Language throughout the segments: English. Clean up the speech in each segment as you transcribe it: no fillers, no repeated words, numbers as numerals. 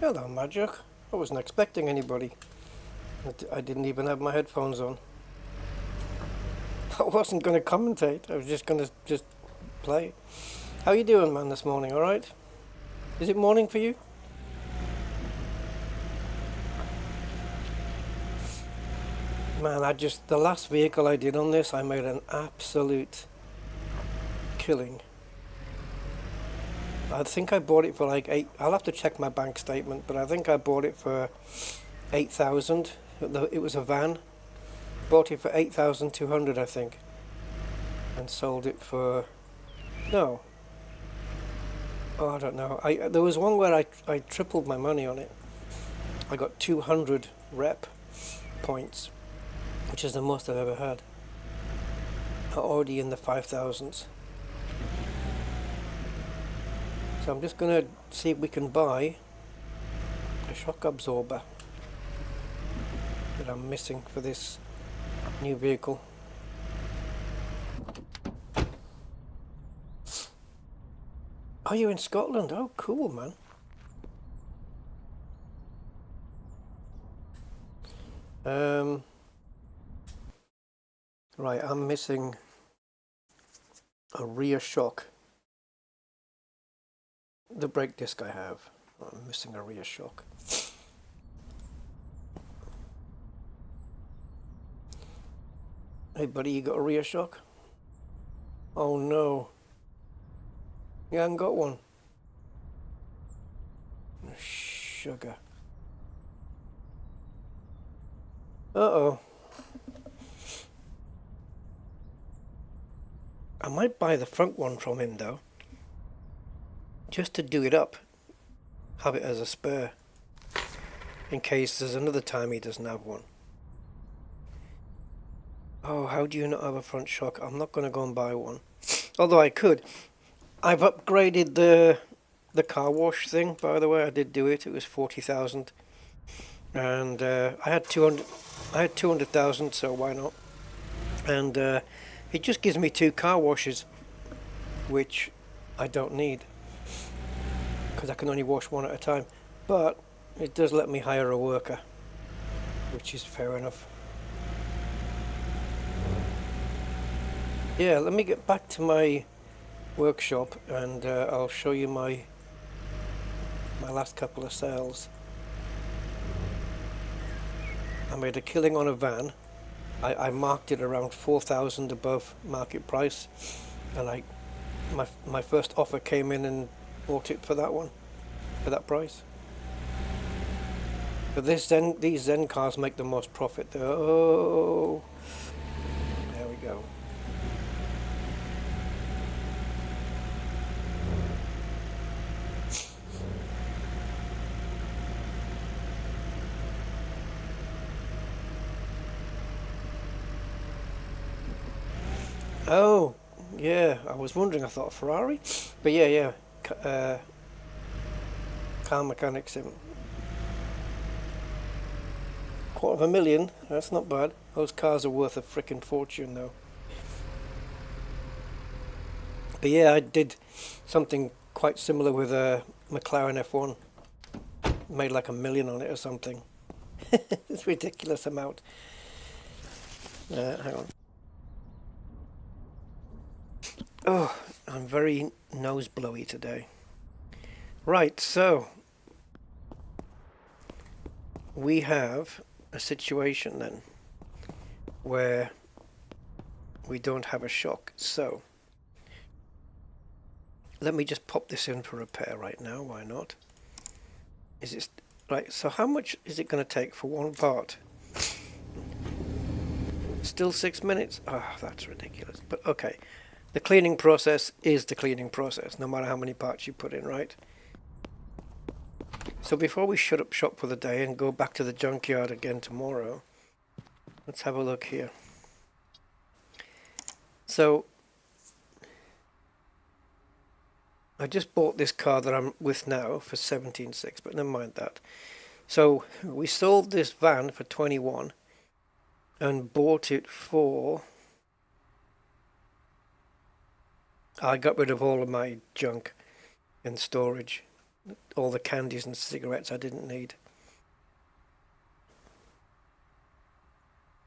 Hello, Magic. I wasn't expecting anybody. I didn't even have my headphones on. I wasn't going to commentate. I was just going to just play. How you doing, man, this morning? All right? Is it morning for you? Man, the last vehicle I did on this, I made an absolute killing. I think I bought it for like I'll have to check my bank statement, but I think I bought it for 8,000. It was a van. Bought it for 8,200, I think. And sold it for, no. Oh, I don't know. There was one where I tripled my money on it. I got 200 rep points, which is the most I've ever had. Already in the 5,000s. So I'm just going to see if we can buy a shock absorber that I'm missing for this new vehicle. Are you in Scotland? Oh, cool, man. Right, I'm missing a rear shock. The brake disc I have. I'm missing a rear shock. Hey buddy, you got a rear shock? Oh no. You haven't got one. Sugar. Uh-oh. I might buy the front one from him though. Just to do it up. Have it as a spare. In case there's another time he doesn't have one. Oh, how do you not have a front shock? I'm not going to go and buy one. Although I could. I've upgraded the car wash thing, by the way. I did do it. It was 40,000. And I had 200,000, so why not? And it just gives me 2 car washes, which I don't need, because I can only wash one at a time. But it does let me hire a worker, which is fair enough. Yeah, let me get back to my workshop and I'll show you my last couple of sales. I made a killing on a van. I marked it around 4,000 above market price, and my first offer came in and bought it for that one, for that price. But these Zen cars make the most profit though. Oh, there we go. Oh, yeah, I was wondering, I thought a Ferrari, but yeah, car mechanics in. $250,000, that's not bad. Those cars are worth a frickin' fortune though. But yeah, I did something quite similar with a McLaren F1. Made like $1 million on it or something. It's a ridiculous amount. Hang on. Oh, I'm very nose blowy today. Right, so we have a situation then where we don't have a shock. So let me just pop this in for repair right now. Why not? Is it right? So how much is it going to take for one part? Still 6 minutes? Ah, that's ridiculous. But okay. The cleaning process is the cleaning process, no matter how many parts you put in, right? So before we shut up shop for the day and go back to the junkyard again tomorrow, let's have a look here. So I just bought this car that I'm with now for 17.6, but never mind that. So we sold this van for 21 and bought it for... I got rid of all of my junk in storage. all the candies and cigarettes I didn't need.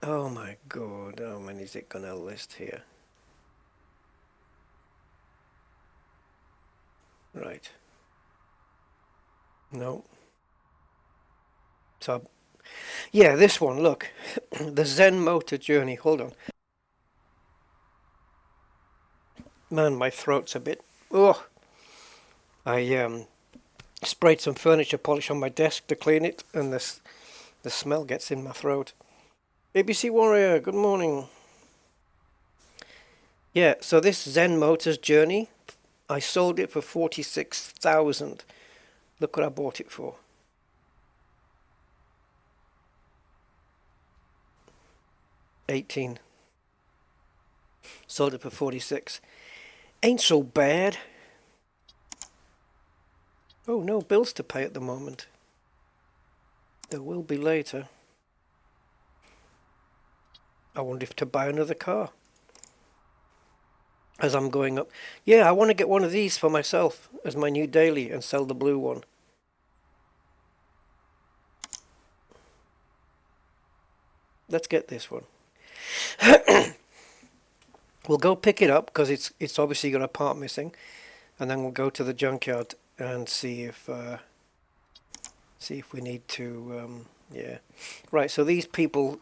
Oh my god, how many is it gonna list here? Right. No. So, yeah, this one, look. The Zen Motor Journey. Hold on. Man, my throat's a bit... Oh! I sprayed some furniture polish on my desk to clean it, and the smell gets in my throat. ABC Warrior, good morning. Yeah, so this Zen Motors Journey, I sold it for 46,000. Look what I bought it for. 18. Sold it for 46. Ain't so bad. Oh, no bills to pay at the moment. There will be later. I wonder if to buy another car. As I'm going up. Yeah, I want to get one of these for myself as my new daily and sell the blue one. Let's get this one. We'll go pick it up because it's obviously got a part missing, and then we'll go to the junkyard and see if we need to yeah. Right, so these people,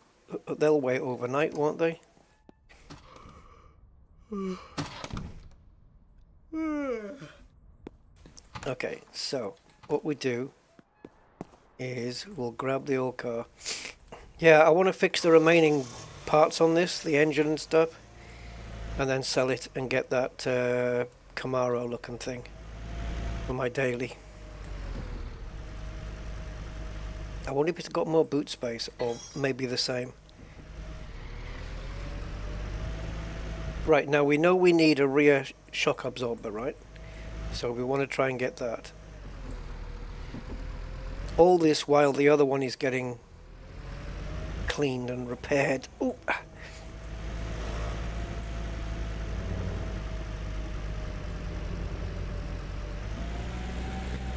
they'll wait overnight, won't they? Okay, so what we do is we'll grab the old car. Yeah, I want to fix the remaining parts on this, the engine and stuff, and then sell it and get that Camaro looking thing for my daily. I wonder if it's got more boot space or maybe the same. Right, now we know we need a rear shock absorber, right? So we want to try and get that. All this while the other one is getting cleaned and repaired. Ooh.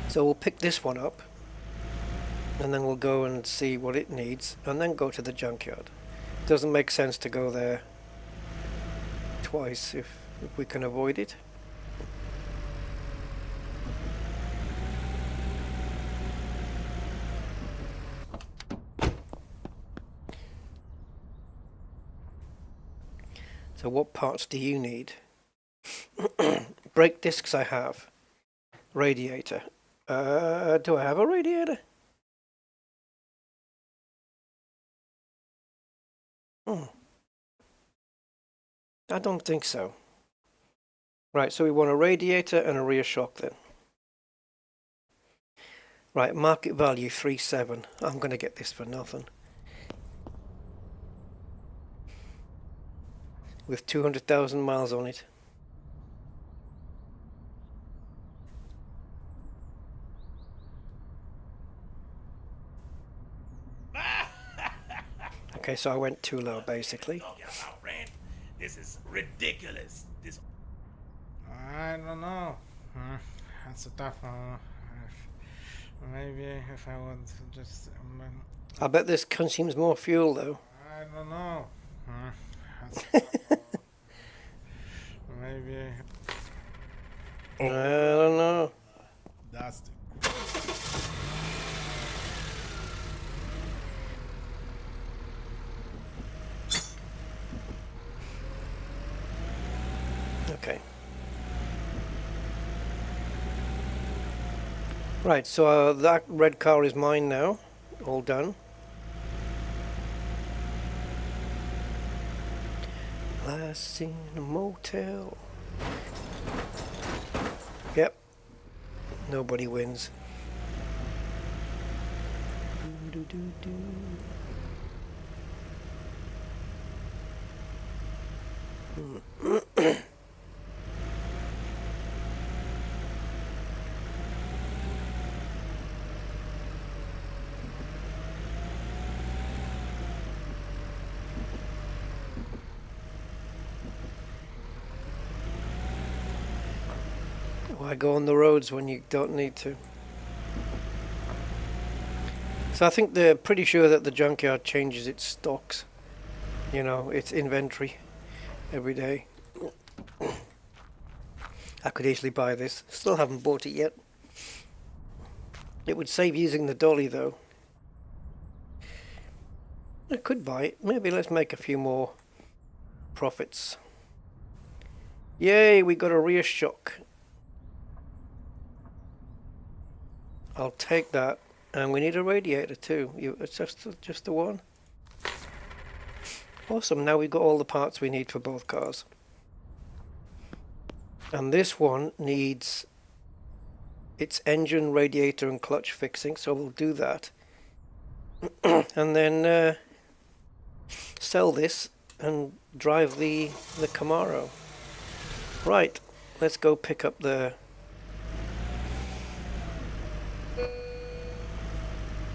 So we'll pick this one up, and then we'll go and see what it needs, and then go to the junkyard. Doesn't make sense to go there twice if we can avoid it. So what parts do you need? Brake discs I have. Radiator. Do I have a radiator? I don't think so. Right, so we want a radiator and a rear shock then. Right, market value 3.7. I'm going to get this for nothing. With 200,000 miles on it. Okay, so I went too low basically. This is ridiculous. I don't know. That's a tough one. Maybe if I would just... I bet this consumes more fuel though. I don't know. That's a tough one. Maybe... I don't know. That's the... Okay. Right, so that red car is mine now. All done. Last in a motel. Yep. Nobody wins. Do, do, do. Why go on the roads when you don't need to? So I think they're pretty sure that the junkyard changes its stocks, you know, its inventory every day. I could easily buy this. Still haven't bought it yet. It would save using the dolly though. I could buy it. Maybe let's make a few more profits. Yay, we got a rear shock. I'll take that. And we need a radiator too. It's just the one. Awesome, now we've got all the parts we need for both cars. And this one needs its engine, radiator and clutch fixing, so we'll do that. And then sell this and drive the Camaro. Right, let's go pick up the...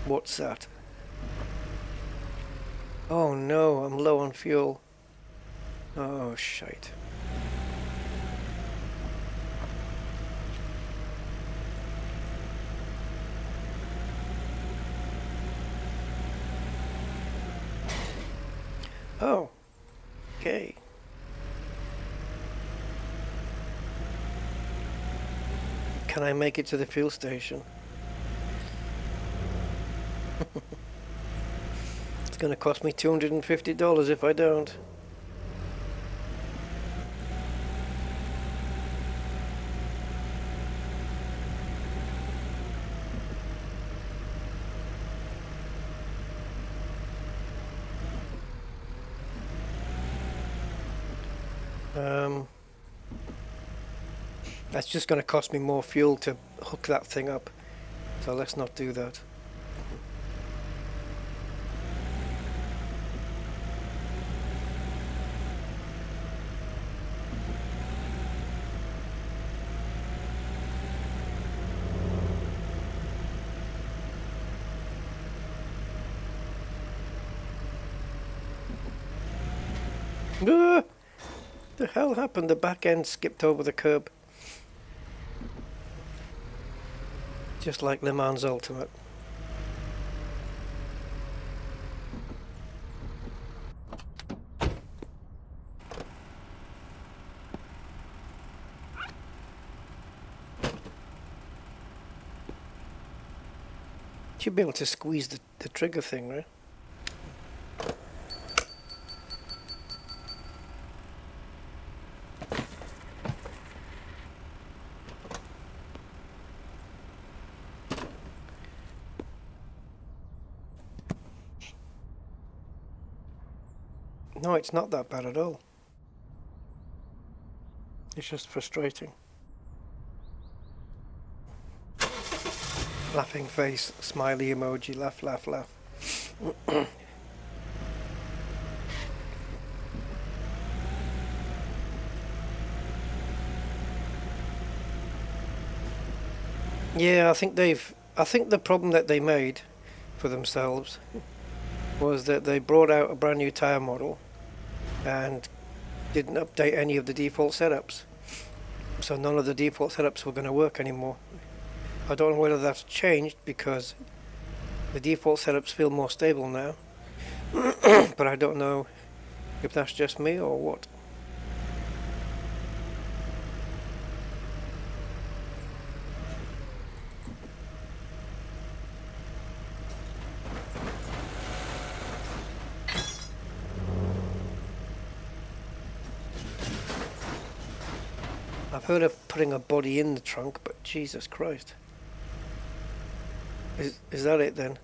What's that? Oh no, I'm low on fuel. Oh shite. Oh, okay. Can I make it to the fuel station? It's going to cost me $250 if I don't. That's just going to cost me more fuel to hook that thing up, so let's not do that. Ah! The hell happened? The back end skipped over the curb. Just like Le Mans Ultimate. Should be able to squeeze the trigger thing, right? No, it's not that bad at all. It's just frustrating. Laughing face, smiley emoji, laugh, laugh, laugh. Yeah, I think the problem that they made for themselves was that they brought out a brand new tyre model and didn't update any of the default setups. So none of the default setups were going to work anymore. I don't know whether that's changed because the default setups feel more stable now. But I don't know if that's just me or what. I've heard of putting a body in the trunk, but Jesus Christ. Is that it then?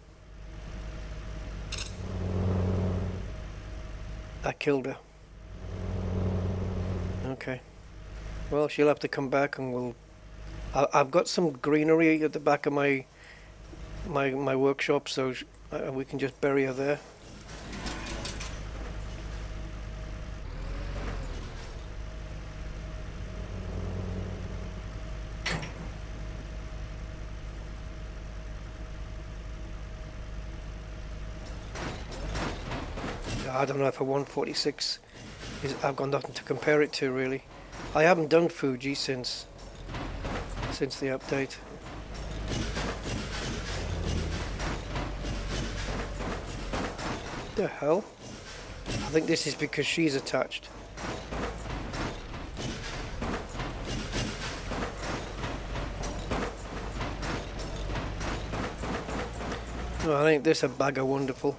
I killed her. Okay. Well, she'll have to come back and we'll... I've got some greenery at the back of my workshop, so we can just bury her there. I don't know if a 146 is... I've got nothing to compare it to really. I haven't done Fuji since the update. The hell? I think this is because she's attached. Oh, I think this a bag of wonderful.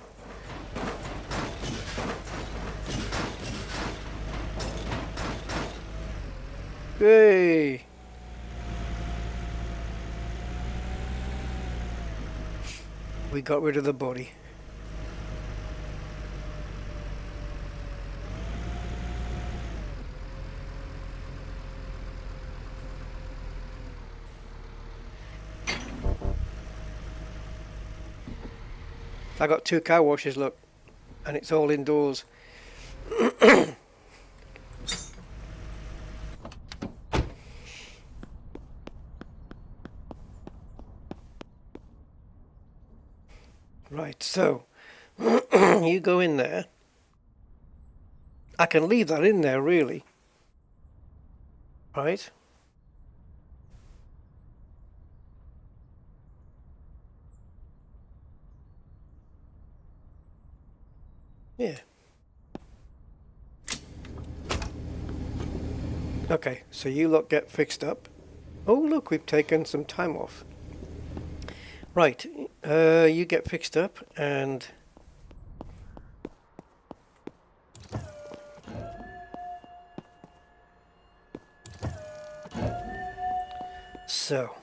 Hey! We got rid of the body. I got 2 car washes, look, and it's all indoors. Right, so you go in there. I can leave that in there, really. Right? Yeah. Okay, so you lot get fixed up. Oh, look, we've taken some time off. Right, you get fixed up and... So,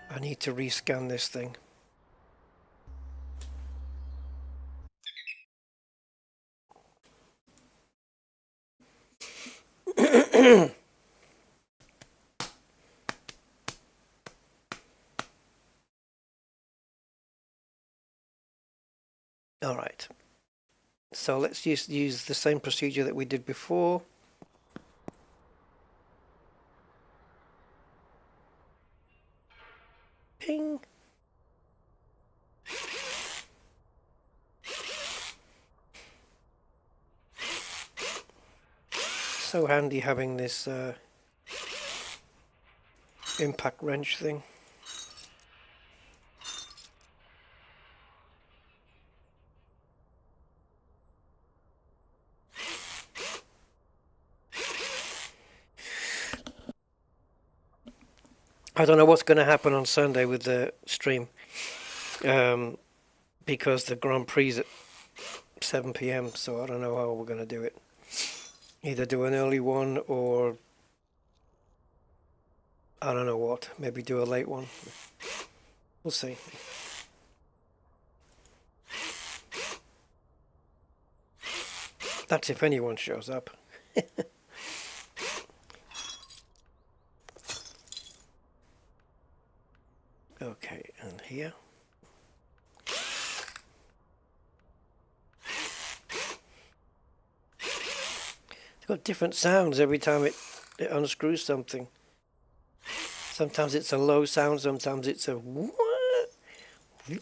I need to rescan this thing. All right. So let's just use the same procedure that we did before. Ping. So handy having this impact wrench thing. I don't know what's going to happen on Sunday with the stream, because the Grand Prix is at 7 p.m, so I don't know how we're going to do it. Either do an early one or I don't know what, maybe do a late one. We'll see. That's if anyone shows up. Okay, and here. It's got different sounds every time it unscrews something. Sometimes it's a low sound, sometimes it's a what? And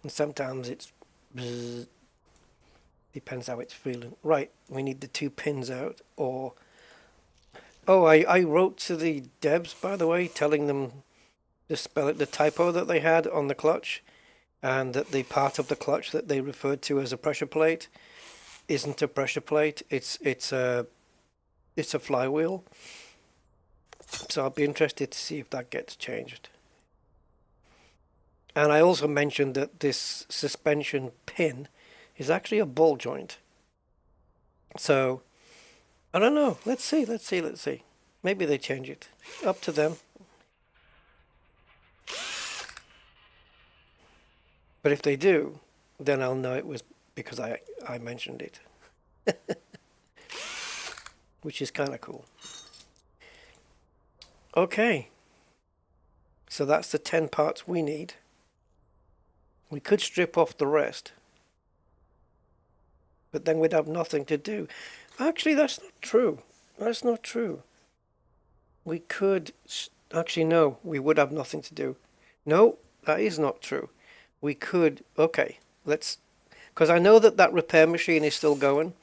sometimes it's bzz. Depends how it's feeling. Right, we need the 2 pins out, or... Oh, I wrote to the devs, by the way, telling them to spell it, the typo that they had on the clutch, and that the part of the clutch that they referred to as a pressure plate isn't a pressure plate, it's a flywheel. So I'll be interested to see if that gets changed. And I also mentioned that this suspension pin is actually a ball joint. So I don't know. Let's see. Maybe they change it. Up to them. But if they do, then I'll know it was because I mentioned it. Which is kind of cool. Okay. So that's the 10 parts we need. We could strip off the rest. But then we'd have nothing to do. Actually, that's not true. That's not true. We could... Actually, no. We would have nothing to do. No, that is not true. We could... Okay, let's... Because I know that repair machine is still going.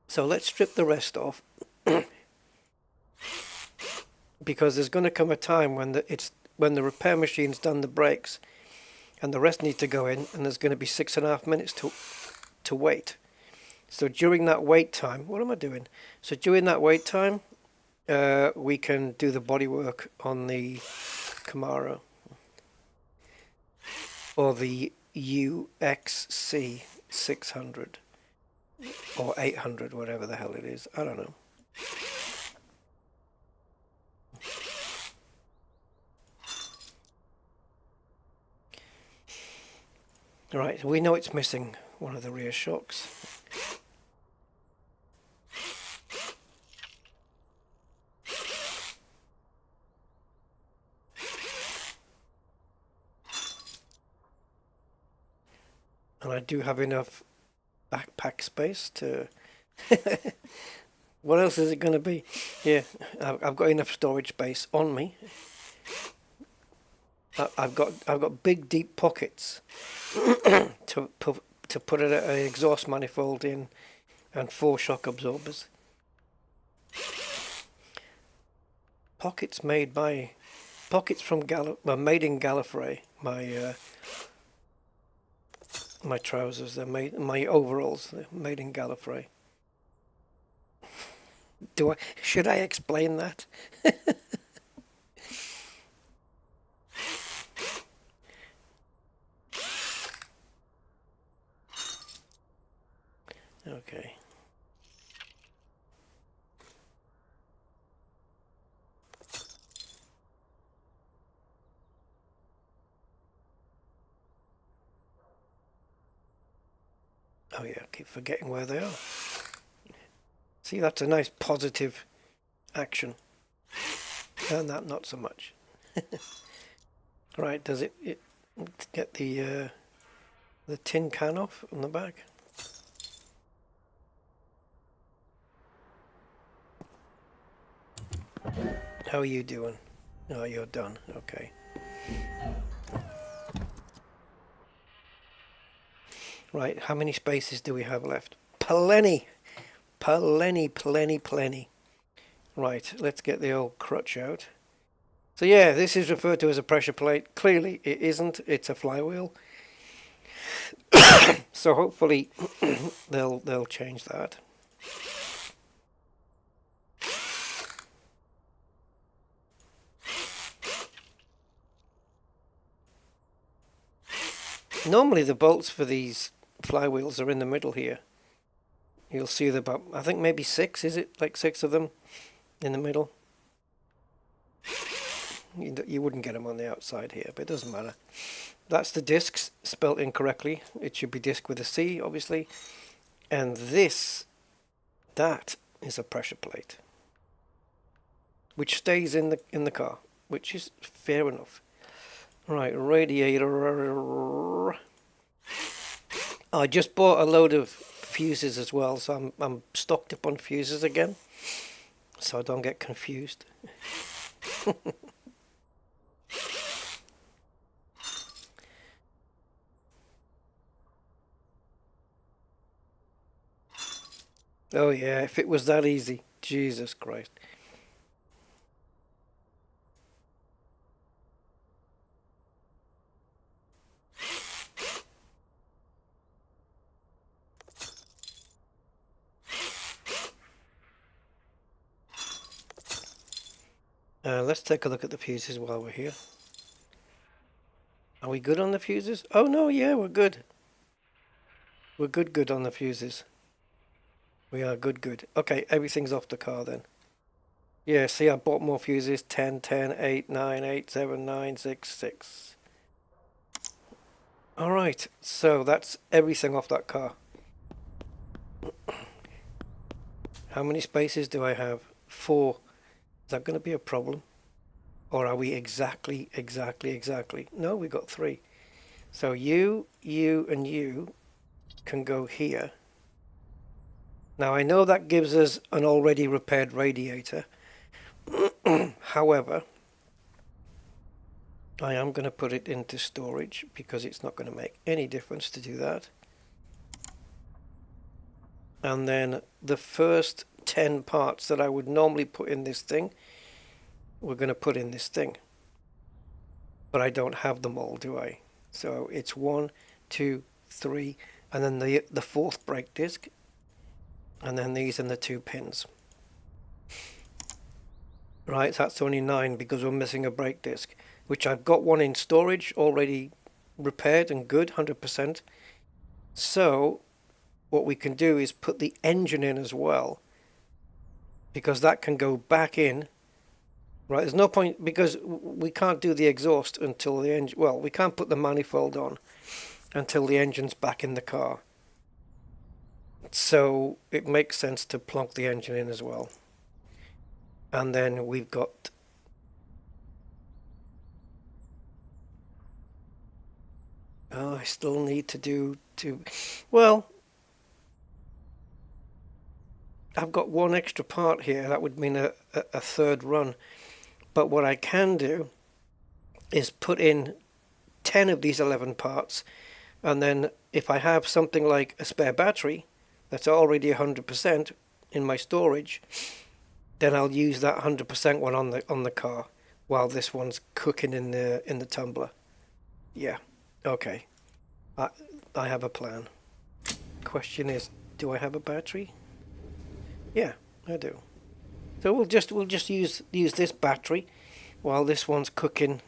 So let's strip the rest off. Because there's going to come a time when the repair machine's done the brakes, and the rest need to go in, and there's going to be 6.5 minutes to wait. So during that wait time, what am I doing? So during that wait time, we can do the bodywork on the Camaro or the UXC 600 or 800, whatever the hell it is. I don't know. Right, we know it's missing one of the rear shocks. And I do have enough backpack space to... What else is it going to be? Yeah, I've got enough storage space on me. I've got big deep pockets to put an exhaust manifold in, and 4 shock absorbers. Pockets from made in Gallifrey. My trousers, my overalls, they're made in Gallifrey. Should I explain that? Okay. Oh yeah, I keep forgetting where they are. See, that's a nice positive action. And that not so much. Right, does it get the tin can off on the back? How are you doing? Oh, you're done. Okay. Right, how many spaces do we have left? Plenty! Plenty. Right, let's get the old crutch out. So yeah, this is referred to as a pressure plate. Clearly it isn't, it's a flywheel. So hopefully they'll change that. Normally the bolts for these flywheels are in the middle here. You'll see about, I think maybe 6, is it? Like 6 of them in the middle. You wouldn't get them on the outside here, but it doesn't matter. That's the discs spelt incorrectly. It should be disc with a C, obviously. And that is a pressure plate, which stays in the car, which is fair enough. Right, radiator. I just bought a load of fuses as well, so I'm stocked up on fuses again, so I don't get confused. Oh yeah, if it was that easy, Jesus Christ. Let's take a look at the fuses while we're here. Are we good on the fuses? Oh no, yeah, we're good. We're good on the fuses. We are good. Okay, everything's off the car then. Yeah, see, I bought more fuses. 10, 10, 8, 9, 8, 7, 9, 6, 6. Alright, so that's everything off that car. How many spaces do I have? 4. Is that going to be a problem? Or are we exactly? No, we got 3. So you, and you can go here. Now I know that gives us an already repaired radiator. However, I am going to put it into storage because it's not going to make any difference to do that. And then the first 10 parts that I would normally put in this thing, we're going to put in this thing. But I don't have them all, do I? So it's 1, 2, 3, and then the fourth brake disc, and then these and the 2 pins. Right, so that's only 9 because we're missing a brake disc, which I've got one in storage already repaired and good, 100%. So what we can do is put the engine in as well, because that can go back in. Right, there's no point, because we can't do the exhaust until the engine, well, we can't put the manifold on until the engine's back in the car. So it makes sense to plonk the engine in as well. And then we've got I still need to do well, I've got one extra part here. That would mean a third run. But what I can do is put in 10 of these 11 parts, and then if I have something like a spare battery that's already 100% in my storage, then I'll use that 100% one on the car while this one's cooking in the tumbler. Yeah, okay. I have a plan. Question is, do I have a battery? Yeah, I do. So we'll just use this battery while this one's cooking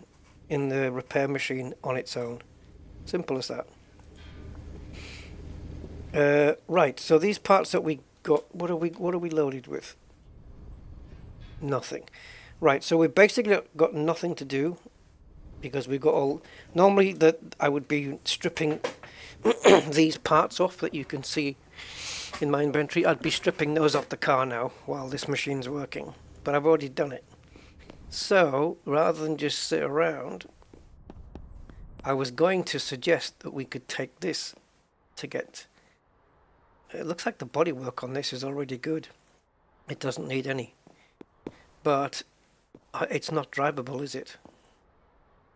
in the repair machine on its own. Simple as that. Right, so these parts that we got, what are we loaded with? Nothing. Right, so we've basically got nothing to do because we've got all. Normally that I would be stripping these parts off that you can see in my inventory. I'd be stripping those off the car now while this machine's working, but I've already done it. So rather than just sit around, I was going to suggest that we could take this to get. It looks like the bodywork on this is already good. It doesn't need any. But it's not drivable, is it?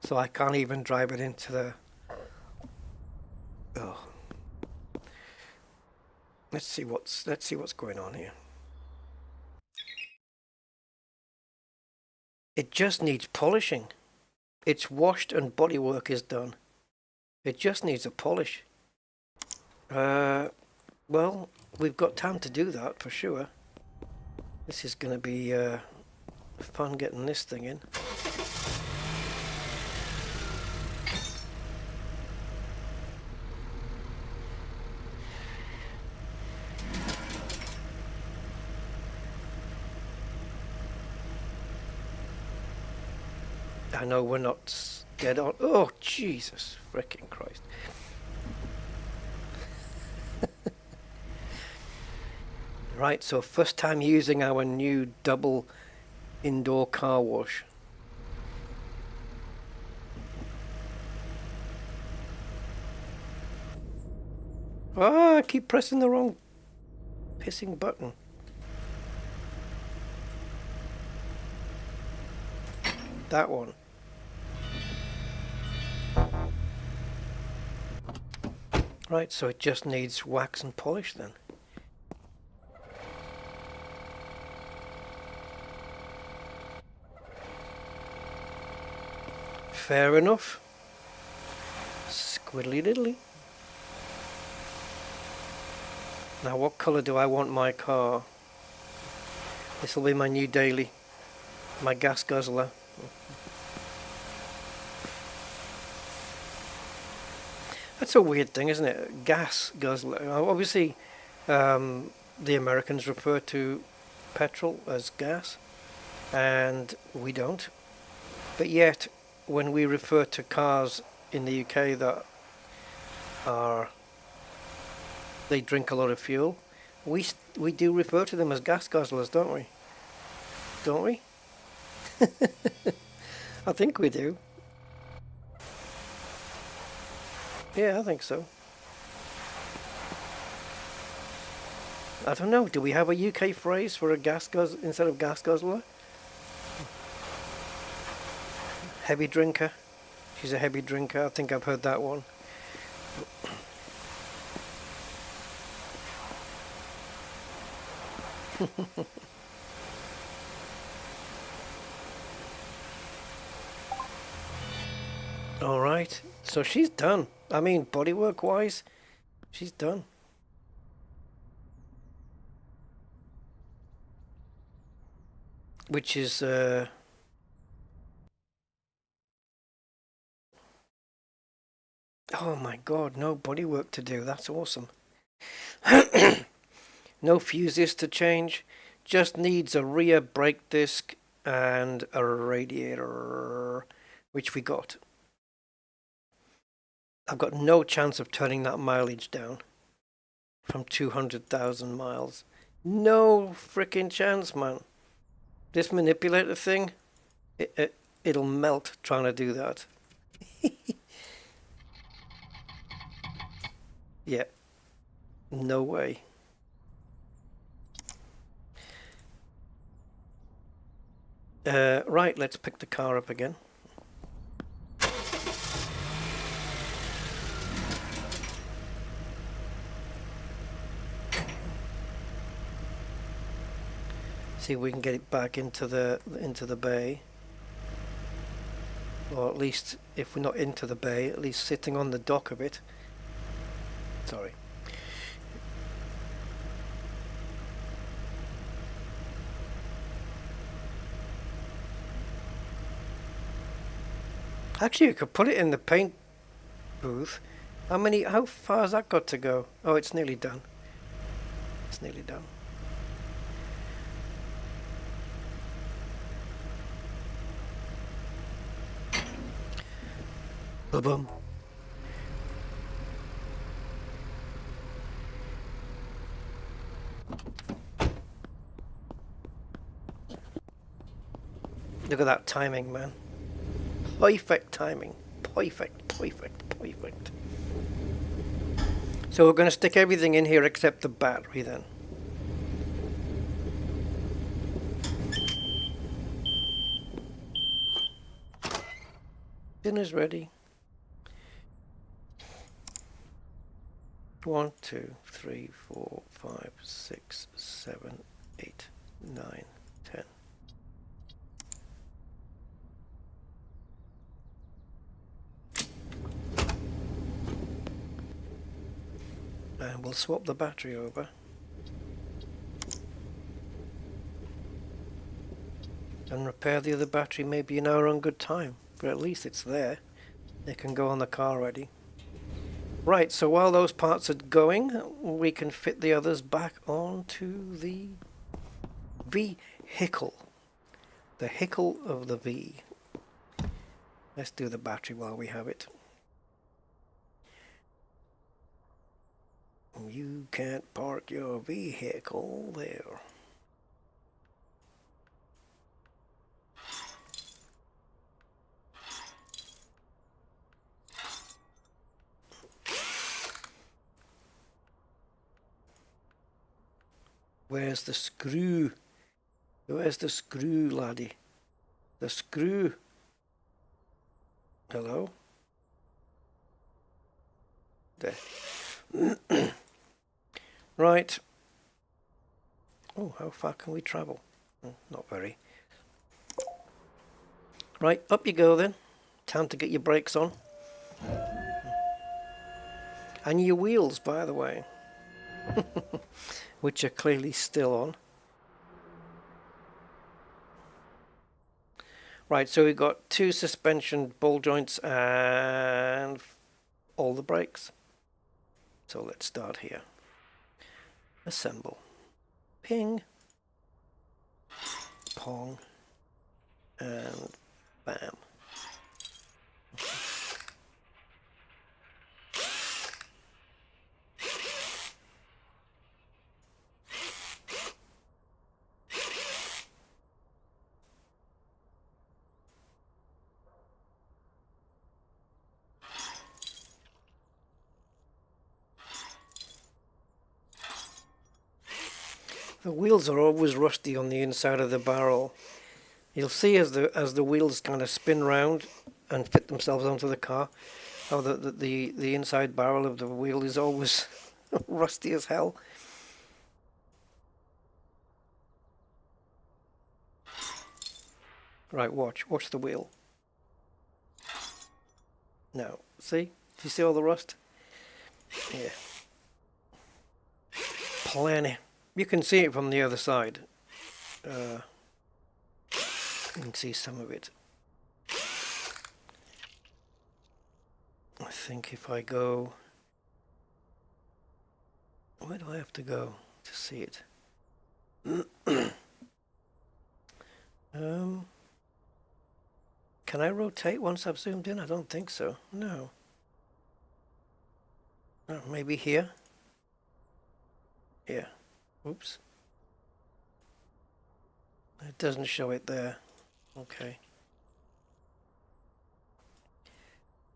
So I can't even drive it into the... Oh. Let's see what's going on here. It just needs polishing. It's washed and bodywork is done. It just needs a polish. Well, we've got time to do that for sure. This is going to be fun getting this thing in. I know we're not dead on. Oh, Jesus freaking Christ. Right, so first time using our new double indoor car wash. Ah, I keep pressing the wrong pissing button. That one. Right, so it just needs wax and polish then. Fair enough. Squiddly diddly. Now what colour do I want my car? This will be my new daily. My gas guzzler. That's a weird thing, isn't it? Gas guzzler. Obviously, the Americans refer to petrol as gas, and we don't. But yet, when we refer to cars in the UK that they drink a lot of fuel, we do refer to them as gas guzzlers, don't we? Don't we? I think we do. Yeah, I think so. I don't know. Do we have a UK phrase for a gas guzzler instead of gas guzzler? Heavy drinker. She's a heavy drinker. I think I've heard that one. All right. Right, so she's done. I mean, bodywork wise, she's done. Which is oh my god, no bodywork to do. That's awesome. No fuses to change. Just needs a rear brake disc and a radiator, which we got. I've got no chance of turning that mileage down from 200,000 miles. No freaking chance, man. This manipulator thing, it'll melt trying to do that. Yeah, no way. Right, let's pick the car up again. See if we can get it back into the bay, or at least if we're not into the bay, at least sitting on the dock of it. Sorry. Actually, you could put it in the paint booth. How far has that got to go? Oh, it's nearly done. It's nearly done. Ba-bum. Look at that timing, man. Perfect timing. Perfect, perfect, perfect. So we're going to stick everything in here except the battery then. Dinner's ready. 1, 2, 3, 4, 5, 6, 7, 8, 9, 10. And we'll swap the battery over. And repair the other battery maybe in our own good time. But at least it's there. It can go on the car ready. Right, so while those parts are going, we can fit the others back onto the vehicle. The hickle of the V. Let's do the battery while we have it. You can't park your vehicle there. Where's the screw? Where's the screw, laddie? The screw. Hello? There. Right. Oh, how far can we travel? Not very. Right, up you go then. Time to get your brakes on. And your wheels, by the way. Which are clearly still on. Right, so we've got 2 suspension ball joints and all the brakes. So let's start here. Assemble. Ping. Pong. And bam. The wheels are always rusty on the inside of the barrel. You'll see as the wheels kind of spin round and fit themselves onto the car, how the inside barrel of the wheel is always rusty as hell. Right, watch the wheel. now. See? Do you see all the rust? Yeah. Plenty. You can see it from the other side. You can see some of it. I think if I go... Where do I have to go to see it? Can I rotate once I've zoomed in? I don't think so. No. Oh, maybe here? Yeah. Oops. It doesn't show it there. Okay.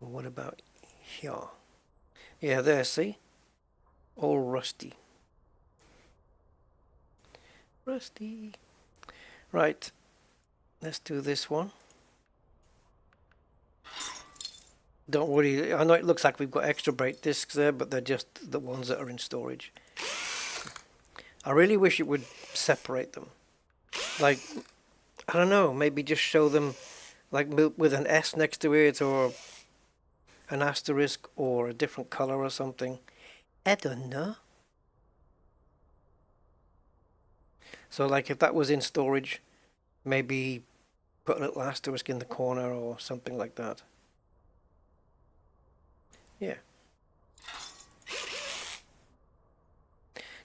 Well, what about here? Yeah, there, see? All rusty. Rusty. Right. Let's do this one. Don't worry, I know it looks like we've got extra brake discs there, but they're just the ones that are in storage. I really wish it would separate them. Like, I don't know, maybe just show them like with an S next to it, or an asterisk, or a different color or something. I don't know. So like if that was in storage, maybe put a little asterisk in the corner or something like that. Yeah.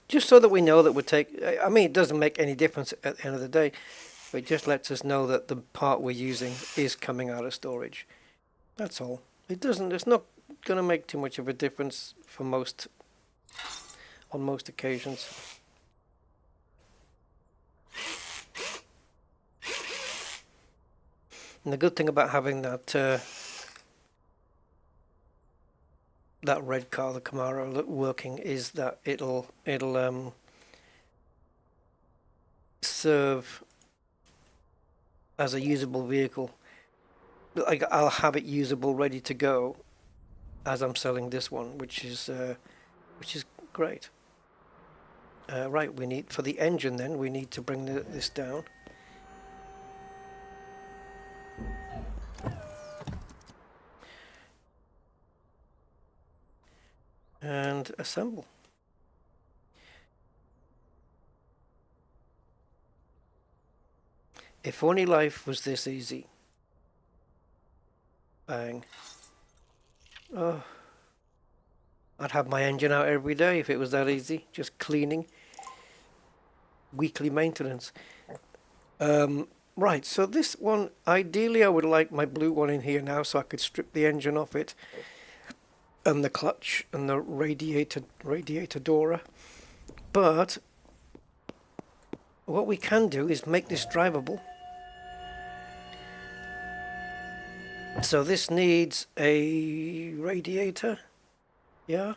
Just so that we know that I mean, it doesn't make any difference at the end of the day, but it just lets us know that the part we're using is coming out of storage. That's all. It's not going to make too much of a difference for on most occasions. And the good thing about having that that red car, the Camaro, working is that it'll serve as a usable vehicle. Like I'll have it usable, ready to go, as I'm selling this one, which is great. Right, we need for the engine. Then we need to bring this down. And assemble. If only life was this easy. Bang. Oh, I'd have my engine out every day if it was that easy. Just cleaning. Weekly maintenance. Right, so this one, ideally I would like my blue one in here now so I could strip the engine off it. And the clutch and the radiator door. But what we can do is make this drivable. So this needs a radiator. Yeah.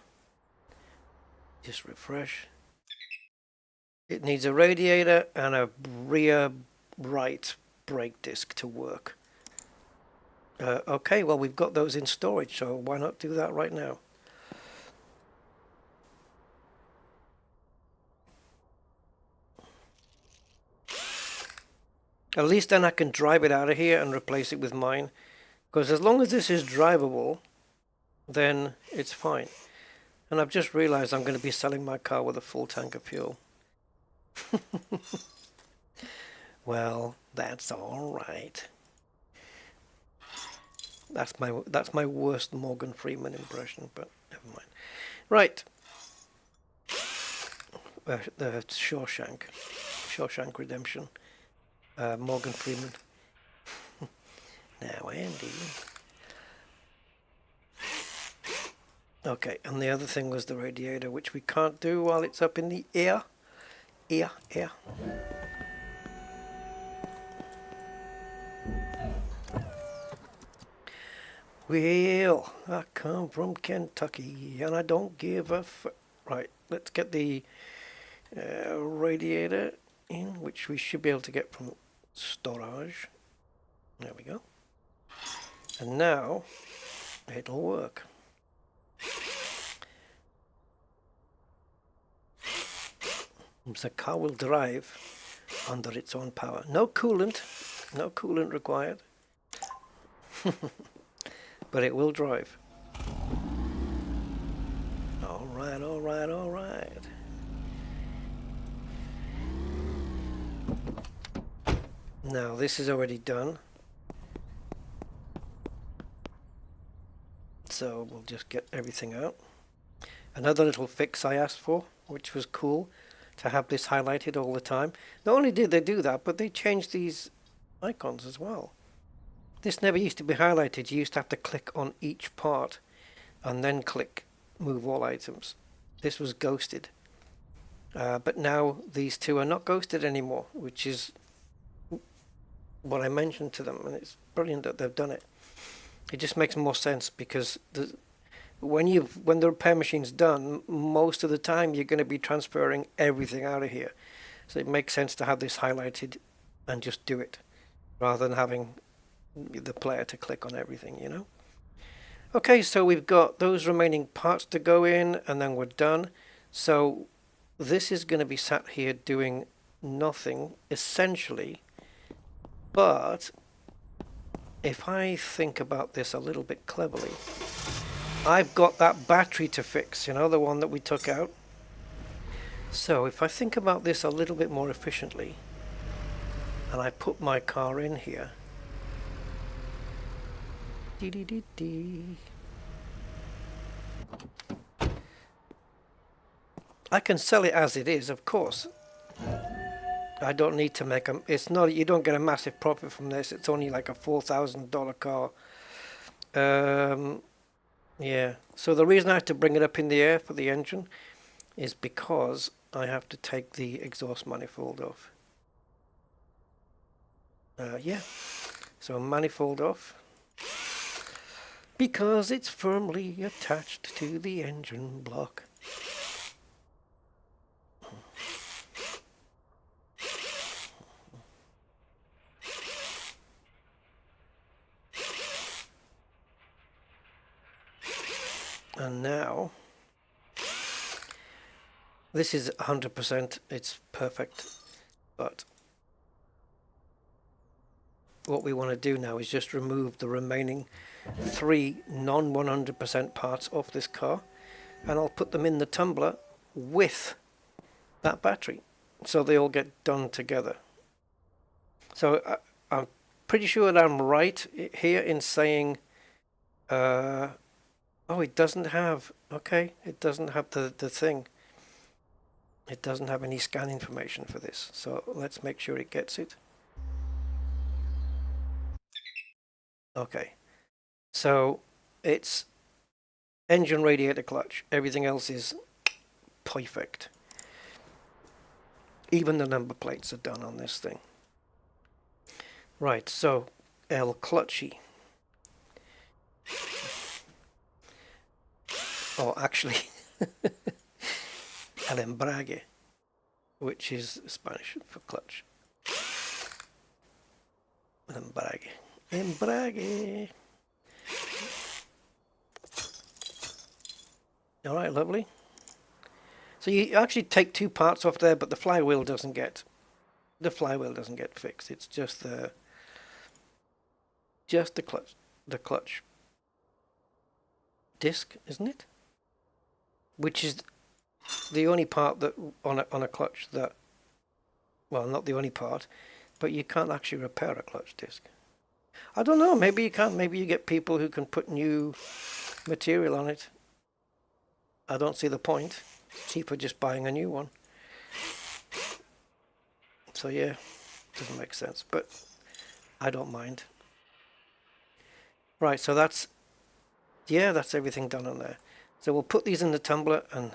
Just refresh. It needs a radiator and a rear right brake disc to work. Okay, well, we've got those in storage, so why not do that right now? At least then I can drive it out of here and replace it with mine. Because as long as this is drivable, then it's fine. And I've just realized I'm going to be selling my car with a full tank of fuel. Well, that's all right. That's my worst Morgan Freeman impression, but never mind. Right. The Shawshank Redemption. Morgan Freeman. Now, Andy. Okay, and the other thing was the radiator, which we can't do while it's up in the air. Air. Well, I come from Kentucky, and I don't give a f... Right, let's get the radiator in, which we should be able to get from storage. There we go. And now, it'll work. The car will drive under its own power. No coolant required. but it will drive. Alright, alright, alright. Now this is already done. So we'll just get everything out. Another little fix I asked for, which was cool, to have this highlighted all the time. Not only did they do that, but they changed these icons as well. This never used to be highlighted. You used to have to click on each part and then click move all items. This was ghosted. But now these two are not ghosted anymore, which is what I mentioned to them, and it's brilliant that they've done it. It just makes more sense because when the repair machine's done, most of the time you're going to be transferring everything out of here. So it makes sense to have this highlighted and just do it, rather than having the player to click on everything, you know? Okay, so we've got those remaining parts to go in, and then we're done. So this is going to be sat here doing nothing, essentially. But if I think about this a little bit cleverly, I've got that battery to fix, you know, the one that we took out. So if I think about this a little bit more efficiently, and I put my car in here, I can sell it as it is, of course. I don't need to make them. It's not. You don't get a massive profit from this. It's only like a $4,000 car. Yeah. So the reason I have to bring it up in the air for the engine is because I have to take the exhaust manifold off. Yeah. So manifold off because it's firmly attached to the engine block. And now, this is 100%, it's perfect, but what we want to do now is just remove the remaining 3 non-100% parts off this car, and I'll put them in the tumbler with that battery, so they all get done together. So I'm pretty sure that I'm right here in saying, oh, it doesn't have, okay, it doesn't have the thing. It doesn't have any scan information for this. So let's make sure it gets it. Okay. So it's engine, radiator, clutch. Everything else is perfect. Even the number plates are done on this thing. Right, so El Clutchy. Oh, actually, el embrague, which is Spanish for clutch. Embrague. Embrague. All right, lovely. So you actually take 2 parts off there, but the flywheel doesn't get fixed. It's just the clutch disc, isn't it? Which is the only part that on a clutch that, well, not the only part, but you can't actually repair a clutch disc. I don't know, maybe you can't. Maybe you get people who can put new material on it. I don't see the point. It's cheaper just buying a new one. So yeah, doesn't make sense, but I don't mind. Right, so that's everything done on there. So we'll put these in the tumbler and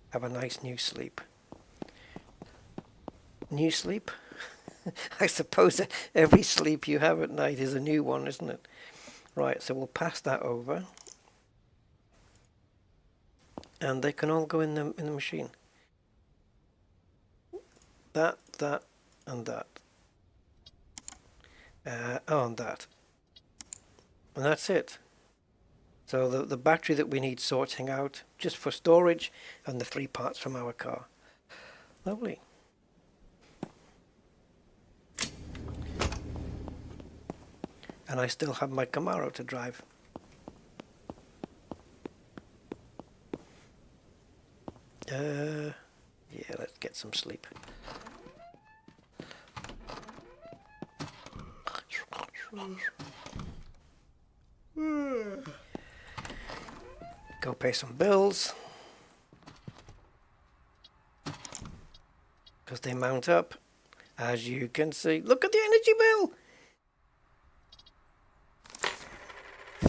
have a nice new sleep. New sleep? I suppose every sleep you have at night is a new one, isn't it? Right, so we'll pass that over. And they can all go in the machine. That, and that. And that. And that's it. So the battery that we need sorting out just for storage, and the 3 parts from our car. Lovely. And I still have my Camaro to drive. Yeah, let's get some sleep. Go pay some bills. Because they mount up. As you can see. Look at the energy bill!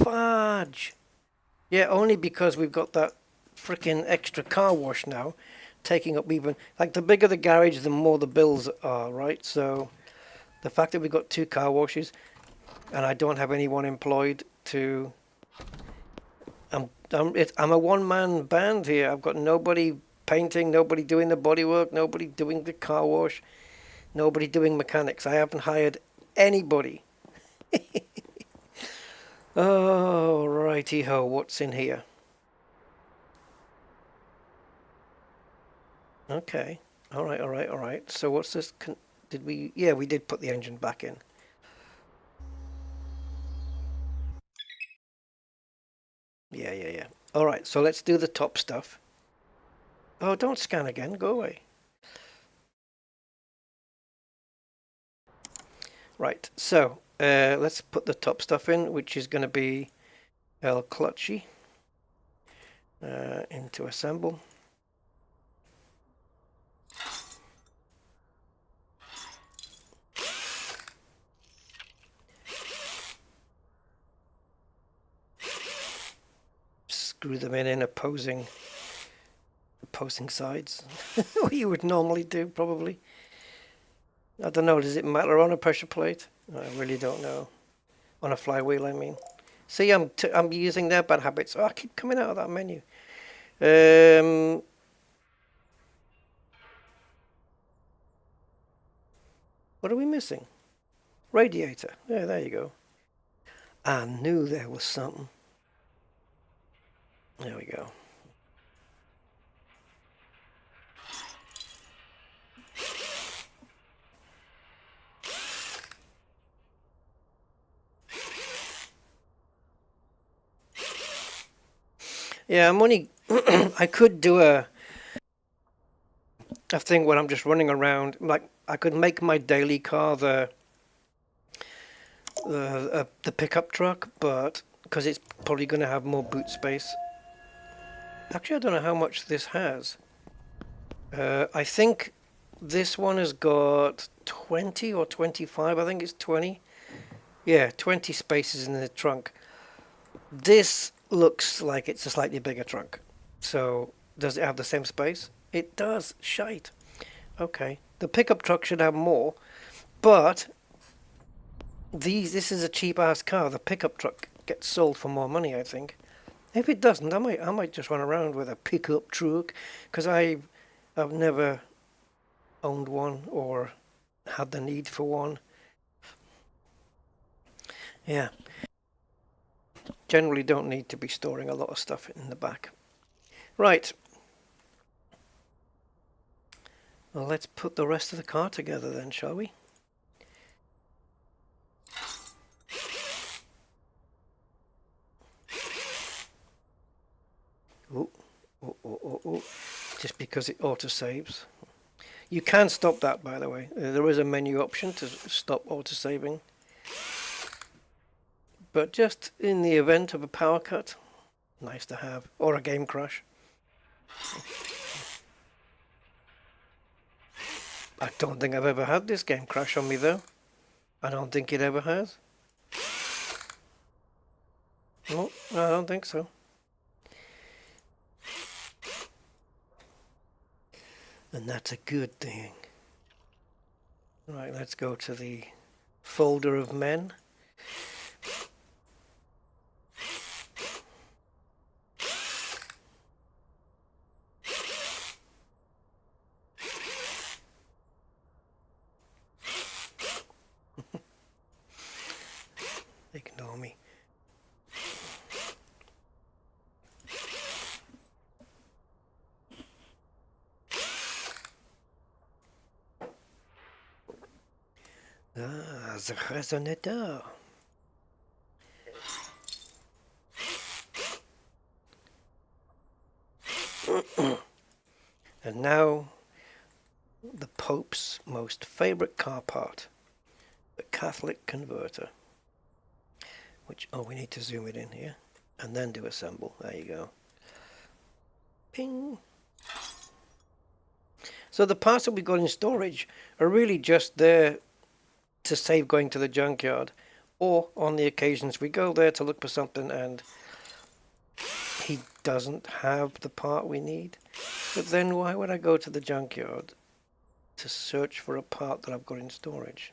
Fudge! Yeah, only because we've got that freaking extra car wash now. Taking up even... Like, the bigger the garage, the more the bills are, right? So, the fact that we've got 2 car washes, and I don't have anyone employed to... I'm a one-man band here. I've got nobody painting, nobody doing the bodywork, nobody doing the car wash, nobody doing mechanics. I haven't hired anybody. Oh, righty-ho. What's in here? Okay. All right, all right, all right. So what's this? Did we... Yeah, we did put the engine back in. Yeah, yeah, yeah. All right, so let's do the top stuff. Oh, don't scan again. Go away. Right, so let's put the top stuff in, which is going to be El Clutchy into assemble. Screw them in opposing sides. What you would normally do, probably. I don't know, does it matter on a pressure plate? I really don't know. On a flywheel, I mean. See, I'm using their bad habits. Oh, I keep coming out of that menu. What are we missing? Radiator. Yeah, there you go. I knew there was something. There we go. Yeah, I'm only... I could do a thing when I'm just running around. Like, I could make my daily car the pickup truck, but... Because it's probably going to have more boot space. Actually, I don't know how much this has. I think this one has got 20 or 25. I think it's 20. Yeah, 20 spaces in the trunk. This looks like it's a slightly bigger trunk. So, does it have the same space? It does. Shite. Okay. The pickup truck should have more, but this is a cheap-ass car. The pickup truck gets sold for more money, I think. If it doesn't, I might just run around with a pickup truck, because I've never owned one or had the need for one. Yeah. Generally don't need to be storing a lot of stuff in the back. Right. Well, let's put the rest of the car together then, shall we? Oh, oh, oh, oh, oh. Just because it auto-saves. You can stop that, by the way. There is a menu option to stop auto-saving. But just in the event of a power cut, nice to have. Or a game crash. I don't think I've ever had this game crash on me, though. I don't think it ever has. No, I don't think so. And that's a good thing. Right, let's go to the folder of men. Ignore me. Ah, the resonator. And now, the Pope's most favorite car part, the Catholic converter. Which, oh, we need to zoom it in here, and then do assemble. There you go. Ping. So the parts that we got in storage are really just there to save going to the junkyard, or on the occasions we go there to look for something and he doesn't have the part we need. But then why would I go to the junkyard to search for a part that I've got in storage?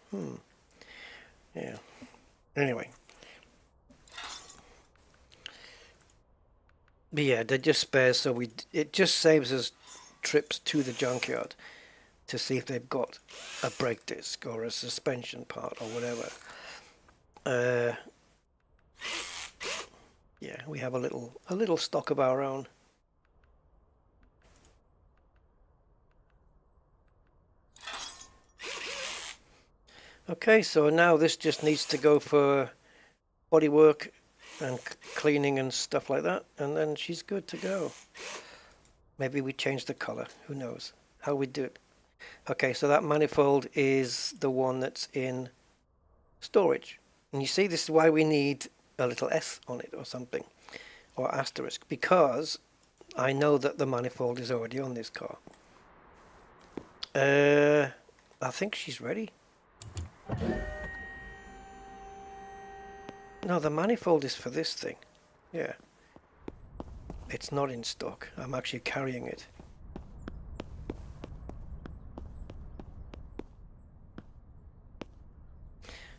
Yeah. Anyway. But yeah, they're just spares, so it just saves us trips to the junkyard to see if they've got a brake disc or a suspension part or whatever. Yeah, we have a little stock of our own. Okay, so now this just needs to go for bodywork and cleaning and stuff like that, and then she's good to go. Maybe we change the color, who knows how we do it. Okay, so that manifold is the one that's in storage, and you see, this is why we need a little S on it or something, or asterisk, because I know that the manifold is already on this car. I think she's ready. No, the manifold is for this thing. Yeah. It's not in stock. I'm actually carrying it.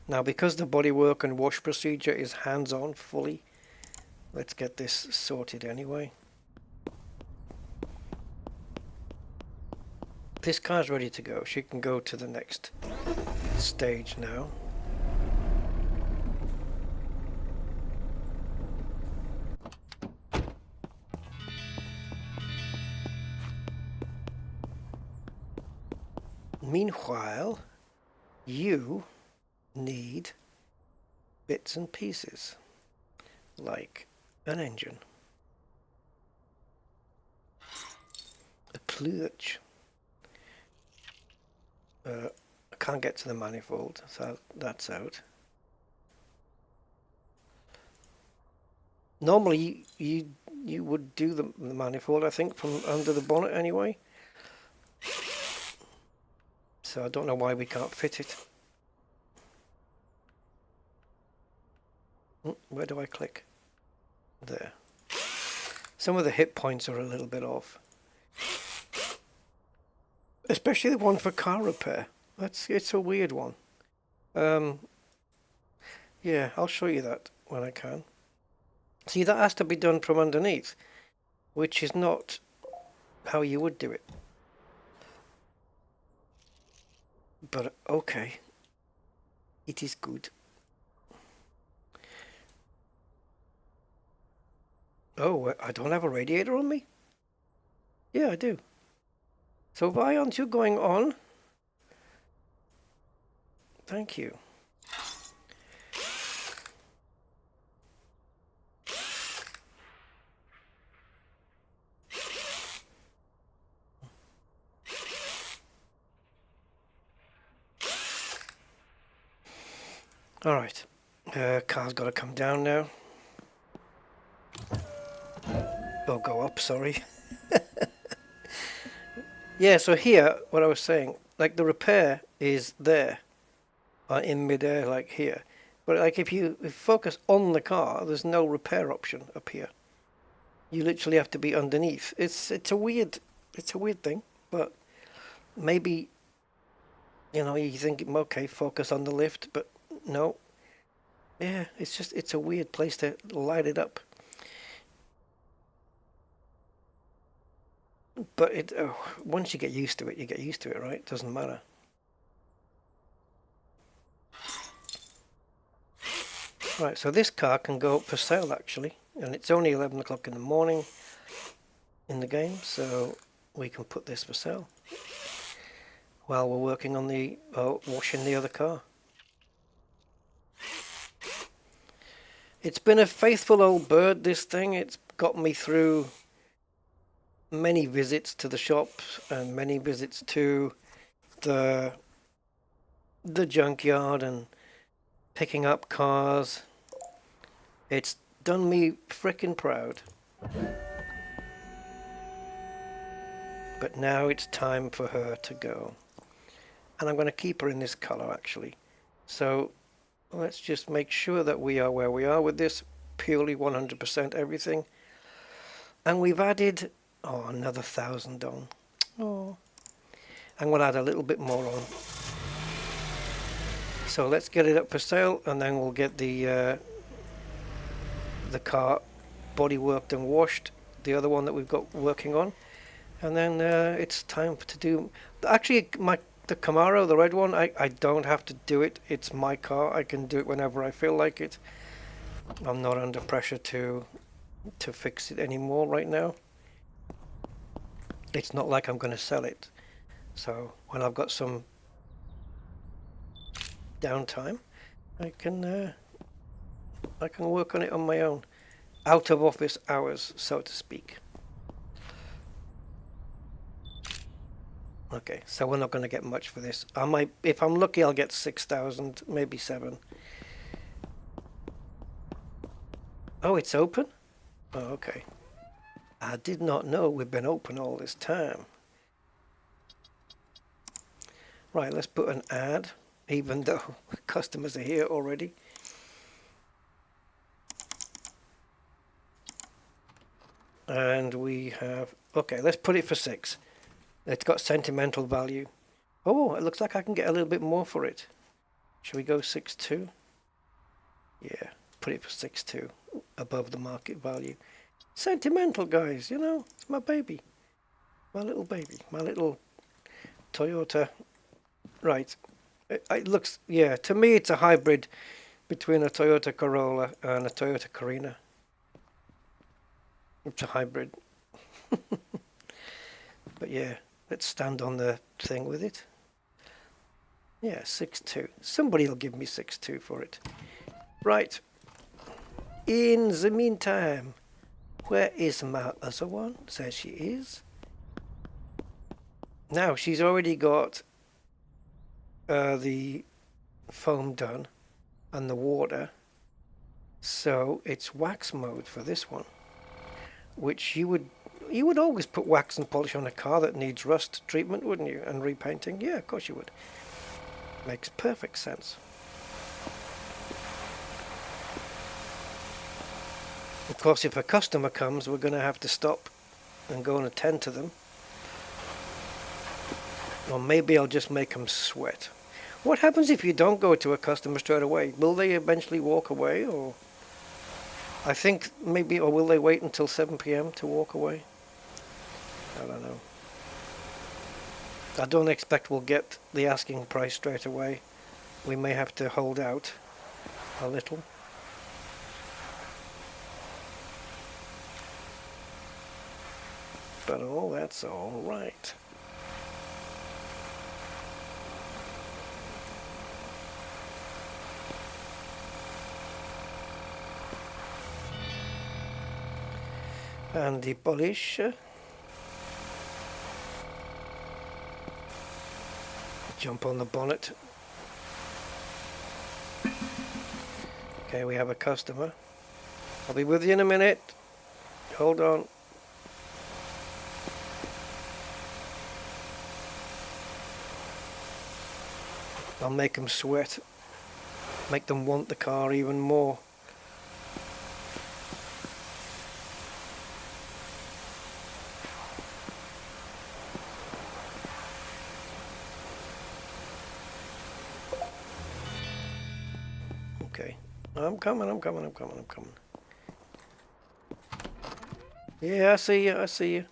Now, because the bodywork and wash procedure is hands-on fully, let's get this sorted anyway. This car's ready to go. She can go to the next stage now. Meanwhile, you need bits and pieces like an engine, a clutch. I can't get to the manifold, so that's out. Normally you would do the manifold, I think, from under the bonnet anyway. So I don't know why we can't fit it. Where do I click? There. Some of the hit points are a little bit off. Especially the one for car repair. It's a weird one. Yeah, I'll show you that when I can. See, that has to be done from underneath, which is not how you would do it. But okay, it is good. Oh, I don't have a radiator on me? Yeah, I do. So why aren't you going on? Thank you. All right, car's got to come down now. Oh, go up, sorry. Yeah, so here, what I was saying, like the repair is there, in midair, like here. But like if you focus on the car, there's no repair option up here. You literally have to be underneath. It's a weird thing, but maybe, you know, you think, okay, focus on the lift, but no. Yeah, it's a weird place to light it up. But once you get used to it, you get used to it, right? It doesn't matter. Right, so this car can go up for sale actually, and it's only 11 o'clock in the morning in the game, so we can put this for sale while we're working on the washing the other car. It's been a faithful old bird, this thing. It's got me through many visits to the shops and many visits to the junkyard and picking up cars. It's done me frickin' proud. But now it's time for her to go. And I'm going to keep her in this color actually. So let's just make sure that we are where we are with this. Purely 100% everything. And we've added, another 1,000 on. Oh, and we'll add a little bit more on. So let's get it up for sale, and then we'll get the car body worked and washed, the other one that we've got working on, and then it's time to do. Actually, the Camaro, the red one, I don't have to do it. It's my car. I can do it whenever I feel like it. I'm not under pressure to fix it anymore right now. It's not like I'm going to sell it. So when I've got some downtime, I can work on it on my own, out of office hours, so to speak. Okay, so we're not going to get much for this. I might, if I'm lucky, I'll get 6,000, maybe 7. Oh, it's open? Oh, okay. I did not know we've been open all this time. Right, let's put an ad, even though customers are here already. And we have, okay, let's put it for 6. It's got sentimental value. Oh, it looks like I can get a little bit more for it. Should we go 6.2? Yeah, put it for 6.2, above the market value. Sentimental, guys, you know, it's my baby. My little baby, my little Toyota. Right, it looks, yeah, to me it's a hybrid between a Toyota Corolla and a Toyota Carina. It's a hybrid. But yeah, let's stand on the thing with it. Yeah, 6.2. Somebody will give me 6.2 for it. Right. In the meantime, where is my other one? There she is. Now, she's already got the foam done and the water. So it's wax mode for this one. Which you would always put wax and polish on a car that needs rust treatment, wouldn't you? And repainting? Yeah, of course you would. Makes perfect sense. Of course, if a customer comes, we're going to have to stop and go and attend to them. Or maybe I'll just make them sweat. What happens if you don't go to a customer straight away? Will they eventually walk away, or... I think maybe, or will they wait until 7 p.m. to walk away? I don't know. I don't expect we'll get the asking price straight away. We may have to hold out a little. But oh, that's all right. And the polish. Jump on the bonnet. Okay, we have a customer. I'll be with you in a minute. Hold on. I'll make them sweat. Make them want the car even more. Okay. I'm coming. Yeah, I see you.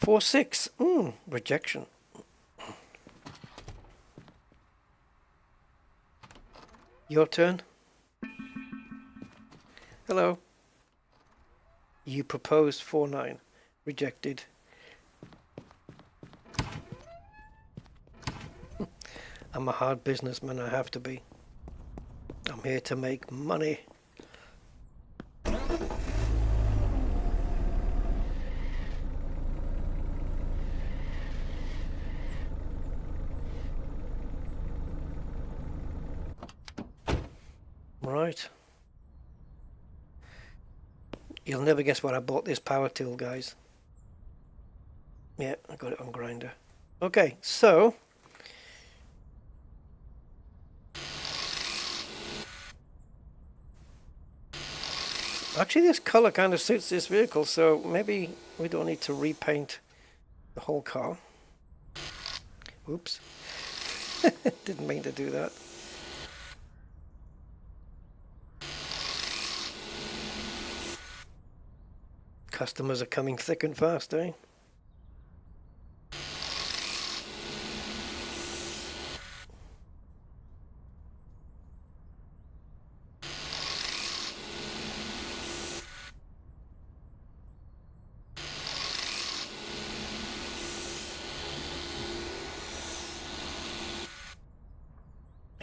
4-6. Rejection. Your turn. Hello. You proposed 4-9. Rejected. I'm a hard businessman, I have to be. I'm here to make money. Right. You'll never guess what I bought this power tool, guys. Yeah, I got it on Grinder. Okay, so actually this color kind of suits this vehicle, so maybe we don't need to repaint the whole car. Oops. Didn't mean to do that. Customers are coming thick and fast, eh?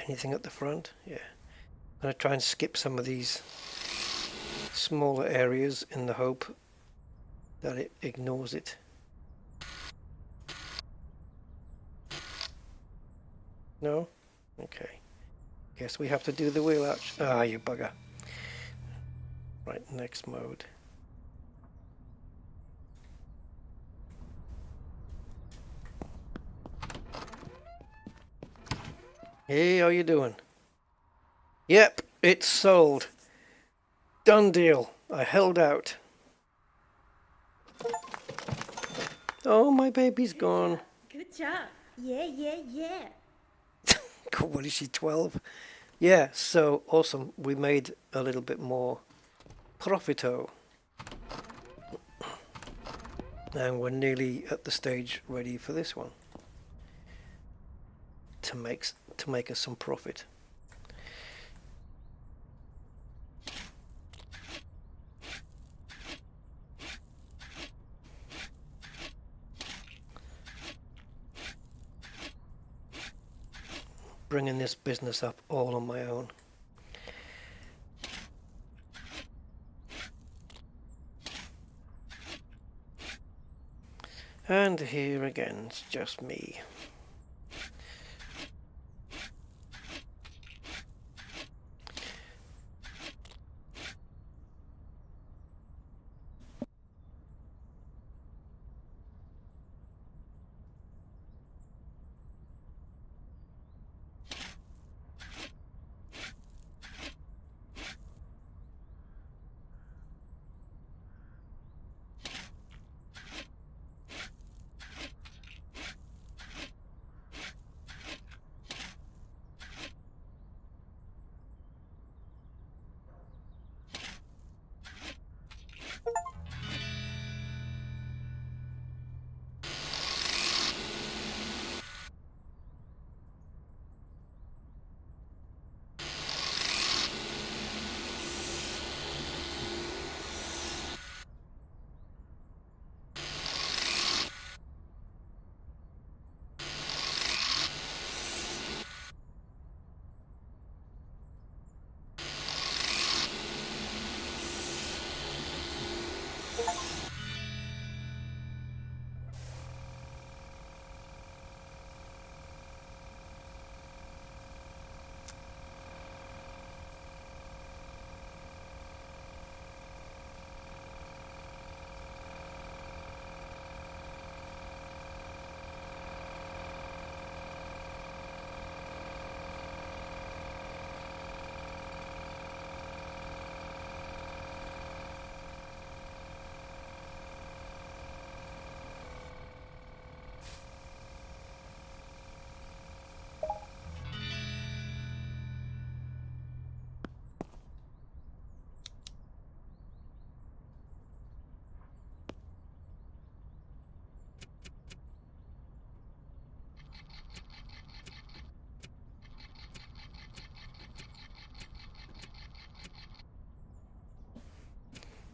Anything at the front? Yeah. I'm going to try and skip some of these smaller areas in the hope that it ignores it. No? Okay. Guess we have to do the wheel arch. Ah, you bugger. Right, next mode. Hey, how you doing? Yep, it's sold. Done deal. I held out. Oh, my baby's gone. Good job. Yeah, yeah, yeah. What is she, 12? Yeah, so awesome. We made a little bit more profito. And we're nearly at the stage ready for this one. To make us some profit. Bringing this business up all on my own. And here again, it's just me.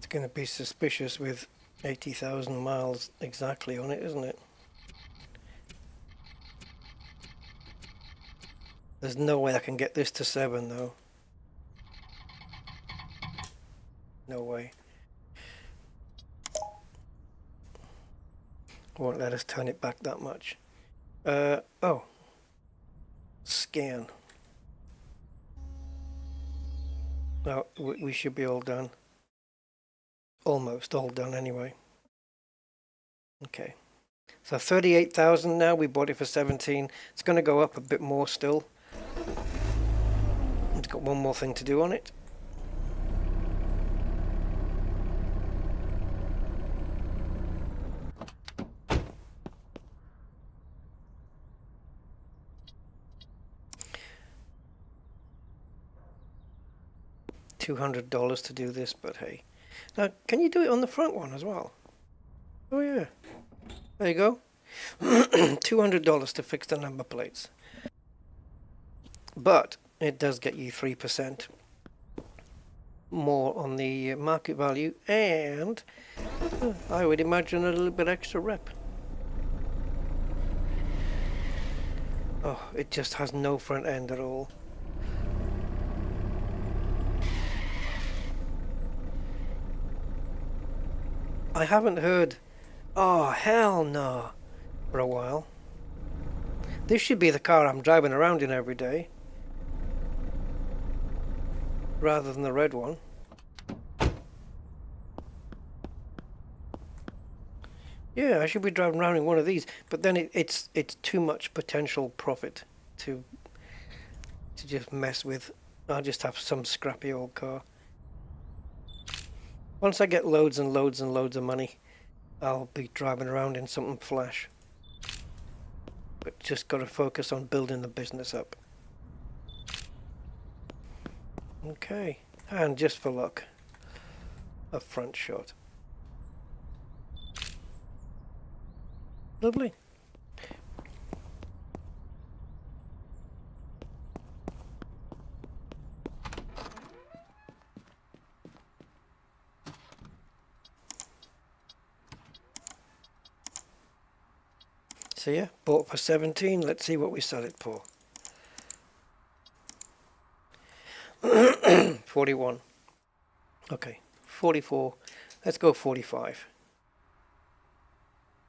Going to be suspicious with 80,000 miles exactly on it, isn't it? There's no way I can get this to 7 though. No way. Won't let us turn it back that much. Oh. Scan. No, we should be all done. Almost all done anyway. Okay. So 38,000 now. We bought it for 17. It's going to go up a bit more still. It's got one more thing to do on it. $200 to do this, but hey. Now, can you do it on the front one as well? Oh yeah. There you go. $200 to fix the number plates. But it does get you 3% more on the market value, and I would imagine a little bit extra rep. Oh, it just has no front end at all. I haven't heard, oh hell no, for a while. This should be the car I'm driving around in every day, rather than the red one. Yeah, I should be driving around in one of these, but then it's too much potential profit to just mess with. I'll just have some scrappy old car. Once I get loads and loads and loads of money, I'll be driving around in something flash. But just got to focus on building the business up. Okay, and just for luck, a front shot. Lovely. So yeah, bought for 17. Let's see what we sell it for. 41. Okay, 44. Let's go 45.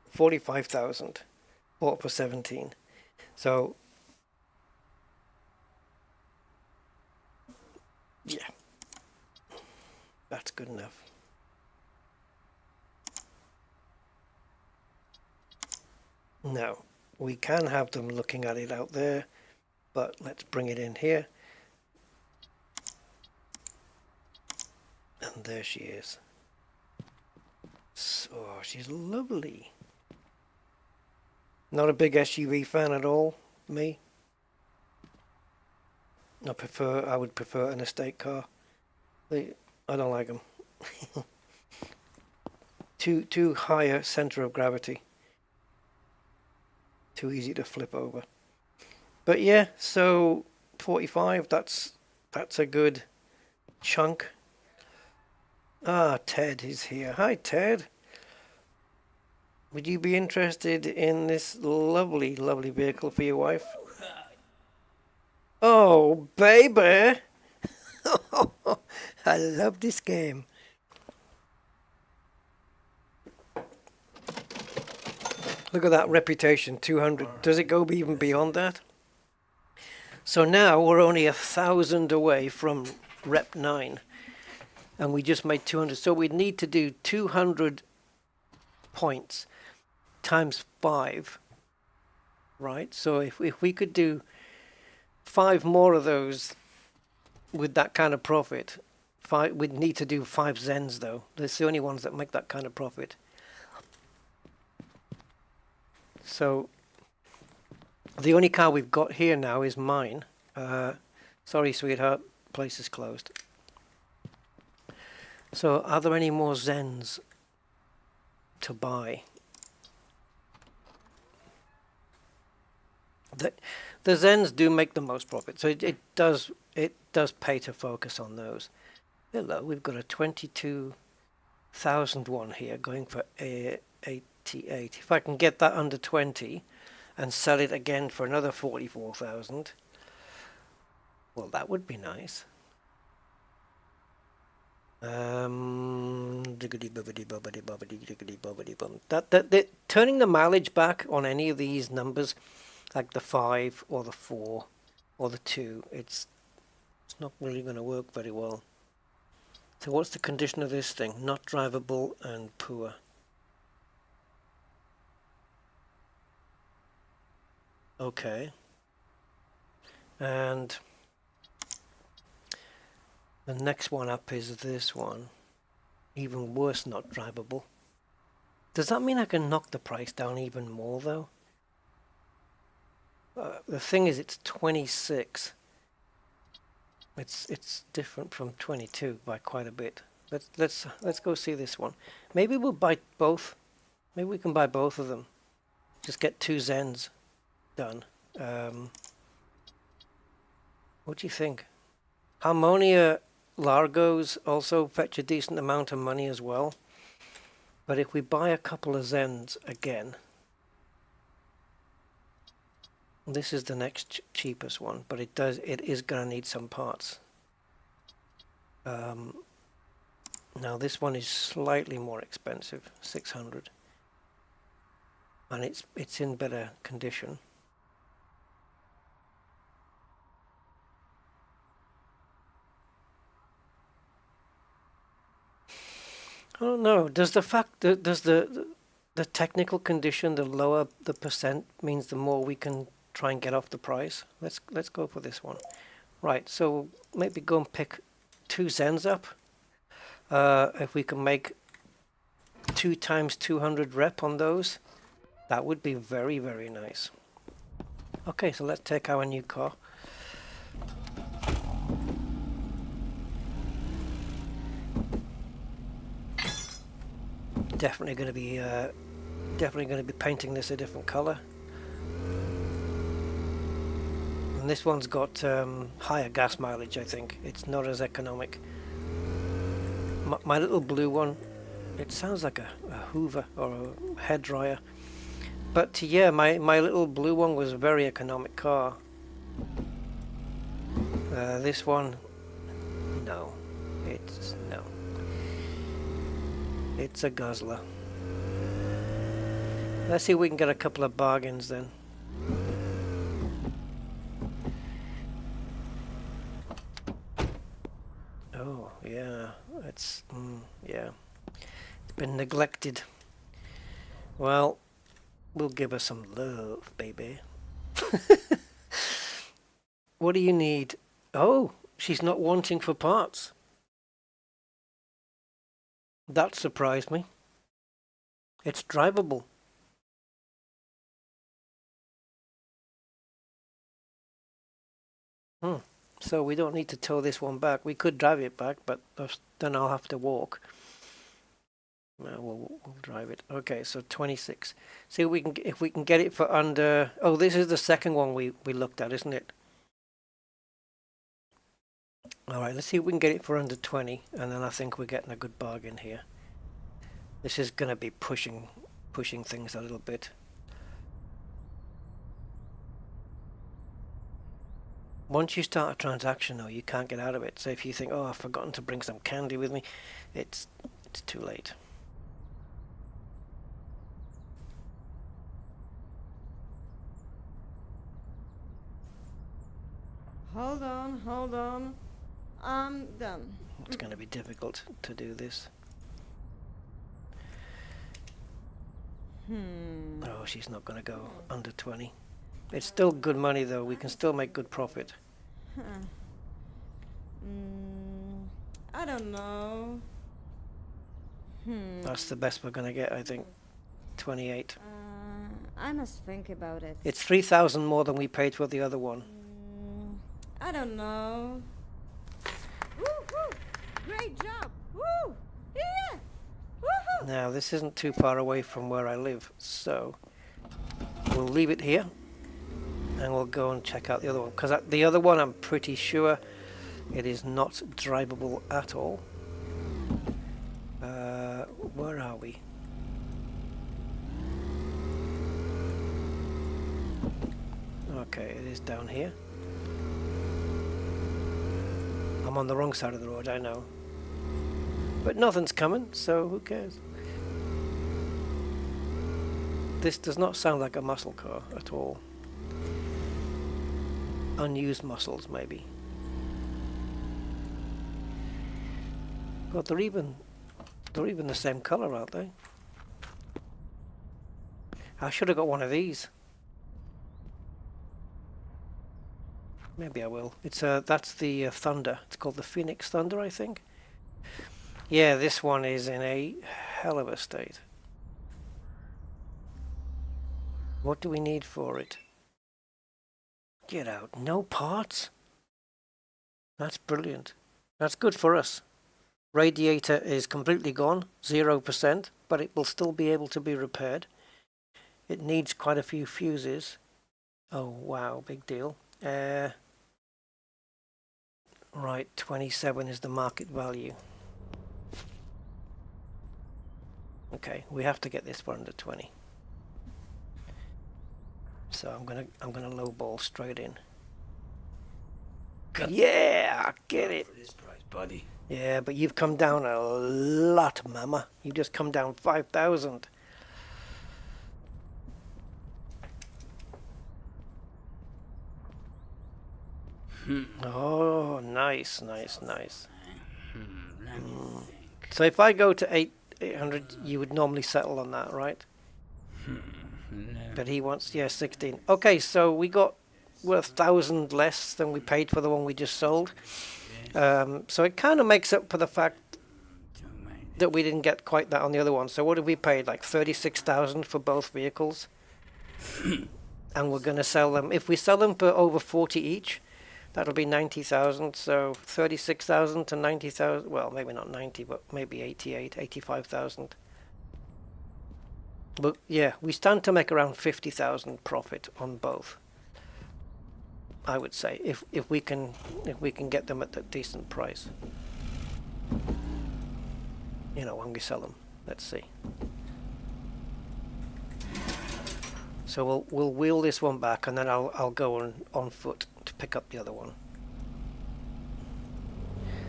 45,000. Bought for 17. So yeah, that's good enough. Now, we can have them looking at it out there, but let's bring it in here. And there she is. So, she's lovely. Not a big SUV fan at all, me. I would prefer an estate car. I don't like them. Too higher center of gravity. Too easy to flip over. But yeah, so 45, that's a good chunk. Ah, Ted is here. Hi, Ted. Would you be interested in this lovely, lovely vehicle for your wife? Oh, baby! I love this game. Look at that reputation, 200. Does it go even beyond that? So now we're only 1,000 away from rep 9. And we just made 200. So we'd need to do 200 points times 5. Right? So if we could do 5 more of those with that kind of profit, we'd need to do 5 Zens though. That's the only ones that make that kind of profit. So the only car we've got here now is mine. Sorry, sweetheart, place is closed. So are there any more Zens to buy? The Zens do make the most profit, so it does pay to focus on those. Hello, we've got a 22,000 one here going for 88. If I can get that under 20 and sell it again for another 44,000, well, that would be nice. Turning the mileage back on any of these numbers, like the 5 or the 4 or the 2, it's not really going to work very well. So what's the condition of this thing? Not drivable and poor. Okay. And the next one up is this one. Even worse, not drivable. Does that mean I can knock the price down even more though? The thing is, it's 26. It's different from 22 by quite a bit. Let's go see this one. Maybe we'll buy both. Maybe we can buy both of them. Just get 2 Zens done. What do you think? Harmonia Largos also fetch a decent amount of money as well. But if we buy a couple of Zens again, this is the next cheapest one, but it is gonna need some parts. Now this one is slightly more expensive, 600, and it's in better condition. I don't know. Does the fact that the technical condition, the lower the percent, means the more we can try and get off the price? Let's go for this one. Right. So maybe go and pick 2 Zens up. If we can make 2 times 200 rep on those, that would be very, very nice. Okay, so let's take our new car. Definitely going to be painting this a different color. And this one's got higher gas mileage, I think. It's not as economic. My little blue one, it sounds like a Hoover or a hairdryer. But yeah, my little blue one was a very economic car. This one, no. It's a guzzler. Let's see if we can get a couple of bargains then. Oh, yeah. Yeah. It's been neglected. Well, we'll give her some love, baby. What do you need? Oh, she's not wanting for parts. That surprised me. It's drivable. So we don't need to tow this one back. We could drive it back, but then I'll have to walk. We'll drive it. Okay, so 26. See if we can get it for under. Oh, this is the second one we looked at, isn't it? All right, let's see if we can get it for under 20, and then I think we're getting a good bargain here. This is going to be pushing things a little bit. Once you start a transaction, though, you can't get out of it. So if you think, oh, I've forgotten to bring some candy with me, it's too late. Hold on. I'm done. It's going to be difficult to do this. Oh, she's not going to go under 20. It's still good money, though. We can still make good profit. I don't know. That's the best we're going to get, I think. 28. I must think about it. It's 3,000 more than we paid for the other one. I don't know. Woo-hoo! Great job! Woo! Yeah! Woohoo! Now, this isn't too far away from where I live, so we'll leave it here and we'll go and check out the other one, because the other one, I'm pretty sure it is not drivable at all. Where are we? Okay, it is down here. I'm on the wrong side of the road, I know. But nothing's coming, so who cares? This does not sound like a muscle car at all. Unused muscles, maybe. Well, they're even the same color, aren't they? I should have got one of these. Maybe I will. It's that's the Thunder. It's called the Phoenix Thunder, I think. Yeah, this one is in a hell of a state. What do we need for it? Get out. No parts? That's brilliant. That's good for us. Radiator is completely gone, 0%, but it will still be able to be repaired. It needs quite a few fuses. Oh, wow, big deal. Right, 27 is the market value. Okay, we have to get this for under 20. So I'm gonna lowball straight in. Yeah, get it. For this price, buddy. Yeah, but you've come down a lot, mama. You've just come down 5,000. Oh, nice, nice, nice. So if I go to 800, you would normally settle on that, right? But he wants, yeah, 16. Okay, so we're 1,000 less than we paid for the one we just sold. So it kind of makes up for the fact that we didn't get quite that on the other one. So what have we paid? Like 36,000 for both vehicles. And we're going to sell them. If we sell them for over 40 each, that'll be 90,000. So 36,000 to 90,000. Well, maybe not 90, but maybe 88, 85,000. But yeah, we stand to make around 50,000 profit on both. I would say if we can get them at a decent price. You know, when we sell them. Let's see. So we'll wheel this one back, and then I'll go on foot to pick up the other one.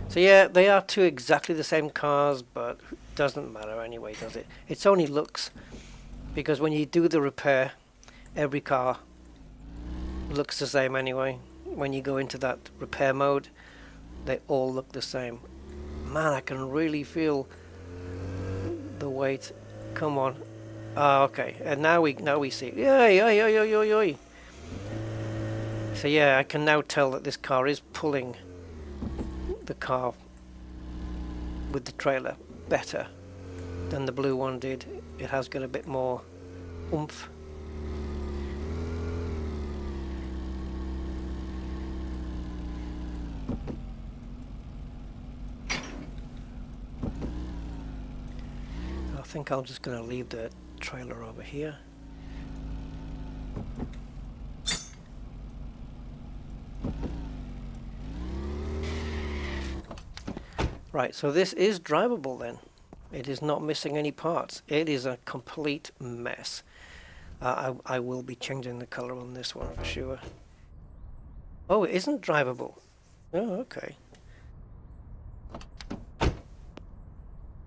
So yeah, they are two exactly the same cars, but it doesn't matter anyway, does it? It's only looks, because when you do the repair, every car looks the same anyway. When you go into that repair mode, they all look the same. Man, I can really feel the weight. Come on. Ah, okay. And now we see. Yay. So yeah, I can now tell that this car is pulling the car with the trailer better than the blue one did. It has got a bit more oomph. I think I'm just going to leave the trailer over here. Right, so this is drivable then. It is not missing any parts. It is a complete mess. I will be changing the color on this one for sure. Oh, it isn't drivable. Oh, okay.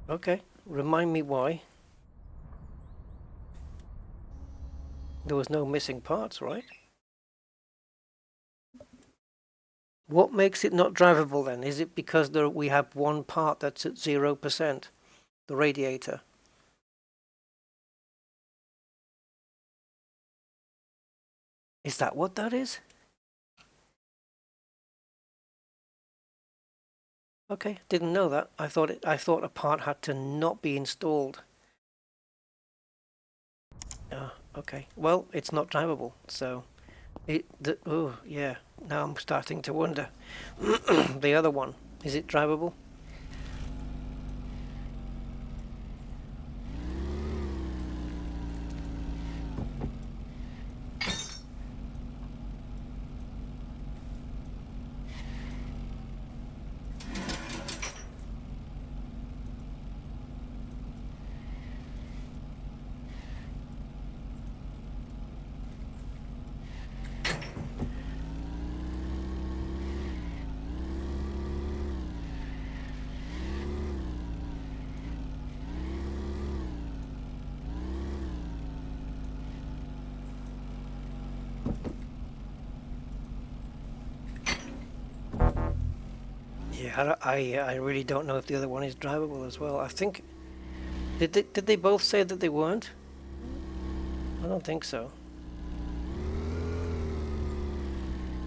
Okay. Remind me why. There was no missing parts, right? What makes it not drivable then? Is it because we have one part that's at 0%? The radiator. Is that what that is? Okay, didn't know that. I thought a part had to not be installed. Okay. Well, it's not drivable, so oh yeah. Now I'm starting to wonder. The other one, is it drivable? Yeah, I really don't know if the other one is drivable as well. I think did they both say that they weren't? I don't think so.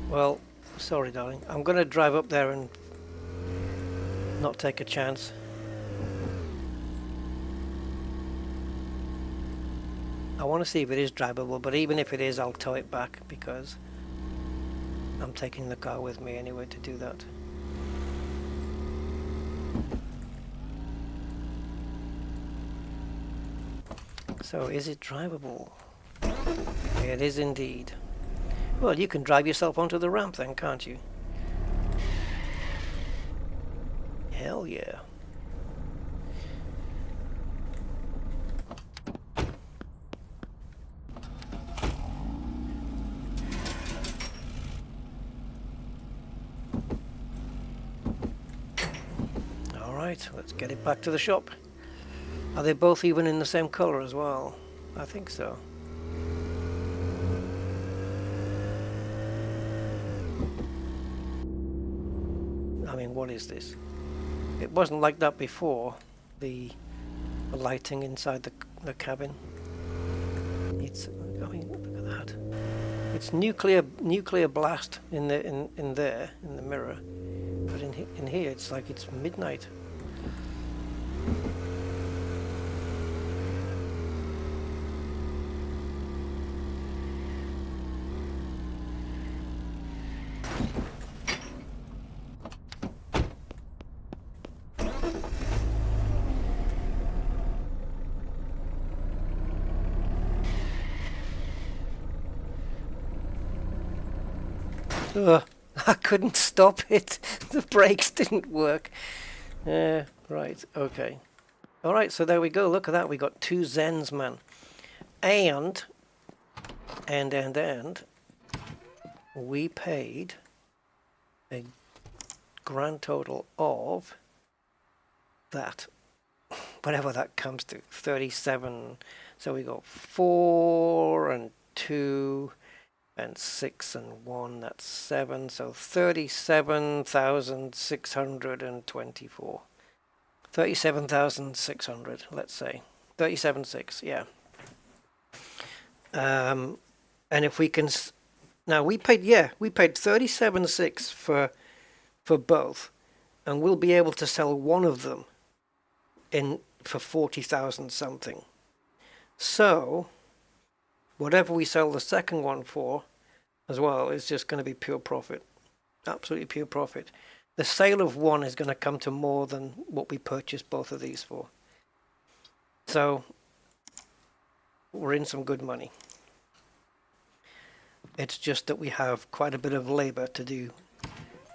Well, sorry, darling. I'm gonna drive up there and not take a chance. I want to see if it is drivable, but even if it is, I'll tow it back because I'm taking the car with me anyway to do that. So, is it drivable? It is indeed. Well, you can drive yourself onto the ramp then, can't you? Hell yeah. Alright, let's get it back to the shop. Are they both even in the same color as well? I think so. I mean, what is this? It wasn't like that before, the lighting inside the cabin. It's, I mean, look at that. It's nuclear blast in there in the mirror, but in here it's like it's midnight. Ugh, I couldn't stop it. The brakes didn't work. Right, okay. Alright, so there we go. Look at that. We got 2 Zens, man. And we paid a grand total of that. Whatever that comes to. 37. So we got 4 and 2... and 6 and 1, that's 7, so 37,624. 37,600, let's say. 37.6, yeah. And if we can... Now, we paid 37.6 for both, and we'll be able to sell one of them for 40,000 something. So, whatever we sell the second one for as well is just going to be pure profit. Absolutely pure profit. The sale of one is going to come to more than what we purchased both of these for. So we're in some good money. It's just that we have quite a bit of labor to do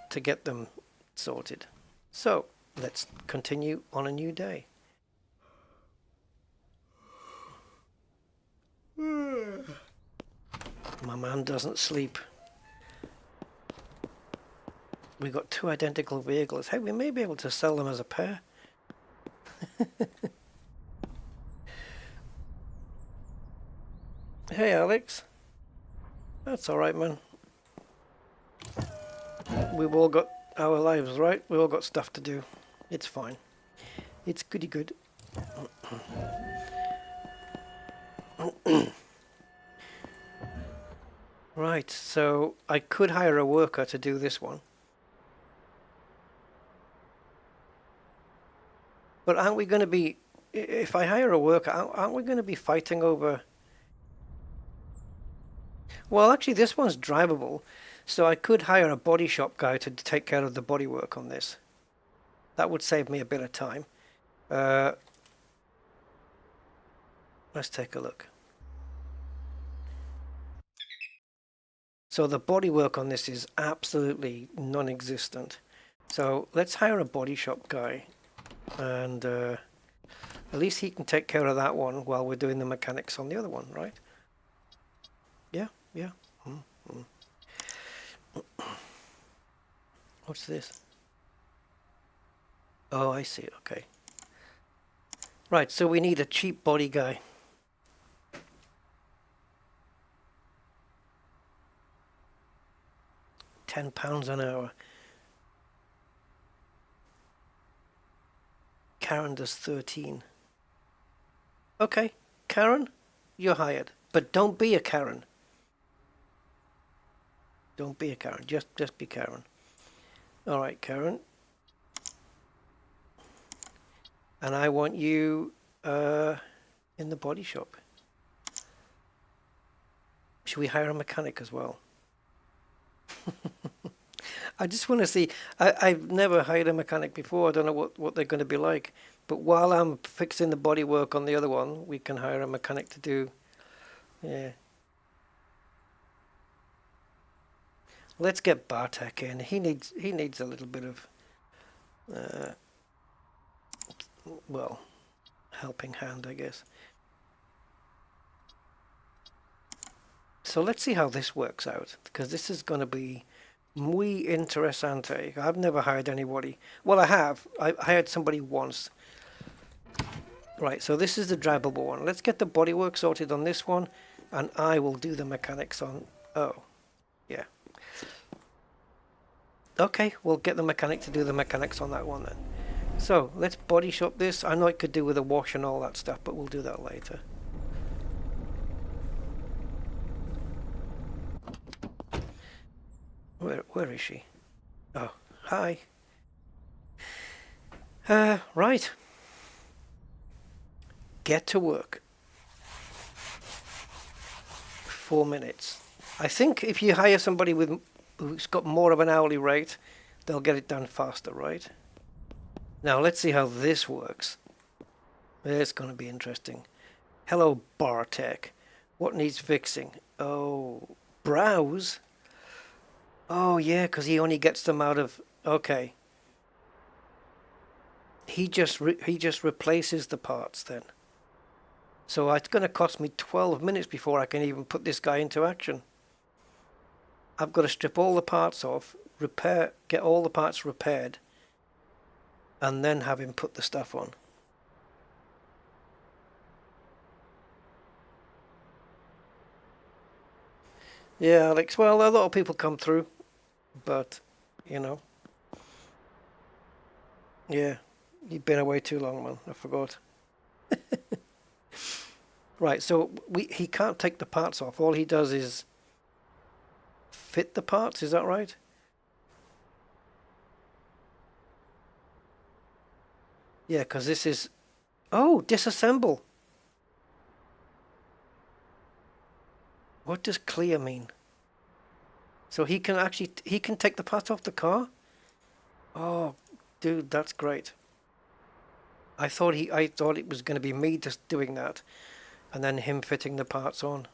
to get them sorted. So let's continue on a new day. My man doesn't sleep. We got 2 identical vehicles. Hey, we may be able to sell them as a pair. Hey, Alex. That's all right, man. We've all got our lives, right? We've all got stuff to do. It's fine. It's goody good. Right, so I could hire a worker to do this one. But aren't we going to be, if I hire a worker, aren't we going to be fighting over... Well, actually, this one's drivable, so I could hire a body shop guy to take care of the body work on this. That would save me a bit of time. Let's take a look. So the body work on this is absolutely non-existent. So let's hire a body shop guy, and at least he can take care of that one while we're doing the mechanics on the other one, right? Yeah, yeah. What's this? Oh, I see. Okay. Right, so we need a cheap body guy. £10 an hour. Karen does 13. Okay, Karen, you're hired. But don't be a Karen. Don't be a Karen. Just be Karen. All right, Karen. And I want you in the body shop. Should we hire a mechanic as well? I just want to see. I've never hired a mechanic before. I don't know what they're going to be like. But while I'm fixing the bodywork on the other one, we can hire a mechanic to do. Yeah. Let's get Bartek in. He needs a little bit of, well, helping hand, I guess. So let's see how this works out, because this is going to be muy interesante. I've never hired anybody. Well, I have. I hired somebody once. Right, so this is the drivable one. Let's get the bodywork sorted on this one, and I will do the mechanics on... Oh, yeah. Okay, we'll get the mechanic to do the mechanics on that one then. So, let's body shop this. I know it could do with a wash and all that stuff, but we'll do that later. Where is she? Oh, hi. Right. Get to work. 4 minutes. I think if you hire somebody who's got more of an hourly rate, they'll get it done faster, right? Now let's see how this works. It's going to be interesting. Hello, Bartek. What needs fixing? Oh, browse? Oh yeah, because he only gets them out of... Okay. He just replaces the parts then. So it's going to cost me 12 minutes before I can even put this guy into action. I've got to strip all the parts off, get all the parts repaired, and then have him put the stuff on. Yeah, Alex, well, a lot of people come through, but, you know. Yeah, you've been away too long, man. I forgot. Right, so he can't take the parts off. All he does is fit the parts, is that right? Yeah, because this is... Oh, disassemble. What does clear mean? So he can take the parts off the car? Oh, dude, that's great. I thought it was going to be me just doing that, and then him fitting the parts on.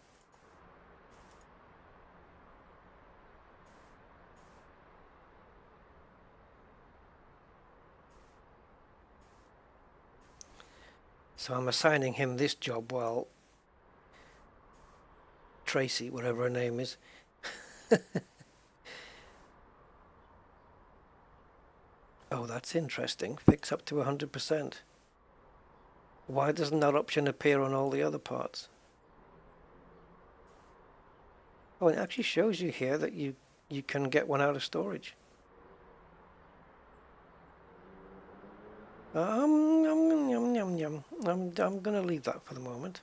So I'm assigning him this job while Tracy, whatever her name is. Oh, that's interesting. Fix up to 100%. Why doesn't that option appear on all the other parts? Oh, it actually shows you here that you can get one out of storage. Yum, yum, yum. I'm gonna leave that for the moment.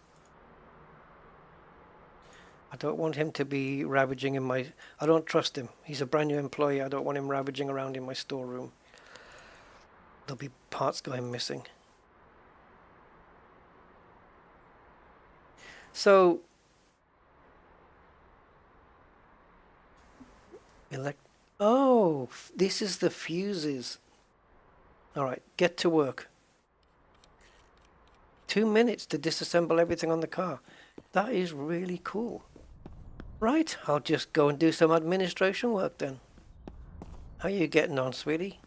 I don't want him to be ravaging in my... I don't trust him. He's a brand new employee. I don't want him ravaging around in my storeroom. There'll be parts going missing. So... Oh, this is the fuses. Alright, get to work. 2 minutes to disassemble everything on the car. That is really cool. Right, I'll just go and do some administration work then. How are you getting on, sweetie?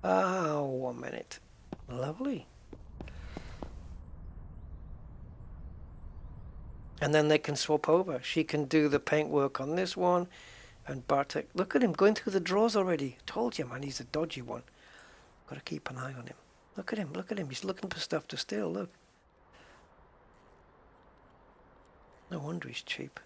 Ah, 1 minute. Lovely. And then they can swap over. She can do the paint work on this one. And Bartek, look at him going through the drawers already. Told you, man, he's a dodgy one. Got to keep an eye on him. Look at him, look at him. He's looking for stuff to steal, look. No wonder he's cheap.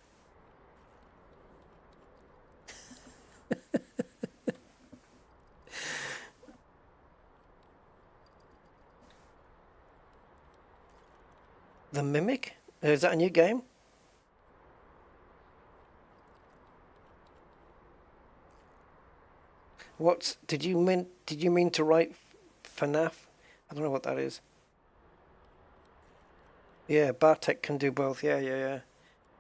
Is that a new game? Did you mean to write FNAF? I don't know what that is. Yeah, Bartek can do both. Yeah.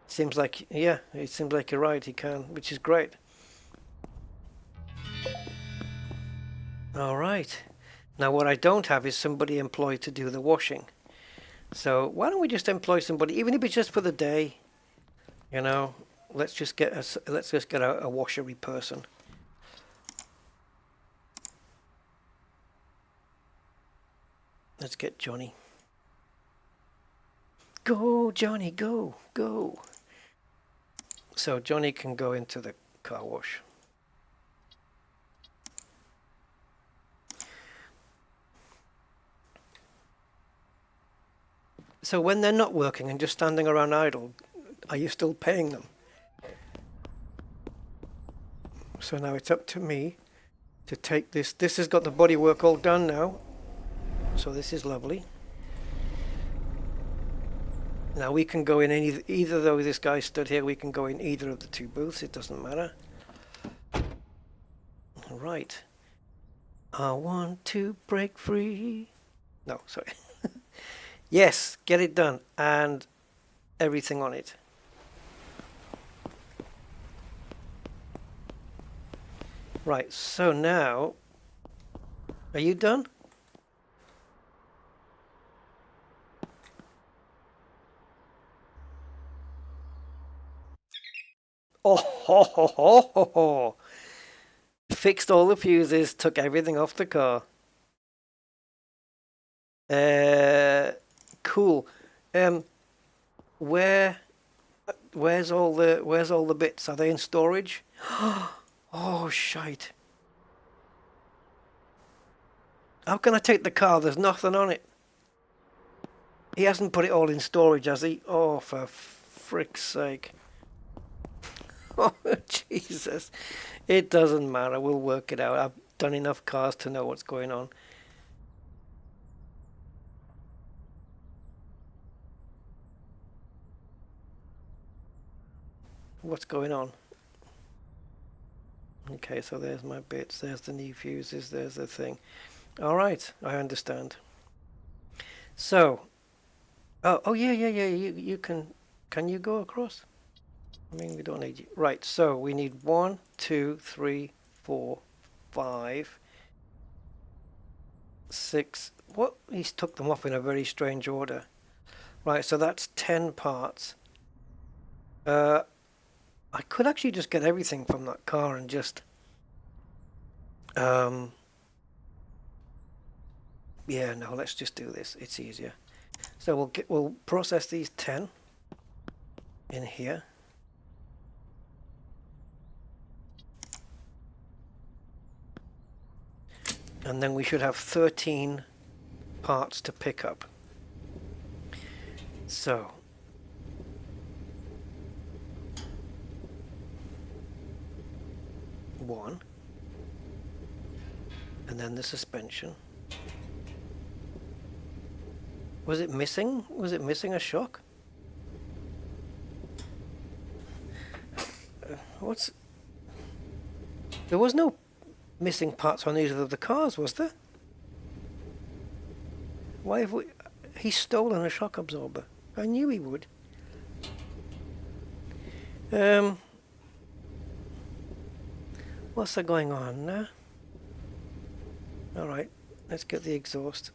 Seems like, yeah, it seems like you're right, he can, which is great. Alright. Now what I don't have is somebody employed to do the washing. So why don't we just employ somebody, even if it's just for the day, you know, let's just get a washery person. Let's get Johnny. Go, Johnny, go, go. So Johnny can go into the car wash. So when they're not working and just standing around idle, are you still paying them? So now it's up to me to take this. This has got the bodywork all done now. So this is lovely. Now we can go in either though this guy stood here, we can go in either of the two booths, it doesn't matter. Right. I want to break free. No, sorry. Yes, get it done and everything on it. Right, so now, are you done? Oh, ho, ho, ho, ho, ho. Fixed all the fuses, took everything off the car. Cool. Where's all the bits? Are they in storage? Oh, shite. How can I take the car? There's nothing on it. He hasn't put it all in storage, has he? Oh, for frick's sake. Oh, Jesus. It doesn't matter. We'll work it out. I've done enough cars to know what's going on. What's going on? Okay, so there's my bits. There's the new fuses. There's the thing. All right, I understand. So, oh yeah. You can you go across? I mean, we don't need you. Right, so we need 1, 2, 3, 4, 5, 6. What? He's took them off in a very strange order. Right, so that's 10 parts. I could actually just get everything from that car and just yeah, no, let's just do this. It's easier. So we'll process these 10 in here. And then we should have 13 parts to pick up. So one, and then the suspension. Was it missing? Was it missing a shock? There was no missing parts on either of the cars, was there? Why have he's stolen a shock absorber. I knew he would. What's going on now? Alright, let's get the exhaust.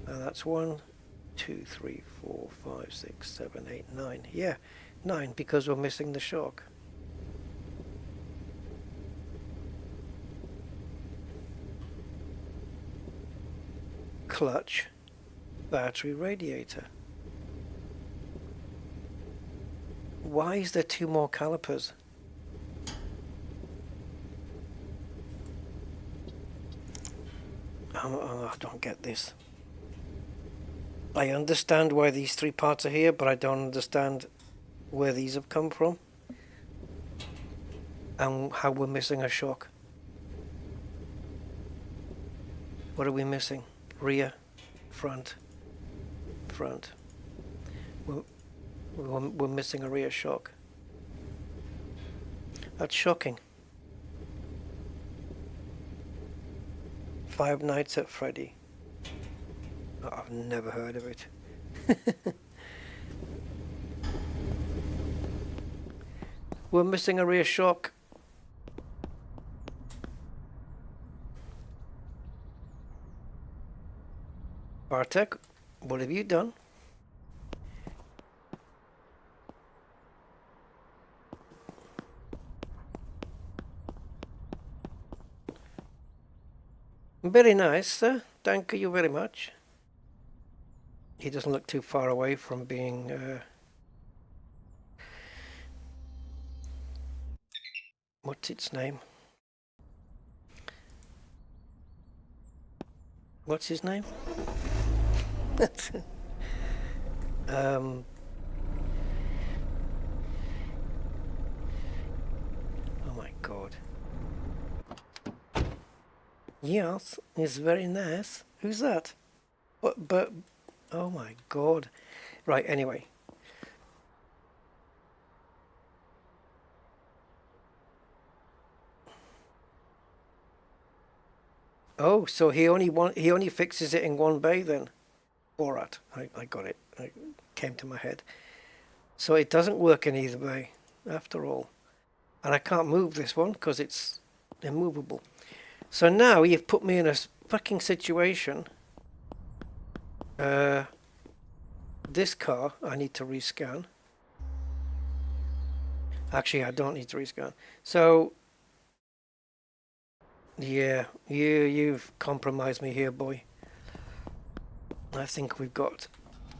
Now that's 1, 2, 3, 4, 5, 6, 7, 8, 9. Yeah, 9 because we're missing the shock. Clutch, battery, radiator. Why is there 2 more calipers? I don't get this. I understand why these 3 parts are here, but I don't understand where these have come from and how we're missing a shock. What are we missing? Rear. front. We're missing a rear shock. That's shocking. Five Nights at Freddy. Oh, I've never heard of it. We're missing a rear shock. Bartek, what have you done? Very nice, sir. Thank you very much. He doesn't look too far away from being what's its name? What's his name? Oh my god. Yes, it's very nice. Who's that? What, but oh my god. Right, anyway. Oh, so he only fixes it in one bay then. Alright, I got it. It came to my head. So it doesn't work in either bay, after all. And I can't move this one because it's immovable. So now you've put me in a fucking situation. This car, I need to rescan. Actually, I don't need to rescan. So, yeah, you've compromised me here, boy. I think we've got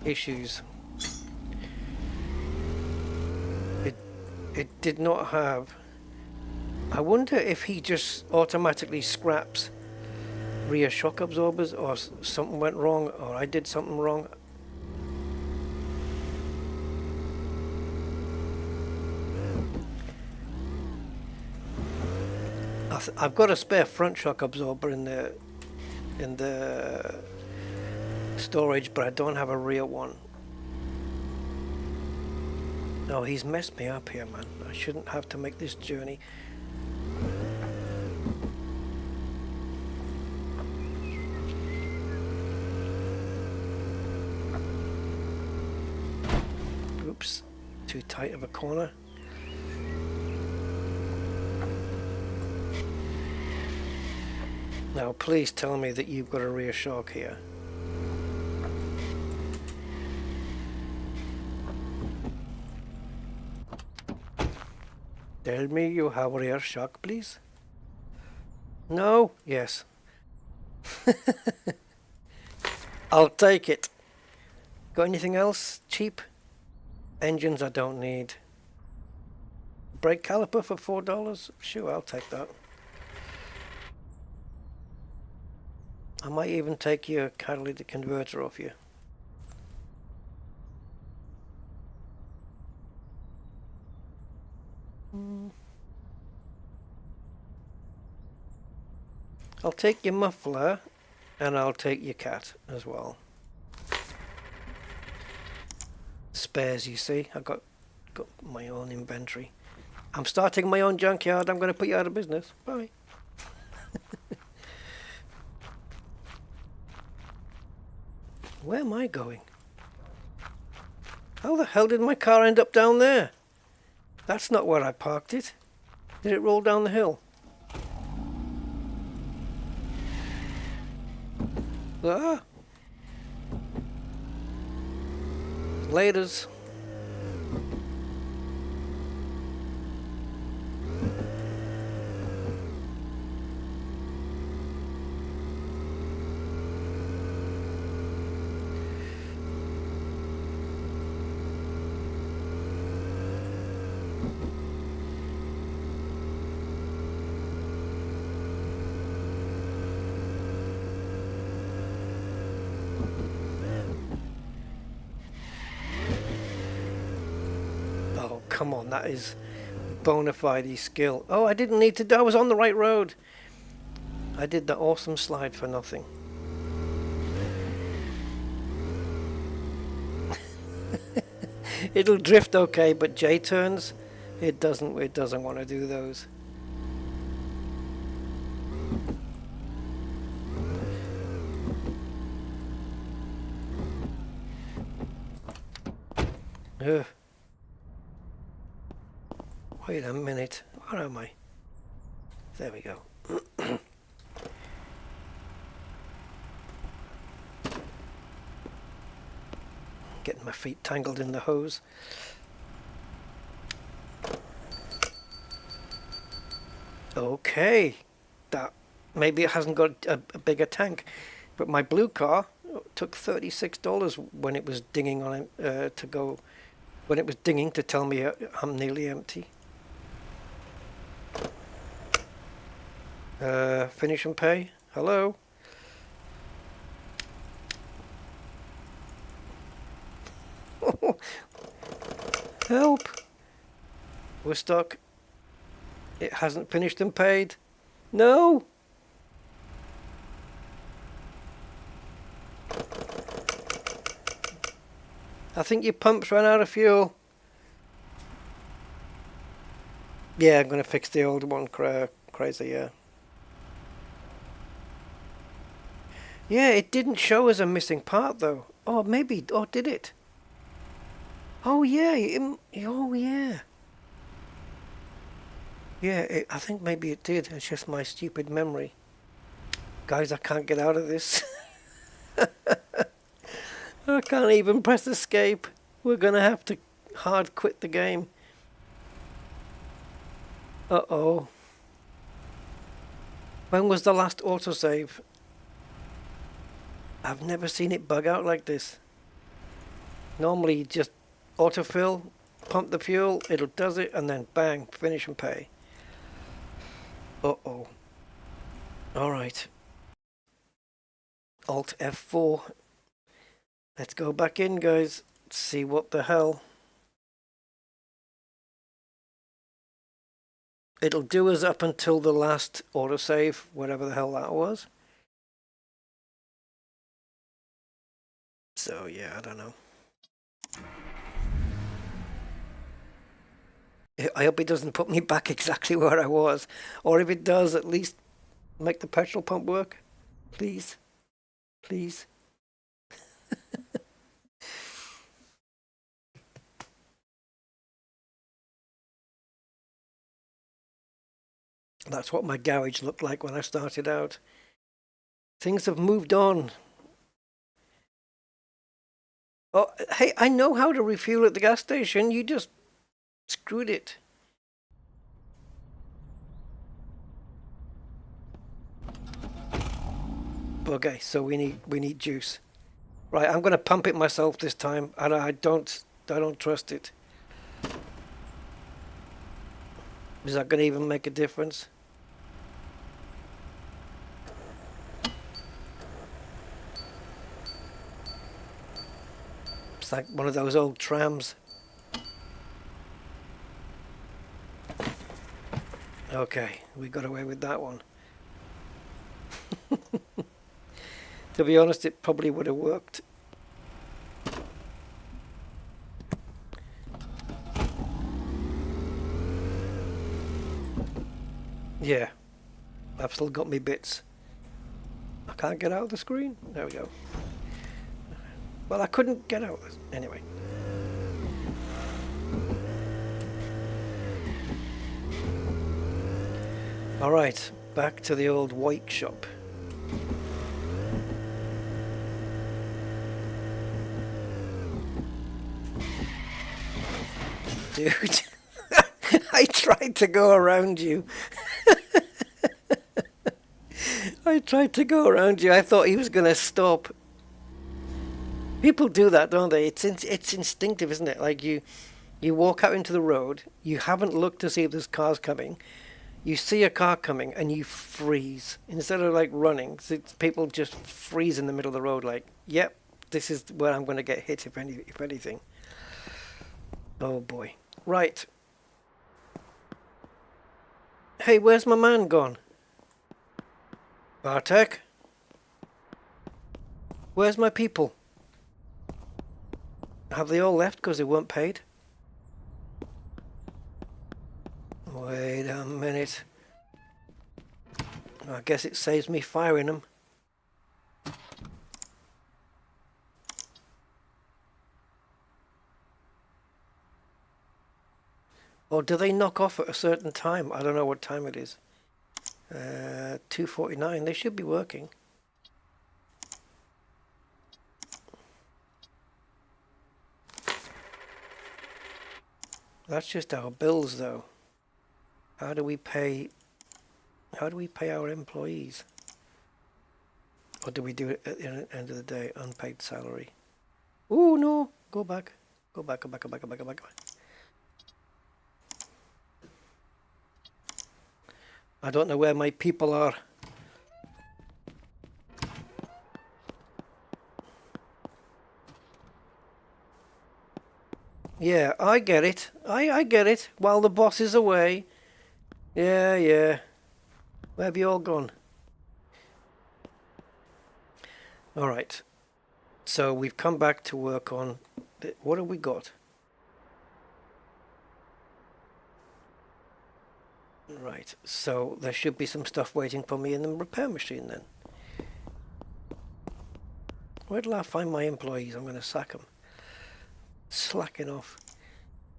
issues. It did not have... I wonder if he just automatically scraps rear shock absorbers, or something went wrong, or I did something wrong. I've got a spare front shock absorber in the storage, but I don't have a rear one. No, he's messed me up here, man. I shouldn't have to make this journey. Oops, too tight of a corner. Now please tell me that you've got a rear shock here. Tell me you have rear shock, please. No? Yes. I'll take it. Got anything else cheap? Engines I don't need. Brake caliper for $4? Sure, I'll take that. I might even take your catalytic converter off you. I'll take your muffler, and I'll take your cat as well. Spares, you see. I've got my own inventory. I'm starting my own junkyard. I'm going to put you out of business. Bye. Where am I going? How the hell did my car end up down there? That's not where I parked it. Did it roll down the hill? Ah! Laters. Come on, that is bona fide skill. Oh, I didn't need to. I was on the right road. I did that awesome slide for nothing. It'll drift okay, but J turns, it doesn't want to do those. Ugh. Wait a minute. Where am I? There we go. Getting my feet tangled in the hose. Okay. That maybe it hasn't got a bigger tank, but my blue car took $36 when it was dinging on to go. When it was dinging to tell me I'm nearly empty. Finish and pay. Hello? Help! We're stuck. It hasn't finished and paid. No! I think your pumps ran out of fuel. Yeah, I'm going to fix the old one, crazy, yeah. Yeah, it didn't show as a missing part, though. Oh, maybe, oh, did it? Oh, yeah, oh, yeah. Yeah, I think maybe it did. It's just my stupid memory. Guys, I can't get out of this. I can't even press escape. We're gonna have to hard quit the game. Uh-oh. When was the last autosave? I've never seen it bug out like this. Normally you just autofill, pump the fuel, it'll does it, and then bang, finish and pay. Uh-oh. Alright. Alt F4. Let's go back in, guys. See what the hell. It'll do us up until the last autosave, whatever the hell that was. So yeah, I don't know. I hope it doesn't put me back exactly where I was. Or if it does, at least make the petrol pump work. Please. Please. That's what my garage looked like when I started out. Things have moved on. Oh, hey, I know how to refuel at the gas station. You just screwed it. Okay, so we need juice. Right, I'm going to pump it myself this time, and I don't trust it. Is that going to even make a difference? It's like one of those old trams. Okay, we got away with that one. To be honest, it probably would have worked. Yeah, I've still got me bits. I can't get out of the screen. There we go. Well, I couldn't get out. Anyway. All right, back to the old white shop. Dude, I tried to go around you. I tried to go around you. I thought he was going to stop. People do that, don't they? It's instinctive, isn't it? Like you walk out into the road, you haven't looked to see if there's cars coming. You see a car coming and you freeze. Instead of like running, people just freeze in the middle of the road like, yep, this is where I'm going to get hit if anything. Oh boy. Right. Hey, where's my man gone? Bartek? Where's my people? Have they all left because they weren't paid? Wait a minute. I guess it saves me firing them. Or do they knock off at a certain time? I don't know what time it is. 2:49. They should be working. That's just our bills, though. How do we pay our employees? Or do we do it at the end of the day? Unpaid salary. Oh no! Go back. Go back. Go back. Go back. Go back. Go back. I don't know where my people are. Yeah, I get it. I get it. While the boss is away. Yeah, yeah. Where have you all gone? Alright. So we've come back to work on... What have we got? Right, so there should be some stuff waiting for me in the repair machine then. Where did I find my employees? I'm going to sack them. Slacking off.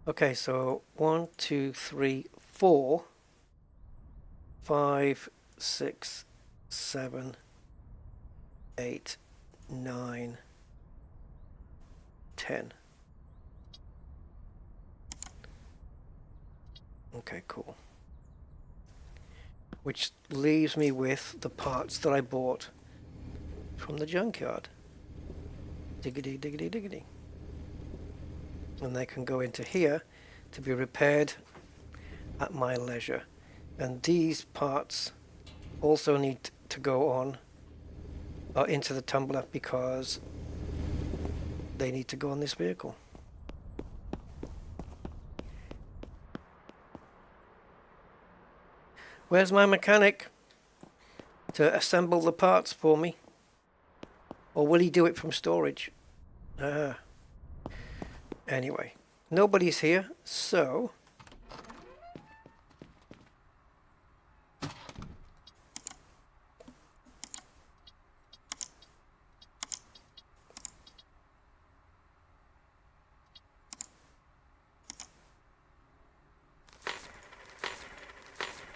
Okay, so 1, 2, 3, 4, 5, 6, 7, 8, 9, 10. Okay, cool. Which leaves me with the parts that I bought from the junkyard. Diggity, diggity, diggity. And they can go into here to be repaired at my leisure. And these parts also need to go on into the tumbler because they need to go on this vehicle. Where's my mechanic to assemble the parts for me? Or will he do it from storage? Anyway, nobody's here, so...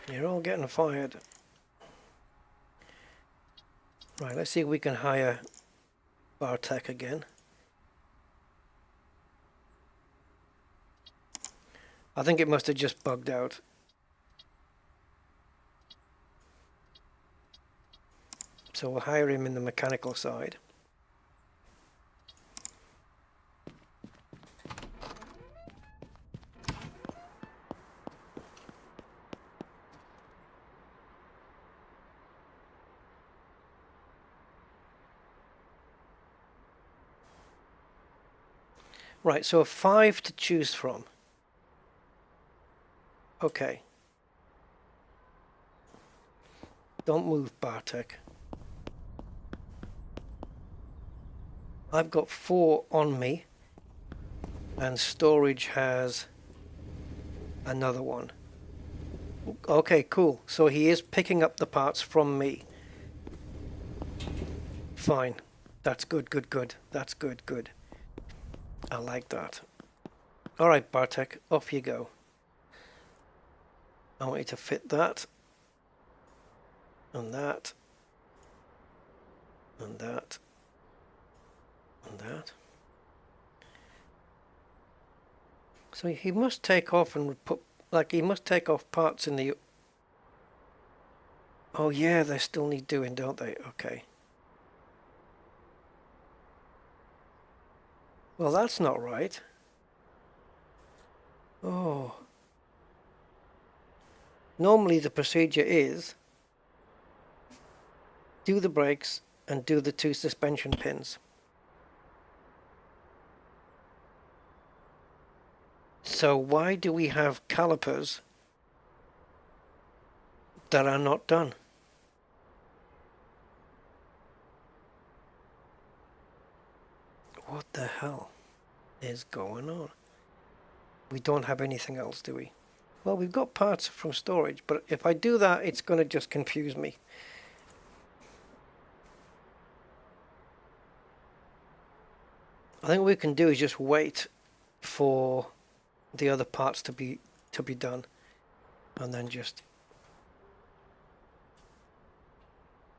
You're all getting fired. Right, let's see if we can hire Bartek again. I think it must have just bugged out. So we'll hire him in the mechanical side. Right, so 5 to choose from. Okay. Don't move, Bartek. I've got 4 on me, and storage has another one. Okay, cool. So he is picking up the parts from me. Fine. That's good, good, good. That's good, good. I like that. Alright, Bartek, off you go. I want you to fit that, and that, and that, and that. So he must take off and put, like, he must take off parts in the... Oh yeah, they still need doing, don't they? Okay. Well, that's not right. Oh. Normally the procedure is do the brakes and do the 2 suspension pins. So why do we have calipers that are not done? What the hell? is going on? We don't have anything else, do we? Well, we've got parts from storage, but if I do that, it's going to just confuse me. I think what we can do is just wait for the other parts to be done, and then just.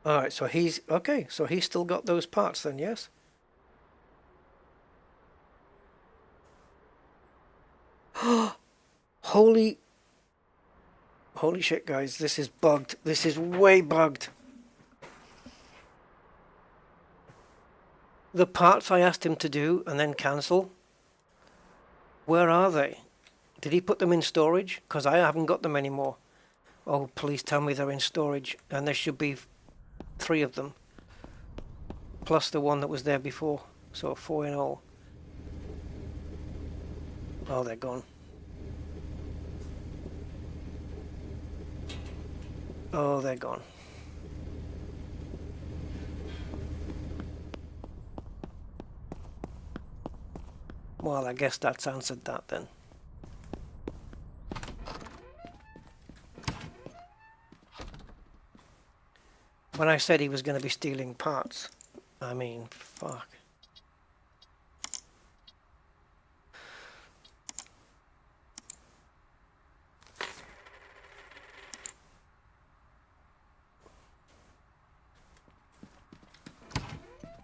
All right, so he's okay. So he's still got those parts then, yes? Holy shit, guys! This is bugged. This is way bugged. The parts I asked him to do and then cancel. Where are they? Did he put them in storage? Because I haven't got them anymore. Oh, please tell me they're in storage. And there should be 3 of them. Plus the one that was there before. So 4 in all. Oh, they're gone. Oh, they're gone. Well, I guess that's answered that then. When I said he was going to be stealing parts, I mean, fuck.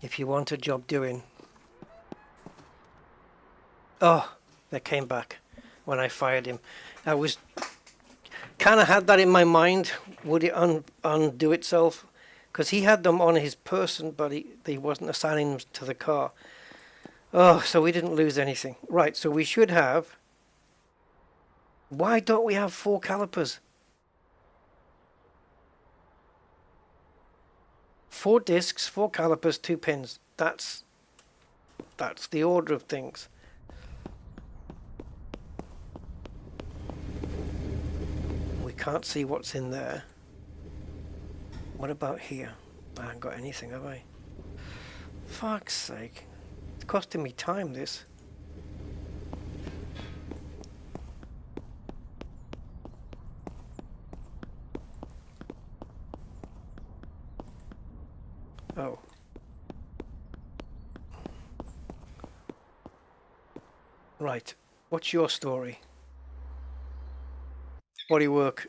If you want a job doing. Oh, they came back when I fired him. I was kind of had that in my mind. Would it undo itself? Because he had them on his person, but he wasn't assigning them to the car. Oh, so we didn't lose anything. Right, so we should have. Why don't we have 4 calipers? 4 discs, 4 calipers, 2 pins. That's the order of things. We can't see what's in there. What about here? I haven't got anything, have I? Fuck's sake. It's costing me time, this. Oh. Right. What's your story? Bodywork.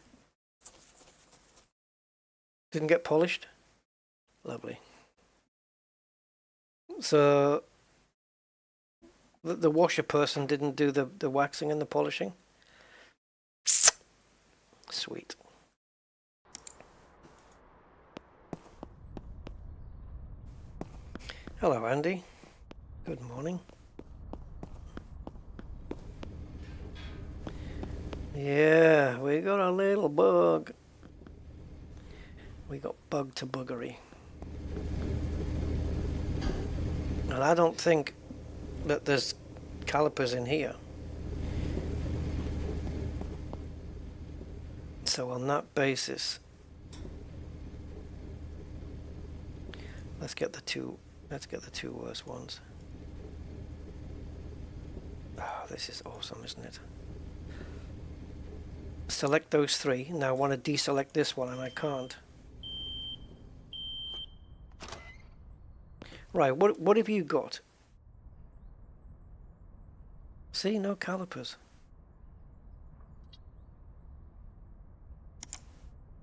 Didn't get polished? Lovely. So the washer person didn't do the waxing and the polishing? Sweet. Hello, Andy. Good morning. Yeah, we got a little bug. We got bug to buggery. And I don't think that there's calipers in here. So on that basis, let's get the two worst ones. Oh, this is awesome, isn't it? Select those 3. Now I want to deselect this one and I can't. Right, what have you got? See, no calipers.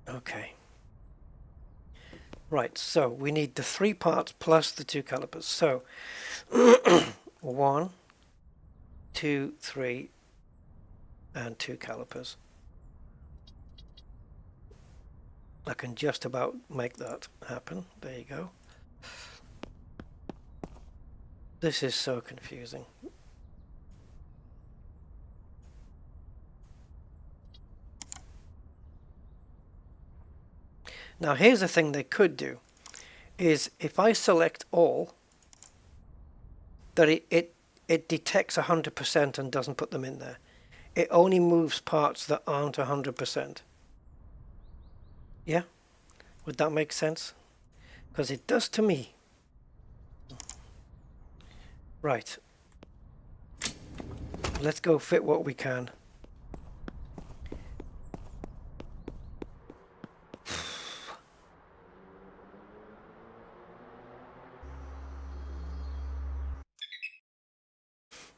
Okay. Right, so we need the 3 parts plus the 2 calipers. So 1, 2, 3, and 2 calipers. I can just about make that happen. There you go. This is so confusing. Now here's the thing they could do, is if I select all, that it detects 100% and doesn't put them in there. It only moves parts that aren't 100%. Yeah? Would that make sense? Because it does to me. Right. Let's go fit what we can.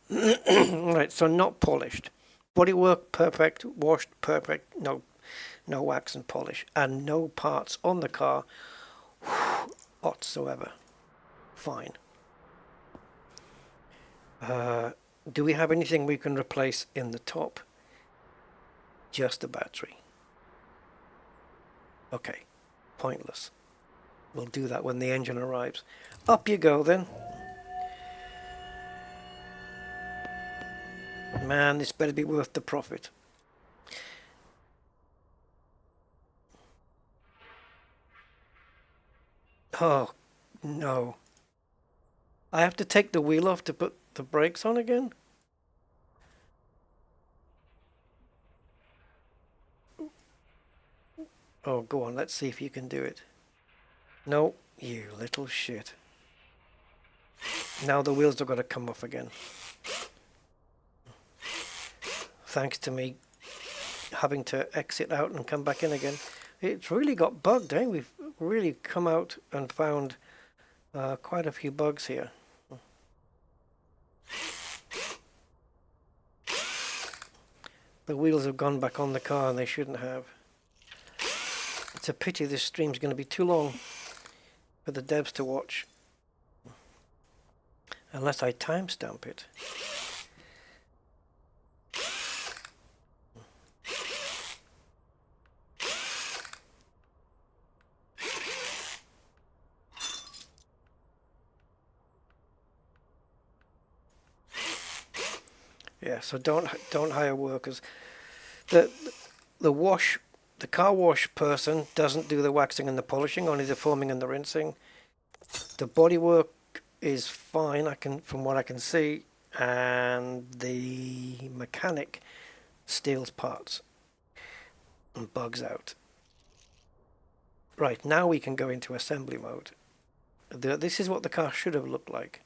Right, so not polished. Bodywork perfect, washed perfect, no wax and polish, and no parts on the car whatsoever. Fine. Do we have anything we can replace in the top? Just a battery. Okay, pointless. We'll do that when the engine arrives. Up you go then. Man, this better be worth the profit. Oh, no. I have to take the wheel off to put the brakes on again? Oh, go on, let's see if you can do it. No, you little shit. Now the wheels are going to come off again. Thanks to me having to exit out and come back in again. It's really got bugged, eh? We've really come out and found quite a few bugs here. The wheels have gone back on the car and they shouldn't have. It's a pity this stream's going to be too long for the devs to watch. Unless I timestamp it. Yeah, so don't hire workers. The car wash person doesn't do the waxing and the polishing, only the foaming and the rinsing. The bodywork is fine, from what I can see, and the mechanic steals parts and bugs out. Right, now we can go into assembly mode. This is what the car should have looked like.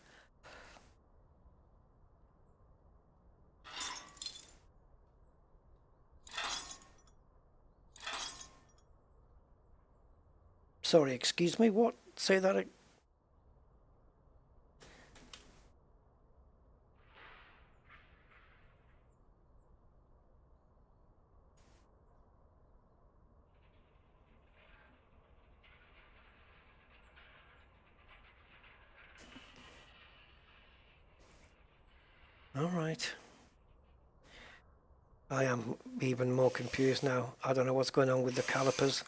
Sorry, excuse me, what? Say that again. All right. I am even more confused now. I don't know what's going on with the calipers.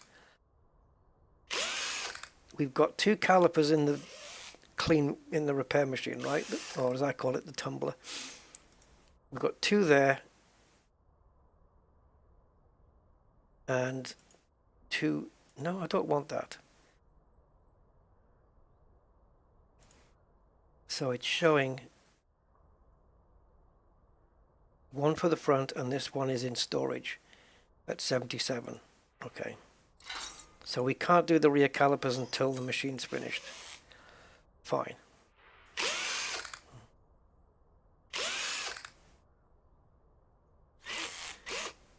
We've got two calipers in the repair machine, right? Or as I call it, the tumbler. We've got two there. And two... No, I don't want that. So it's showing one for the front and this one is in storage at 77. Okay. So we can't do the rear calipers until the machine's finished. Fine.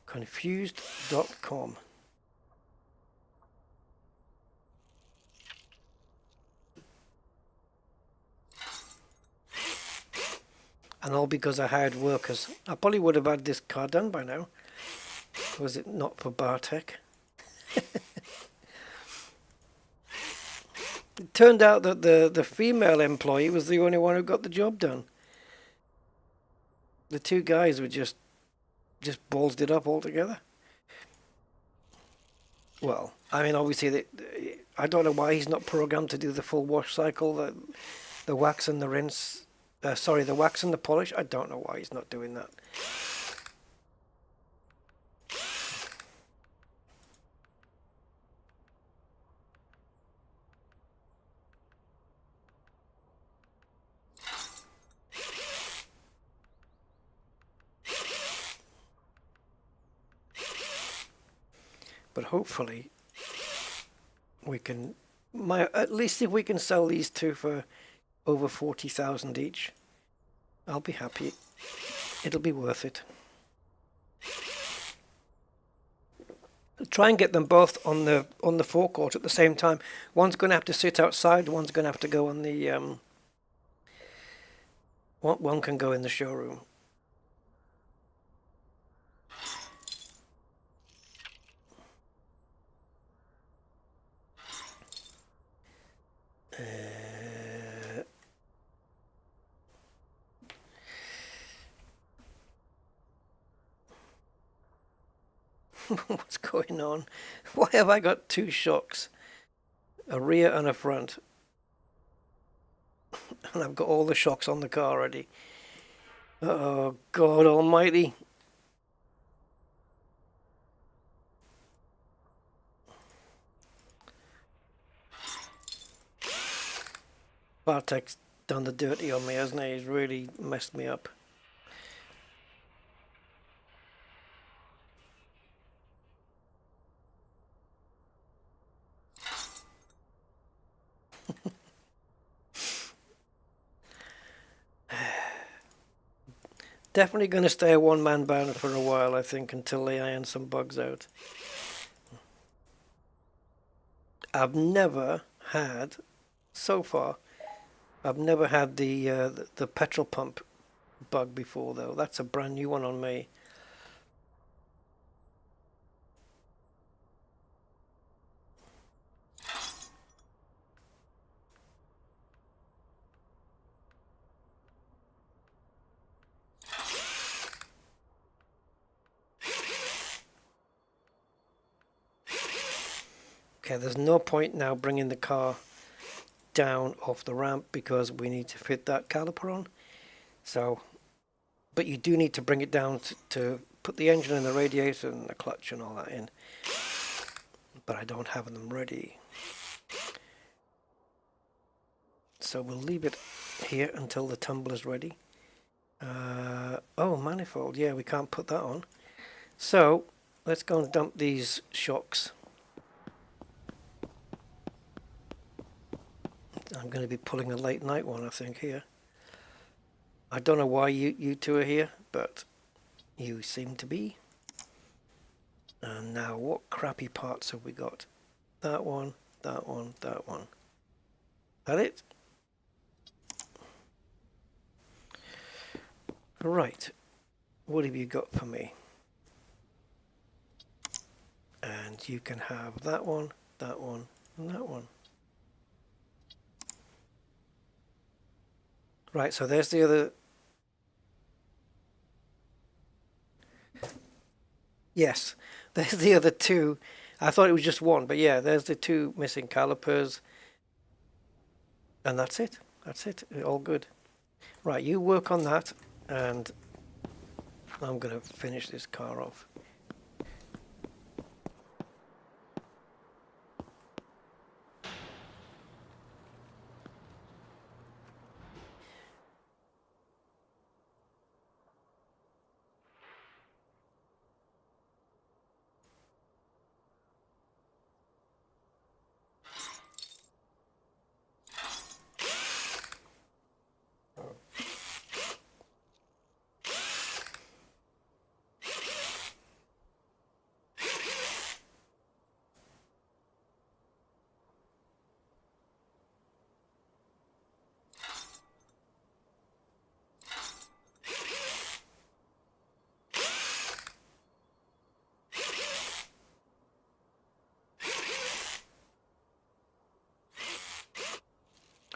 Confused.com. And all because I hired workers. I probably would have had this car done by now. Was it not for Bartek? It turned out that the female employee was the only one who got the job done. The two guys were just ballsed it up altogether. Well, I mean, obviously, I don't know why he's not programmed to do the full wash cycle, the wax and the rinse. Sorry, the wax and the polish. I don't know why he's not doing that. But hopefully we can, at least if we can sell these two for over 40,000 each, I'll be happy. it'll be worth it. Try and get them both on the forecourt at the same time. One's going to have to sit outside. One's going to have to go on the. One can go in the showroom. What's going on? Why have I got two shocks? A rear and a front. And I've got all the shocks on the car already. Oh, God almighty. Bartek's done the dirty on me, hasn't he? He's really messed me up. Definitely going to stay a one-man band for a while, I think, until they iron some bugs out. I've never had, so far, I've never had the petrol pump bug before, though. That's a brand new one on me. Okay, there's no point now bringing the car down off the ramp because we need to fit that caliper on. So, but you do need to bring it down to put the engine and the radiator and the clutch and all that in. But I don't have them ready. So we'll leave it here until the tumbler's ready. Oh, manifold. Yeah, we can't put that on. So let's go and dump these shocks. I'm going to be pulling a late night one, I think, here. I don't know why you two are here, but you seem to be. And now, what crappy parts have we got? That one, that one, that one. That it? Right. What have you got for me? And you can have that one, and that one. Right, so there's the other. Yes, there's the other two. I thought it was just one, but yeah, there's the two missing calipers. And that's it. That's it. All good. Right, you work on that, and I'm going to finish this car off.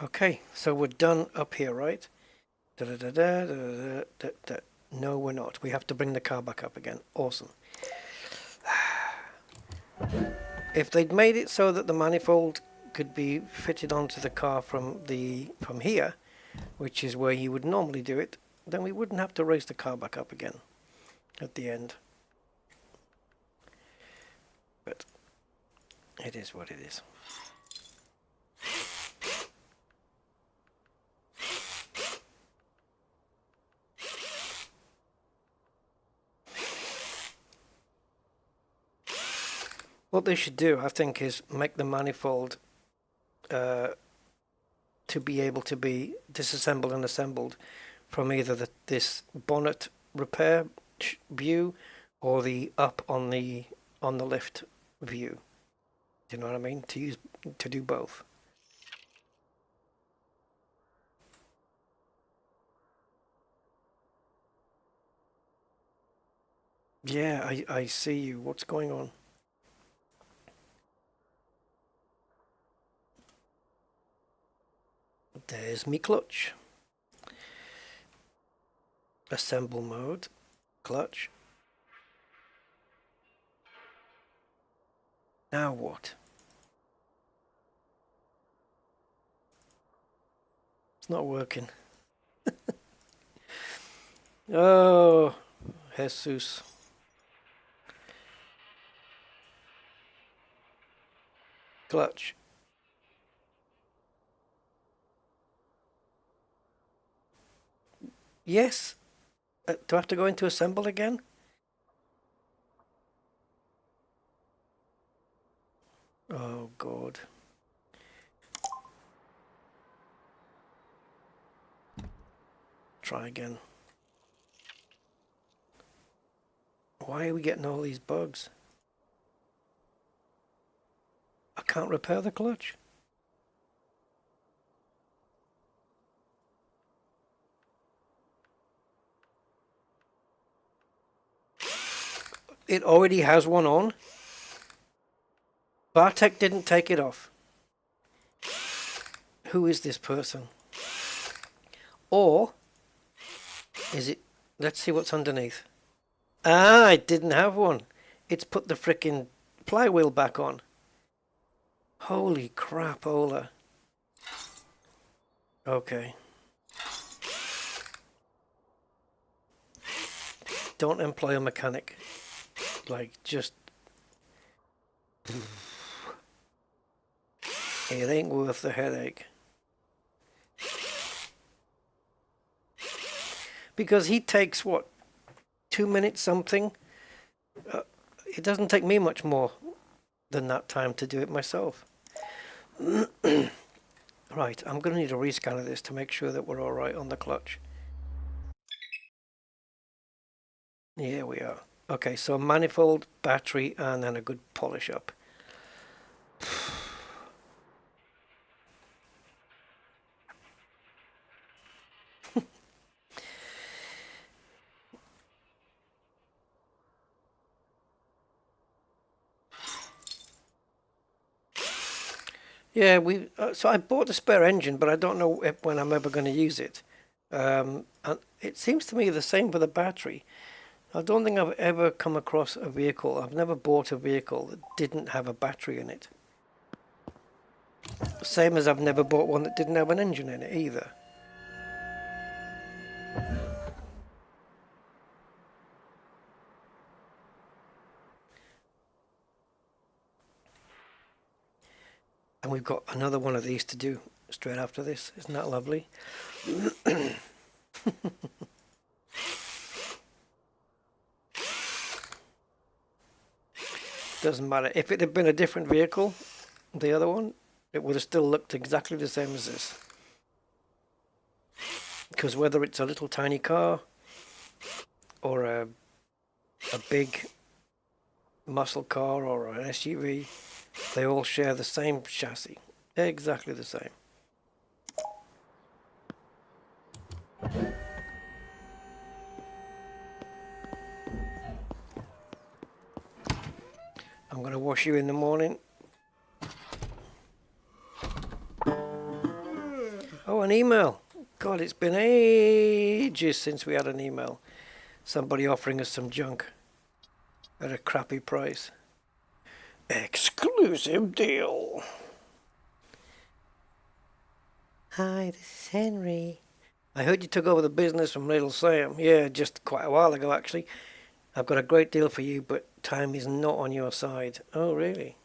Okay, so we're done up here, right? Da, da, da, da, da, da, da, da. No, we're not. We have to bring the car back up again. Awesome. If they'd made it so that the manifold could be fitted onto the car from here, which is where you would normally do it, then we wouldn't have to raise the car back up again at the end. But it is what it is. What they should do, I think, is make the manifold to be able to be disassembled and assembled from either this bonnet repair view or the up on the lift view. Do you know what I mean? To do both. Yeah, I see you. What's going on? There's me clutch. Assemble mode. Clutch. Now what? It's not working. Oh, Jesus. Clutch. Yes. Do I have to go into assemble again? Oh, God. Try again. Why are we getting all these bugs? I can't repair the clutch. It already has one on. Bartek didn't take it off. Who is this person? Or is it... Let's see what's underneath. Ah, it didn't have one. It's put the frickin' flywheel back on. Holy crap, Ola. Okay. Don't employ a mechanic. Like, just... It ain't worth the headache. Because he takes, what, 2 minutes something? It doesn't take me much more than that time to do it myself. Right, I'm going to need a rescan of this to make sure that we're alright on the clutch. Here we are. Okay, so manifold, battery, and then a good polish up. Yeah, so I bought the spare engine, but I don't know when I'm ever going to use it. And it seems to me the same with the battery. I don't think I've ever come across a vehicle. I've never bought a vehicle that didn't have a battery in it. Same as I've never bought one that didn't have an engine in it either. And we've got another one of these to do straight after this. Isn't that lovely? Doesn't matter. If it had been a different vehicle, the other one, it would have still looked exactly the same as this. Because whether it's a little tiny car or a big muscle car or an SUV, they all share the same chassis. Exactly the same. I'm going to wash you in the morning. Oh, an email. God, it's been ages since we had an email. Somebody offering us some junk at a crappy price. Exclusive deal. Hi, this is Henry. I heard you took over the business from Little Sam. Yeah, just quite a while ago, actually. I've got a great deal for you, but time is not on your side. Oh, really?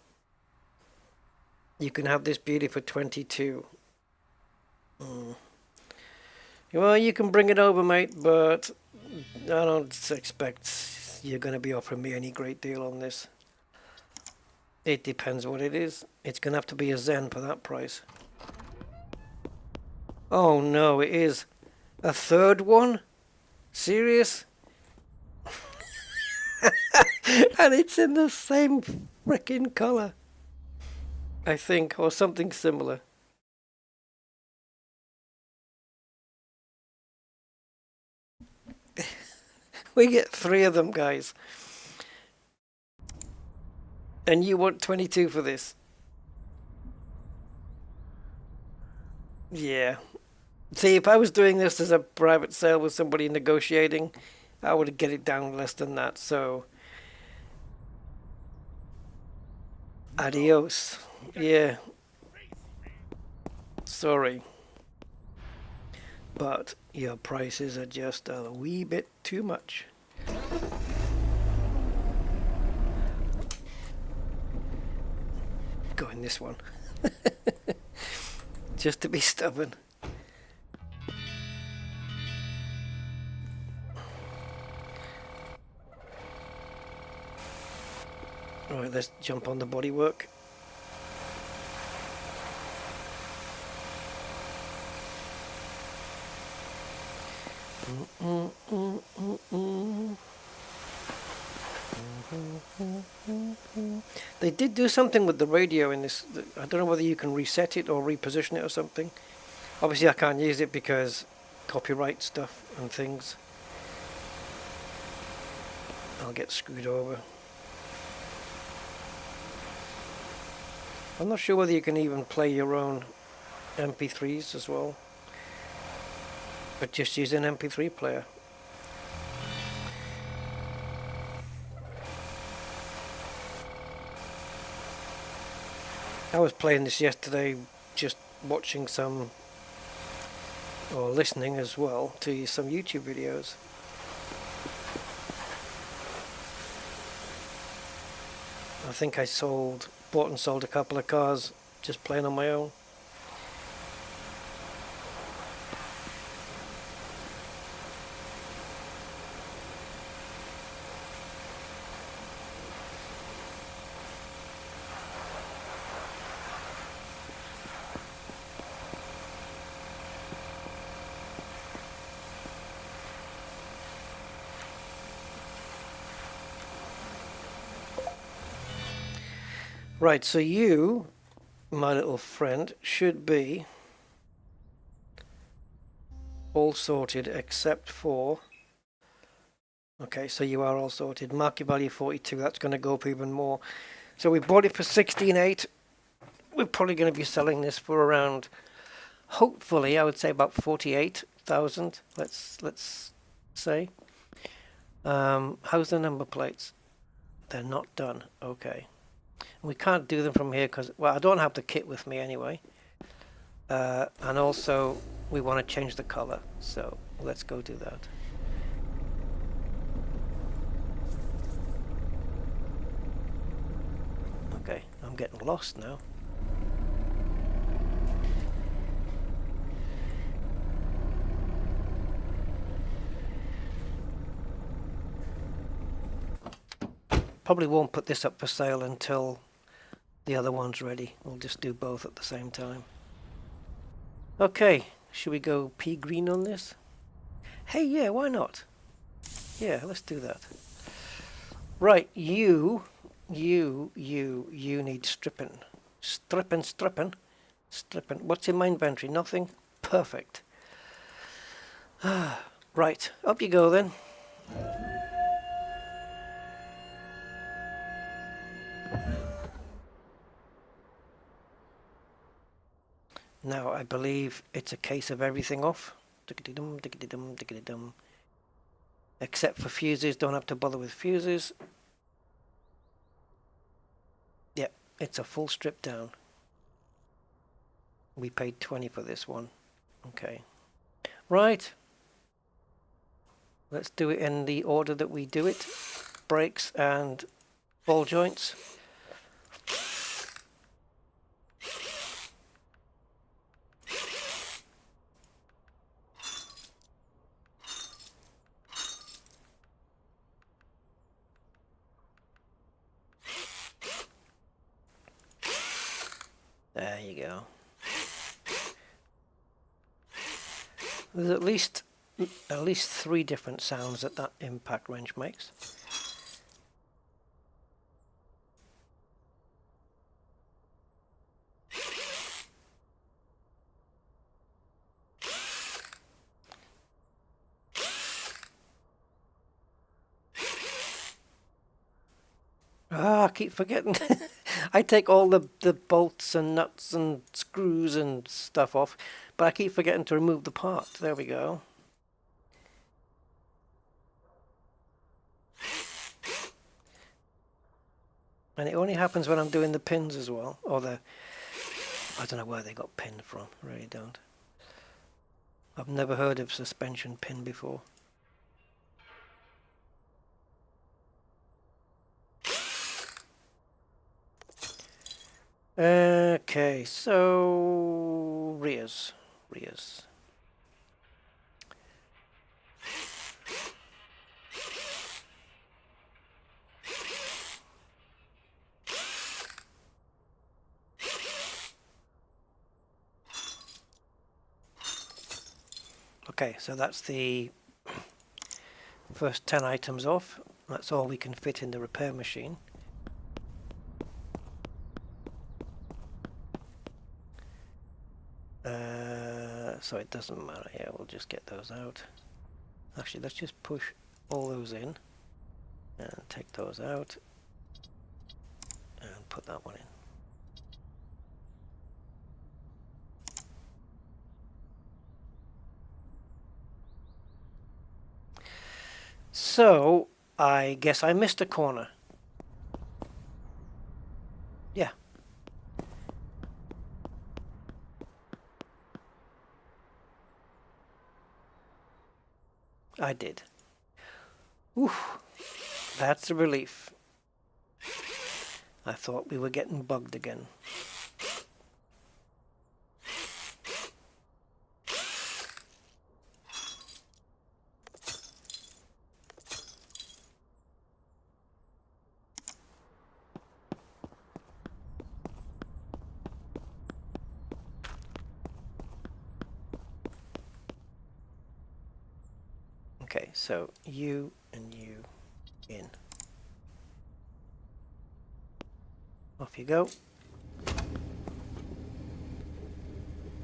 You can have this beauty for 22. Well, you can bring it over, mate, but I don't expect you're going to be offering me any great deal on this. It depends what it is. It's going to have to be a Zen for that price. Oh no, it is. A third one? Serious? And it's in the same freaking colour, I think, or something similar. We get 3 of them, guys. And you want 22 for this? Yeah. See, if I was doing this as a private sale with somebody negotiating, I would get it down less than that, so... Adios. Yeah. Sorry. But your prices are just a wee bit too much. Go in this one. Just to be stubborn. Alright, let's jump on the bodywork. They did do something with the radio in this. I don't know whether you can reset it or reposition it or something. Obviously I can't use it because copyright stuff and things. I'll get screwed over. I'm not sure whether you can even play your own MP3s as well, but just use an MP3 player. I was playing this yesterday, just watching some, or listening as well, to some YouTube videos. I think I bought and sold a couple of cars just playing on my own. Right, so you, my little friend, should be all sorted except for... Okay, so you are all sorted. Market value 42, that's going to go up even more. So we bought it for 16.8. We're probably going to be selling this for around, hopefully, I would say about 48,000, let's say. How's the number plates? They're not done, okay. We can't do them from here because, well, I don't have the kit with me anyway. And also, we want to change the color. So, let's go do that. Okay, I'm getting lost now. Probably won't put this up for sale until the other one's ready. We'll just do both at the same time. Okay, should we go pea green on this? Hey, yeah, why not? Yeah, let's do that. Right, you need stripping. Stripping. What's in my inventory? Nothing? Perfect. Right, up you go then. Now I believe it's a case of everything off. Except for fuses, don't have to bother with fuses. Yep, it's a full strip down. We paid 20 for this one. Okay. Right. Let's do it in the order that we do it. Brakes and ball joints. There you go. There's at least 3 different sounds that impact wrench makes. Ah, I keep forgetting. I take all the bolts and nuts and screws and stuff off, but I keep forgetting to remove the part. There we go. And it only happens when I'm doing the pins as well, or I don't know where they got pinned from, I really don't. I've never heard of suspension pin before. Okay, so rears. Okay, so that's the first 10 items off. That's all we can fit in the repair machine. So it doesn't matter. Yeah, we'll just get those out. Actually, let's just push all those in and take those out and put that one in. So I guess I missed a corner. Yeah. I did. Oof. That's a relief. I thought we were getting bugged again. Okay, so you and you in. Off you go.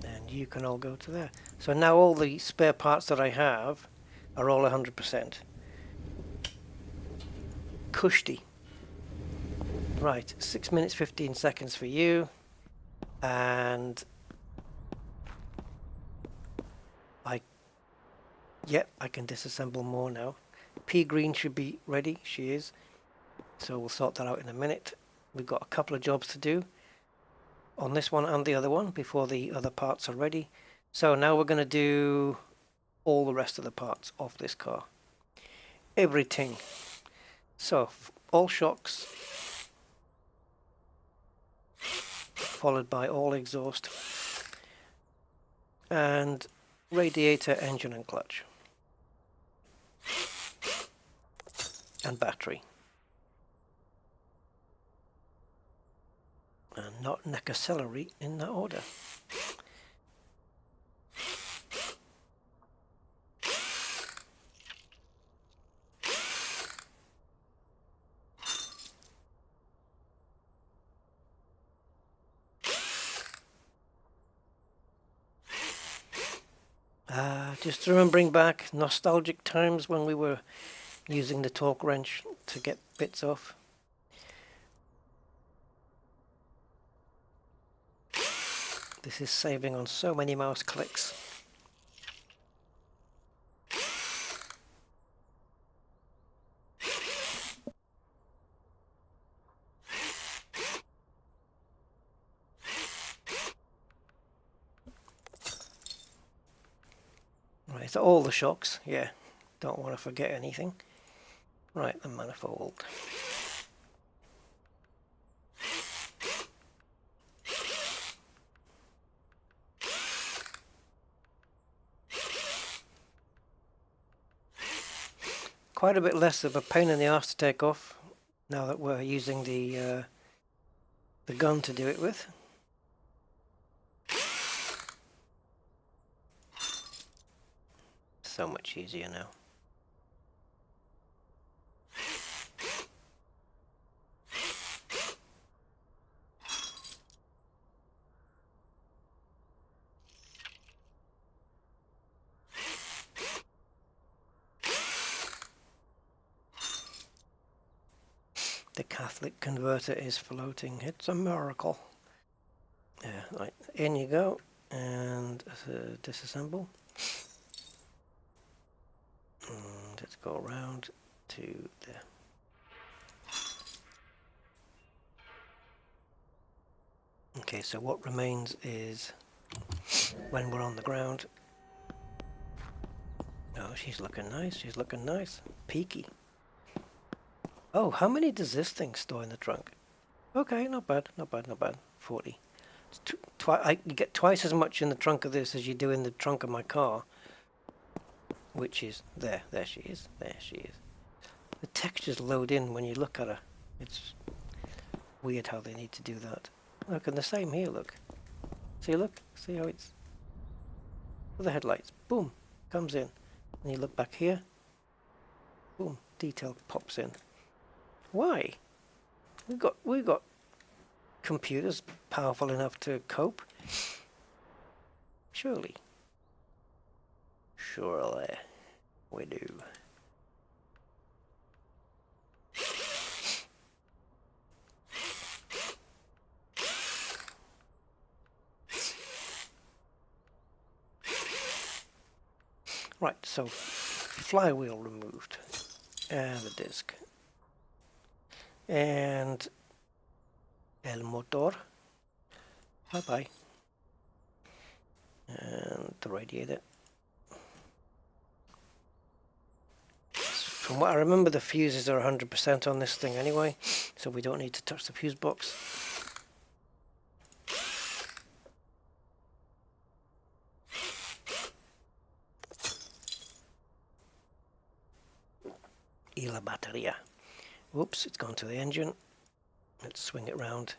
And you can all go to there. So now all the spare parts that I have are all 100%. Cushy. Right, 6 minutes 15 seconds for you. And yep, I can disassemble more now. Pea green should be ready. She is. So we'll sort that out in a minute. We've got a couple of jobs to do on this one and the other one before the other parts are ready. So now we're going to do all the rest of the parts of this car. Everything. So all shocks, followed by all exhaust, and radiator, engine and clutch. And battery. And not necessarily in that order. Just remembering back nostalgic times when we were using the torque wrench to get bits off. This is saving on so many mouse clicks. Right, so all the shocks, yeah, don't want to forget anything. Right, the manifold. Quite a bit less of a pain in the arse to take off now that we're using the gun to do it with. So much easier now. The Catholic converter is floating. It's a miracle. Yeah, right. In you go. And disassemble. And let's go around to there. Okay, so what remains is when we're on the ground. Oh, she's looking nice. She's looking nice. Peaky. Oh, how many does this thing store in the trunk? Okay, not bad, not bad, not bad. 40. It's you get twice as much in the trunk of this as you do in the trunk of my car. Which is there. There she is. There she is. The textures load in when you look at her. It's weird how they need to do that. Look, and the same here, look. See, look? See how it's... The headlights. Boom. Comes in. And you look back here. Boom. Detail pops in. Why? We've got computers powerful enough to cope. Surely. Surely. We do. Right, so flywheel removed, and the disc, and el motor, bye bye, and the radiator. From what I remember, the fuses are 100% on this thing anyway, so we don't need to touch the fuse box. Y la batería. Whoops, it's gone to the engine. Let's swing it round.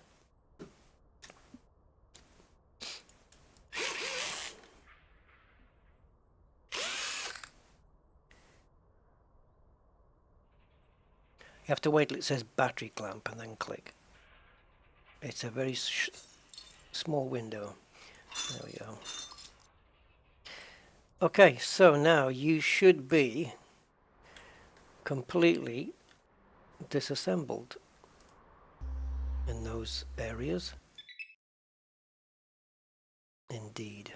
You have to wait till it says battery clamp and then click. It's a very small window. There we go. Okay, so now you should be completely disassembled in those areas. Indeed.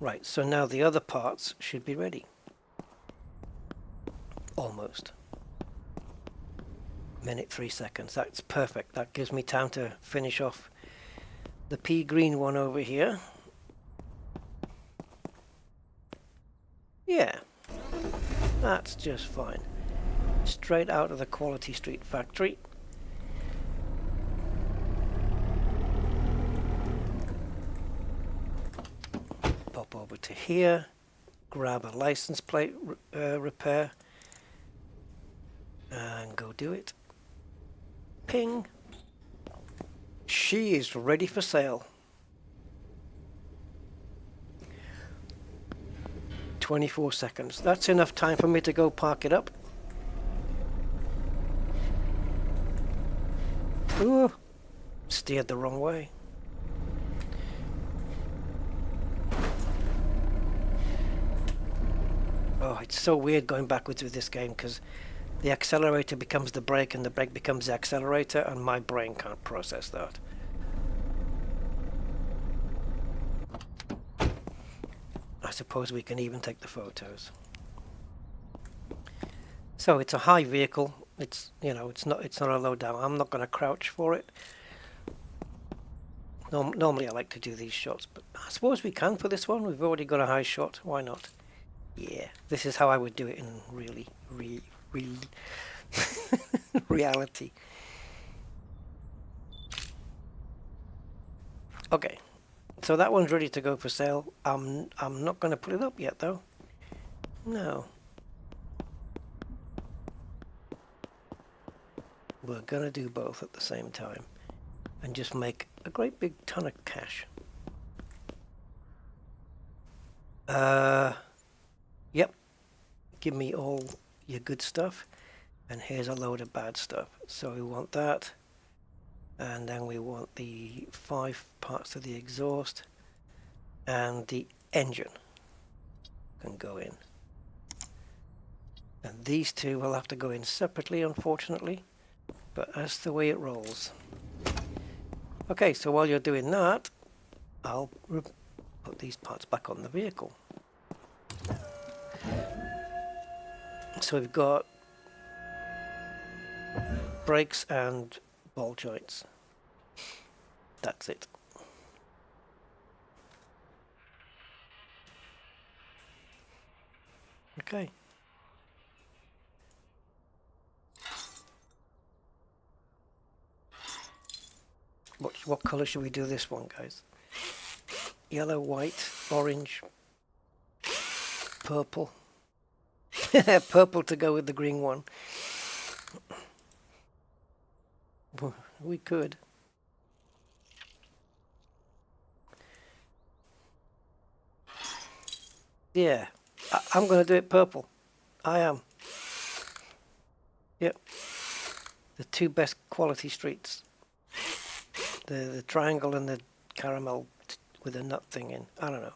Right, so now the other parts should be ready. Almost. Minute 3 seconds. That's perfect. That gives me time to finish off the pea green one over here. Yeah, that's just fine. Straight out of the Quality Street factory. Pop over to here, grab a license plate repair, and go do it. Ping. She is ready for sale. 24 seconds. That's enough time for me to go park it up. Ooh, steered the wrong way. Oh, it's so weird going backwards with this game because the accelerator becomes the brake and the brake becomes the accelerator, and my brain can't process that. I suppose we can even take the photos. So it's a high vehicle. It's, you know, it's not a low down. I'm not going to crouch for it. Normally I like to do these shots, but I suppose we can for this one. We've already got a high shot. Why not? Yeah, this is how I would do it in reality. Okay. So that one's ready to go for sale. I'm not going to put it up yet, though. No. We're going to do both at the same time. And just make a great big ton of cash. Yep. Give me all your good stuff. And here's a load of bad stuff. So we want that. And then we want the 5 parts of the exhaust, and the engine can go in. And these two will have to go in separately, unfortunately, but that's the way it rolls. Okay, so while you're doing that, I'll put these parts back on the vehicle. So we've got brakes and ball joints. That's it. Okay. What color should we do this one, guys? Yellow, white, orange, purple. Purple to go with the green one. We could. Yeah, I'm going to do it purple. I am. Yep. The two best quality streets. The triangle and the caramel with a nut thing in. I don't know.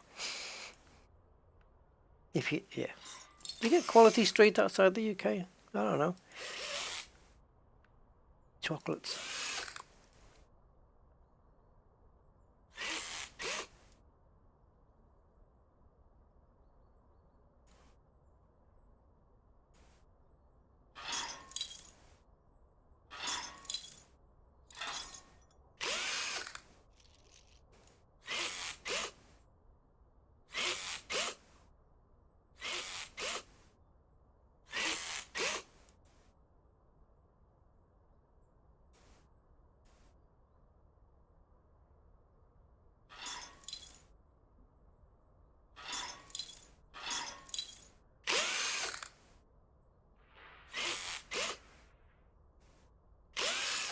If you, yeah. Do you get quality street outside the UK? I don't know. Chocolates.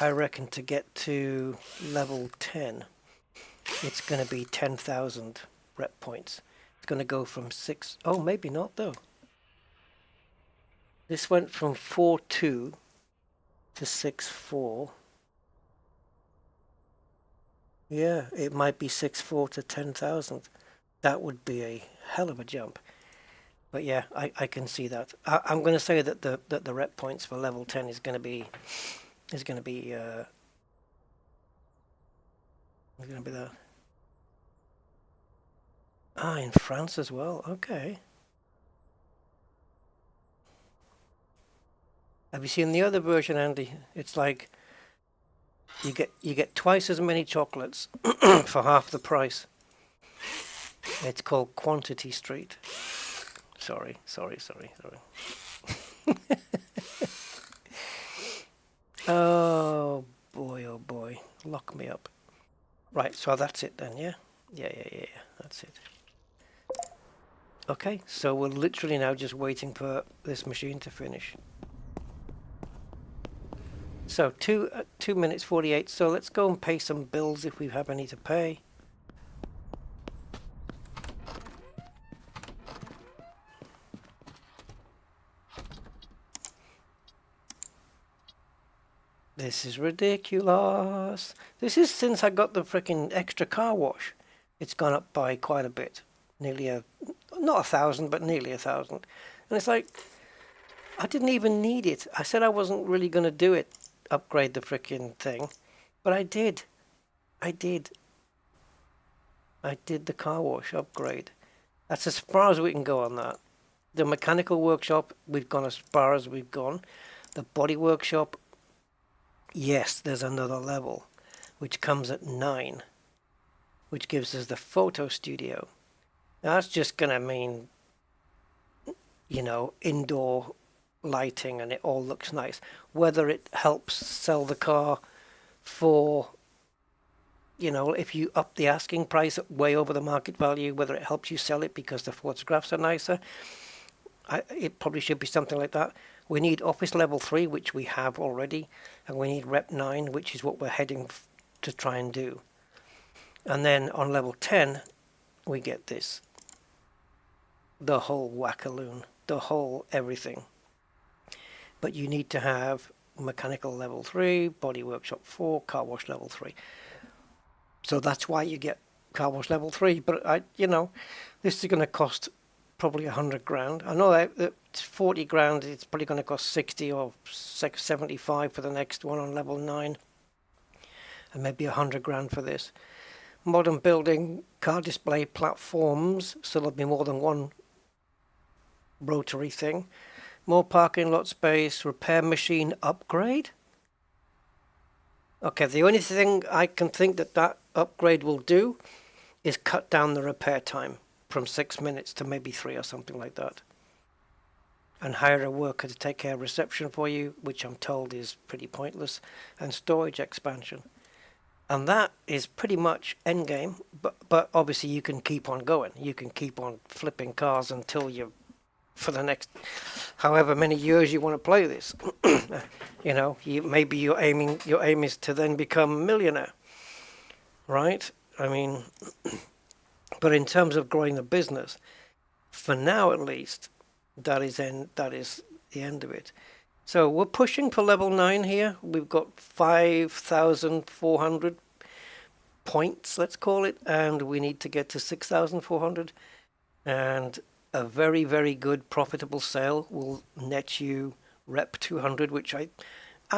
I reckon to get to level 10, it's going to be 10,000 rep points. It's going to go from 6... Oh, maybe not, though. This went from 4.2 to 6.4. Yeah, it might be 6.4 to 10,000. That would be a hell of a jump. But yeah, I can see that. I'm going to say that the rep points for level 10 is going to be... Is going to be that. Ah, in France as well. Okay. Have you seen the other version, Andy? It's like you get twice as many chocolates for half the price. It's called Quantity Street. Sorry. Oh boy, lock me up. Right, so that's it then, yeah? Yeah, that's it. Okay, so we're literally now just waiting for this machine to finish. So 2 minutes 48, so let's go and pay some bills if we have any to pay. This is ridiculous. This is since I got the freaking extra car wash. It's gone up by quite a bit. Nearly not 1,000, but nearly 1,000. And it's like, I didn't even need it. I said I wasn't really going to do it, upgrade the freaking thing. But I did. I did the car wash upgrade. That's as far as we can go on that. The mechanical workshop, we've gone as far as we've gone. The body workshop, yes, there's another level, which comes at 9, which gives us the photo studio. Now, that's just going to mean, you know, indoor lighting and it all looks nice. Whether it helps sell the car for, you know, if you up the asking price way over the market value, whether it helps you sell it because the photographs are nicer, it probably should be something like that. We need Office Level 3, which we have already, and we need Rep 9, which is what we're heading to try and do. And then on Level 10, we get this. The whole wackaloon, the whole everything. But you need to have Mechanical Level 3, Body Workshop 4, Car Wash Level 3. So that's why you get Car Wash Level 3. But, you know, this is going to cost probably 100 grand. I know that it's 40 grand. It's probably going to cost 60 or 75 for the next one on level 9, and maybe 100 grand for this. Modern building car display platforms, so there'll be more than one rotary thing. More parking lot space, repair machine upgrade. Okay, the only thing I can think that upgrade will do is cut down the repair time from 6 minutes to maybe 3 or something like that. And hire a worker to take care of reception for you, which I'm told is pretty pointless, and storage expansion. And that is pretty much endgame, but obviously you can keep on going. You can keep on flipping cars until you, for the next however many years you want to play this. You know, maybe your aim is to then become a millionaire, right? I mean, but in terms of growing the business, for now at least, that is the end of it. So we're pushing for level 9 here. We've got 5,400 points, let's call it, and we need to get to 6,400. And a very, very good profitable sale will net you rep 200, which I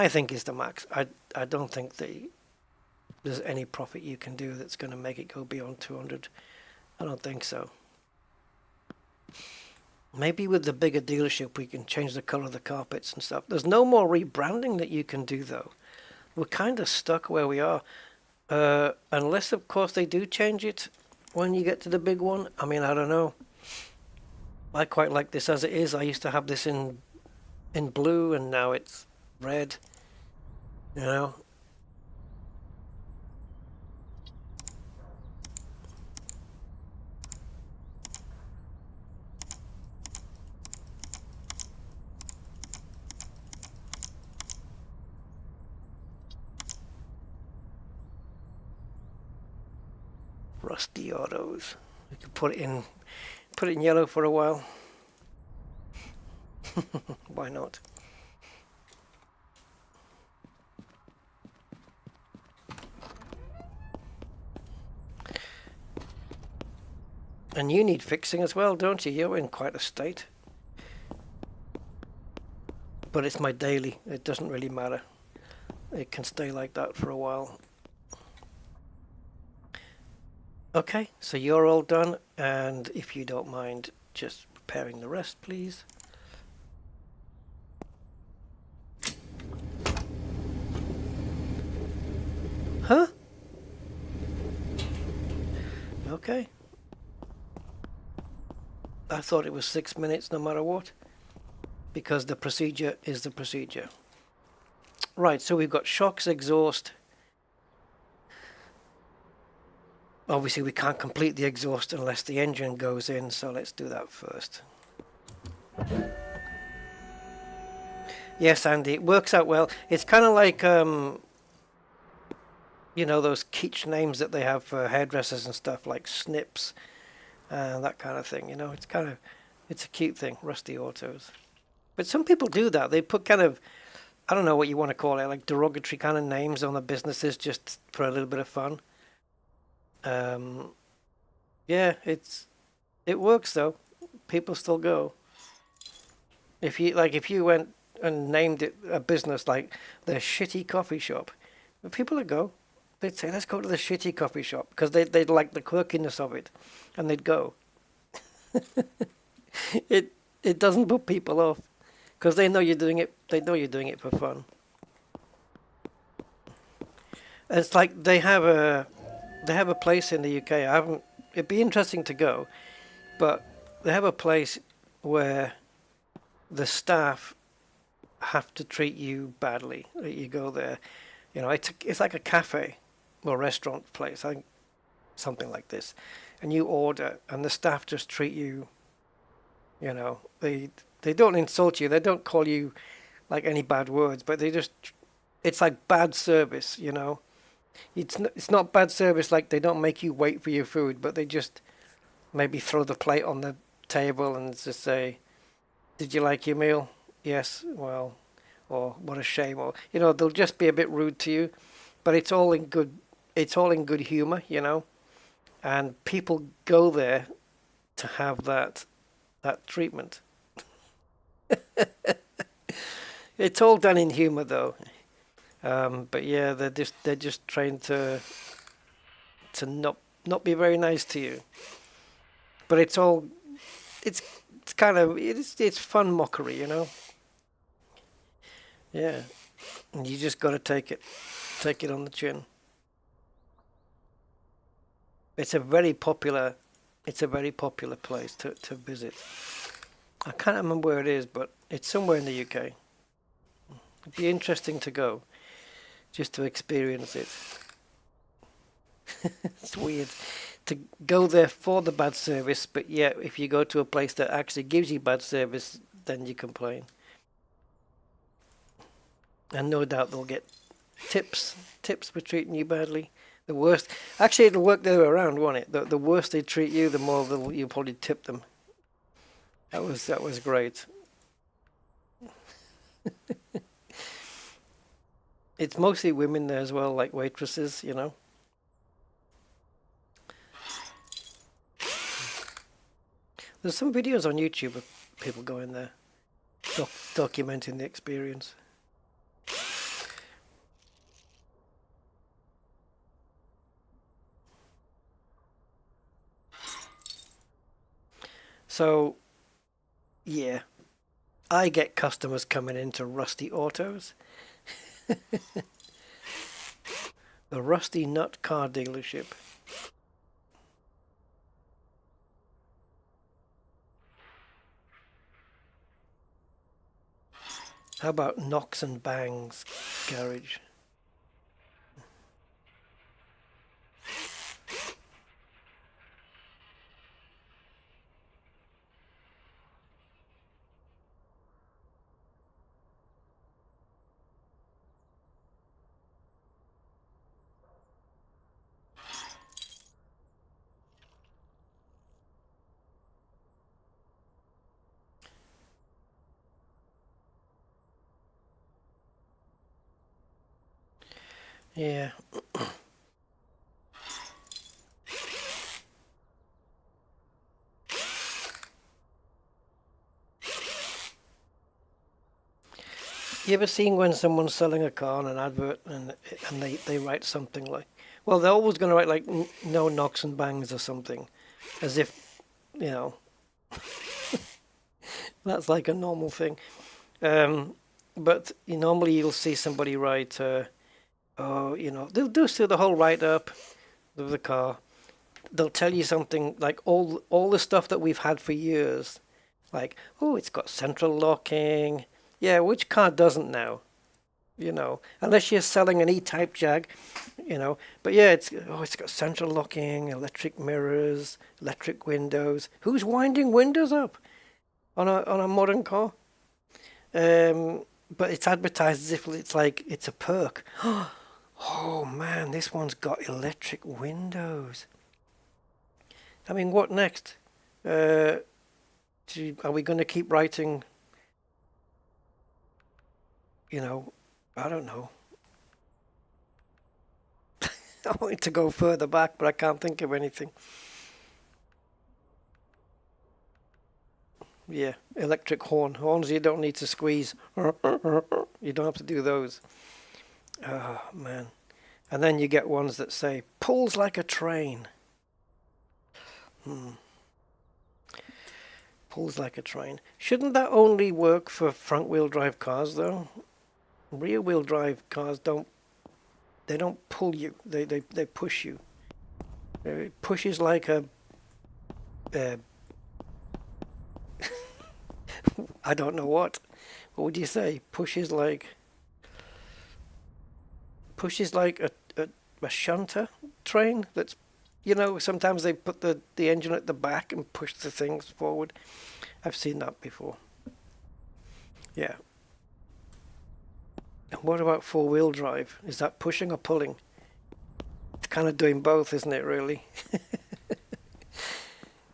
think is the max. I don't think there's any profit you can do that's going to make it go beyond 200. I don't think so. Maybe with the bigger dealership we can change the color of the carpets and stuff. There's no more rebranding that you can do though. We're kind of stuck where we are. Unless of course they do change it when you get to the big one. I mean, I don't know. I quite like this as it is. I used to have this in blue and now it's red. You know. Rusty autos. We could put it in yellow for a while. Why not? And you need fixing as well, don't you? You're in quite a state. But it's my daily. It doesn't really matter. It can stay like that for a while. Okay, so you're all done, and if you don't mind just preparing the rest, please. Huh? Okay. I thought it was 6 minutes no matter what, because the procedure is the procedure. Right, so we've got shocks, exhaust. Obviously we can't complete the exhaust unless the engine goes in, so let's do that first. Yes, Andy, it works out well. It's kind of like, you know, those kitsch names that they have for hairdressers and stuff, like Snips, that kind of thing, you know. It's a cute thing, Rusty Autos. But some people do that. They put kind of, I don't know what you want to call it, like derogatory kind of names on the businesses just for a little bit of fun. Yeah, it works though. People still go. If you went and named it a business like the Shitty Coffee Shop, people would go. They'd say, let's go to the Shitty Coffee Shop, because they'd like the quirkiness of it, and they'd go. It doesn't put people off, because they know you're doing it. They know you're doing it for fun. And it's like they have a place in the UK. It'd be interesting to go, but they have a place where the staff have to treat you badly. You go there, you know, it's like a cafe or restaurant place, I think, something like this, and you order, and the staff just treat you, you know, they don't insult you, they don't call you like any bad words, but it's like bad service, you know. It's not bad service, like they don't make you wait for your food, but they just maybe throw the plate on the table and just say, did you like your meal? Yes. Well, or what a shame, or, you know, they'll just be a bit rude to you, but it's all in good humor, you know. And people go there to have that that treatment. It's all done in humor though. But yeah, they're just trying to not be very nice to you. But it's kind of it's fun mockery, you know. Yeah, and you just got to take it on the chin. It's a very popular place to visit. I can't remember where it is, but it's somewhere in the UK. It'd be interesting to go, just to experience it. It's weird to go there for the bad service, but yeah, if you go to a place that actually gives you bad service, then you complain. And no doubt they'll get tips for treating you badly. The worst, actually, it'll work the other way around, won't it? The worse they treat you, the more you'll probably tip them. That was great. It's mostly women there as well, like waitresses, you know. There's some videos on YouTube of people going there, documenting the experience. So, yeah, I get customers coming into Rusty Autos. The Rusty Nut Car Dealership. How about Knocks and Bangs Garage? Yeah. You ever seen when someone's selling a car on an advert and they write something like, well, they're always going to write like no knocks and bangs or something, as if, you know, that's like a normal thing. But normally you'll see somebody write, oh, you know, they'll do the whole write-up of the car. They'll tell you something like all the stuff that we've had for years, like, oh, it's got central locking. Yeah, which car doesn't now? You know, unless you're selling an E-Type Jag, you know. But yeah, it's got central locking, electric mirrors, electric windows. Who's winding windows up on a modern car? But it's advertised as if it's like it's a perk. Oh man, this one's got electric windows. I mean, what next? Are we going to keep writing? You know, I don't know. I want to go further back, but I can't think of anything. Yeah, electric horns you don't need to squeeze. You don't have to do those. Oh man. And then you get ones that say pulls like a train. Pulls like a train. Shouldn't that only work for front wheel drive cars though? Rear wheel drive cars don't pull you. They push you. It pushes like a I don't know what. What would you say? Pushes like a shunter train that's, you know, sometimes they put the engine at the back and push the things forward. I've seen that before. Yeah. And what about four-wheel drive? Is that pushing or pulling? It's kind of doing both, isn't it, really?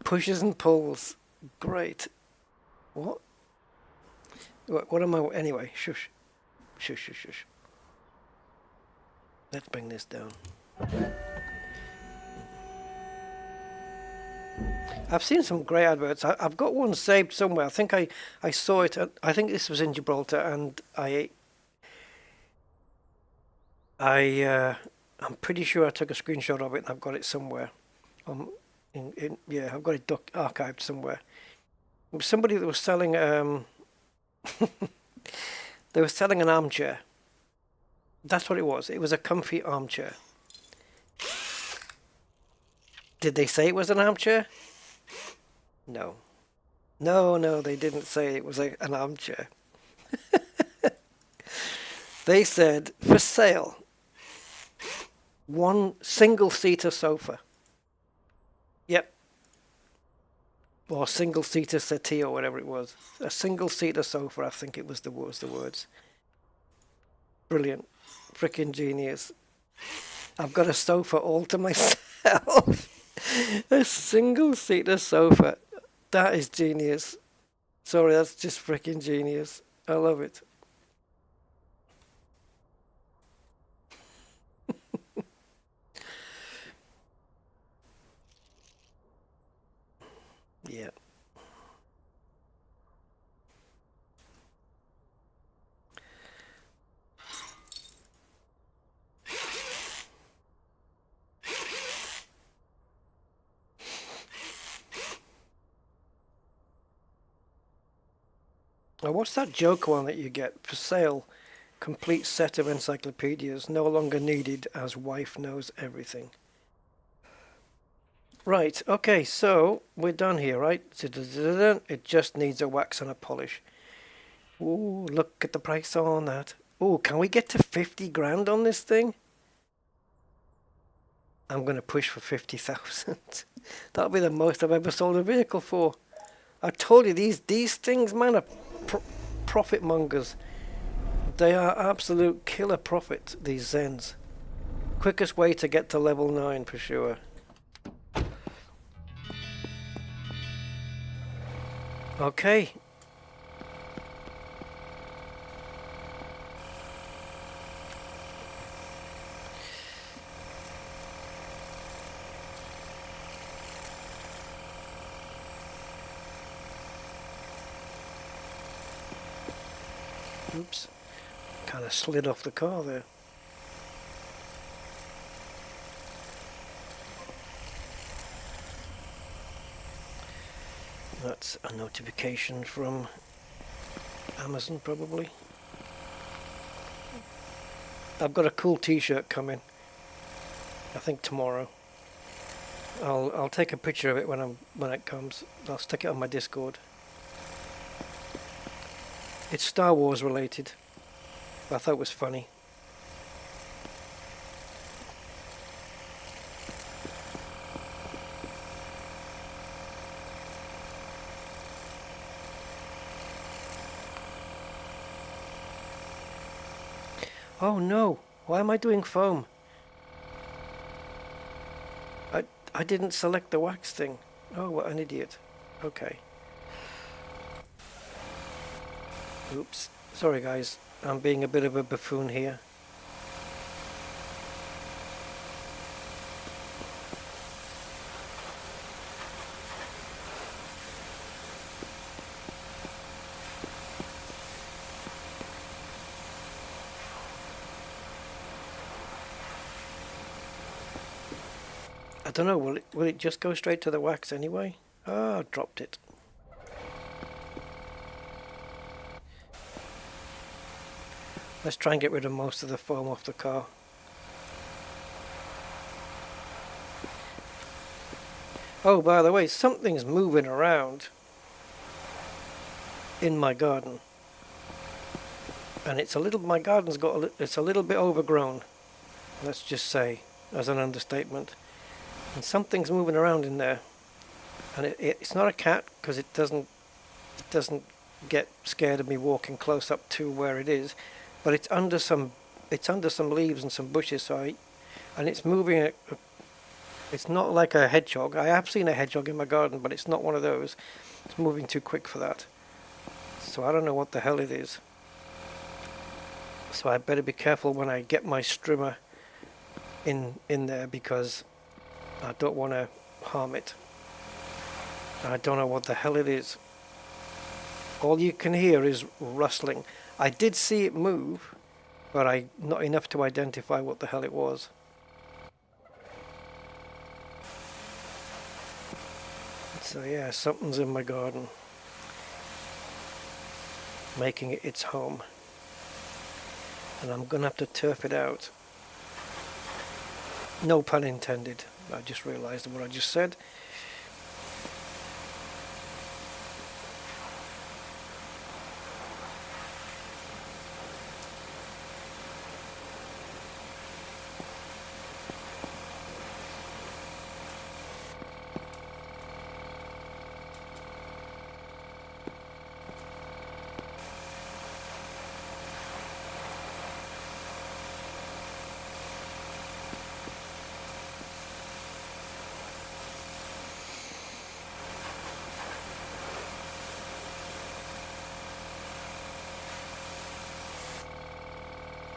Pushes and pulls. Great. What? What am I... Anyway, shush. Shush, shush, shush. Let's bring this down. I've seen some great adverts. I've got one saved somewhere. I think I saw it. I think this was in Gibraltar, and I'm pretty sure I took a screenshot of it, and I've got it somewhere. Yeah, I've got it archived somewhere. It was somebody that was selling they were selling an armchair. That's what it was. It was a comfy armchair. Did they say it was an armchair? No. No, they didn't say it was an armchair. They said, for sale, one single-seater sofa. Yep. Or single-seater settee or whatever it was. A single-seater sofa, I think it was the words. Brilliant. Freaking genius. I've got a sofa all to myself. A single-seater sofa. That is genius. Sorry, that's just freaking genius. I love it. Yeah. Now, what's that joke one that you get? For sale, complete set of encyclopedias, no longer needed as wife knows everything. Right, okay, so we're done here, right? It just needs a wax and a polish. Ooh, look at the price on that. Ooh, can we get to 50 grand on this thing? I'm going to push for 50,000. That'll be the most I've ever sold a vehicle for. I told you, these things, man, are profit mongers. They are absolute killer profit, these Zens. Quickest way to get to level 9 for sure. Okay. Oops. Kind of slid off the car there. That's a notification from Amazon, probably. I've got a cool t-shirt coming. I think tomorrow. I'll take a picture of it when it comes. I'll stick it on my Discord. It's Star Wars related. I thought it was funny. Oh no, why am I doing foam? I didn't select the wax thing. Oh, what an idiot. Okay. Oops. Sorry guys, I'm being a bit of a buffoon here. I don't know, will it just go straight to the wax anyway? Ah, I dropped it. Let's try and get rid of most of the foam off the car. Oh, by the way, something's moving around in my garden. And my garden's it's a little bit overgrown. Let's just say, as an understatement. And something's moving around in there. And it's not a cat, because it doesn't get scared of me walking close up to where it is. But it's under some leaves and some bushes, and it's moving. It's not like a hedgehog. I have seen a hedgehog in my garden, but it's not one of those. It's moving too quick for that. So I don't know what the hell it is. So I better be careful when I get my strimmer in there, because I don't want to harm it. I don't know what the hell it is. All you can hear is rustling. I did see it move, but not enough to identify what the hell it was. So yeah, something's in my garden, making it its home. And I'm gonna have to turf it out. No pun intended. I just realized what I just said.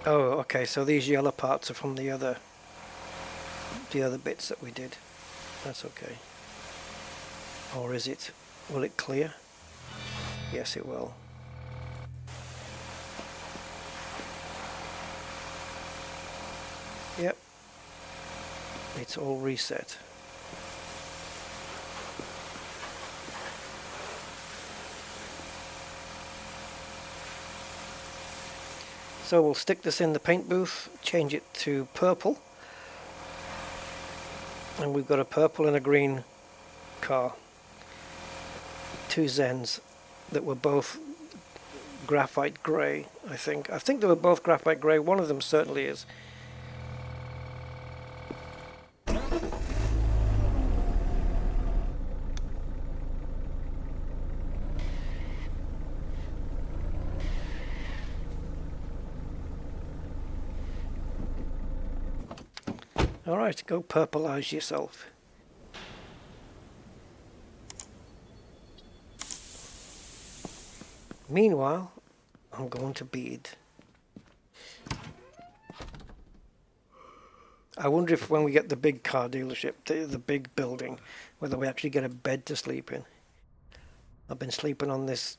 Oh, okay, so these yellow parts are from the other bits that we did. That's okay. Or is it? Will it clear? Yes, it will. Yep. It's all reset. So we'll stick this in the paint booth, change it to purple. And we've got a purple and a green car. Two Zens that were both graphite grey, I think. I think they were both graphite grey. One of them certainly is. Alright, go purplize yourself. Meanwhile, I'm going to bed. I wonder if when we get the big car dealership, the big building, whether we actually get a bed to sleep in. I've been sleeping on this.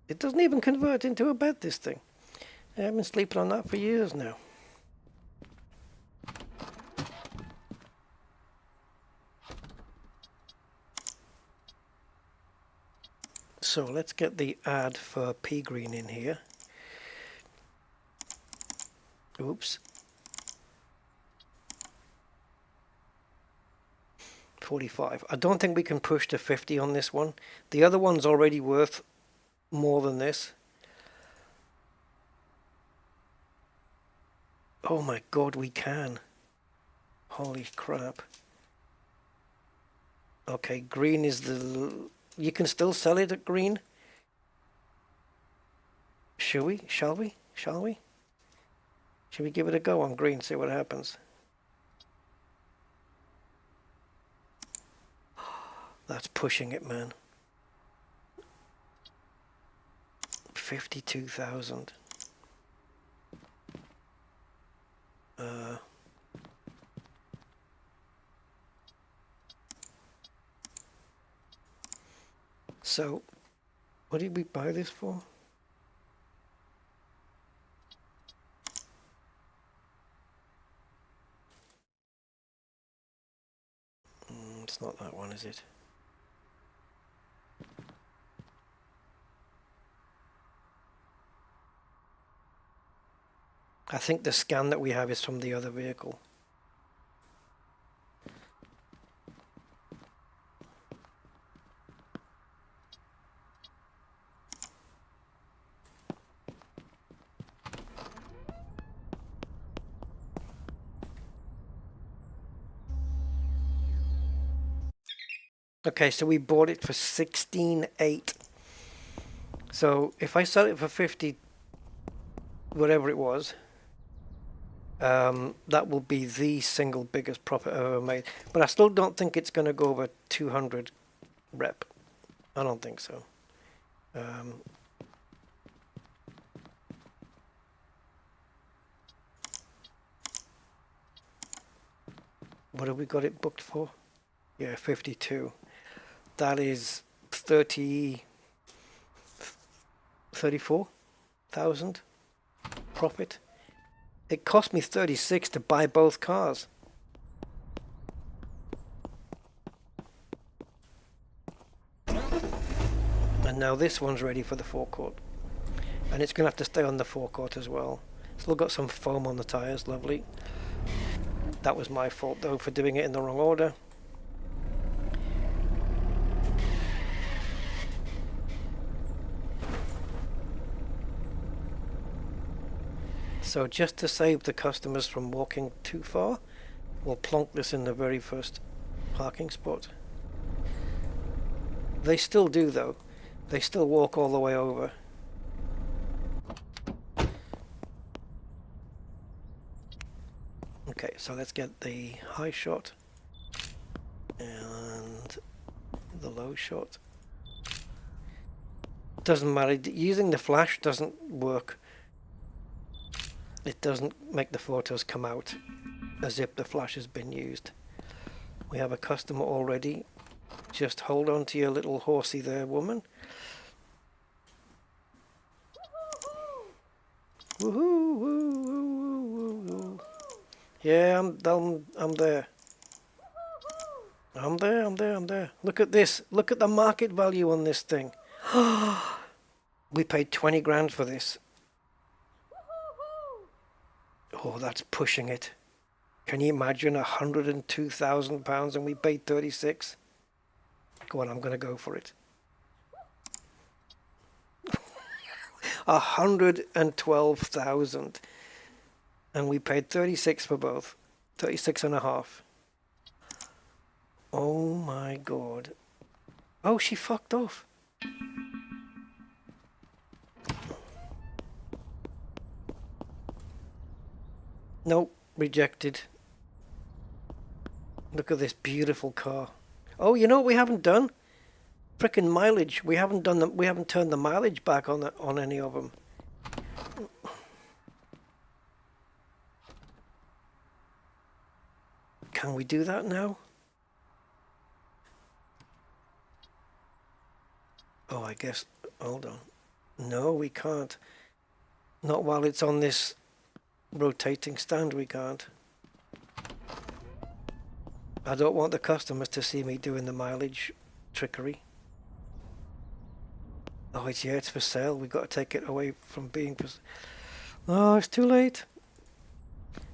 It doesn't even convert into a bed, this thing. I've been sleeping on that for years now. So let's get the ad for pea green in here. Oops. 45. I don't think we can push to 50 on this one. The other one's already worth more than this. Oh my god, we can. Holy crap. Okay, green is the... You can still sell it at green. Shall we? Shall we? Shall we? Should we give it a go on green, see what happens? That's pushing it, man. 52,000. So, what did we buy this for? It's not that one, is it? I think the scan that we have is from the other vehicle. Okay, so we bought it for 16.8. So if I sell it for 50, whatever it was, that will be the single biggest profit I've ever made. But I still don't think it's going to go over 200 rep. I don't think so. What have we got it booked for? Yeah, 52. That is 34,000 profit. It cost me 36 to buy both cars. And now this one's ready for the forecourt. And it's going to have to stay on the forecourt as well. Still got some foam on the tyres, lovely. That was my fault though for doing it in the wrong order. So just to save the customers from walking too far, we'll plonk this in the very first parking spot. They still do though. They still walk all the way over. Okay, so let's get the high shot and the low shot. Doesn't matter, using the flash doesn't work. It doesn't make the photos come out as if the flash has been used. We have a customer already. Just hold on to your little horsey there, woman. Woohoo! Woo, woo, woo, woo. Yeah, I'm there. I'm there. Look at this. Look at the market value on this thing. We paid 20 grand for this. Oh, that's pushing it. Can you imagine £102,000 and we paid 36? Go on, I'm going to go for it. 112,000 and we paid 36 for both. 36 and a half. Oh my god. Oh, she fucked off. Nope, rejected. Look at this beautiful car. Oh, you know what we haven't done? Frickin' mileage. We haven't turned the mileage back on any of them. Can we do that now? Oh, I guess, hold on. No, we can't. Not while it's on this rotating stand, we can't. I don't want the customers to see me doing the mileage trickery. Oh, it's for sale. We've got to take it away from being for sale. Oh, it's too late.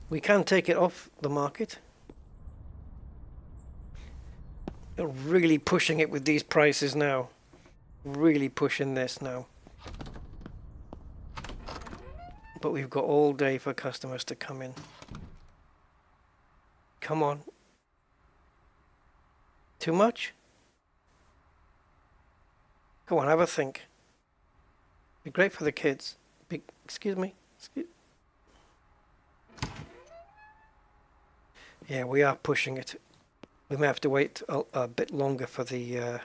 We can take it off the market. They're really pushing it with these prices now. Really pushing this now. But we've got all day for customers to come in. Come on. Too much? Go on, have a think. Be great for the kids. Excuse me. Yeah, we are pushing it. We may have to wait a bit longer for the...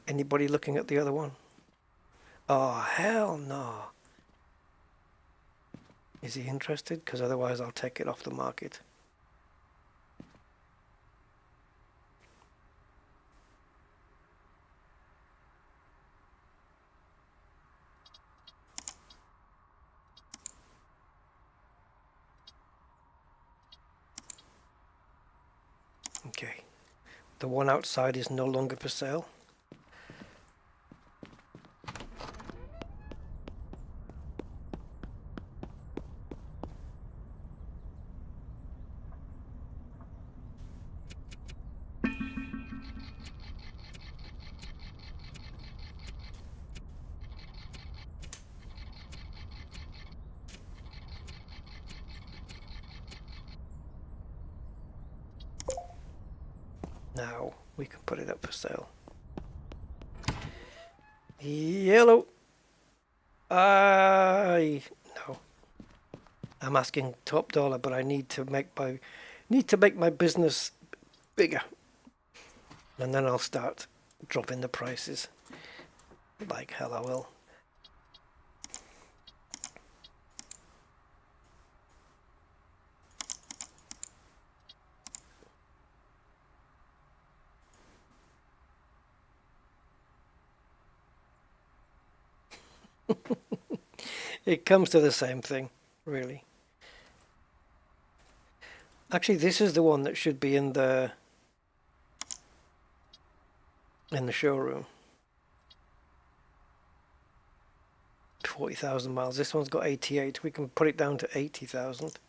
Anybody looking at the other one? Oh, hell no. Is he interested? Because otherwise I'll take it off the market. Okay. The one outside is no longer for sale. Now we can put it up for sale. Yellow. No. I'm asking top dollar, but I need to make my business bigger, and then I'll start dropping the prices. Like hell, I will. It comes to the same thing, really. Actually, this is the one that should be in the showroom. 40,000 miles. This one's got 88. We can put it down to 80,000.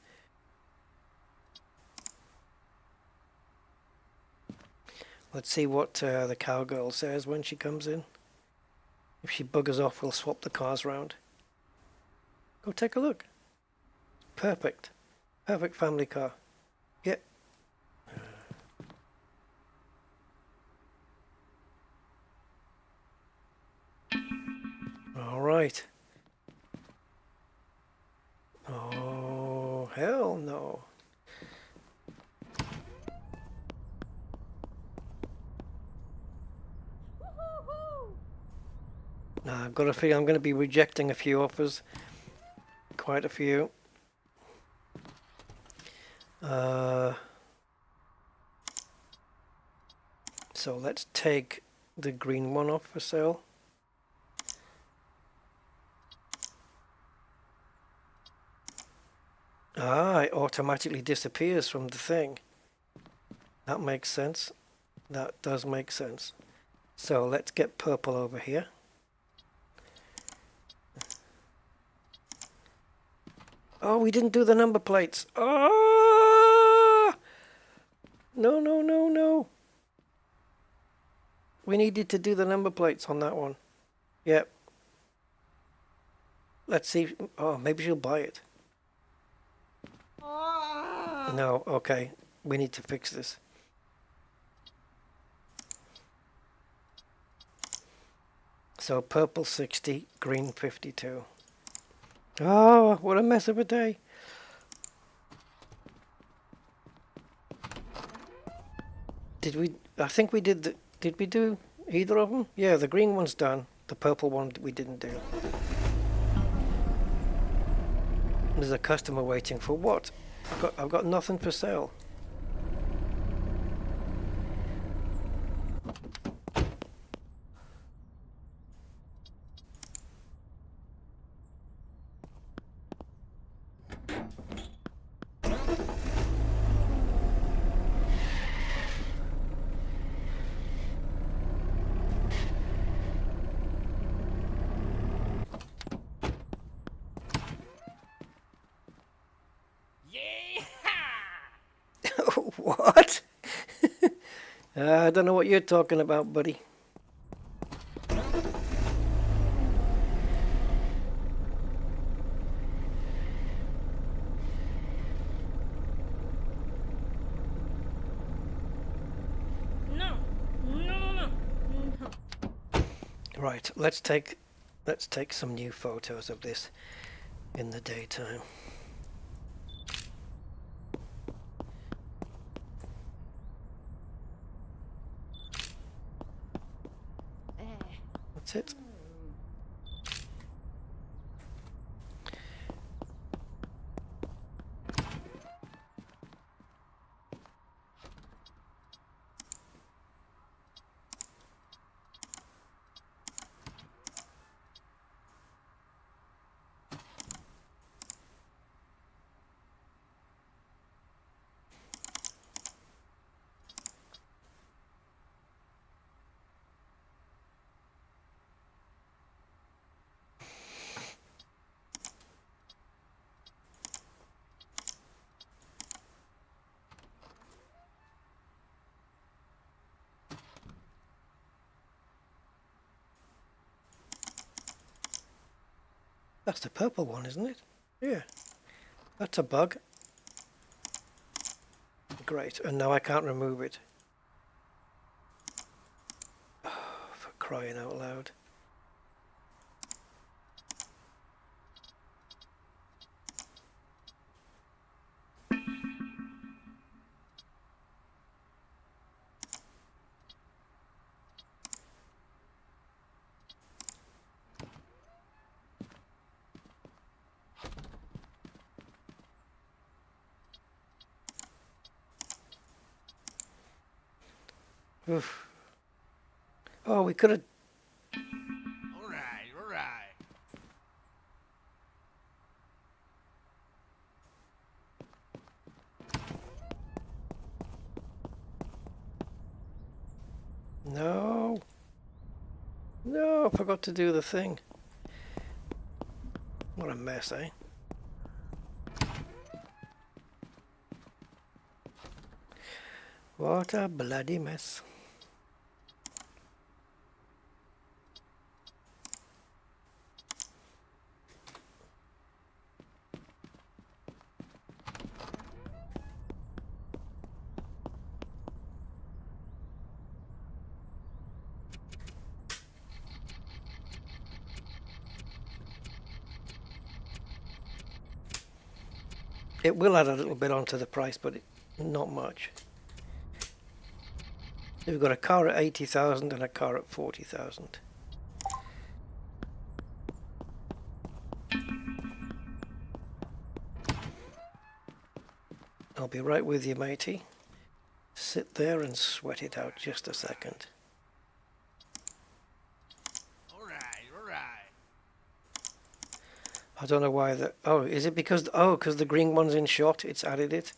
Let's see what the cowgirl says when she comes in. If she buggers off, we'll swap the cars round. Go take a look. Perfect. Perfect family car. Yeah. All right. Oh, hell no. Nah, I've got a feeling I'm going to be rejecting a few offers. Quite a few. So let's take the green one off for sale. Ah, it automatically disappears from the thing. That makes sense. That does make sense. So let's get purple over here. Oh, we didn't do the number plates. Ah! No, no, no, no. We needed to do the number plates on that one. Yep. Let's see. Oh, maybe she'll buy it. No, okay. We need to fix this. So purple 60, green 52. Oh, what a mess of a day. Did we, I think we did, did we do either of them? Yeah, the green one's done. The purple one we didn't do. There's a customer waiting for what? I've got nothing for sale. What? I don't know what you're talking about, buddy. No, no, no, no, no. Right, let's take some new photos of this in the daytime. That's it. That's the purple one, isn't it? Yeah. That's a bug. Great, and now I can't remove it. Oh, for crying out loud. Oof. Oh, we could have... All right, all right. No. No, I forgot to do the thing. What a mess, eh? What a bloody mess. It will add a little bit onto the price, but not much. We've got a car at 80,000 and a car at 40,000. I'll be right with you, matey. Sit there and sweat it out just a second. I don't know why that. Oh, is it because? Oh, because the green one's in shot. It's added it.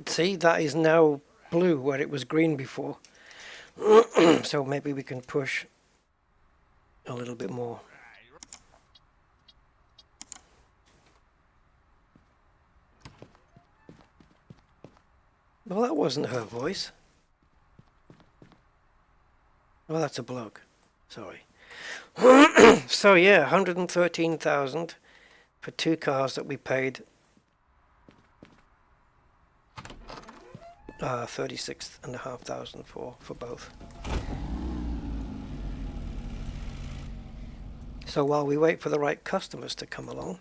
See, that is now blue where it was green before. So maybe we can push a little bit more. Well, that wasn't her voice. Oh, that's a bloke. Sorry. So yeah, 113,000 for two cars that we paid 36,500 for both. So while we wait for the right customers to come along,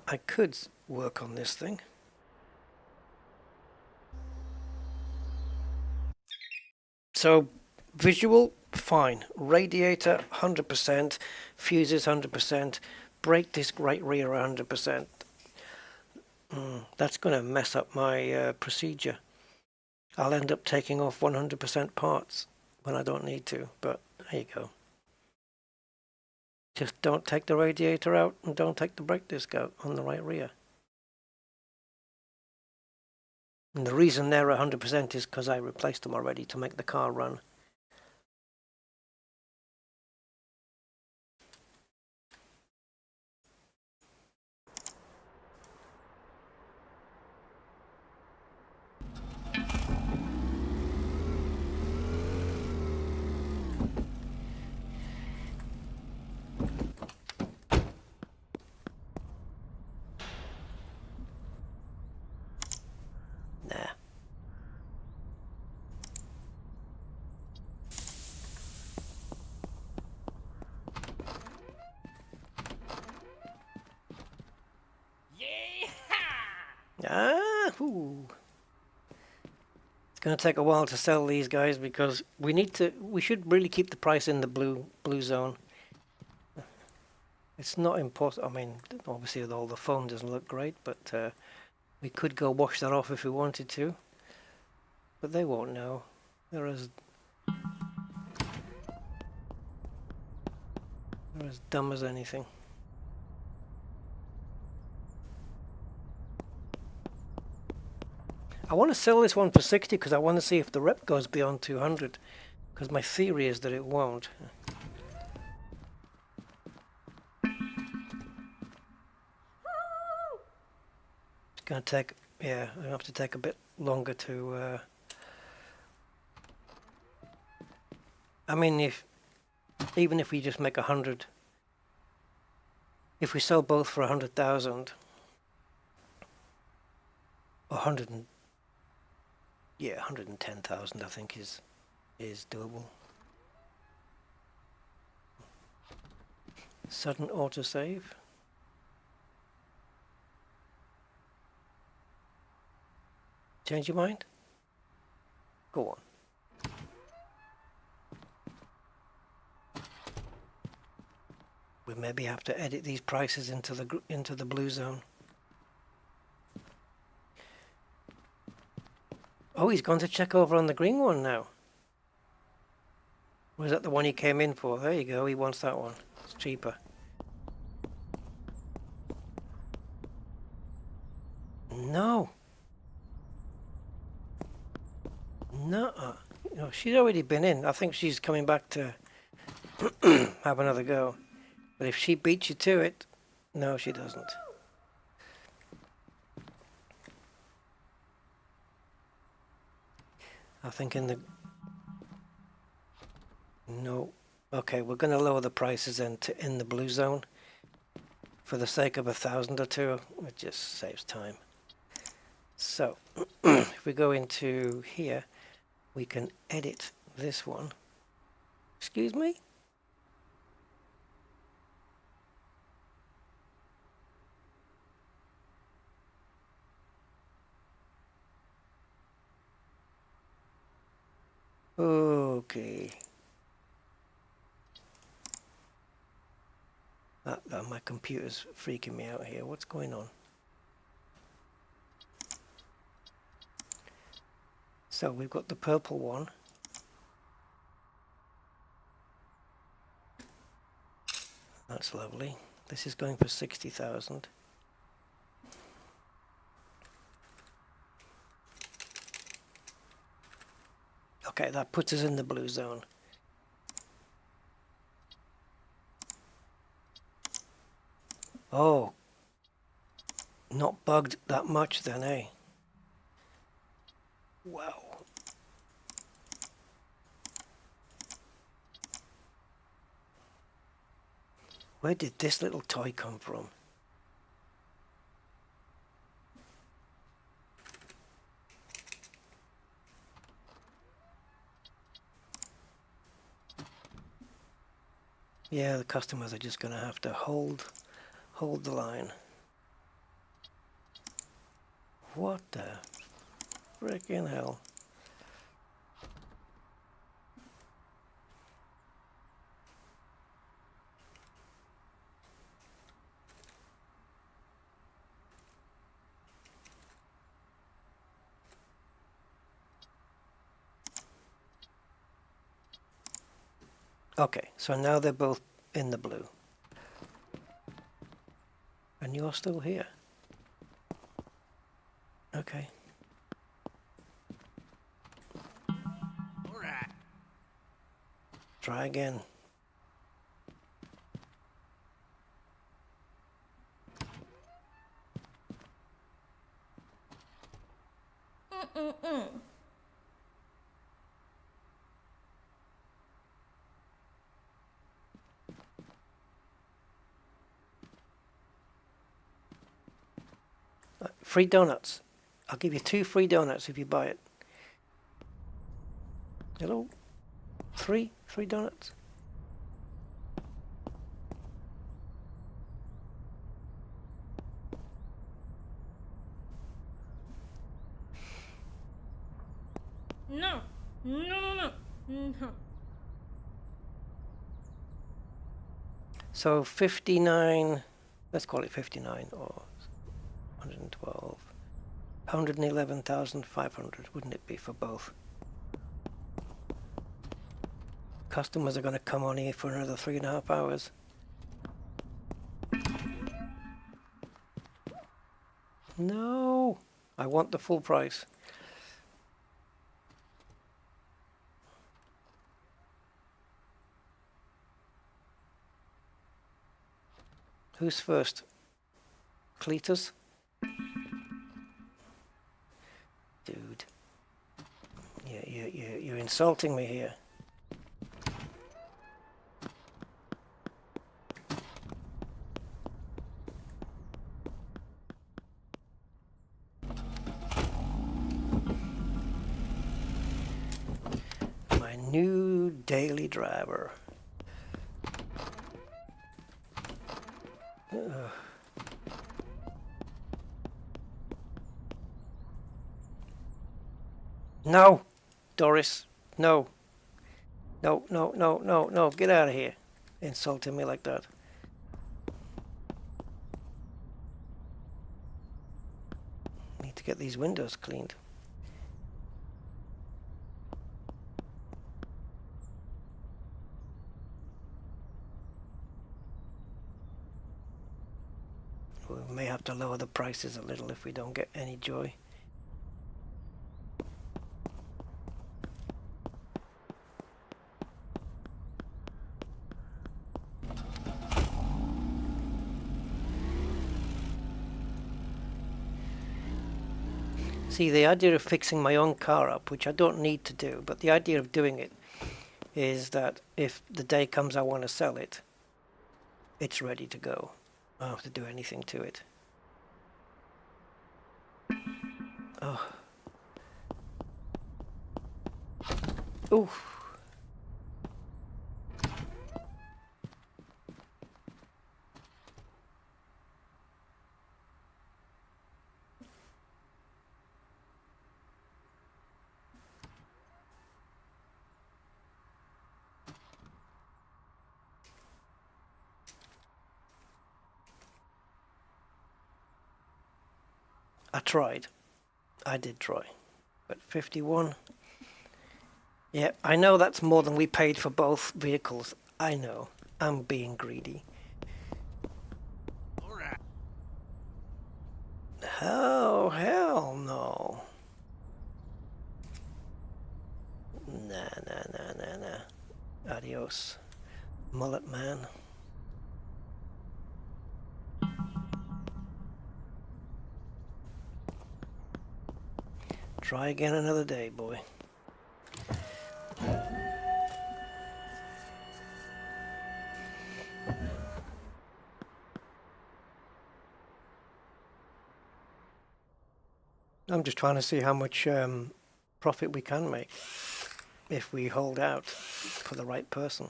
I could work on this thing. So visual, fine. Radiator, 100%. Fuses, 100%. Brake disc right rear, 100%. That's going to mess up my procedure. I'll end up taking off 100% parts when I don't need to, but there you go. Just don't take the radiator out and don't take the brake disc out on the right rear. And the reason they're 100% is because I replaced them already to make the car run. Nah. Ooh. It's going to take a while to sell these guys because we should really keep the price in the blue zone. It's not important. I mean, obviously all the foam doesn't look great, but we could go wash that off if we wanted to. But they won't know. They're as dumb as anything. I want to sell this one for 60 because I want to see if the rep goes beyond 200. Because my theory is that it won't. It's going to take, yeah, I have to take a bit longer to. I mean, even if we just make 100, if we sell both for 100,000, 110,000 I think is doable. Sudden autosave. Change your mind? Go on. We maybe have to edit these prices into the blue zone. Oh, he's gone to check over on the green one now. Was that the one he came in for? There you go, he wants that one. It's cheaper. No. No. No, she's already been in. I think she's coming back to have another go. But if she beats you to it, no, she doesn't. I think in the... No. Okay, we're going to lower the prices then to in the blue zone. For the sake of 1,000 or two, it just saves time. So, if we go into here, we can edit this one. Excuse me? Okay. My computer's freaking me out here. What's going on? So we've got the purple one. That's lovely. This is going for 60,000. Okay, that puts us in the blue zone. Oh, not bugged that much then, eh? Wow. Where did this little toy come from? Yeah, the customers are just going to have to hold the line. What the frickin' hell? Okay, so now they're both in the blue. And you're still here. Okay. All right. Try again. Free donuts. I'll give you 2 free donuts if you buy it. Hello? 3 free donuts? No. No, no, no. No. So 59, let's call it 59 or 112. 111,500, wouldn't it be for both? Customers are going to come on here for another 3.5 hours. No, I want the full price. Who's first? Cletus? Dude. You're insulting me here. My new daily driver. No, Doris, no. No, no, no, no, no, get out of here. Insulting me like that. Need to get these windows cleaned. We may have to lower the prices a little if we don't get any joy. See, the idea of fixing my own car up, which I don't need to do, but the idea of doing it is that if the day comes I want to sell it, it's ready to go. I don't have to do anything to it. Oh. Ooh. I tried. I did try. But 51. Yeah, I know that's more than we paid for both vehicles. I know. I'm being greedy. All right. Oh, hell no. Nah. Adios, mullet man. Try again another day, boy. I'm just trying to see how much profit we can make if we hold out for the right person.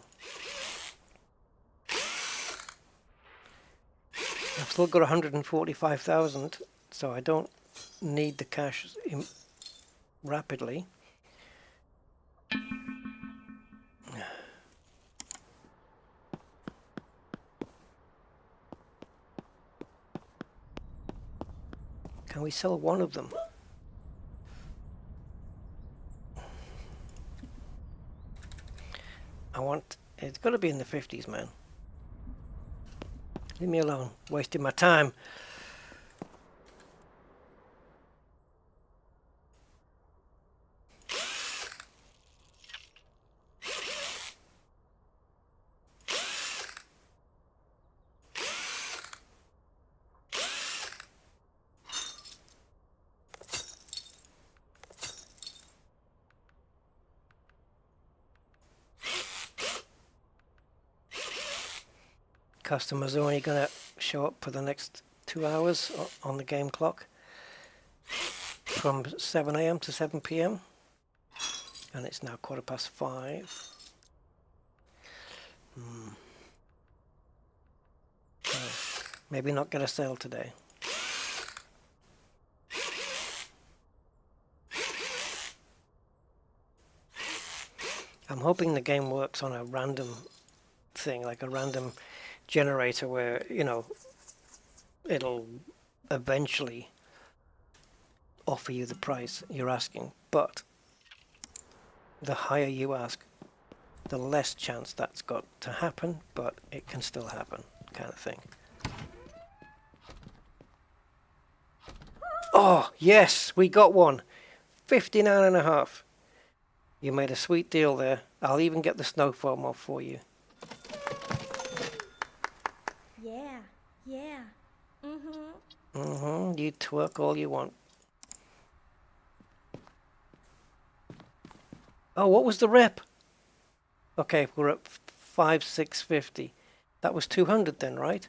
I've still got 145,000, so I don't need the cash rapidly. Can we sell one of them? It's got to be in the 50s, man. Leave me alone, wasting my time. Customers are only going to show up for the next 2 hours on the game clock from 7 AM to 7 PM, and it's now 5:15. Maybe not get a sale today. I'm hoping the game works on a random thing, like a random generator where, you know, it'll eventually offer you the price you're asking, but the higher you ask, the less chance that's got to happen, but it can still happen, kind of thing. Oh, yes, we got one. 59.5. You made a sweet deal there. I'll even get the snow foam off for you. Yeah. You twerk all you want. Oh, what was the rep? Okay, we're at 5,650. That was 200 then, right?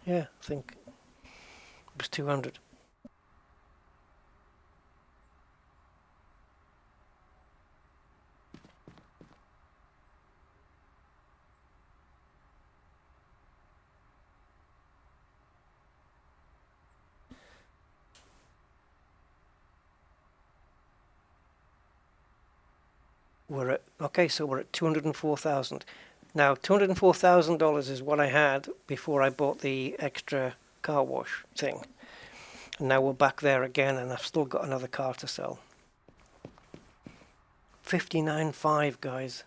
Yeah, I think it was 200. So we're at 204,000. Now, $204,000 is what I had before I bought the extra car wash thing. And now we're back there again, and I've still got another car to sell. 59.5, guys.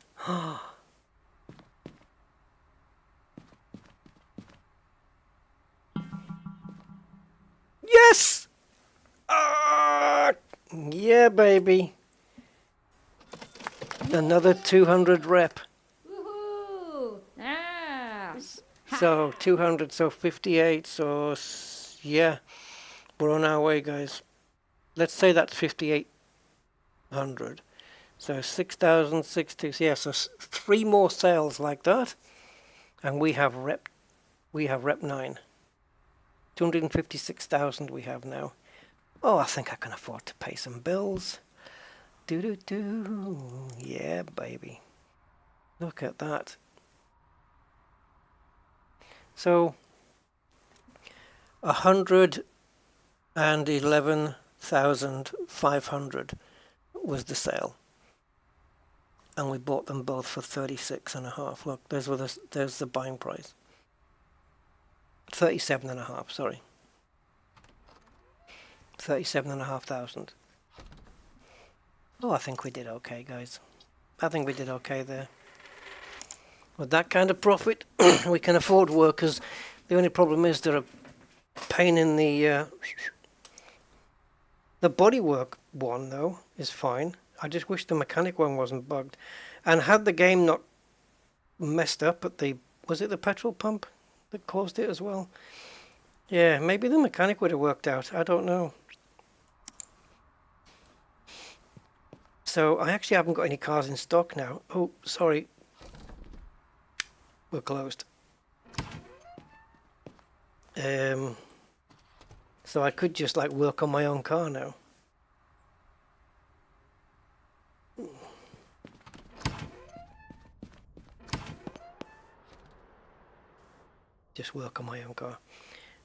Yes! Ah, yeah, baby. Another 200 rep. Woohoo! Ah! So 200, so 58, so yeah, we're on our way, guys. Let's say that's 5,800. So 6,060. Yeah, so 3 more sales like that, and we have rep 9. 256,000 we have now. Oh, I think I can afford to pay some bills. Do do do. Yeah, baby. Look at that. So 111,500 was the sale, and we bought them both for 36.5. Look, there's the buying price. 37.5. Sorry, 37,500. Oh, I think we did okay, guys. I think we did okay there. With that kind of profit, we can afford workers. The only problem is they're a pain in the bodywork one, though, is fine. I just wish the mechanic one wasn't bugged. And had the game not messed up at the... Was it the petrol pump that caused it as well? Yeah, maybe the mechanic would have worked out. I don't know. So I actually haven't got any cars in stock now. Oh, sorry. We're closed. So I could just like work on my own car now. Just work on my own car.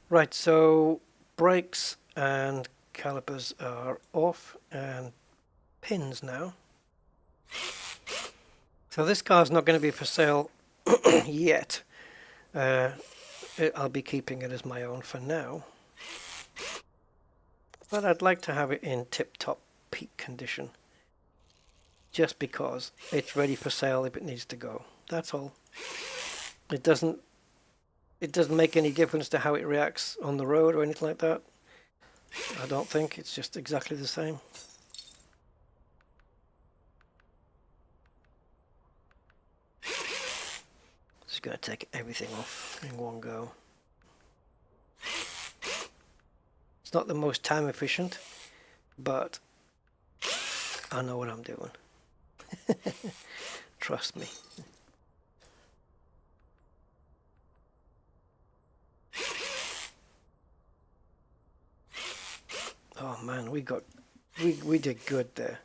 Right, so brakes and calipers are off, and pins now. So this car's not going to be for sale yet. I'll be keeping it as my own for now. But I'd like to have it in tip-top peak condition. Just because it's ready for sale if it needs to go. That's all. It doesn't make any difference to how it reacts on the road or anything like that. I don't think. It's just exactly the same. Just going to take everything off in one go. It's not the most time efficient, but I know what I'm doing. Trust me. Oh man, we did good there.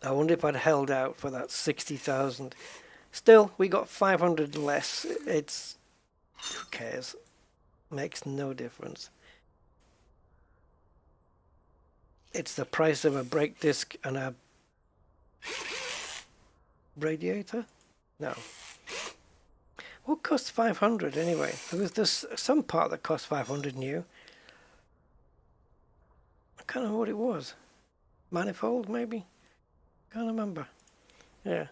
I wonder if I'd held out for that 60,000. Still, we got 500 less. It's... Who cares? Makes no difference. It's the price of a brake disc and a radiator? No. What cost 500 anyway? There was this some part that cost 500 new. I can't remember what it was. Manifold maybe? Can't remember. Yeah.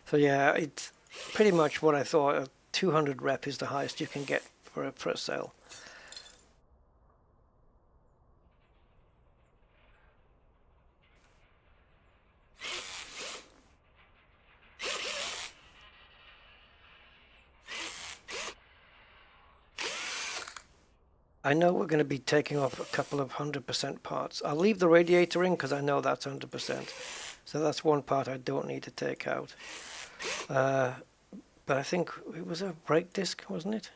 So yeah, it's pretty much what I thought. A 200 rep is the highest you can get for a sale. I know we're going to be taking off a couple of 100% parts. I'll leave the radiator in because I know that's 100%. So that's one part I don't need to take out. But I think it was a brake disc, wasn't it?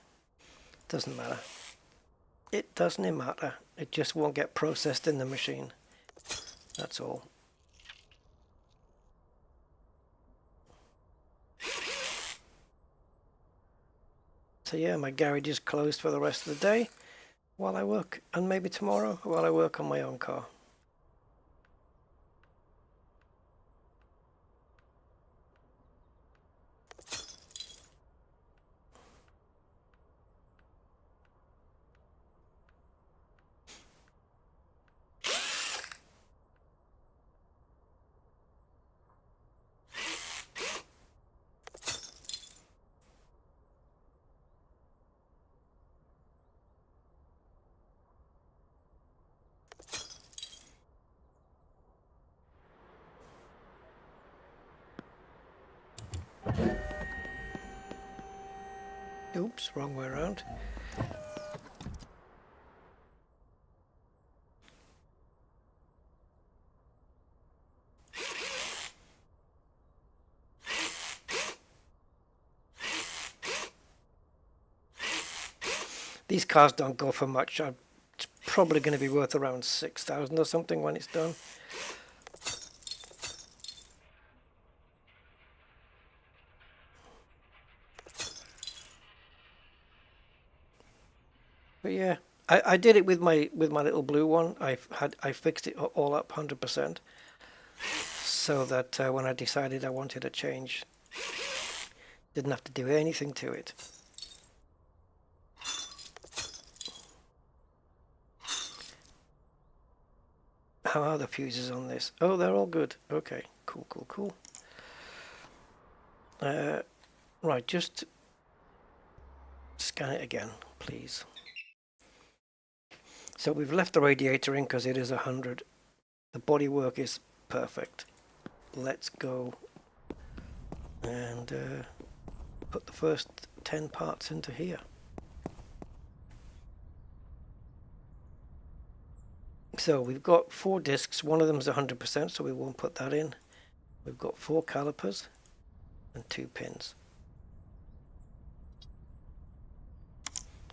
Doesn't matter. It doesn't matter. It just won't get processed in the machine. That's all. So yeah, my garage is closed for the rest of the day while I work, and maybe tomorrow while I work on my own car. Oops, wrong way around. These cars don't go for much. It's probably going to be worth around 6,000 or something when it's done. But yeah, I did it with my little blue one. I fixed it all up 100%, so that when I decided I wanted a change, didn't have to do anything to it. How are the fuses on this? Oh, they're all good. Okay, cool, cool, cool. Right, just scan it again, please. So we've left the radiator in because it is 100. The bodywork is perfect. Let's go and put the first 10 parts into here. So we've got 4 discs, one of them is 100%, so we won't put that in. We've got 4 calipers and 2 pins.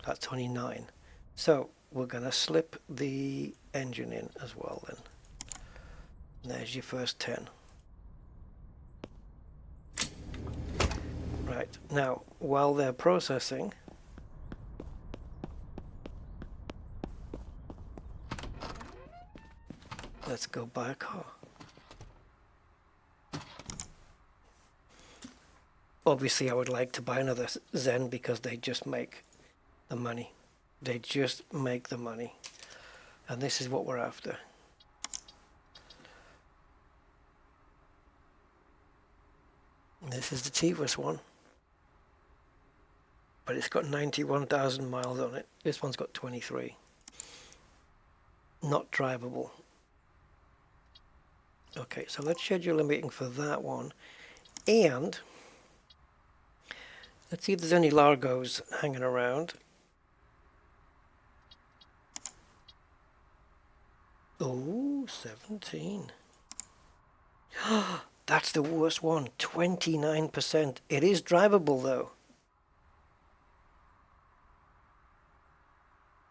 That's only 9. So we're going to slip the engine in as well then. And there's your first 10. Right, now while they're processing, let's go buy a car. Obviously I would like to buy another Zen because they just make the money. They just make the money. And this is what we're after. This is the cheapest one. But it's got 91,000 miles on it. This one's got 23. Not drivable. Okay, so let's schedule a meeting for that one. And let's see if there's any Largos hanging around. Oh, 17. That's the worst one. 29%. It is drivable though.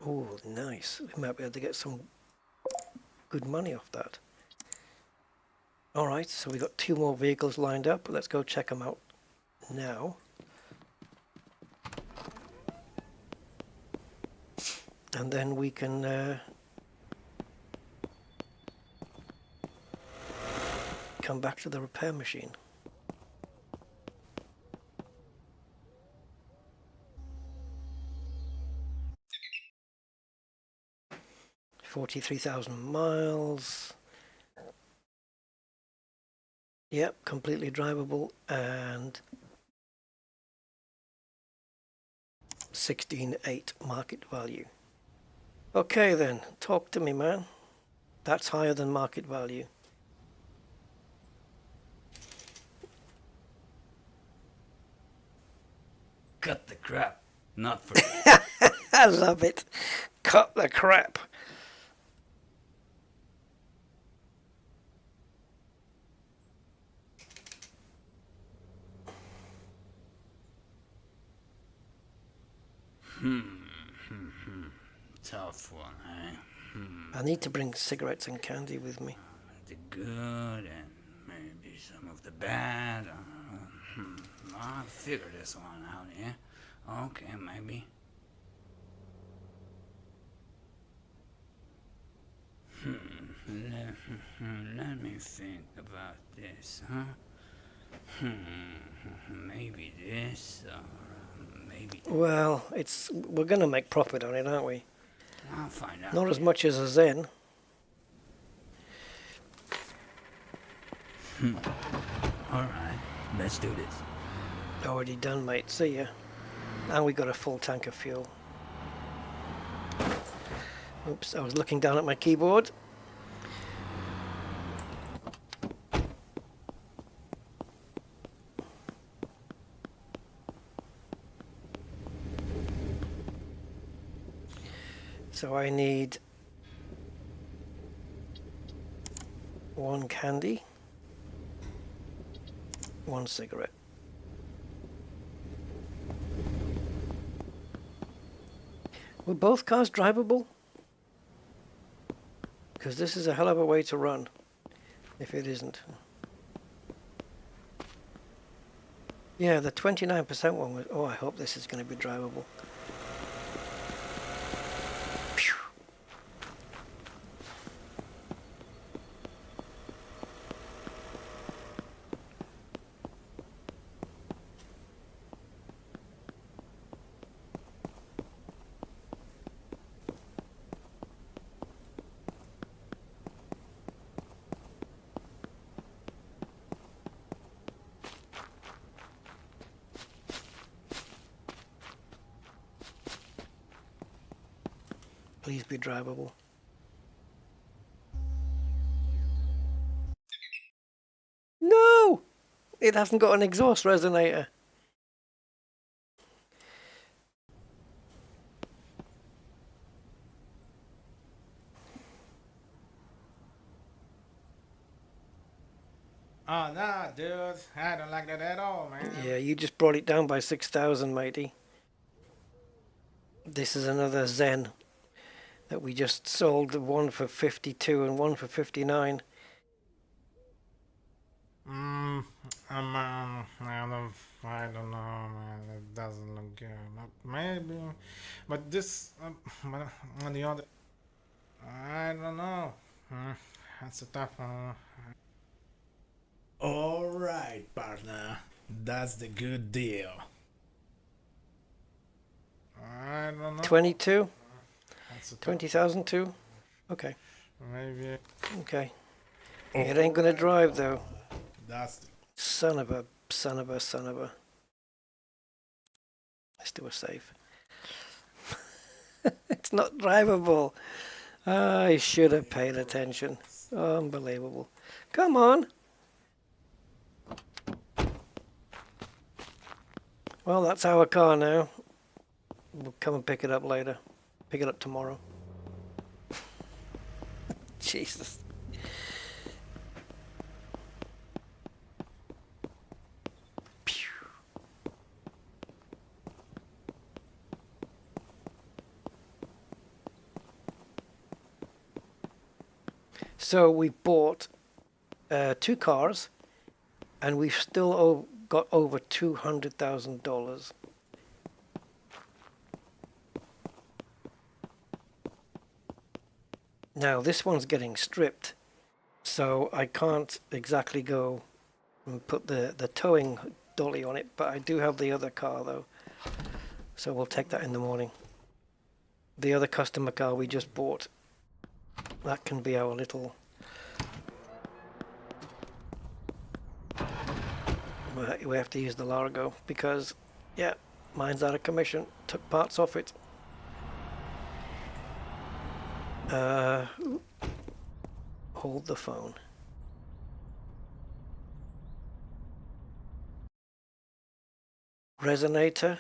Oh, nice. We might be able to get some good money off that. Alright, so we've got 2 more vehicles lined up. Let's go check them out now. And then we can come back to the repair machine. $43,000 miles. Yep, completely drivable, and 16.8 market value. Okay then, talk to me, man. That's higher than market value. Cut the crap. Not for me. I love it. Cut the crap. Tough one, eh? I need to bring cigarettes and candy with me. The good and maybe some of the bad. I'll figure this one out, yeah? Okay, maybe. Let me think about this, huh? Maybe this, or maybe... Well, we're gonna make profit on it, aren't we? I'll find out. Not as much as a Zen. Alright, let's do this. Already done, mate. See ya. And we got a full tank of fuel. Oops, I was looking down at my keyboard. So I need 1 candy, 1 cigarette. Were both cars drivable? Because this is a hell of a way to run, if it isn't. Yeah, the 29% one was... Oh, I hope this is going to be drivable. Phew. Please be drivable. No! It hasn't got an exhaust resonator. Oh, nah, dude. I don't like that at all, man. Yeah, you just brought it down by 6,000, matey. This is another Zen that we just sold, one for 52 and one for 59. I don't know, man. It doesn't look good. Maybe, but this, but on the other, I don't know. That's a tough one. Alright, partner. That's the good deal. I don't know. 22? That's a tough 20,000 too? Okay, Maybe. okay. It ain't gonna drive though. That's the Son of a, son of a, son of a. Let's do a save. It's not drivable. I should have paid attention. Unbelievable. Come on. Well, that's our car now. We'll come and pick it up later. Pick it up tomorrow. Jesus. Phew. So we bought 2 cars, and we've still got over $200,000. Now this one's getting stripped, so I can't exactly go and put the towing dolly on it, but I do have the other car though, so we'll take that in the morning. The other customer car we just bought, that can be our little... We have to use the Largo because, yeah, mine's out of commission. Took parts off it. Hold the phone. Resonator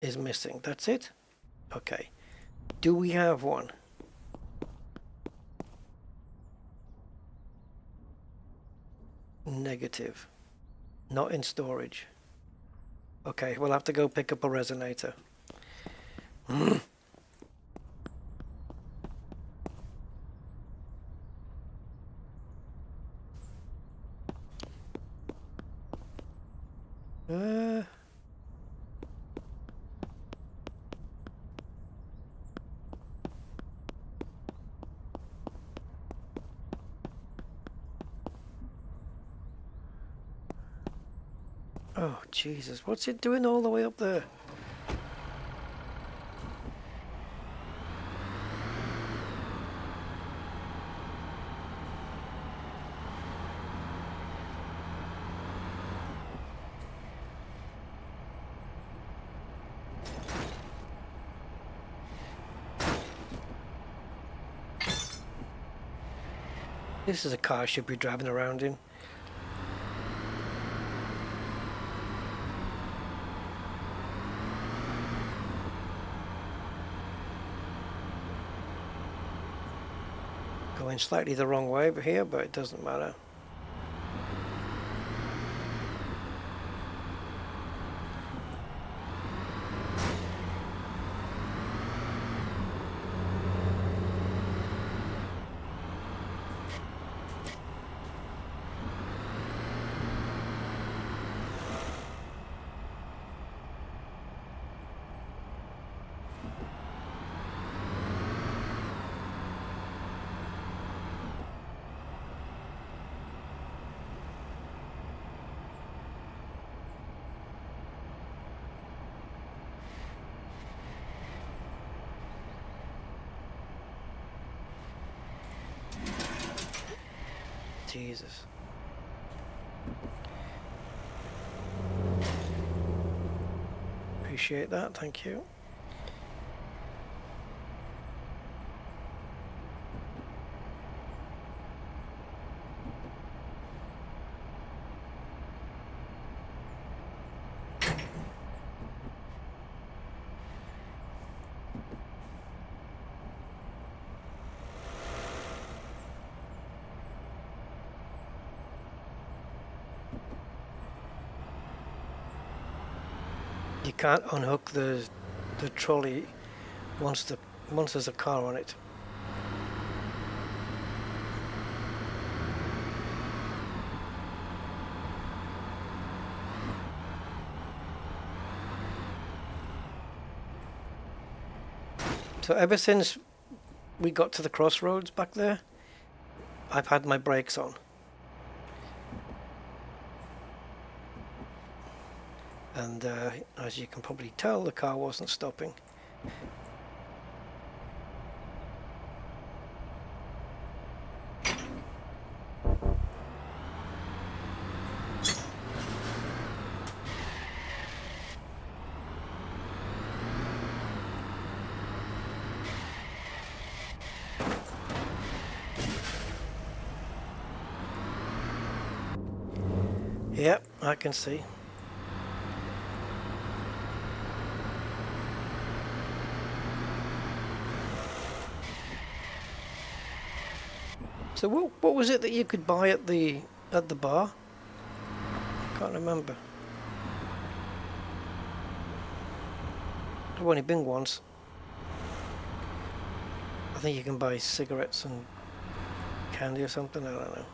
is missing. That's it? Okay. Do we have one? Negative. Not in storage. Okay, we'll have to go pick up a resonator. Oh, Jesus. What's it doing all the way up there? This is a car I should be driving around in. Going slightly the wrong way here, but it doesn't matter. Jesus. Appreciate that, thank you. You can't unhook the trolley once there's a car on it. So ever since we got to the crossroads back there, I've had my brakes on. And as you can probably tell, the car wasn't stopping. Yep, I can see. So what was it that you could buy at the bar? I can't remember. I've only been once. I think you can buy cigarettes and candy or something, I don't know.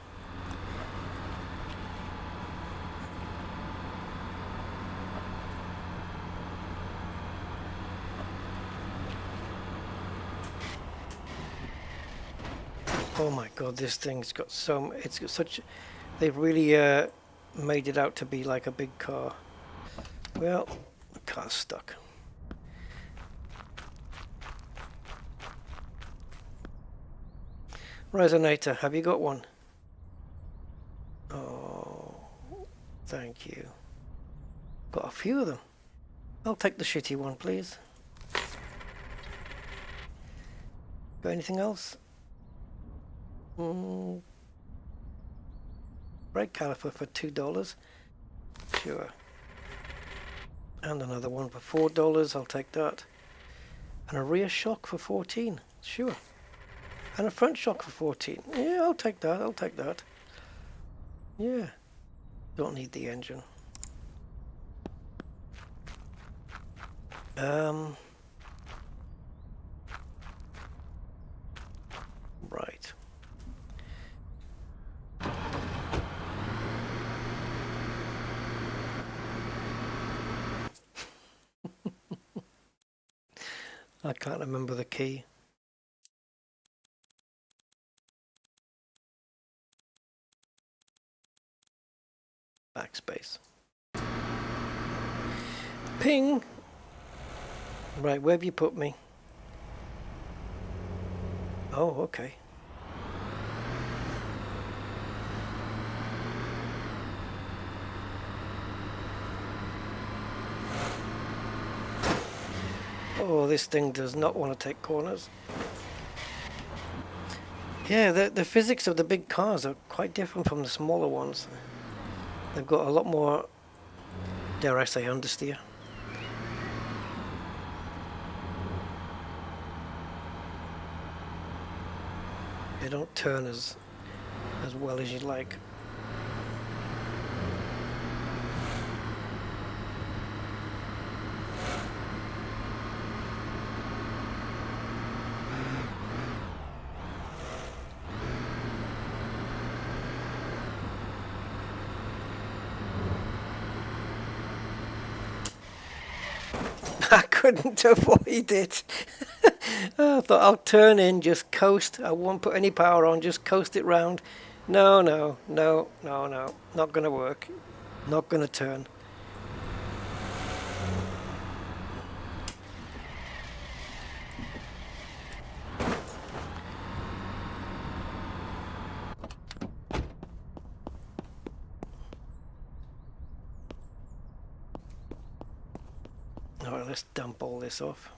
Oh my god, this thing's got it's got such, they've really made it out to be like a big car. Well, the car's stuck. Resonator, have you got one? Oh, thank you. Got a few of them. I'll take the shitty one, please. Got anything else? Brake caliper for $2. Sure. And another one for $4. I'll take that. And a rear shock for 14. Sure. And a front shock for 14. Yeah, I'll take that. I'll take that. Yeah. Don't need the engine. Right. I can't remember the key. Backspace. Ping! Right, where have you put me? Oh, okay. Oh, this thing does not want to take corners. Yeah, the physics of the big cars are quite different from the smaller ones. They've got a lot more, dare I say, understeer. don't turn as well as you'd like. I couldn't avoid it. I thought I'll turn in, just coast. I won't put any power on, just coast it round. No, no, no, no, no. Not gonna work. Not gonna turn. Alright, let's dump all this off.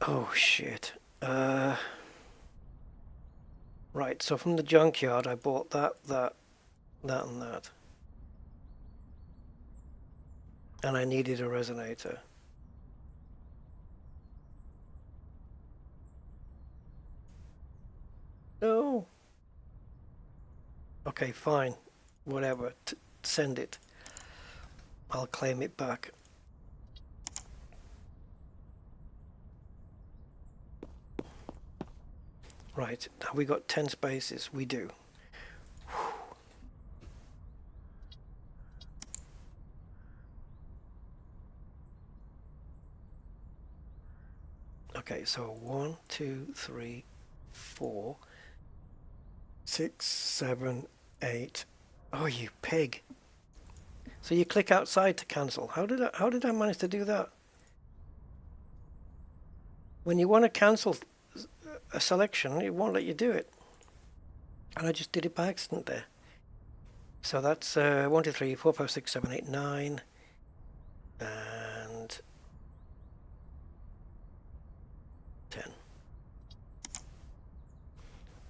Oh shit. Right, so from the junkyard I bought that, and that. And I needed a resonator. No. Okay, fine. Whatever. Send it. I'll claim it back. Right, have we got 10 spaces? We do. Okay, so 1, 2, 3, 4, 6, 7, 8. Oh, you pig. So you click outside to cancel. How did I manage to do that? When you want to cancel a selection, it won't let you do it. And I just did it by accident there. So that's 1, 2, 3, 4, 5, 6, 7, 8, 9. And 10.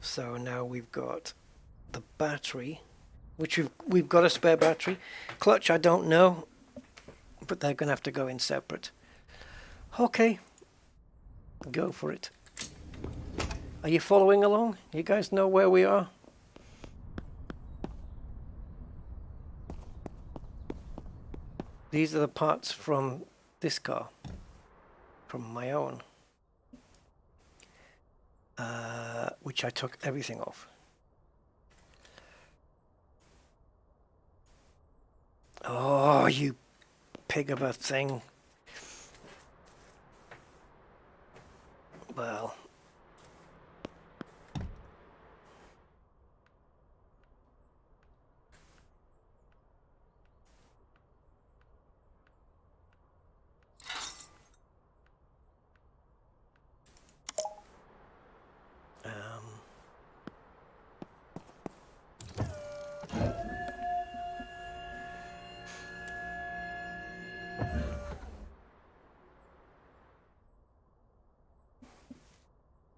So now we've got the battery, which we've got a spare battery. Clutch, I don't know, but they're going to have to go in separate. Okay, go for it. Are you following along? You guys know where we are? These are the parts from this car, from my own, which I took everything off. Oh, you pig of a thing. Well.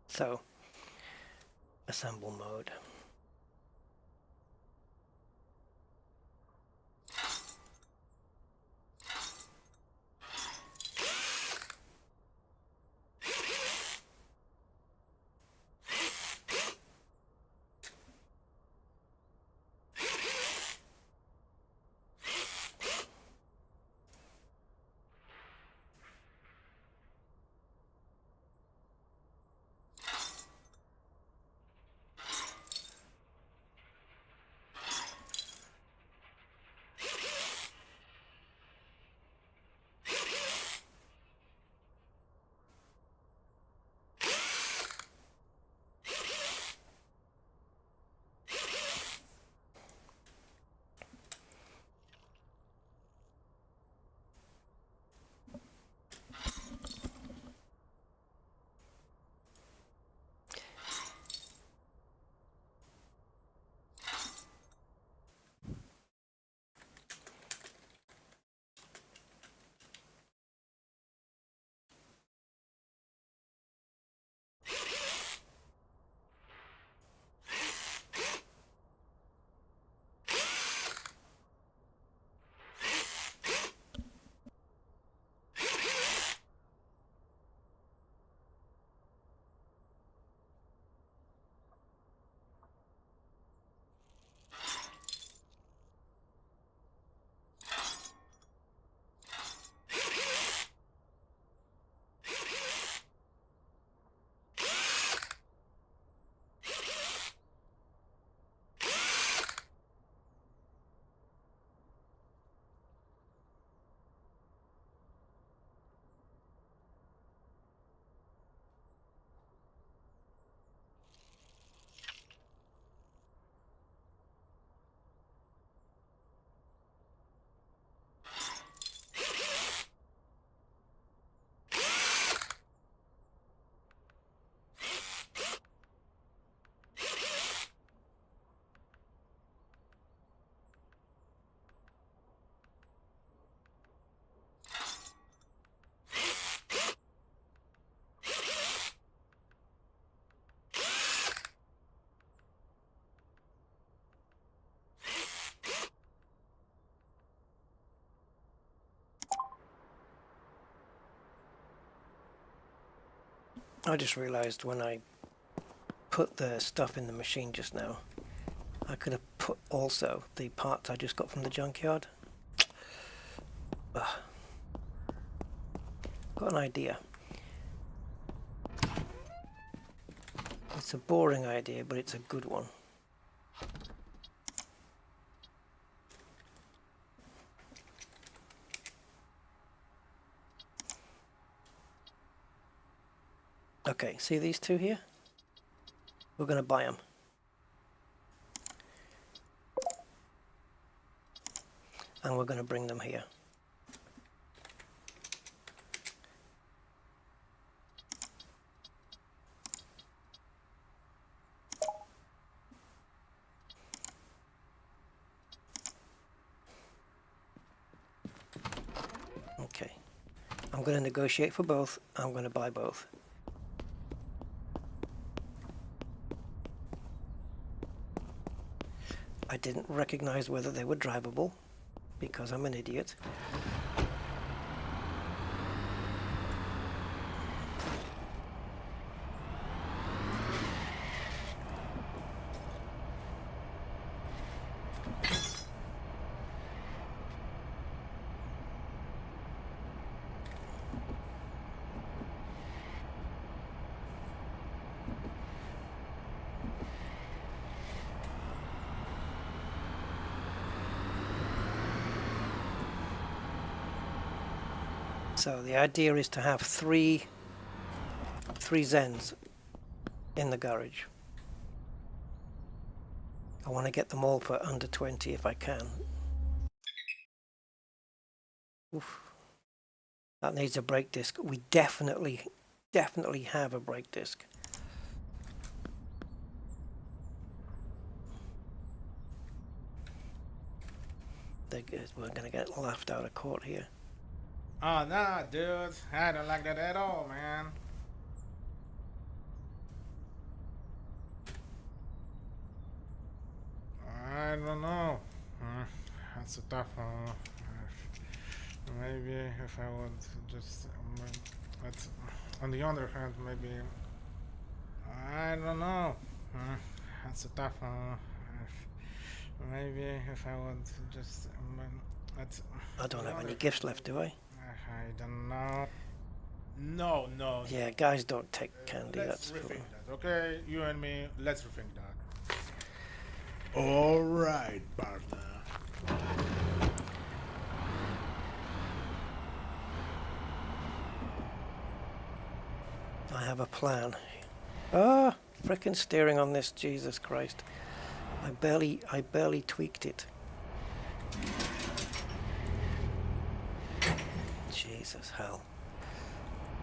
So, assemble mode. I just realized when I put the stuff in the machine just now, I could have put also the parts I just got from the junkyard. Ugh. Got an idea. It's a boring idea, but it's a good one. Okay, see these two here? We're going to buy them. And we're going to bring them here. Okay. I'm going to negotiate for both. I'm going to buy both. I didn't recognize whether they were drivable because I'm an idiot. So the idea is to have three Zens in the garage. I want to get them all for under 20 if I can. Oof. That needs a brake disc. We definitely have a brake disc. We're going to get laughed out of court here. Oh, nah, dude. I don't like that at all, man. I don't know. That's a tough one. Maybe if I would just... but on the other hand, maybe... I don't know. That's a tough one. Maybe if I would just... I don't have any gifts left, do I? I don't know. No. Yeah, guys don't take candy, Let's that's rethink cool. that, okay? You and me, let's rethink that. Alright, partner. I have a plan. Ah, frickin' steering on this, Jesus Christ. I barely tweaked it. Jesus hell.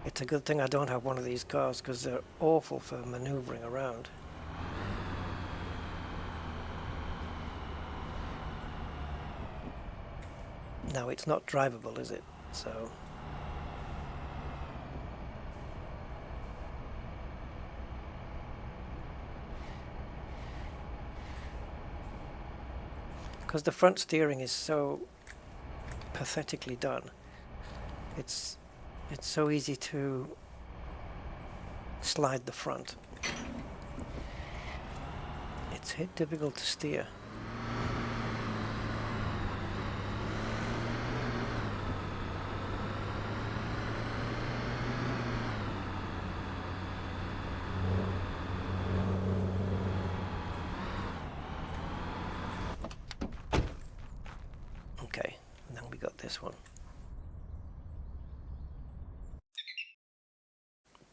It's a good thing I don't have one of these cars because they're awful for maneuvering around. Now it's not drivable, is it? So because the front steering is so pathetically done. It's so easy to slide the front. It's difficult to steer. Okay, and then we got this one.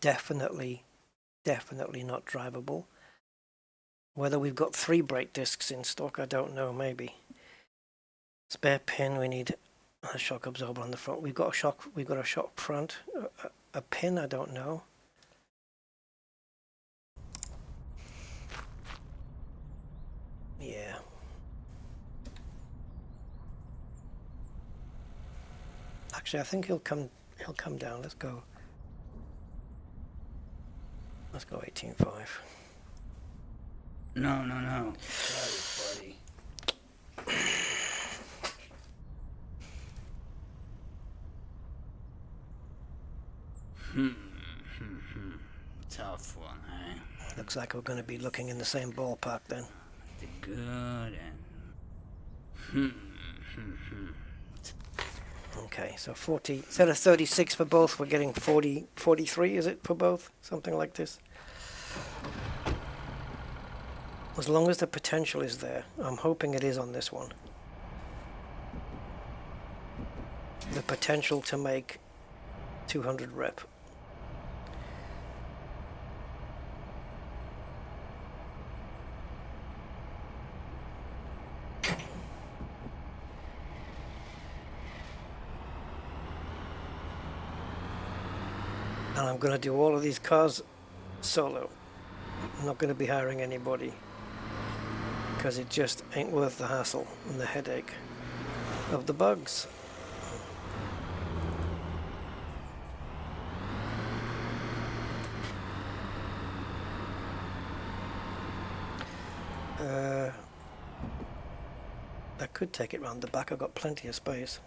Definitely not drivable. Whether we've got 3 brake discs in stock, I don't know, maybe. Spare pin, we need a shock absorber on the front. We've got a shock front. A pin, I don't know. Yeah. Actually, I think he'll come down. Let's go 18.5. No. Sorry, buddy. tough one, eh? Looks like we're going to be looking in the same ballpark then. The good and... Okay, so 40, instead of 36 for both, we're getting 40, 43, is it, for both? Something like this. As long as the potential is there, I'm hoping it is on this one. The potential to make 200 rep. And I'm going to do all of these cars solo. I'm not going to be hiring anybody because it just ain't worth the hassle and the headache of the bugs. I could take it round the back. I've got plenty of space.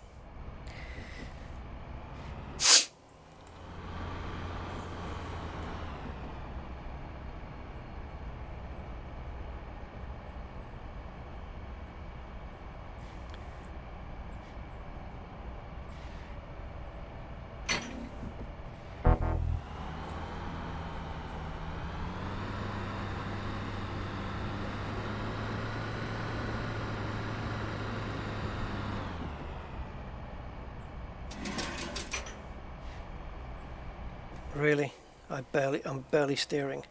Really? I'm barely steering.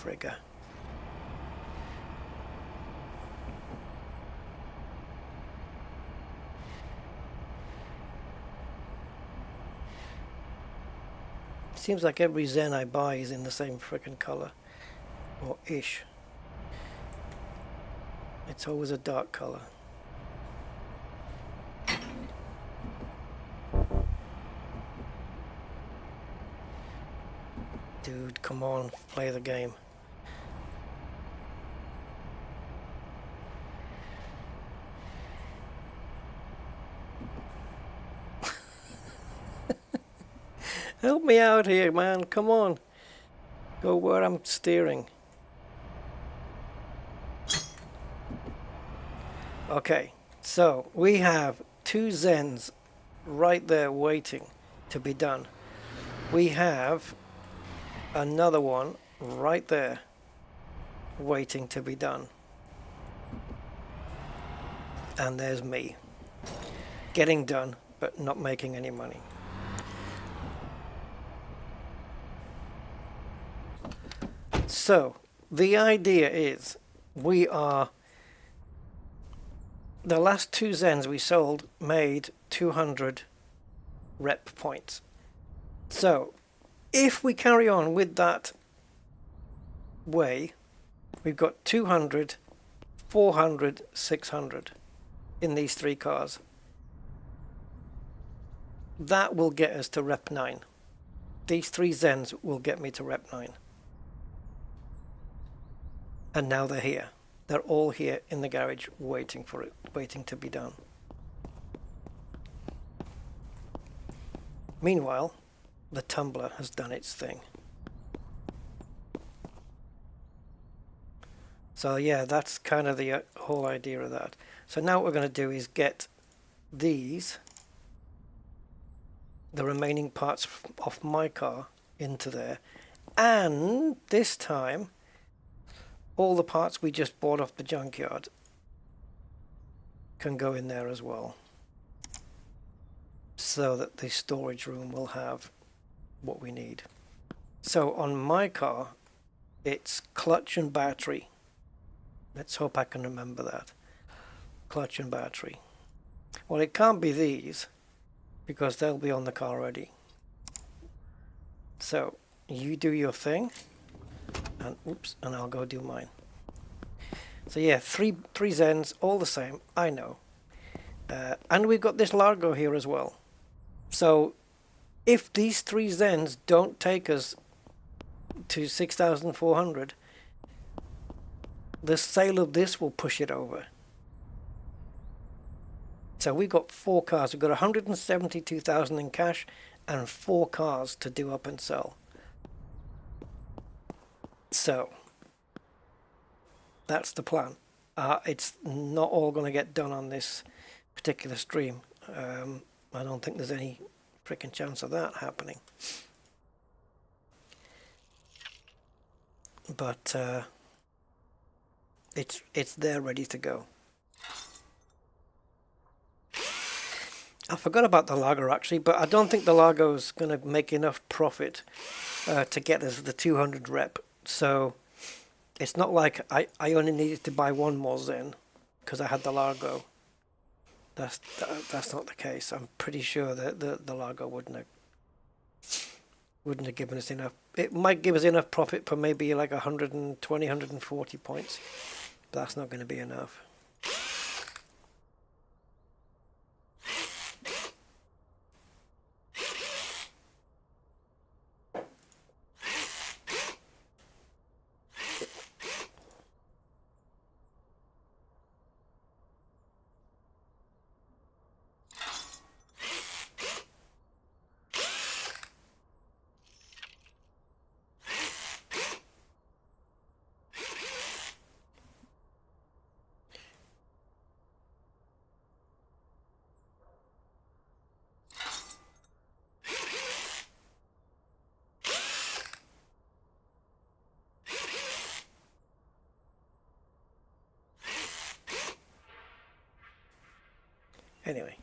Frigger. Seems like every Zen I buy is in the same frickin' color, or ish. It's always a dark color. Dude, come on, play the game. Help me out here, man. Come on. Go where I'm steering. Okay, so we have two Zens right there waiting to be done. We have another one right there waiting to be done. And there's me. Getting done, but not making any money. So, the idea is, the last two Zens we sold made 200 rep points. So, if we carry on with that way, we've got 200, 400, 600 in these three cars. That will get us to rep 9. These three Zens will get me to rep 9. And now they're here. They're all here in the garage waiting for it, waiting to be done. Meanwhile, the tumbler has done its thing. So yeah, that's kind of the whole idea of that. So now what we're going to do is get these, the remaining parts of my car, into there. And this time, all the parts we just bought off the junkyard can go in there as well, so that the storage room will have what we need. So on my car, it's clutch and battery. Let's hope I can remember that. Clutch and battery. Well, it can't be these, because they'll be on the car ready. So you do your thing, and oops, and I'll go do mine. So yeah, three Zens, all the same, I know. And we've got this Largo here as well. So if these 3 Zens don't take us to 6,400, the sale of this will push it over. So we've got 4 cars. We've got 172,000 in cash and 4 cars to do up and sell. So that's the plan. It's not all going to get done on this particular stream. I don't think there's any freaking chance of that happening. But it's there ready to go. I forgot about the Largo actually, but I don't think the Largo is going to make enough profit to get us the 200 rep. So it's not like I only needed to buy 1 more Zen because I had the Largo. That's not the case. I'm pretty sure that the Largo wouldn't have given us enough. It might give us enough profit for maybe like 120, 140 points. But that's not going to be enough. Anyway.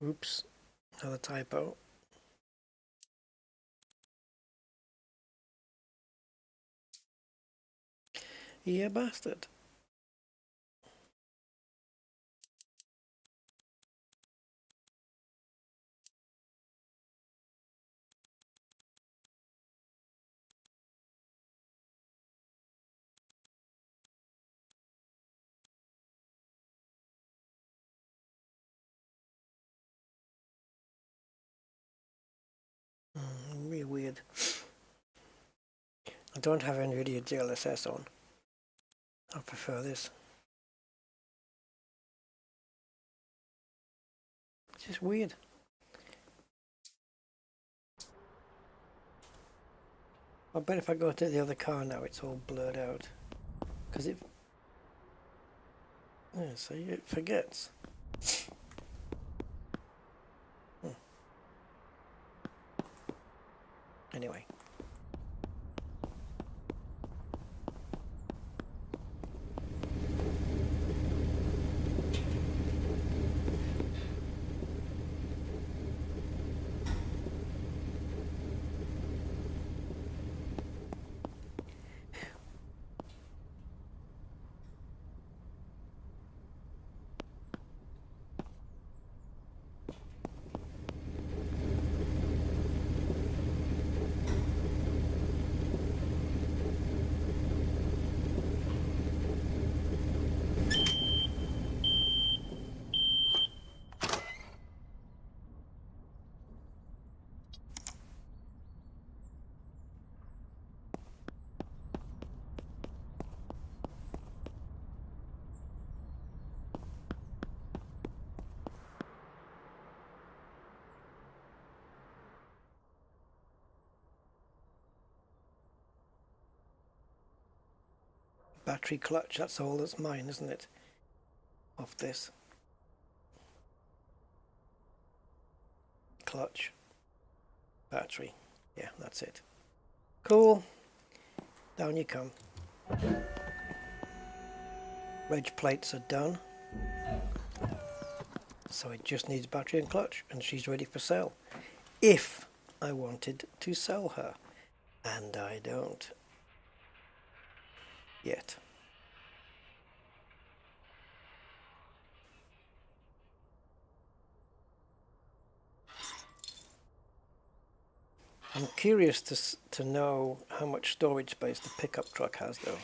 Oops, another typo. Yeah, bastard. Really weird. I don't have Nvidia DLSS on. I prefer this. It's just weird. I bet if I go to the other car now, it's all blurred out. Because it... Yeah, so it forgets. Anyway. Battery clutch, that's all that's mine, isn't it? Of this. Clutch. Battery. Yeah, that's it. Cool. Down you come. Reg plates are done. So it just needs battery and clutch, and she's ready for sale. If I wanted to sell her. And I don't. Yet. I'm curious to know how much storage space the pickup truck has though.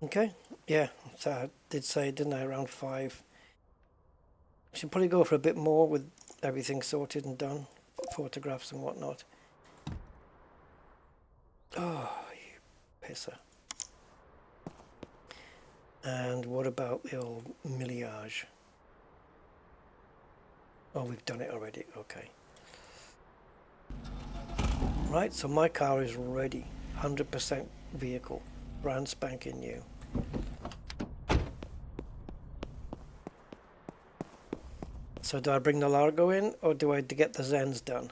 Okay, yeah, so I did say, didn't I, around 5. Should probably go for a bit more with everything sorted and done, photographs and whatnot. Oh, you pisser. And what about the old millage? Oh, we've done it already, okay. Right, so my car is ready, 100% vehicle, brand spanking new. So do I bring the Largo in, or do I get the Zens done?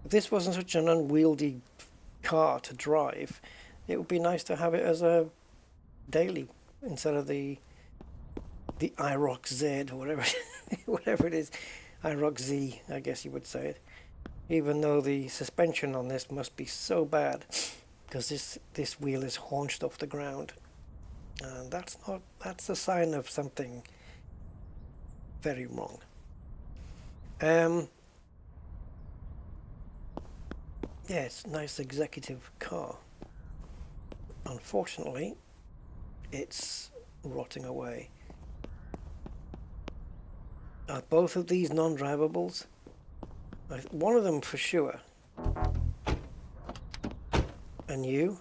If this wasn't such an unwieldy car to drive, it would be nice to have it as a daily instead of the IROC Z or whatever whatever it is, IROC Z, I guess you would say it. Even though the suspension on this must be so bad, because this wheel is haunched off the ground, and that's a sign of something very wrong. Yeah, it's a nice executive car. Unfortunately, it's rotting away. Are both of these non-drivables? One of them for sure. And you?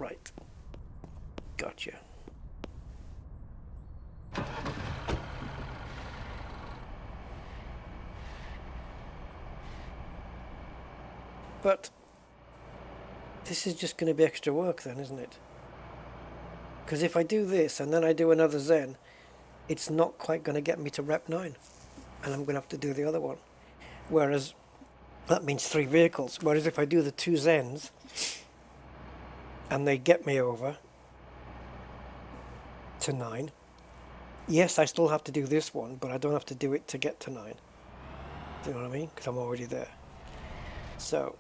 Right. Gotcha. But this is just going to be extra work then, isn't it? Because if I do this and then I do another Zen, it's not quite going to get me to rep 9. And I'm going to have to do the other one. Whereas, that means 3 vehicles. Whereas if I do the 2 Zens, and they get me over to 9, yes, I still have to do this one, but I don't have to do it to get to 9. Do you know what I mean? Because I'm already there. So,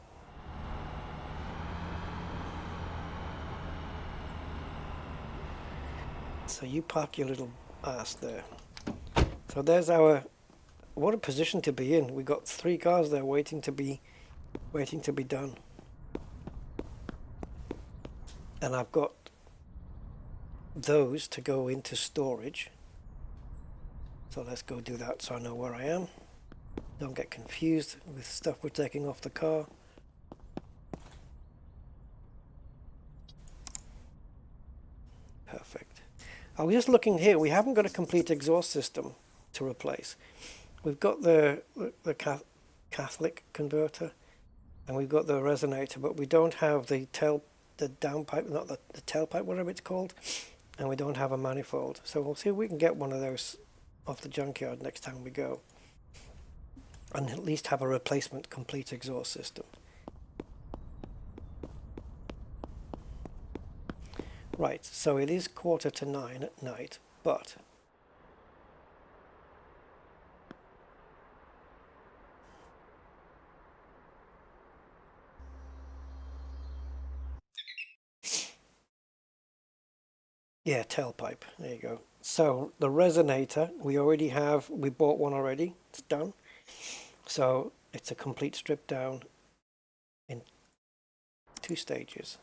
you park your little ass there. So there's our, what a position to be in. We got 3 cars there waiting to be done. And I've got those to go into storage. So let's go do that so I know where I am. Don't get confused with stuff we're taking off the car. Perfect. I was just looking here, we haven't got a complete exhaust system to replace. We've got the Catholic converter and we've got the resonator, but we don't have the downpipe, not the tailpipe, whatever it's called, and we don't have a manifold. So we'll see if we can get one of those off the junkyard next time we go. And at least have a replacement complete exhaust system. Right, so it is 8:45 at night, but yeah, tailpipe, there you go. So the resonator, we bought one already, it's done. So it's a complete strip down in 2 stages.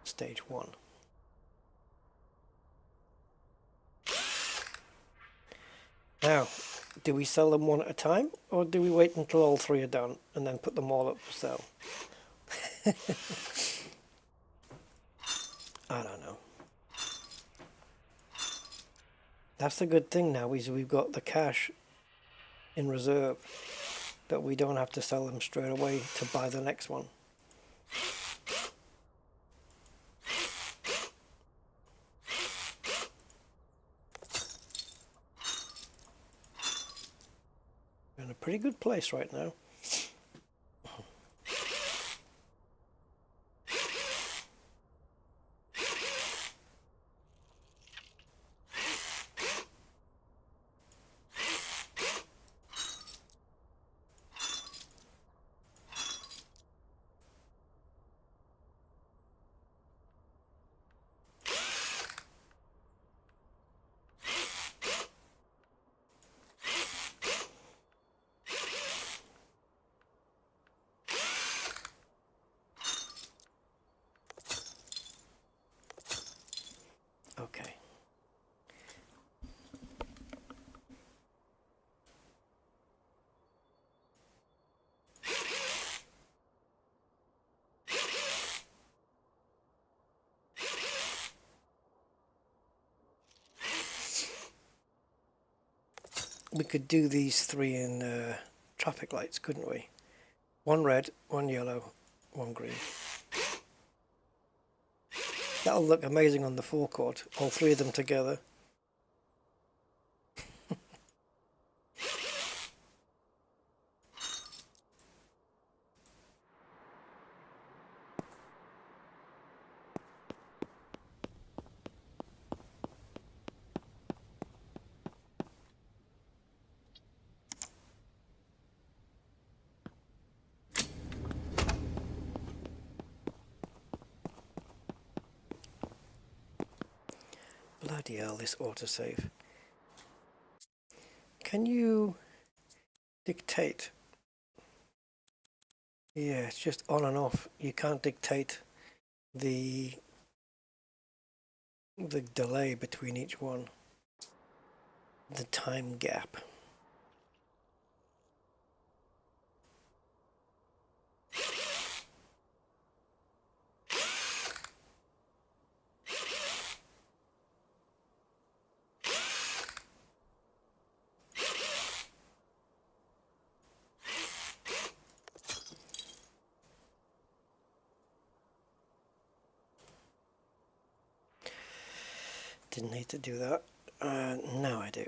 Stage 1. Now, do we sell them one at a time, or do we wait until all 3 are done and then put them all up for sale? I don't know. That's the good thing now, is we've got the cash in reserve that we don't have to sell them straight away to buy the next one. We're in a pretty good place right now. Okay. We could do these 3 in traffic lights, couldn't we? 1 red, 1 yellow, 1 green. That'll look amazing on the forecourt, all 3 of them together. Bloody hell, this autosave. Can you dictate? Yeah, it's just on and off. You can't dictate the delay between each one. The time gap. didn't need to do that. Now I do.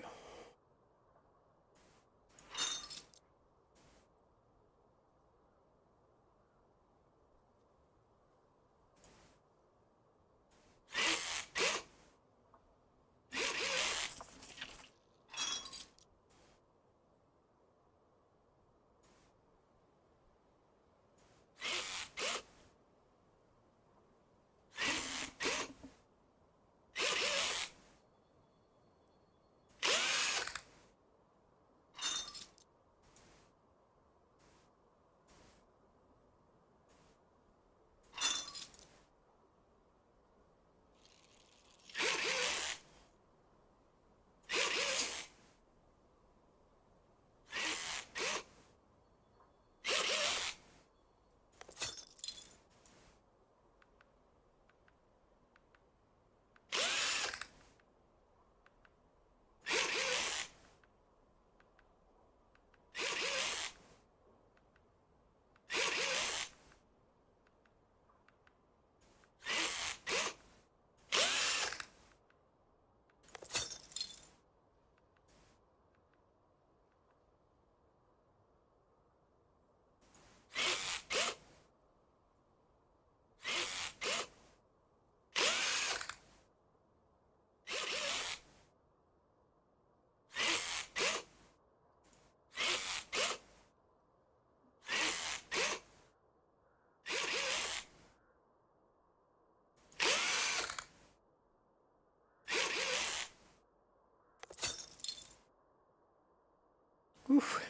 Oof.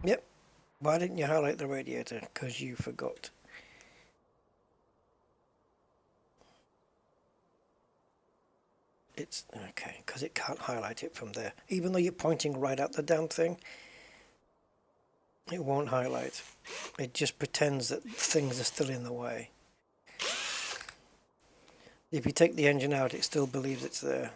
Yep. Why didn't you highlight the radiator? Because you forgot. It's okay, because it can't highlight it from there. Even though you're pointing right at the damn thing, it won't highlight. It just pretends that things are still in the way. If you take the engine out, it still believes it's there.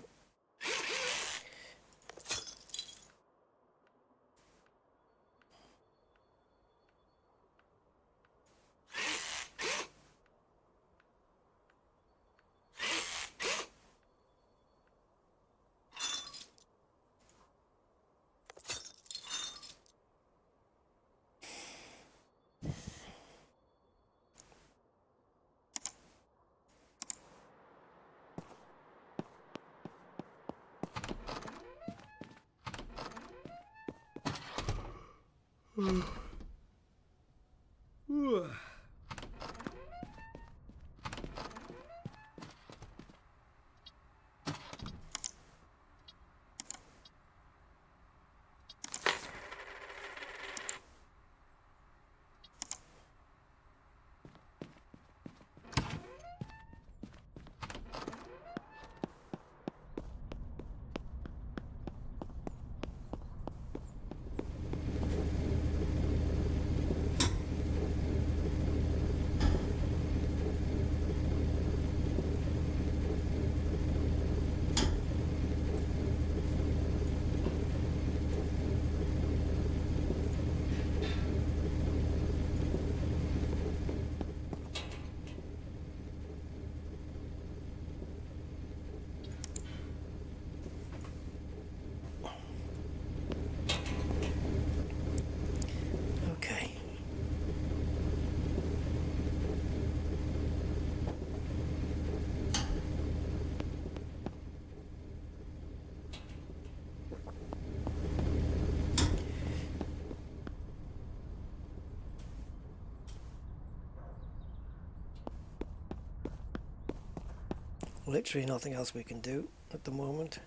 literally nothing else we can do at the moment.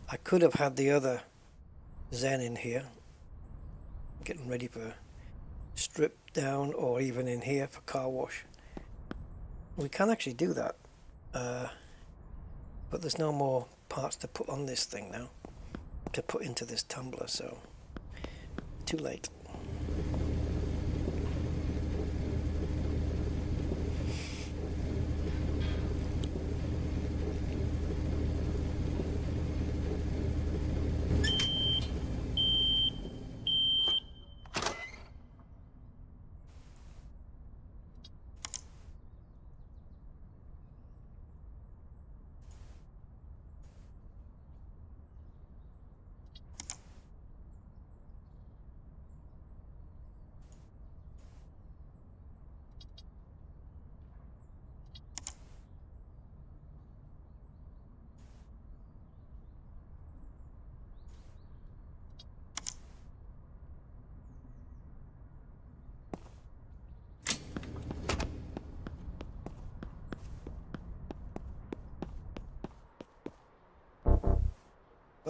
I could have had the other Zen in here, getting ready for strip down, or even in here for car wash. We can actually do that, but there's no more parts to put on this thing now, to put into this tumbler, so too late.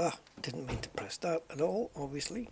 Ah, didn't mean to press that at all, obviously.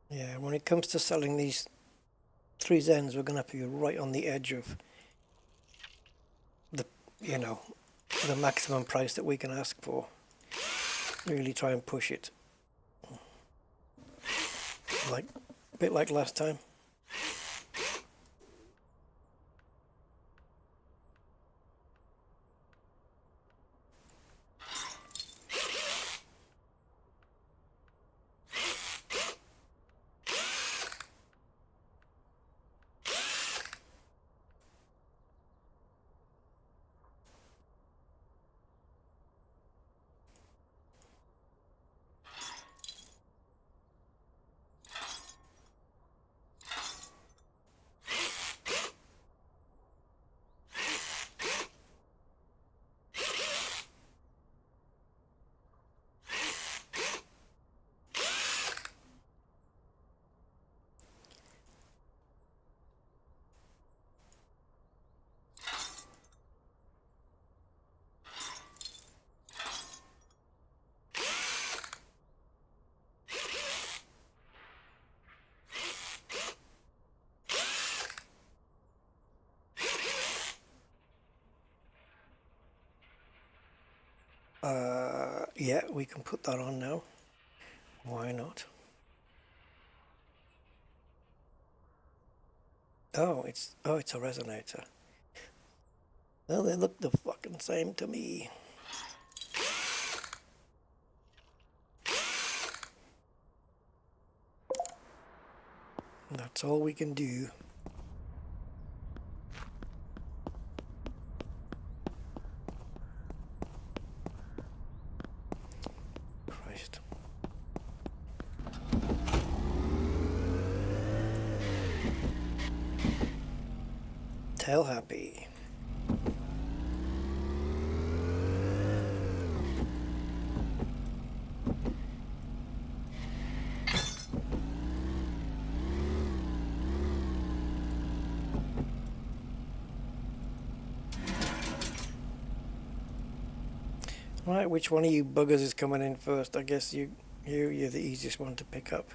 Yeah, when it comes to selling these 3 Zens, we're going to have to be right on the edge of the, you know, the maximum price that we can ask for. Really try and push it. Like, a bit like last time. Yeah, we can put that on now. Why not? Oh, it's a resonator. Well, they look the fucking same to me. That's all we can do. Christ. Tell happy. Right, which one of you buggers is coming in first? I guess you You're the easiest one to pick up.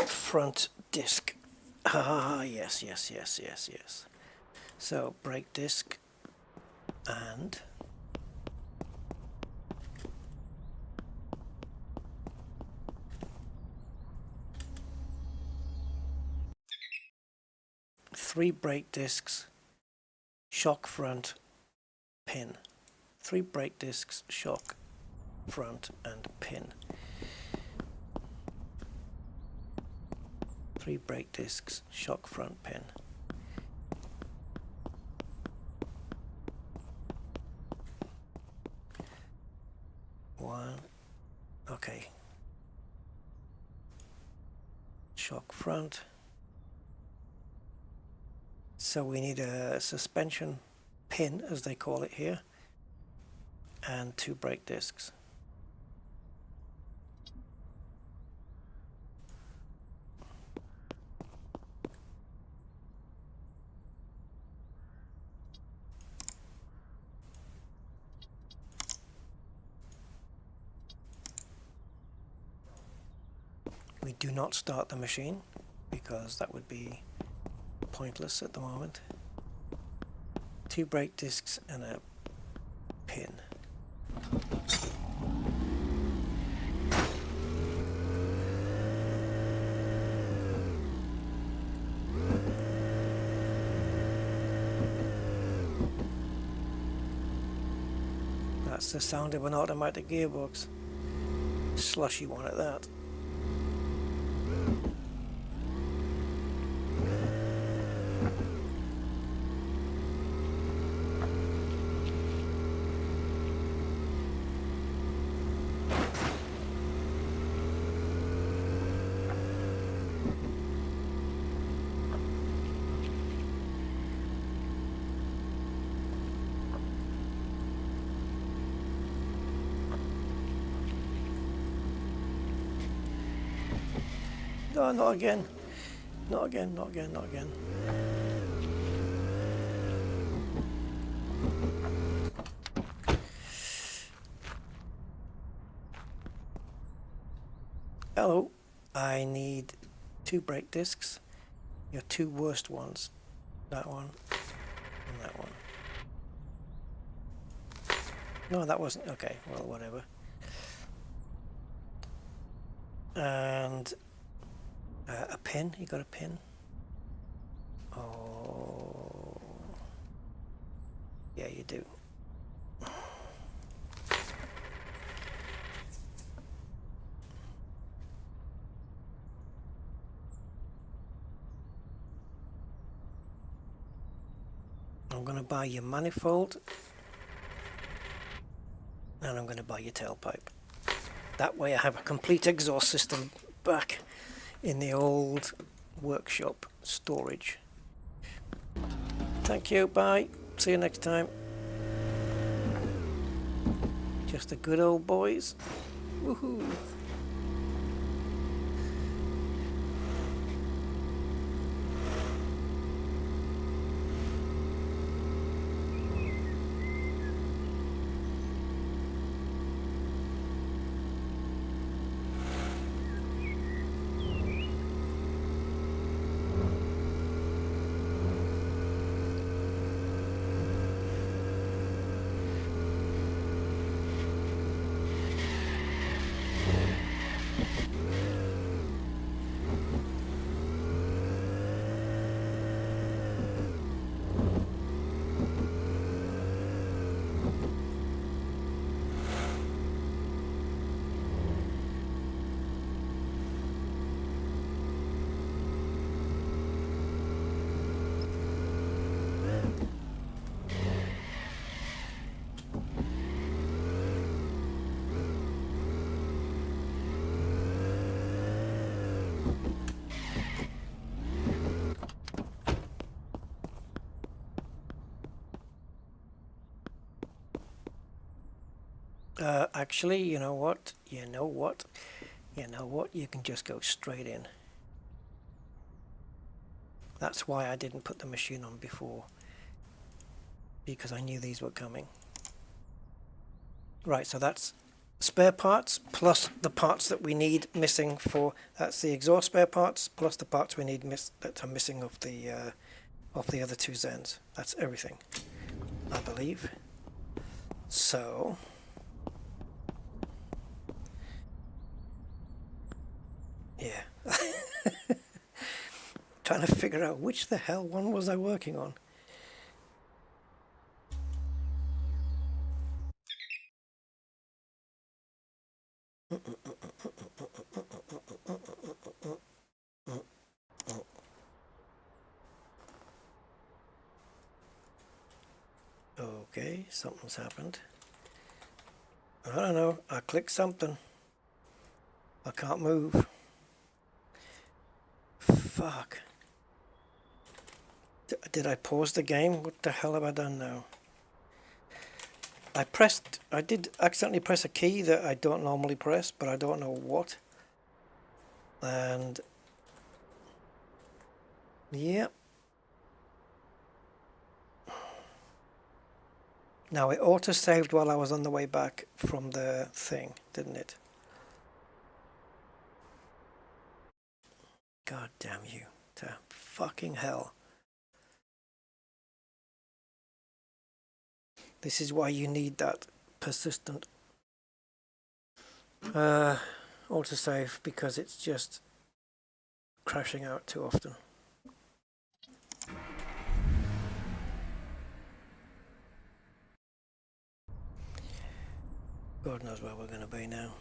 Front disc. Ah, yes. So brake disc and three brake discs, shock front, pin. Three brake discs, shock front and pin. Three brake discs, shock front, pin. One, okay. Shock front. So we need a suspension pin, as they call it here, and two brake discs. We do not start the machine because that would be pointless at the moment. Two brake discs and a pin. That's the sound of an automatic gearbox. Slushy one at that. No, not again. Not again, not again, not again. Hello, I need two brake discs. Your two worst ones. That one and that one. No, that wasn't. Okay, well, whatever. And a pin. You got a pin? Oh, yeah, you do. I'm going to buy your manifold, and I'm going to buy your tailpipe. That way I have a complete exhaust system back in the old workshop storage. Thank you, bye. See you next time. Just the good old boys. Woohoo! Actually, you know what? You know what? You know what? You can just go straight in. That's why I didn't put the machine on before. Because I knew these were coming. Right, so that's spare parts plus the parts that we need missing for, that's the exhaust spare parts plus the parts we need that are missing of the other two Zens. That's everything, I believe. So yeah. Trying to figure out which the hell one was I working on. Okay, something's happened. I don't know, I clicked something. I can't move. Fuck. Did I pause the game? What the hell have I done now? I did accidentally press a key that I don't normally press, but I don't know what. And yep. Now it auto-saved while I was on the way back from the thing, didn't it? God damn you to fucking hell. This is why you need that persistent autosave, because it's just crashing out too often. God knows where we're going to be now.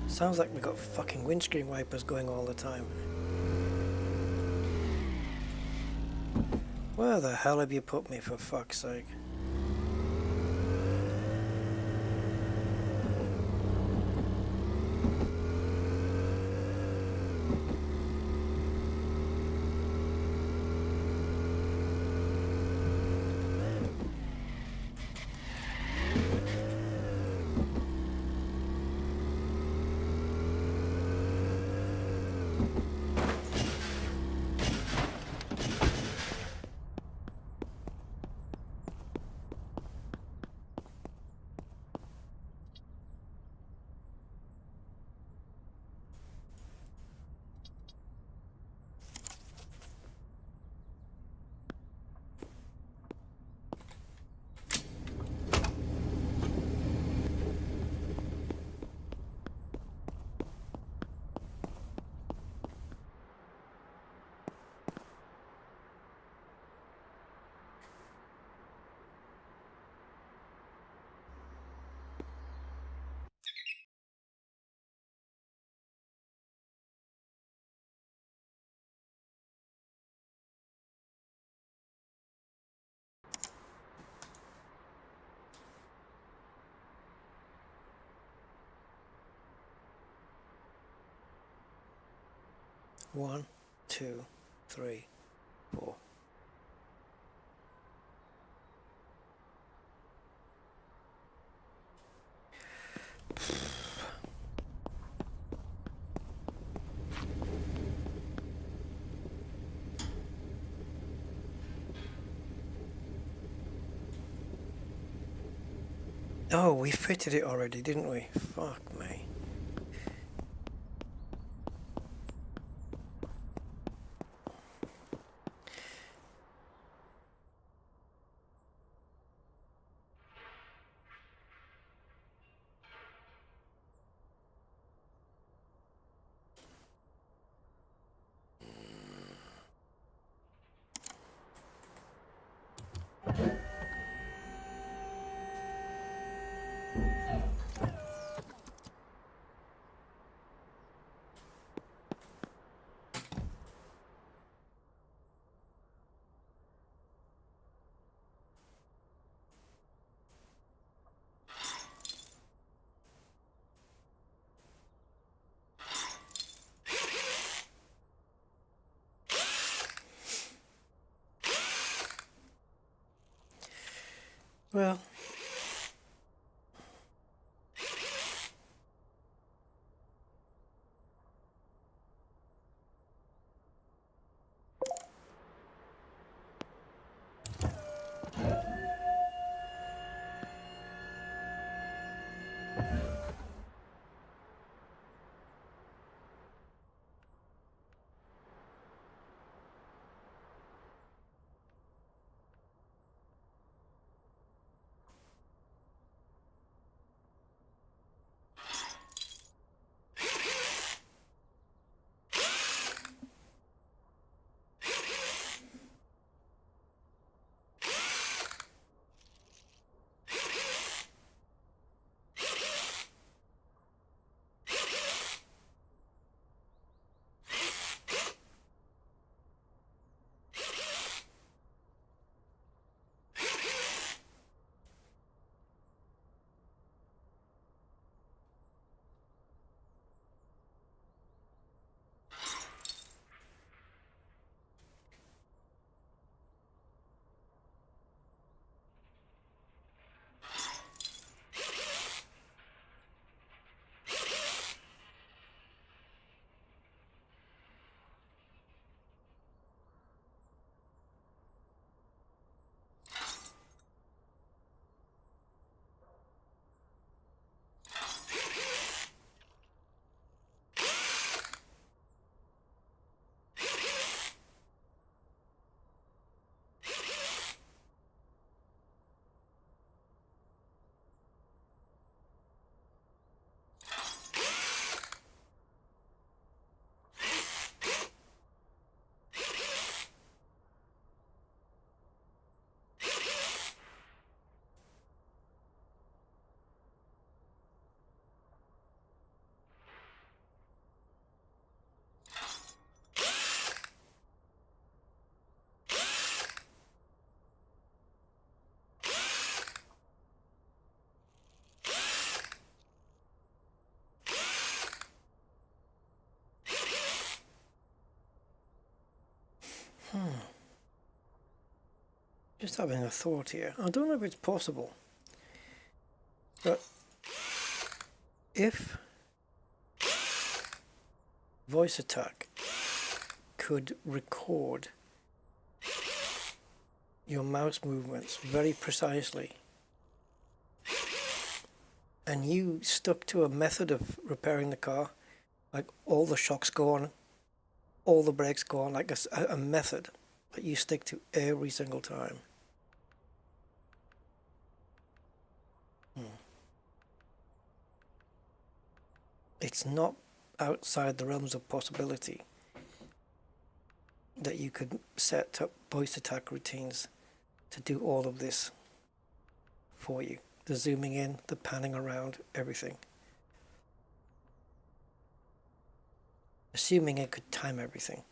Sounds like we've got fucking windscreen wipers going all the time. Where the hell have you put me, for fuck's sake? One, two, three, four. Oh, we fitted it already, didn't we? Fuck me. Well, just having a thought here. I don't know if it's possible, but if voice attack could record your mouse movements very precisely, and you stuck to a method of repairing the car, like all the shocks go on, all the brakes go on, like a method that you stick to every single time. It's not outside the realms of possibility that you could set up voice attack routines to do all of this for you. The zooming in, the panning around, everything. Assuming it could time everything.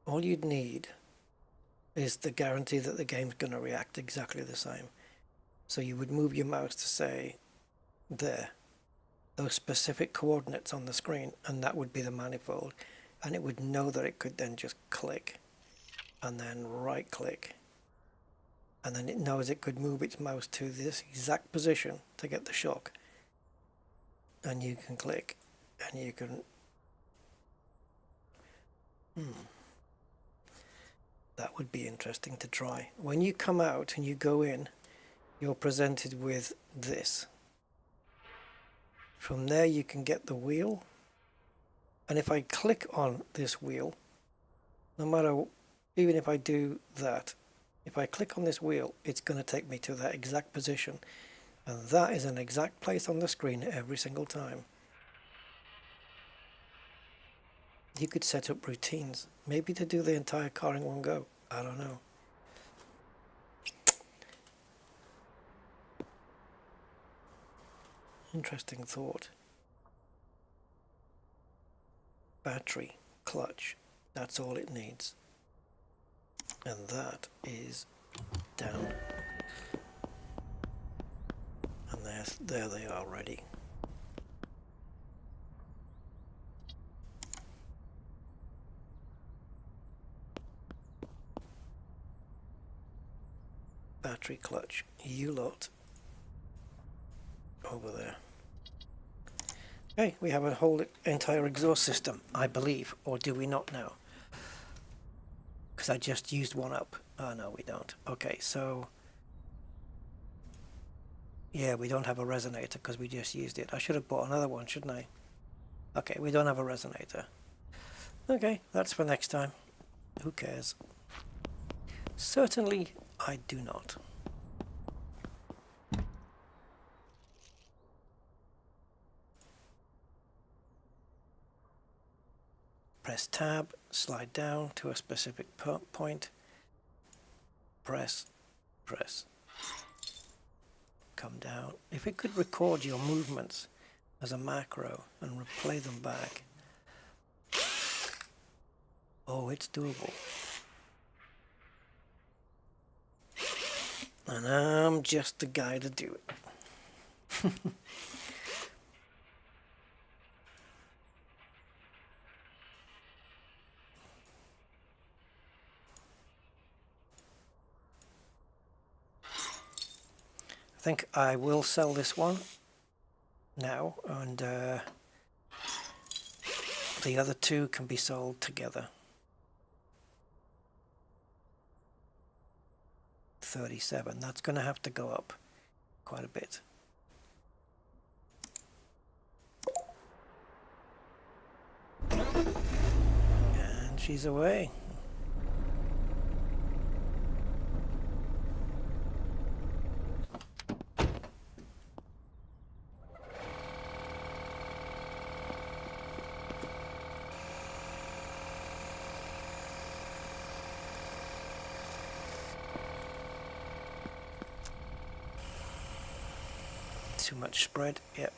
All you'd need is the guarantee that the game's going to react exactly the same. So you would move your mouse to say, there, those specific coordinates on the screen, and that would be the manifold, and it would know that it could then just click and then right click, and then it knows it could move its mouse to this exact position to get the shock, and you can click and you can that would be interesting to try. When you come out and you go in, you're presented with this. From there you can get the wheel, and if I click on this wheel, no matter, even if I do that, if I click on this wheel, it's going to take me to that exact position, and that is an exact place on the screen every single time. You could set up routines, maybe to do the entire car in one go. I don't know. Interesting thought. Battery, clutch, that's all it needs. And that is down. And there they are ready. Battery, clutch, you lot over there. Okay, we have a whole entire exhaust system, I believe, or do we not now? Because I just used one up. Oh no, we don't. Okay, so yeah, we don't have a resonator because we just used it. I should have bought another one, shouldn't I? Okay, we don't have a resonator. Okay, that's for next time. Who cares? Certainly I do not. Press tab, slide down to a specific point, press, come down. If it could record your movements as a macro and replay them back. Oh, it's doable. And I'm just the guy to do it. I think I will sell this one now, and the other two can be sold together. 37. That's going to have to go up quite a bit. And she's away. Too much spread, yep.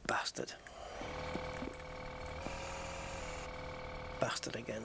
Bastard. Bastard again.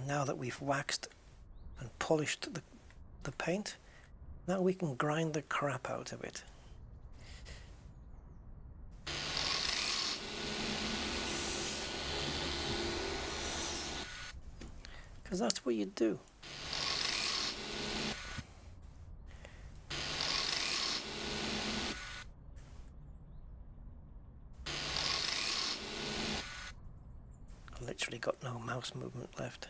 now that we've waxed and polished the paint, now we can grind the crap out of it. Because that's what you do. I've literally got no mouse movement left.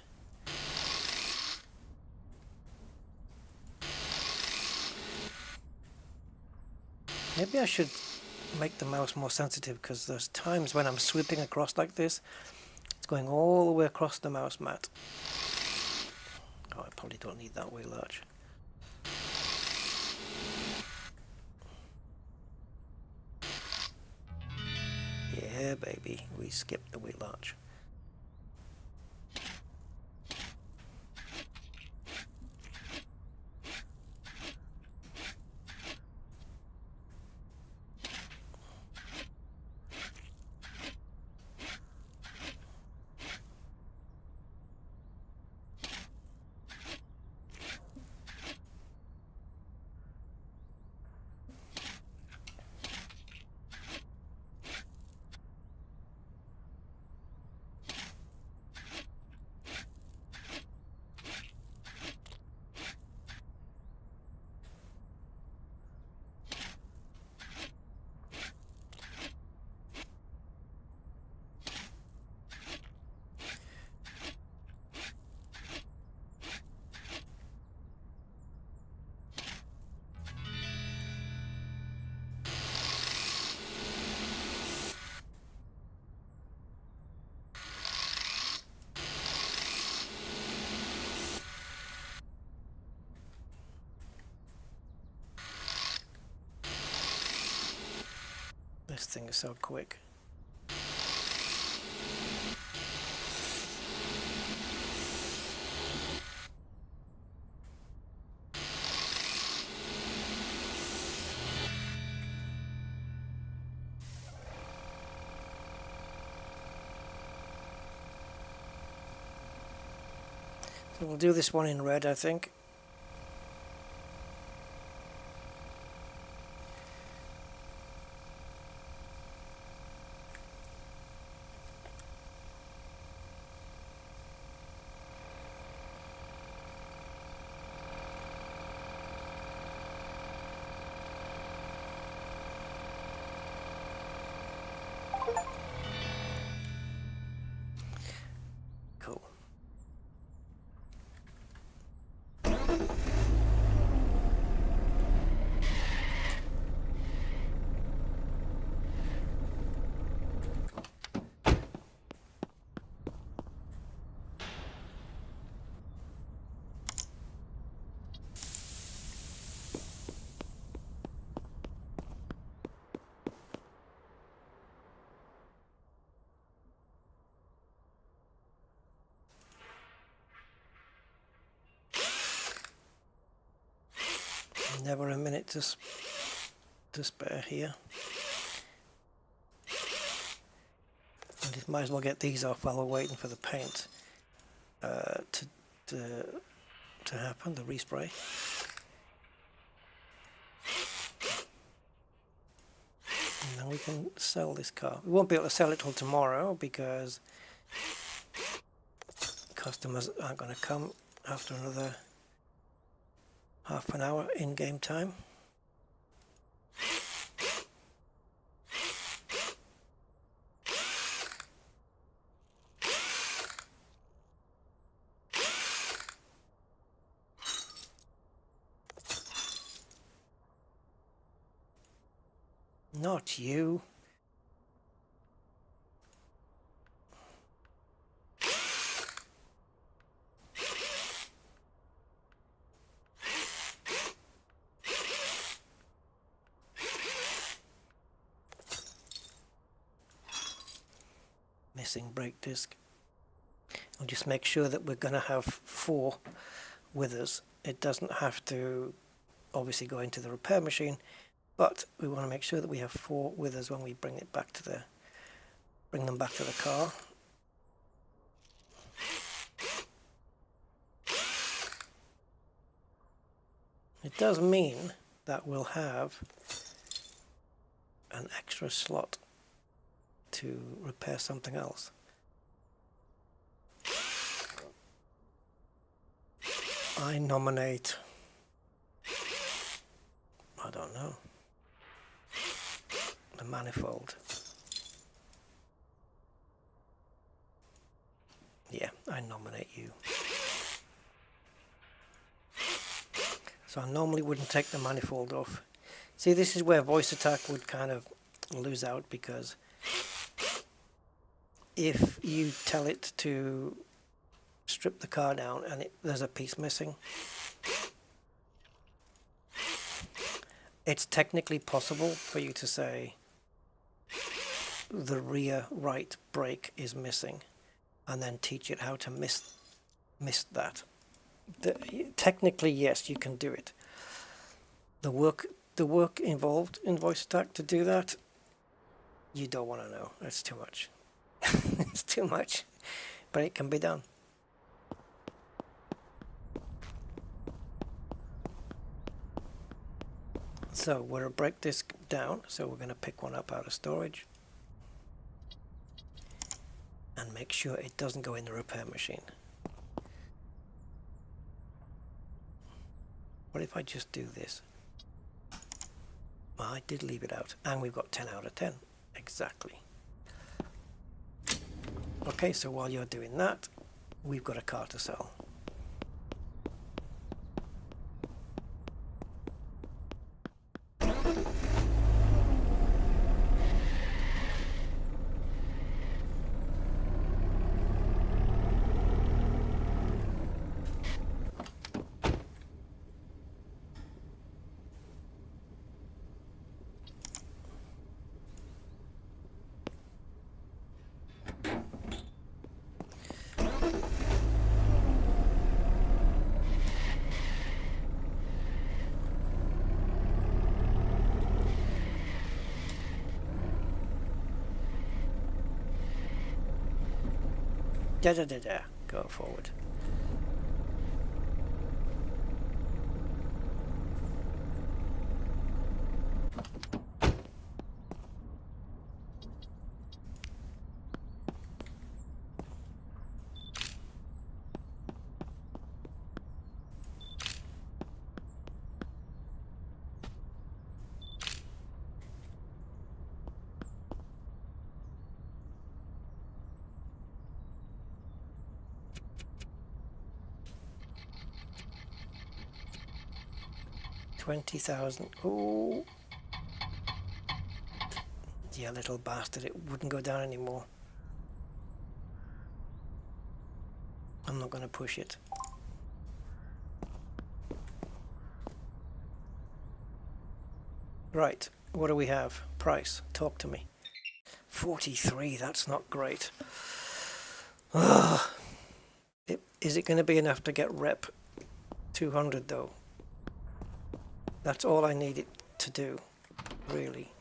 Maybe I should make the mouse more sensitive, because there's times when I'm sweeping across like this, it's going all the way across the mouse mat. Oh, I probably don't need that wheel arch. Yeah, baby, we skipped the wheel arch. This thing is so quick. So we'll do this one in red, I think. Cool. Never a minute to spare here. And you might as well get these off while we're waiting for the paint to happen, the respray. And then we can sell this car. We won't be able to sell it till tomorrow because customers aren't going to come after another half an hour in game time. Not you. Missing brake disc. I'll just make sure that we're going to have 4 with us. It doesn't have to obviously go into the repair machine, but we want to make sure that we have 4 with us when we bring them back to the car. It does mean that we'll have an extra slot to repair something else. I nominate, I don't know, the manifold. Yeah, I nominate you. So I normally wouldn't take the manifold off. See, this is where voice attack would kind of lose out, because if you tell it to strip the car down and there's a piece missing, it's technically possible for you to say the rear right brake is missing and then teach it how to miss that. Technically, yes, you can do it. The work involved in voice attack to do that, you don't want to know. It's too much. It's too much, but it can be done. So we're going to break this down. So we're going to pick one up out of storage and make sure it doesn't go in the repair machine. What if I just do this? Well, I did leave it out, and we've got 10 out of 10. Exactly. Okay, so while you're doing that, we've got a car to sell. Go forward. $20,000. Oh, yeah, little bastard! It wouldn't go down anymore. I'm not going to push it. Right, what do we have? Price. Talk to me. 43. That's not great. Is it going to be enough to get rep 200 though? That's all I need it to do, really.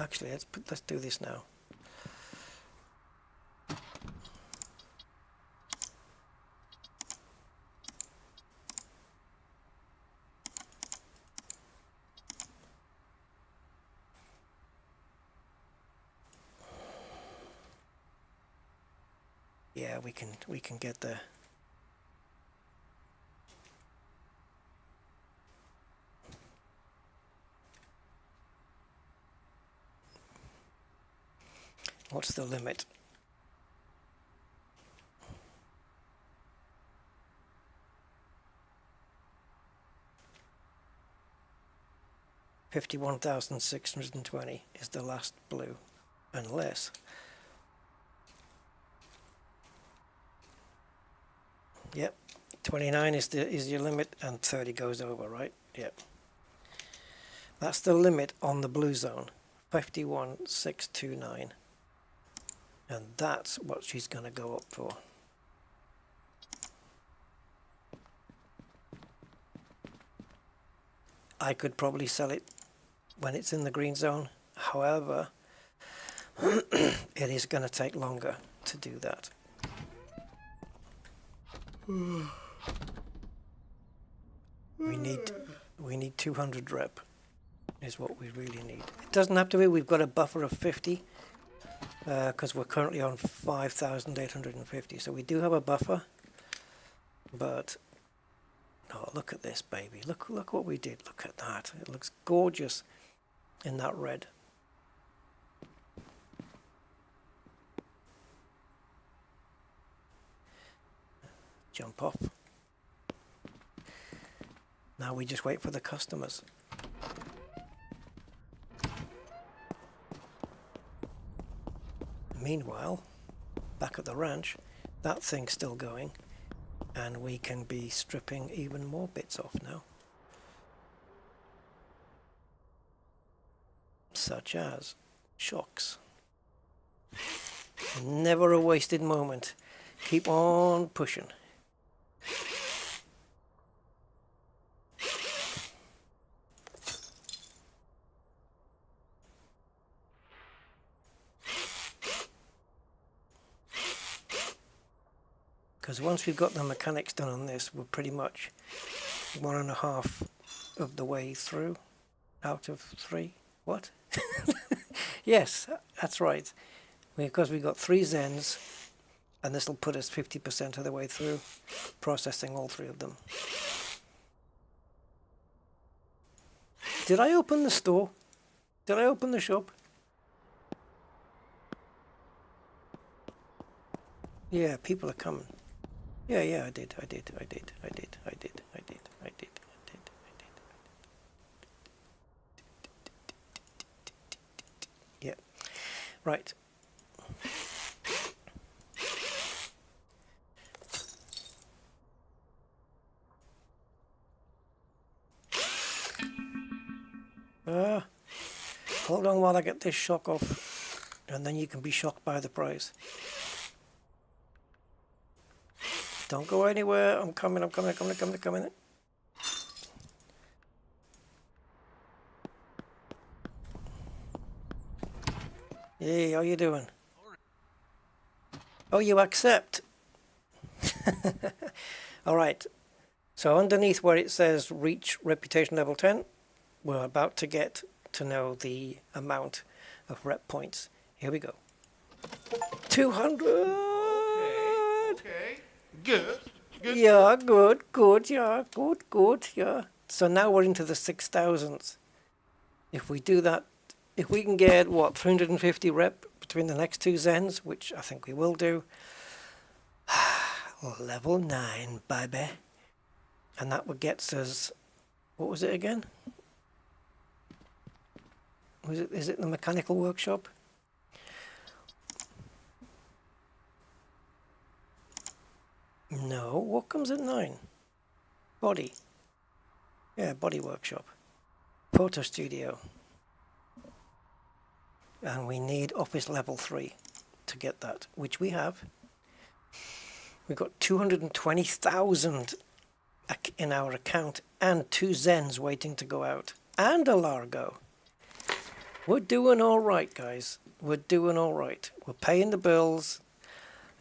Actually, let's do this now. Yeah, we can get there. What's the limit? $51,620 is the last blue, unless yep, 29 is your limit, and 30 goes over, right? Yep. That's the limit on the blue zone, 51,629. And that's what she's going to go up for. I could probably sell it when it's in the green zone. However, it is going to take longer to do that. We We need 200 rep is what we really need. It doesn't have to be. We've got a buffer of 50 because we're currently on 5,850. So we do have a buffer. But oh, look at this baby. Look what we did. Look at that. It looks gorgeous in that red. Jump off. Now we just wait for the customers. Meanwhile, back at the ranch, that thing's still going, and we can be stripping even more bits off now. Such as shocks. Never a wasted moment. Keep on pushing. Because once we've got the mechanics done on this, we're pretty much 1.5 of the way through out of 3. What? Yes, that's right. Because we've got 3 Zens, and this will put us 50% of the way through processing all 3 of them. Did I open the store? Did I open the shop? Yeah, people are coming. Yeah, I did. Yeah, right. Hold on while I get this shock off, and then you can be shocked by the price. Don't go anywhere. I'm coming. Hey, how you doing? Oh, you accept. All right. So underneath where it says reach reputation level 10, we're about to get to know the amount of rep points. Here we go. 200. Okay. Good. Yeah, good, yeah, good, yeah. So now we're into the 6,000s. If we do that, if we can get, what, 350 rep between the next 2 Zens, which I think we will do, level 9, baby. And that would get us, what was it again? Is it the mechanical workshop? No, what comes at 9? Body. Yeah, body workshop. Photo studio. And we need office level 3 to get that, which we have. We've got 220,000 in our account and 2 Zens waiting to go out. And a Largo. We're doing all right, guys. We're doing all right. We're paying the bills.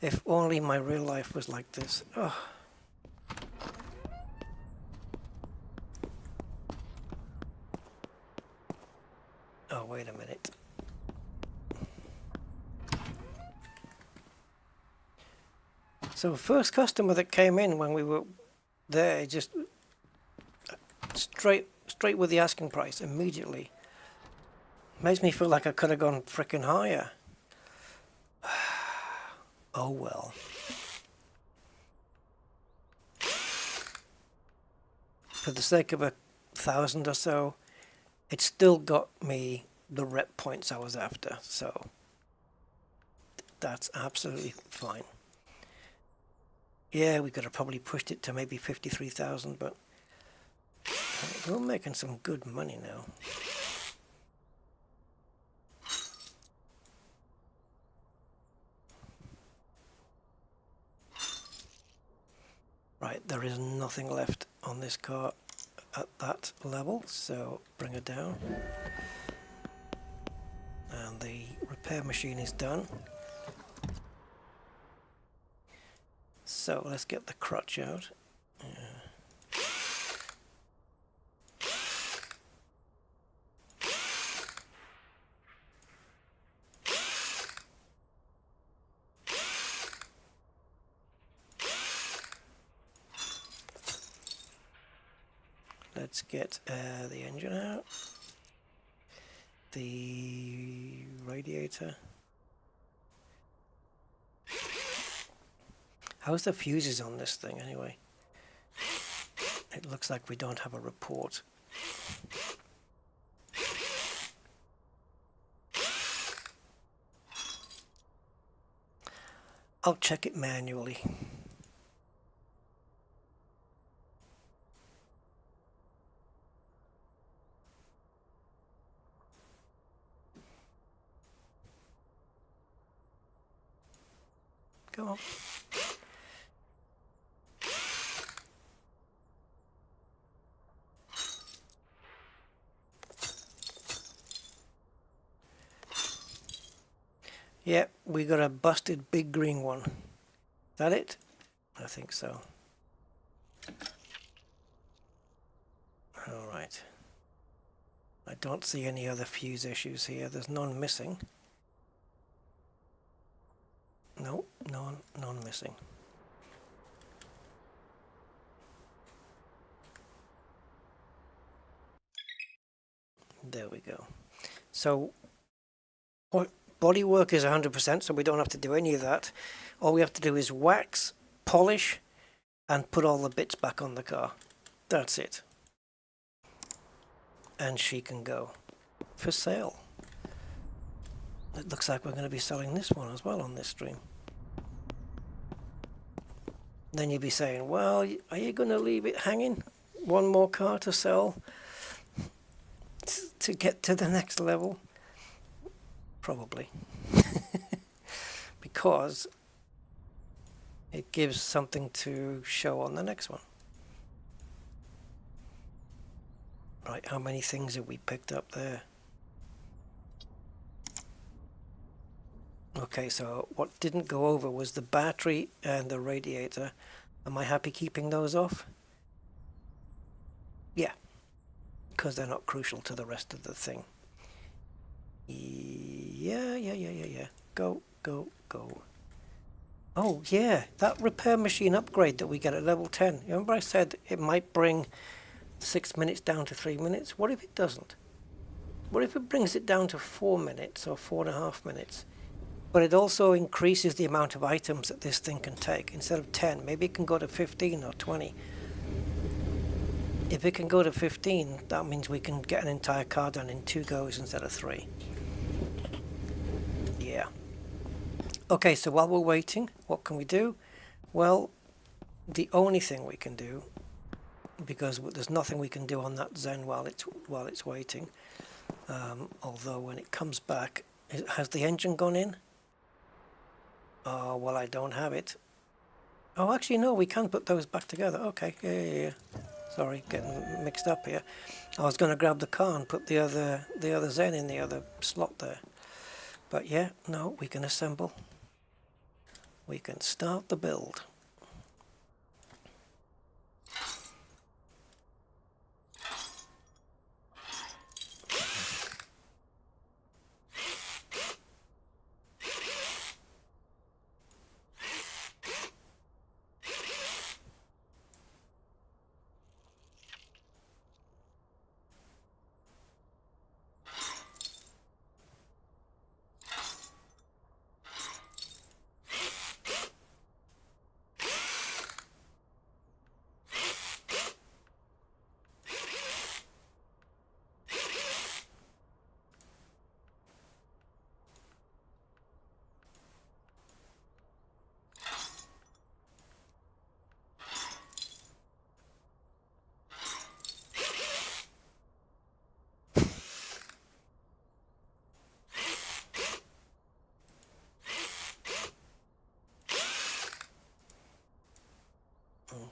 If only my real life was like this. Oh. Oh, wait a minute. So first customer that came in when we were there, just straight with the asking price immediately. Makes me feel like I could have gone frickin' higher. Oh well. For the sake of 1,000 or so, it still got me the rep points I was after, so that's absolutely fine. Yeah, we could have probably pushed it to maybe 53,000, but we're making some good money now. Right, there is nothing left on this car at that level, so bring her down. And the repair machine is done. So let's get the crutch out. let's get the engine out, the radiator. How's the fuses on this thing anyway? It looks like we don't have a report. I'll check it manually. Come on. Yep, we got a busted big green one. Is that it? I think so. Alright. I don't see any other fuse issues here. There's none missing. No, none missing. There we go. So, bodywork is 100%, so we don't have to do any of that. All we have to do is wax, polish, and put all the bits back on the car. That's it. And she can go for sale. It looks like we're going to be selling this one as well on this stream. Then you'd be saying, well, are you going to leave it hanging? One more car to sell to get to the next level? Probably. Because it gives something to show on the next one. Right, how many things have we picked up there? Okay, so what didn't go over was the battery and the radiator. Am I happy keeping those off? Yeah, because they're not crucial to the rest of the thing. Yeah. Go. Oh, yeah, that repair machine upgrade that we get at level 10. Remember I said it might bring 6 minutes down to 3 minutes? What if it doesn't? What if it brings it down to 4 minutes or 4.5 minutes? But it also increases the amount of items that this thing can take. Instead of 10, maybe it can go to 15 or 20. If it can go to 15, that means we can get an entire car done in 2 goes instead of 3. Yeah. Okay, so while we're waiting, what can we do? Well, the only thing we can do, because there's nothing we can do on that Zen while it's waiting, although when it comes back, has the engine gone in? Oh, well, I don't have it. Oh, actually, no, we can put those back together. Okay, yeah. Sorry, getting mixed up here. I was going to grab the car and put the other Zen in the other slot there. But yeah, no, we can assemble. We can start the build.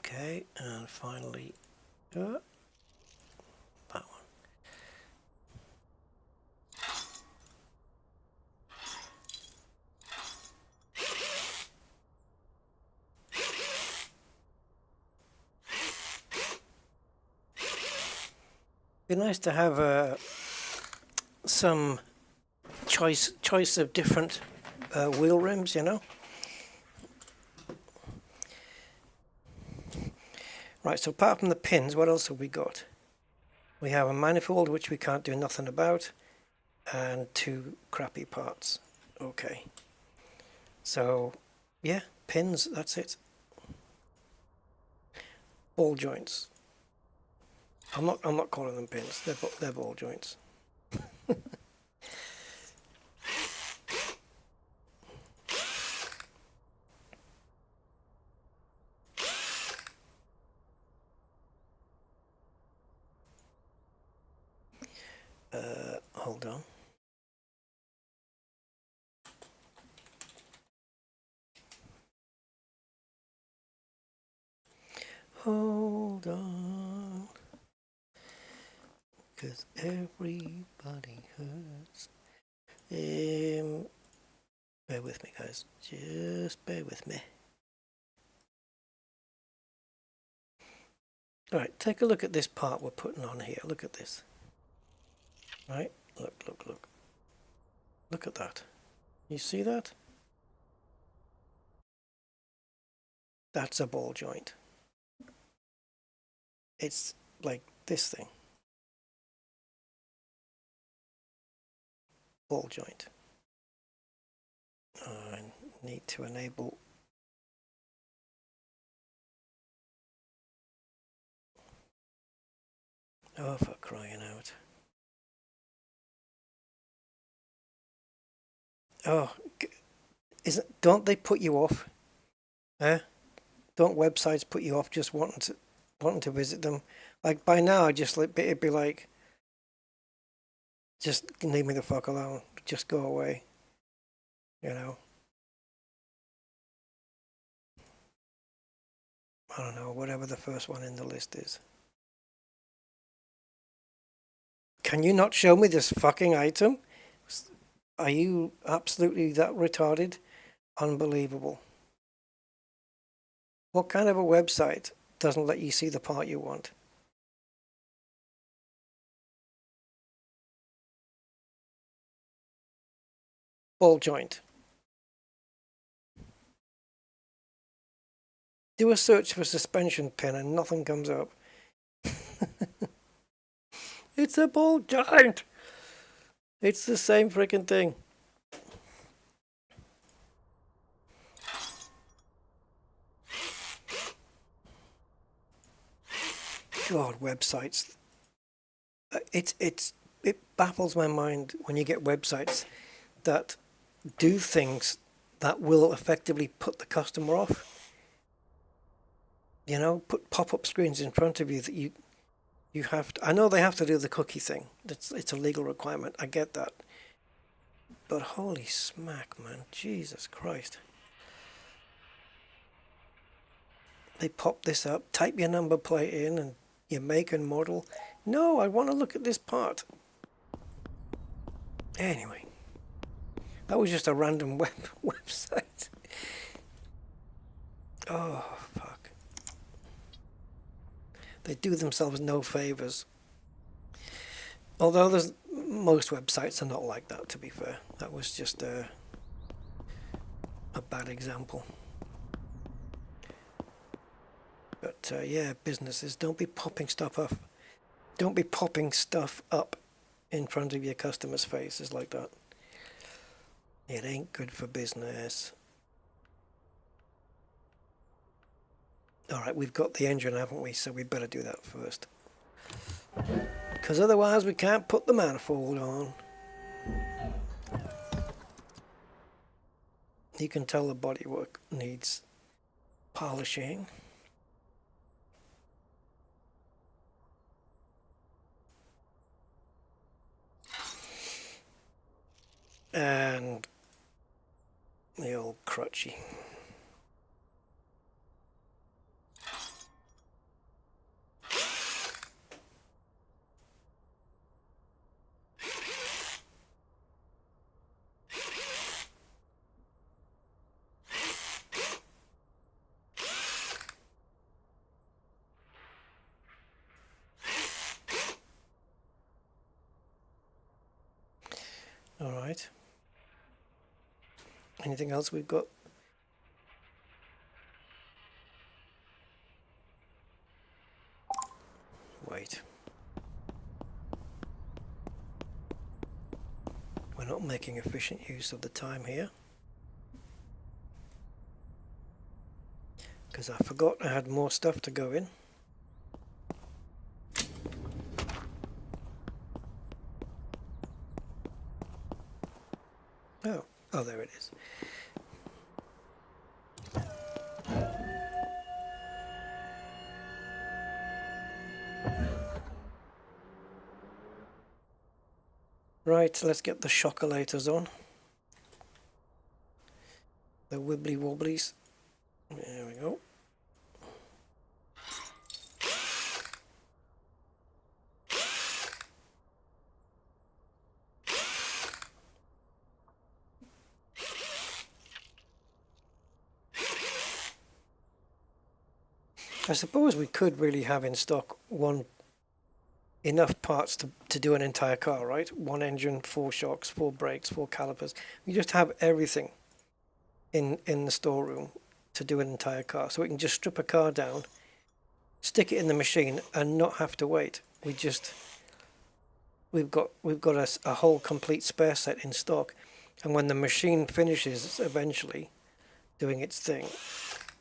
Okay, and finally, that one. Be nice to have some choice of different wheel rims, you know. Right, so apart from the pins, what else have we got? We have a manifold which we can't do nothing about, and 2 crappy parts. Okay. So, yeah, pins, that's it. Ball joints. I'm not calling them pins. They're ball joints. Hold on. Hold on. 'Cause everybody hurts. Bear with me, guys. Just bear with me. Alright, take a look at this part we're putting on here. Look at this. Right? Look, look, look. Look at that. You see that? That's a ball joint. It's like this thing. Ball joint. I need to enable. Oh, for crying out. Oh, don't they put you off? Eh? Don't websites put you off just wanting to visit them? Like by now, it'd be like, just leave me the fuck alone. Just go away. You know. I don't know. Whatever the first one in the list is. Can you not show me this fucking item? Are you absolutely that retarded? Unbelievable. What kind of a website doesn't let you see the part you want? Ball joint. Do a search for suspension pin and nothing comes up. It's a ball joint! It's the same freaking thing. God, websites. It baffles my mind when you get websites that do things that will effectively put the customer off. You know, put pop-up screens in front of you that you have to. I know they have to do the cookie thing. It's a legal requirement. I get that. But holy smack, man. Jesus Christ. They pop this up, type your number plate in and your make and model. No, I want to look at this part. Anyway. That was just a random website. Oh, fuck. They do themselves no favors. Although most websites are not like that, to be fair. That was just a bad example. But yeah, businesses, don't be popping stuff up. Don't be popping stuff up in front of your customers' faces like that. It ain't good for business. Alright, we've got the engine, haven't we? So we better do that first. Because otherwise we can't put the manifold on. You can tell the bodywork needs polishing. And the old crutchy. All right. Anything else we've got? Wait. We're not making efficient use of the time here. Because I forgot I had more stuff to go in. Oh, there it is. Right, let's get the shockolators on. The wibbly wobblies. There we go. I suppose we could really have in stock enough parts to do an entire car, right? One engine, 4 shocks, 4 brakes, 4 calipers. We just have everything in the storeroom to do an entire car. So we can just strip a car down, stick it in the machine and not have to wait. We've got a whole complete spare set in stock, and when the machine finishes eventually doing its thing,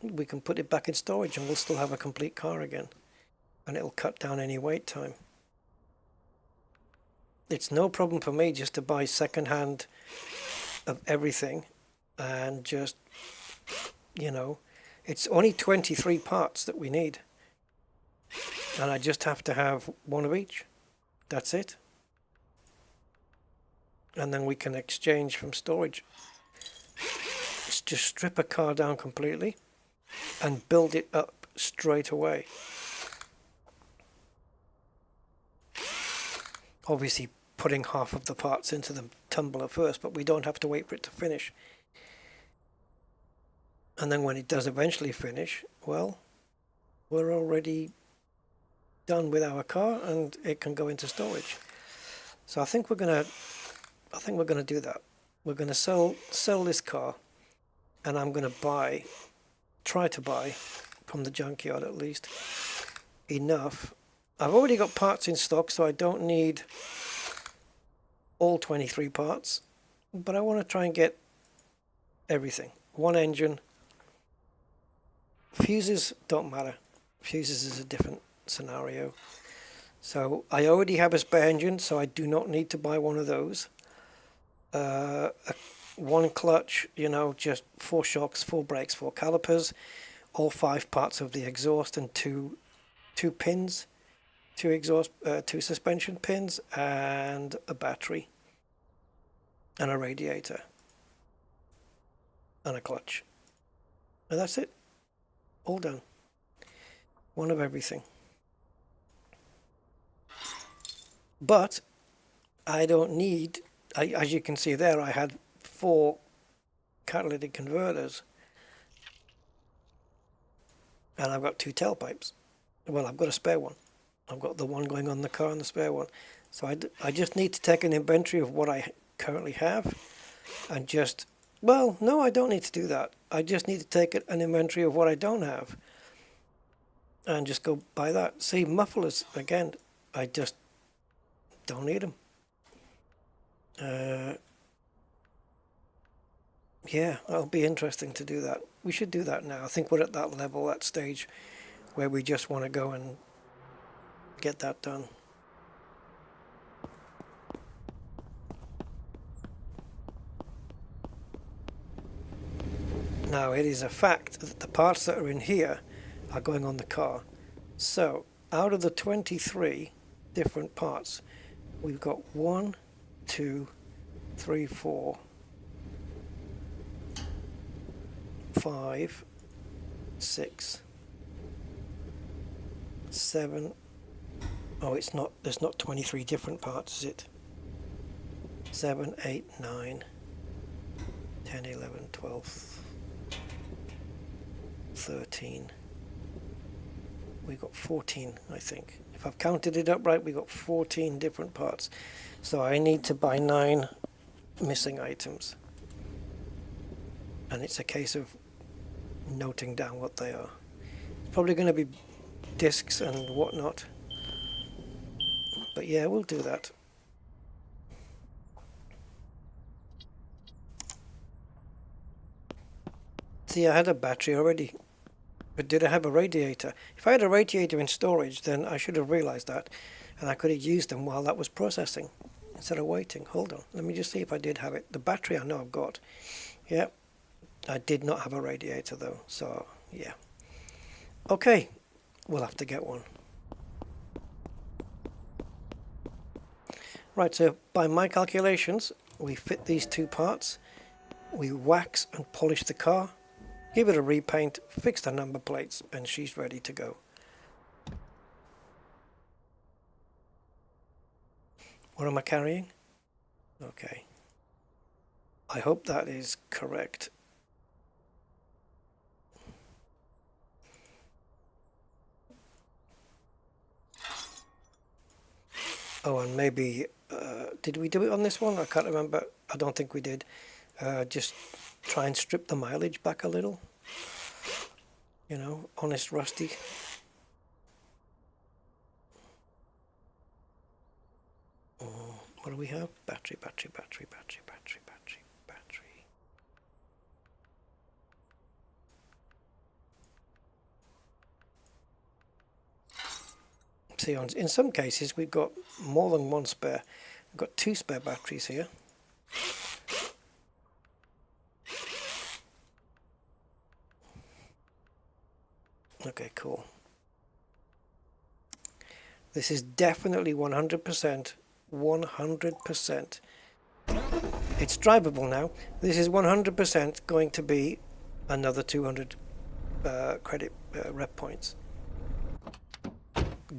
we can put it back in storage and we'll still have a complete car again, and it'll cut down any wait time. It's no problem for me just to buy second hand of everything and just, you know, it's only 23 parts that we need, and I just have to have one of each. That's it. And then we can exchange from storage. It's just strip a car down completely and build it up straight away. Obviously putting half of the parts into the tumbler first, but we don't have to wait for it to finish. And then when it does eventually finish, well, we're already done with our car and it can go into storage. So I think we're gonna do that. We're gonna sell this car, and I'm gonna try to buy from the junkyard at least enough. I've already got parts in stock, so I don't need all 23 parts, but I want to try and get everything. One engine. Fuses don't matter. Fuses is a different scenario. So I already have a spare engine, so I do not need to buy one of those. One clutch, you know, just 4 shocks, 4 brakes, 4 calipers, all 5 parts of the exhaust, and two pins, 2 suspension pins, and a battery, and a radiator, and a clutch. And that's it. All done. One of everything. But I don't need, as you can see there, I had 4 catalytic converters, and I've got 2 tailpipes. Well, I've got a spare one. I've got the one going on the car and the spare one. So I just need to take an inventory of what I currently have and just, well, no, I don't need to do that. I just need to take an inventory of what I don't have and just go buy that. See, mufflers, again, I just don't need them. Yeah, that'll be interesting to do that. We should do that now. I think we're at that level, that stage, where we just want to go and get that done. Now, it is a fact that the parts that are in here are going on the car. So, out of the 23 different parts, we've got 1, 2, 3, 4, 5, 6, 7. Oh, it's not, there's not 23 different parts, is it? 7, 8, 9, 10, 11, 12, 13. We got 14, I think. If I've counted it up right, we got 14 different parts. So I need to buy 9 missing items. And it's a case of noting down what they are. It's probably going to be discs and whatnot. But yeah, we'll do that. See, I had a battery already, but did I have a radiator? If I had a radiator in storage, then I should have realized that, and I could have used them while that was processing instead of waiting. Hold on, let me just see if I did have it. The battery I know I've got. Yeah, I did not have a radiator though, so yeah. Okay, we'll have to get one. Right, so by my calculations, we fit these two parts, we wax and polish the car, give it a repaint, fix the number plates, and she's ready to go. What am I carrying? Okay. I hope that is correct. Oh, and maybe, did we do it on this one? I can't remember. I don't think we did. Just try and strip the mileage back a little. You know, honest Rusty. Oh, what do we have? Battery. See, in some cases we've got more than one spare. We've got two spare batteries here. Okay, cool. This is definitely 100%. 100%. It's drivable now. This is 100% going to be another 200 credit rep points.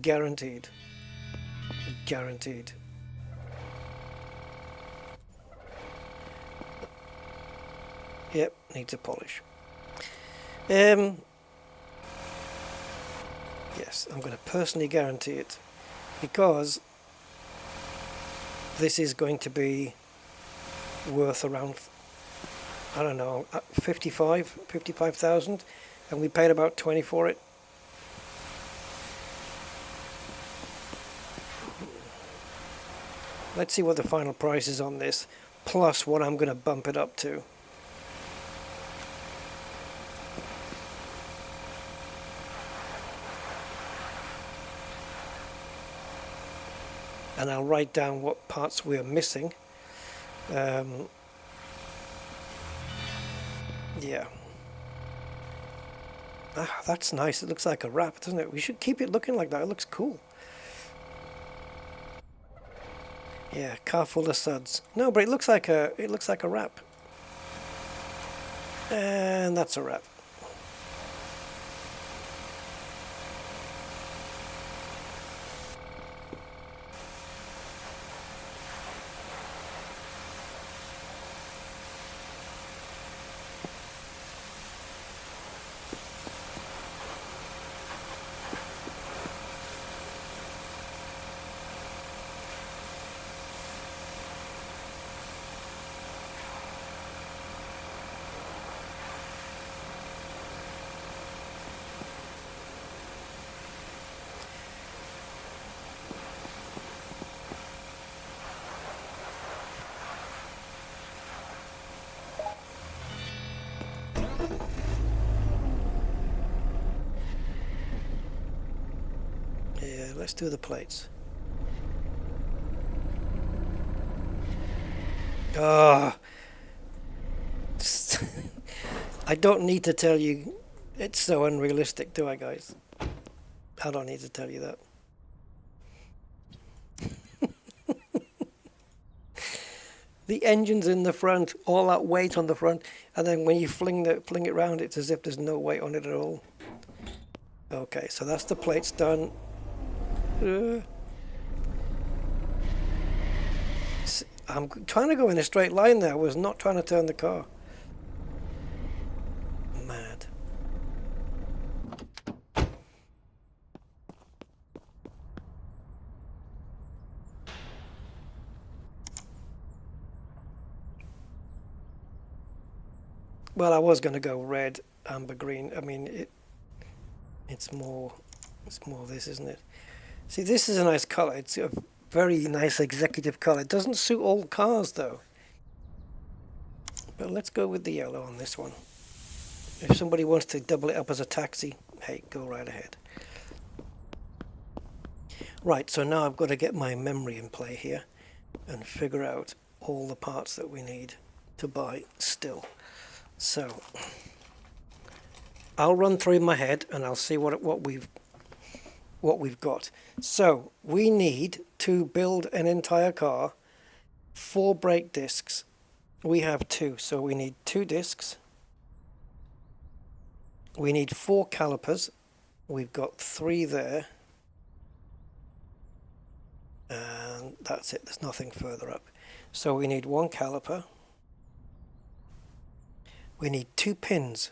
Guaranteed. Guaranteed. Yep, needs a polish. Yes, I'm going to personally guarantee it, because this is going to be worth around, I don't know, 55,000, and we paid about 20 for it. Let's see what the final price is on this, plus what I'm going to bump it up to. And I'll write down what parts we are missing. Yeah. Ah, that's nice. It looks like a wrap, doesn't it? We should keep it looking like that. It looks cool. Yeah, car full of suds. No, but it looks like a wrap. And that's a wrap. Let's do the plates. Ah, I don't need to tell you it's so unrealistic, do I, guys? I don't need to tell you that. The engine's in the front, all that weight on the front, and then when you fling it round, it's as if there's no weight on it at all. Okay, so that's the plates done. I'm trying to go in a straight line there. I was not trying to turn the car. Mad. Well, I was going to go red, amber, green. I mean, it's more this, isn't it? See, this is a nice color. It's a very nice executive color. It doesn't suit all cars, though. But let's go with the yellow on this one. If somebody wants to double it up as a taxi, hey, go right ahead. Right, so now I've got to get my memory in play here and figure out all the parts that we need to buy still. So I'll run through my head and I'll see what we've got. So we need to build an entire car, 4 brake discs. We have 2, so we need 2 discs. We need 4 calipers. We've got 3 there. And that's it, there's nothing further up. So we need 1 caliper. We need 2 pins.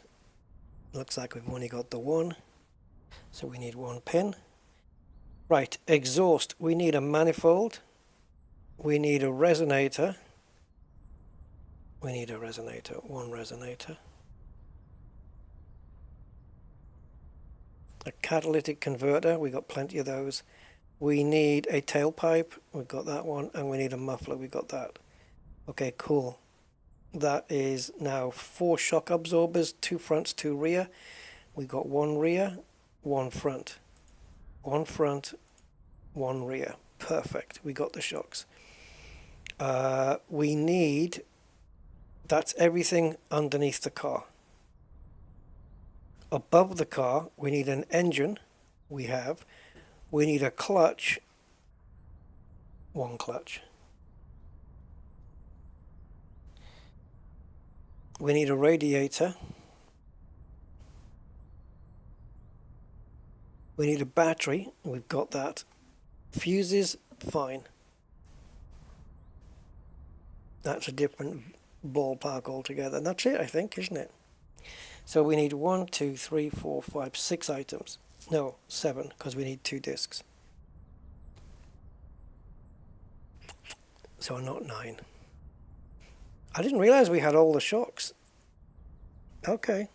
Looks like we've only got the 1. So we need 1 pin. Right, exhaust. We need a manifold. We need a resonator. We need a resonator, 1 resonator. A catalytic converter, we got plenty of those. We need a tailpipe, we've got that one, and we need a muffler, we got that. Okay, cool. That is now 4 shock absorbers, 2 fronts, 2 rear. We got 1 rear, 1 front. 1 front, 1 rear. Perfect, we got the shocks. We need, that's everything underneath the car. Above the car, we need an engine. We need a clutch. 1 clutch. We need a radiator. We need a battery. We've got that. Fuses, fine. That's a different ballpark altogether. And that's it, I think, isn't it? So we need 1, 2, 3, 4, 5, 6 items. No, 7, because we need 2 discs. So not 9. I didn't realize we had all the shocks. Okay.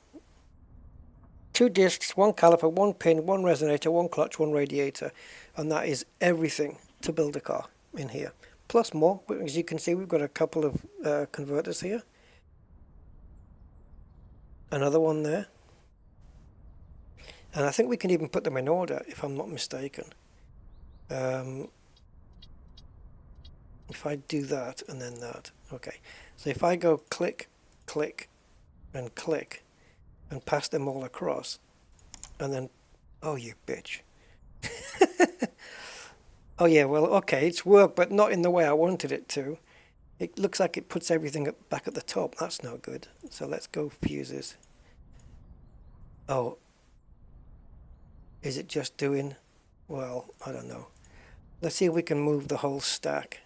2 discs, 1 caliper, 1 pin, 1 resonator, 1 clutch, 1 radiator. And that is everything to build a car in here. Plus more. As you can see, we've got a couple of converters here. Another one there. And I think we can even put them in order, if I'm not mistaken. If I do that and then that. Okay. So if I go click, click, and click, and pass them all across, and then... Oh, you bitch. Oh, yeah, well, okay, it's worked, but not in the way I wanted it to. It looks like it puts everything back at the top. That's no good. So let's go fuses. Oh. Is it just doing... Well, I don't know. Let's see if we can move the whole stack.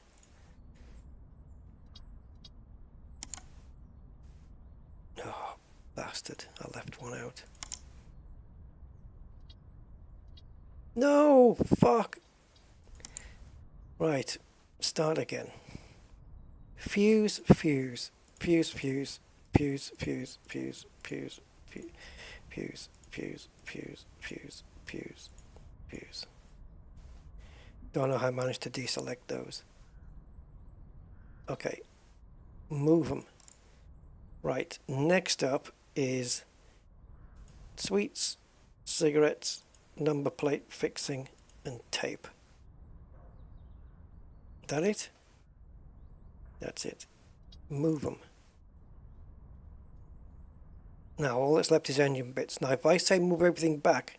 Oh, bastard. I left one out. No! Fuck! Right. Start again. Fuse, fuse. Fuse, fuse. Fuse, fuse, fuse, fuse, fuse. Fuse, fuse, fuse, fuse, fuse, fuse. Don't know how I managed to deselect those. Okay. Move them. Right. Next up is sweets, cigarettes, number plate fixing, and tape. That it? That's it. Move them. Now all that's left is engine bits. Now if I say move everything back,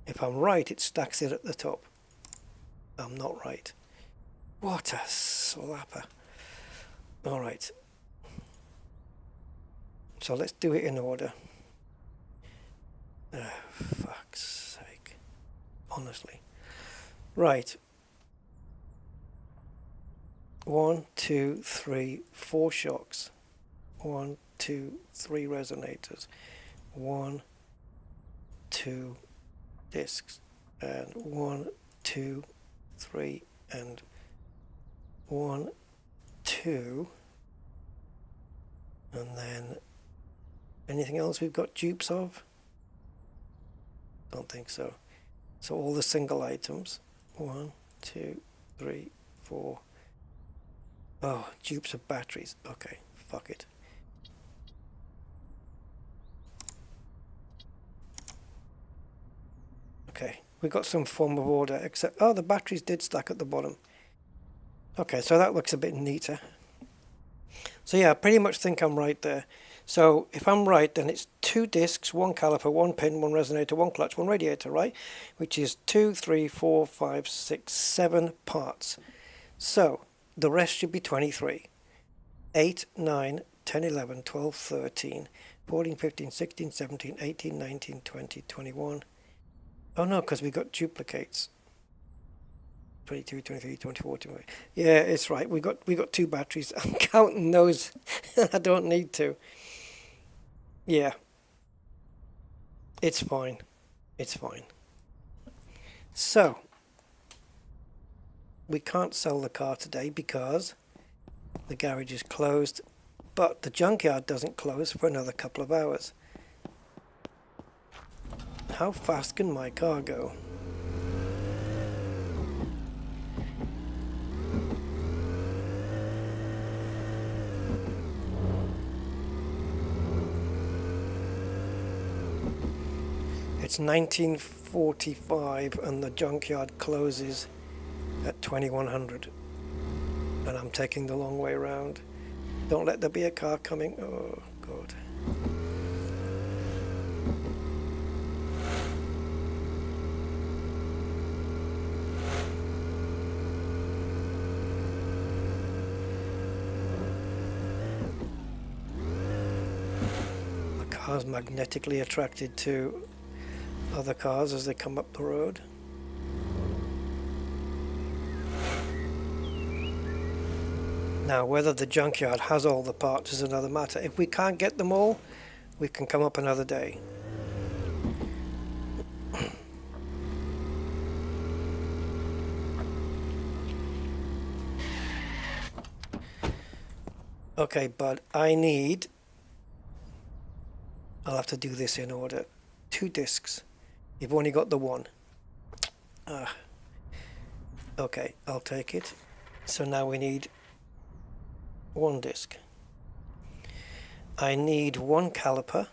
if I'm right, it stacks it at the top. I'm not right. What a slapper. Alright. So let's do it in order. Fuck's sake. Honestly. Right. 1, 2, 3, 4 shocks. 1, 2, 3 resonators. 1, 2 discs. And 1, 2, 3, and 1, 2. And then anything else we've got dupes of? Don't think so. So all the single items. 1, 2, 3, 4. Oh, dupes of batteries. Okay, fuck it. Okay, we got some form of order, except, oh, the batteries did stack at the bottom. Okay, so that looks a bit neater. So yeah, I pretty much think I'm right there. So if I'm right, then it's 2 discs, 1 caliper, 1 pin, 1 resonator, 1 clutch, 1 radiator, right? Which is 2, 3, 4, 5, 6, 7 parts. So the rest should be 23. 8, 9, 10, 11, 12, 13, 14, 15, 16, 17, 18, 19, 20, 21. Oh no, because we got duplicates. 22, 23, 24, 25. Yeah, it's right. We got 2 batteries. I'm counting those. I don't need to. Yeah. It's fine. It's fine. So, we can't sell the car today because the garage is closed, but the junkyard doesn't close for another couple of hours. How fast can my car go? It's 19:45 and the junkyard closes at 2100. And I'm taking the long way around. Don't let there be a car coming. Oh, God. The car's magnetically attracted to other cars as they come up the road. Now, whether the junkyard has all the parts is another matter. If we can't get them all, we can come up another day. Okay, bud, I'll have to do this in order. 2 discs. You've only got the 1. Okay, I'll take it. So now we need 1 disc. I need 1 caliper.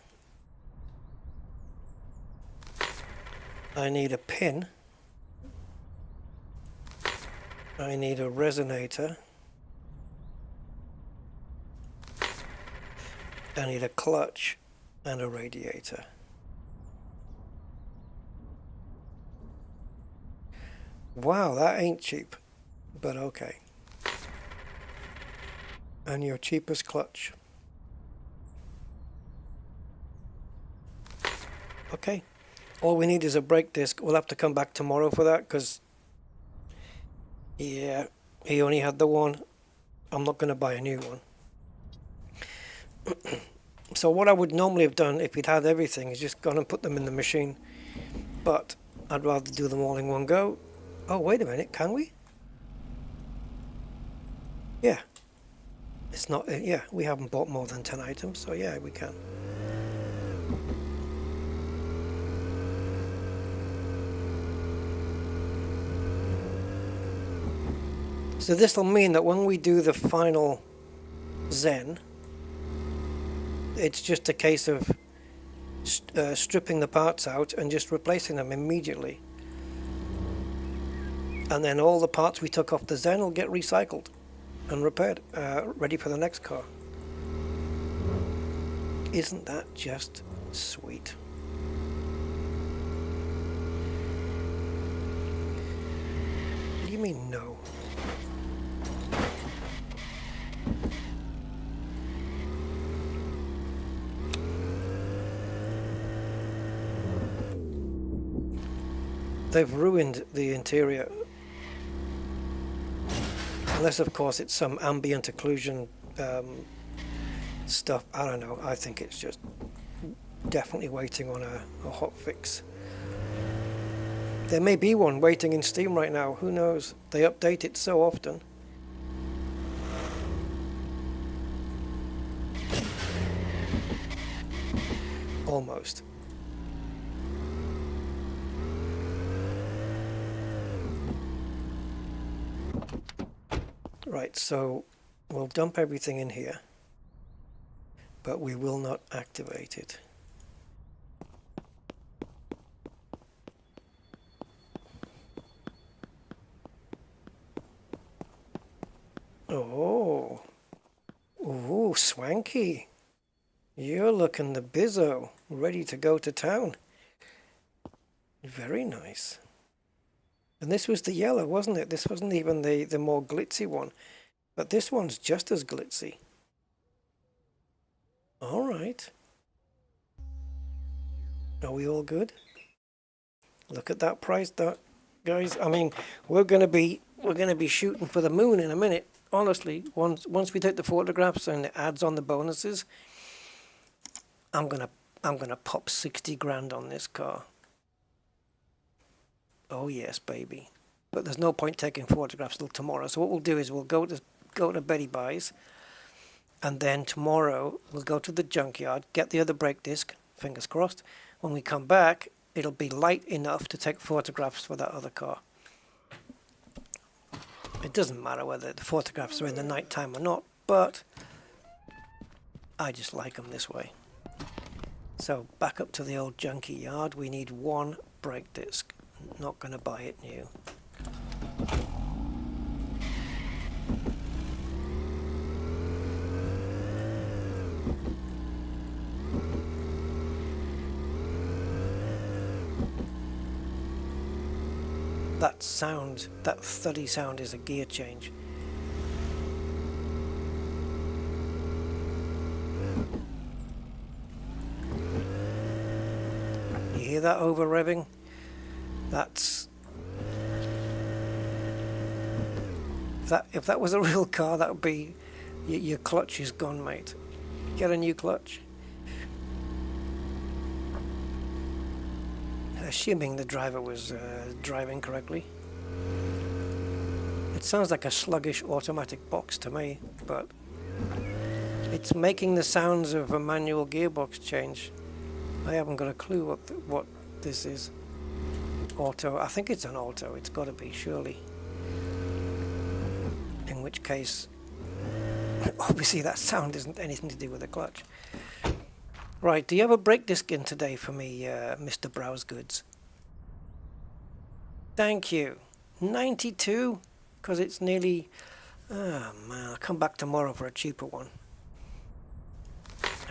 I need a pin. I need a resonator. I need a clutch and a radiator. Wow, that ain't cheap, but okay. And your cheapest clutch. Okay, all we need is a brake disc. We'll have to come back tomorrow for that because, yeah, he only had the 1. I'm not going to buy a new one. So what I would normally have done if he'd had everything is just gone and put them in the machine, but I'd rather do them all in one go. Oh, wait a minute, can we? Yeah. It's not, yeah, we haven't bought more than 10 items, so yeah, we can. So this will mean that when we do the final Zen, it's just a case of stripping the parts out and just replacing them immediately. And then all the parts we took off the Zen will get recycled and repaired, ready for the next car. Isn't that just sweet? What do you mean no? They've ruined the interior. Unless, of course, it's some ambient occlusion stuff. I don't know. I think it's just definitely waiting on a hot fix. There may be one waiting in Steam right now. Who knows? They update it so often. Almost. Right, so we'll dump everything in here, but we will not activate it. Oh. Ooh, swanky. You're looking the bizzo, ready to go to town. Very nice. And this was the yellow, wasn't it? This wasn't even the more glitzy one. But this one's just as glitzy. All right. Are we all good? Look at that price, guys. I mean, we're gonna be shooting for the moon in a minute. Honestly, once we take the photographs and it adds on the bonuses, I'm gonna pop 60 grand on this car. Oh yes, baby. But there's no point taking photographs till tomorrow. So what we'll do is we'll go to Betty Buys, and then tomorrow we'll go to the junkyard, get the other brake disc. Fingers crossed. When we come back, it'll be light enough to take photographs for that other car. It doesn't matter whether the photographs are in the night time or not, but I just like them this way. So back up to the old junkie yard. We need one brake disc. Not going to buy it new. That sound, that thuddy sound, is a gear change. You hear that over revving? That's... If that was a real car, that would be... Your clutch is gone, mate. Get a new clutch. Assuming the driver was driving correctly. It sounds like a sluggish automatic box to me, but it's making the sounds of a manual gearbox change. I haven't got a clue what this is. Auto. I think it's an auto. It's got to be, surely. In which case, obviously that sound isn't anything to do with the clutch. Right, do you have a brake disc in today for me, Mr. Browse Goods? Thank you. 92? Because it's nearly... Oh man, I'll come back tomorrow for a cheaper one.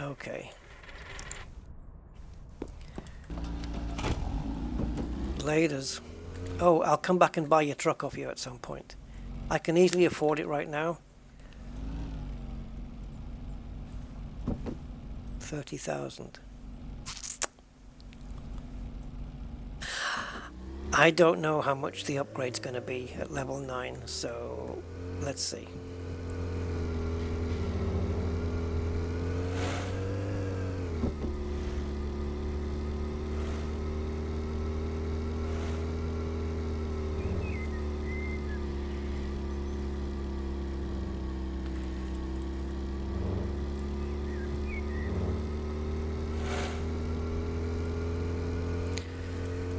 Okay. Laters. Oh, I'll come back and buy your truck off you at some point. I can easily afford it right now. 30,000. I don't know how much the upgrade's going to be at level 9, so let's see.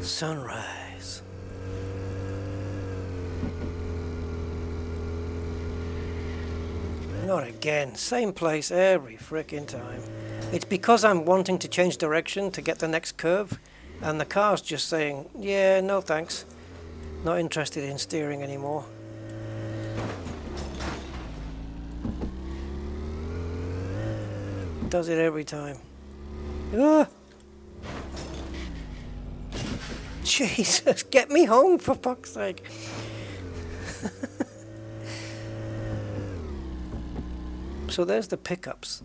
Sunrise. Not again. Same place every frickin' time. It's because I'm wanting to change direction to get the next curve, and the car's just saying, yeah, no thanks. Not interested in steering anymore. Does it every time. Ah! Jesus, get me home for fuck's sake. So there's the pickups.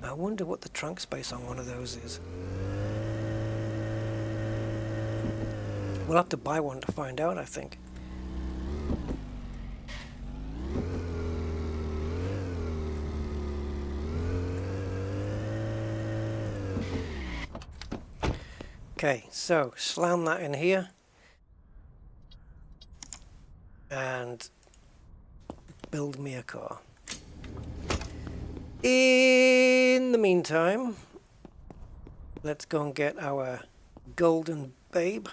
I wonder what the trunk space on one of those is. We'll have to buy one to find out, I think. Okay, so slam that in here and build me a car. In the meantime, let's go and get our golden babe.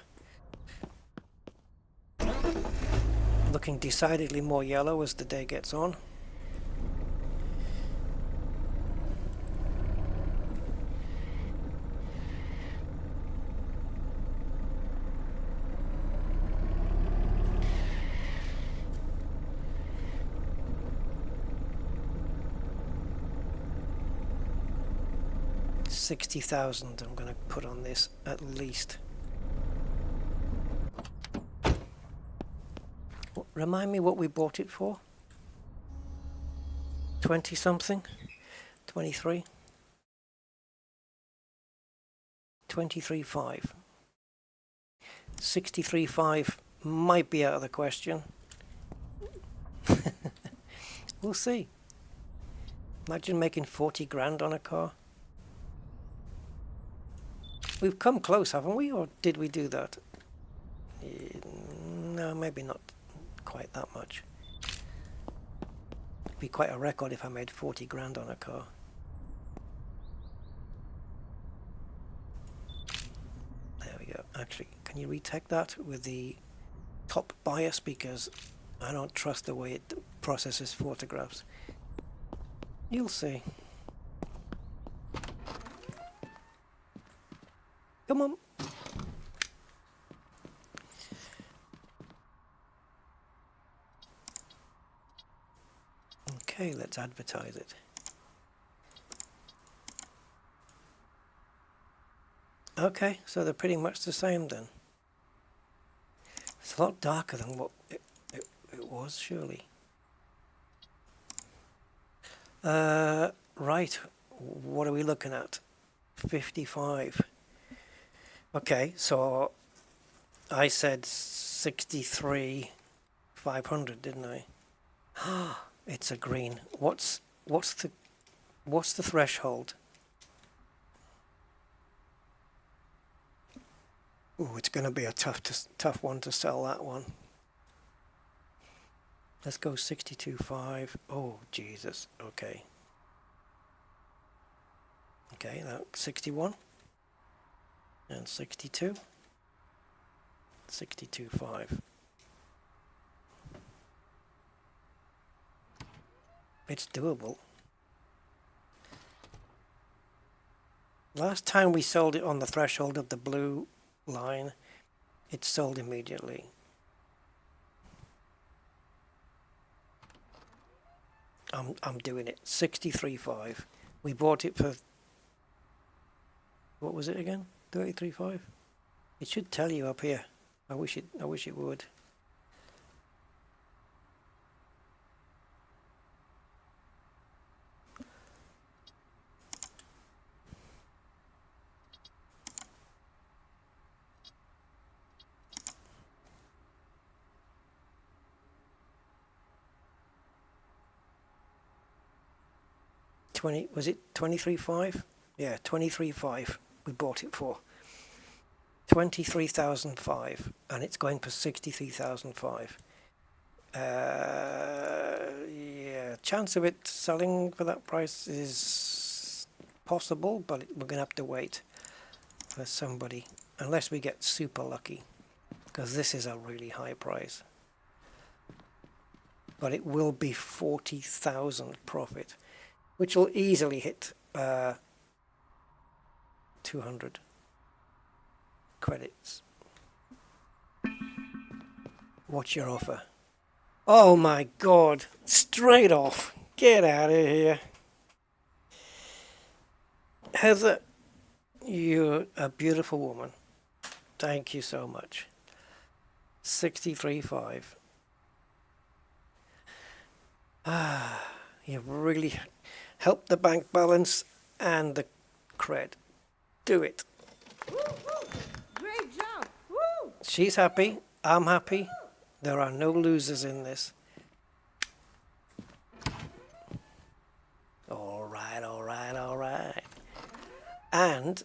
Looking decidedly more yellow as the day gets on. 60,000 I'm going to put on this at least. Remind me what we bought it for? 20 something? 23? 23.5. 63.5 might be out of the question. We'll see. Imagine making 40 grand on a car. We've come close, haven't we? Or did we do that? No, maybe not quite that much. It'd be quite a record if I made 40 grand on a car. There we go. Actually, can you retake that with the top bias, because I don't trust the way it processes photographs. You'll see. Come on. Okay, let's advertise it. Okay, so they're pretty much the same then. It's a lot darker than what it was, surely. Right, what are we looking at? 55. Okay, so I said 63,500, didn't I? It's a green. What's the threshold? Ooh, it's going to be a tough one to sell, that one. Let's go 62.5. Oh, Jesus. Okay. Okay, now 61 and 62. 62.5. It's doable. Last time we sold it on the threshold of the blue line, it sold immediately. I'm doing it. 63.5. We bought it for, what was it again? 33.5. It should tell you up here. I wish it would. Was it 23.5? Yeah, 23.5 we bought it for. 23,005, and it's going for 63,005. Yeah, chance of it selling for that price is possible, but we're going to have to wait for somebody, unless we get super lucky, because this is a really high price. But it will be 40,000 profit, which will easily hit 200 credits. What's your offer? Oh my God, straight off. Get out of here. Heather, you're a beautiful woman. Thank you so much. 63.5. You've really helped the bank balance and the cred. Do it. Woo, woo. Great job. Woo. She's happy. I'm happy. There are no losers in this. All right, all right, all right. And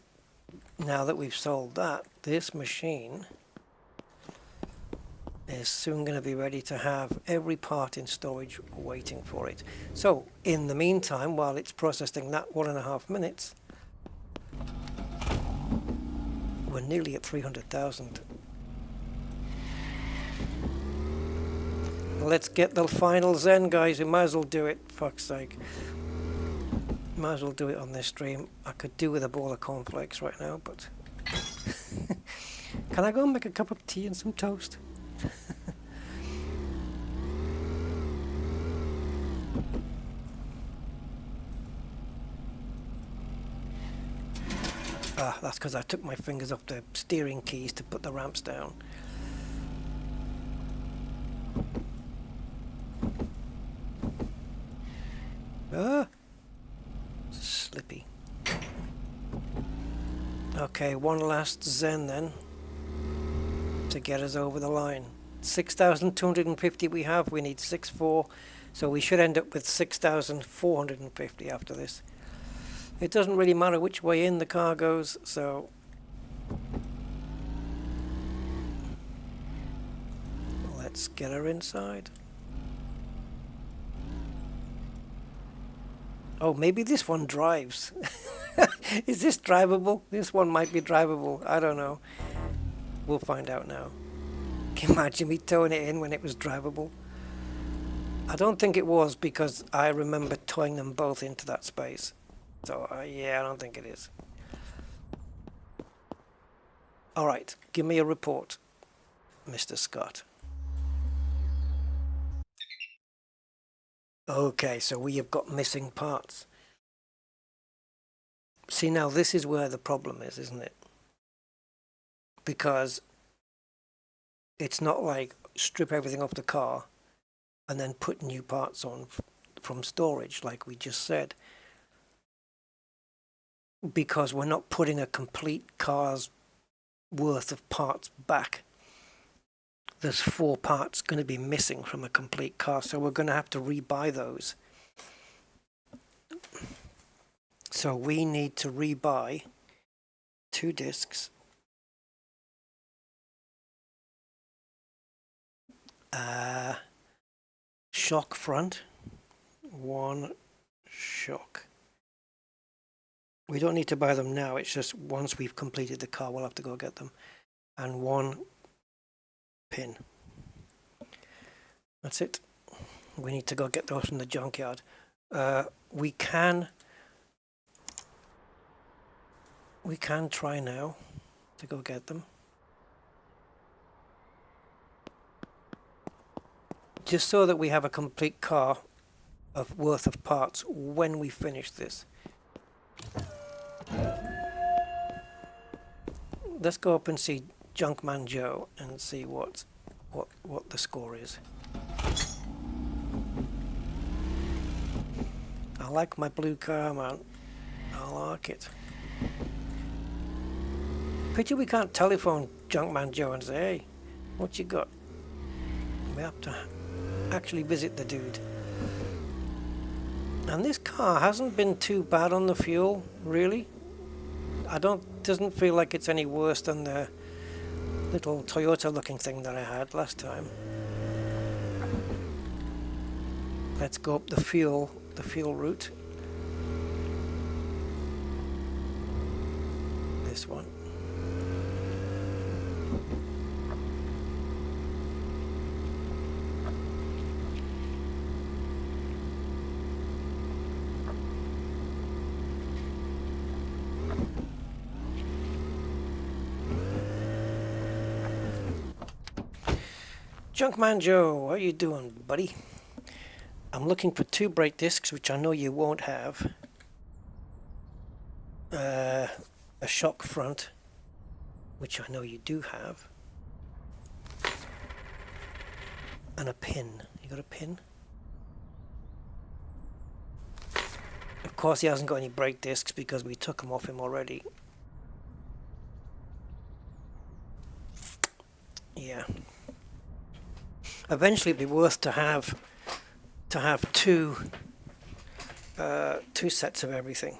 now that we've sold that, this machine is soon going to be ready to have every part in storage waiting for it. So in the meantime, while it's processing that 1.5 minutes, we're nearly at 300,000. Let's get the final Zen, guys. We might as well do it, fuck's sake. Might as well do it on this stream. I could do with a bowl of cornflakes right now, but can I go and make a cup of tea and some toast? Ah, that's because I took my fingers off the steering keys to put the ramps down. Ah! Slippy. Okay, one last Zen then to get us over the line. 6,250 we have, we need 6,4, so we should end up with 6,450 after this. It doesn't really matter which way in the car goes, so let's get her inside. Oh, maybe this one drives. Is this drivable? This one might be drivable. I don't know. We'll find out now. Can you imagine me towing it in when it was drivable? I don't think it was, because I remember towing them both into that space. So, yeah, I don't think it is. Alright, give me a report, Mr. Scott. Okay, so we have got missing parts. See, now this is where the problem is, isn't it? Because it's not like strip everything off the car and then put new parts on from storage, like we just said. Because we're not putting a complete car's worth of parts back. There's 4 parts going to be missing from a complete car, so we're going to have to rebuy those. So we need to rebuy 2 discs, shock front, 1 shock. We don't need to buy them now, it's just once we've completed the car we'll have to go get them. And 1 pin. That's it. We need to go get those from the junkyard. We can try now to go get them. Just so that we have a complete car of worth of parts when we finish this. Let's go up and see Junkman Joe and see what the score is. I like my blue car, man. I like it. Pity we can't telephone Junkman Joe and say, hey, what you got? We have to actually visit the dude. And this car hasn't been too bad on the fuel, really. Doesn't feel like it's any worse than the little Toyota looking thing that I had last time. Let's go up the fuel route. This one. Junkman Joe, how you doing, buddy? I'm looking for 2 brake discs, which I know you won't have. A shock front, which I know you do have. And a pin. You got a pin? Of course he hasn't got any brake discs because we took them off him already. Yeah. Eventually it'd be worth to have 2 sets of everything.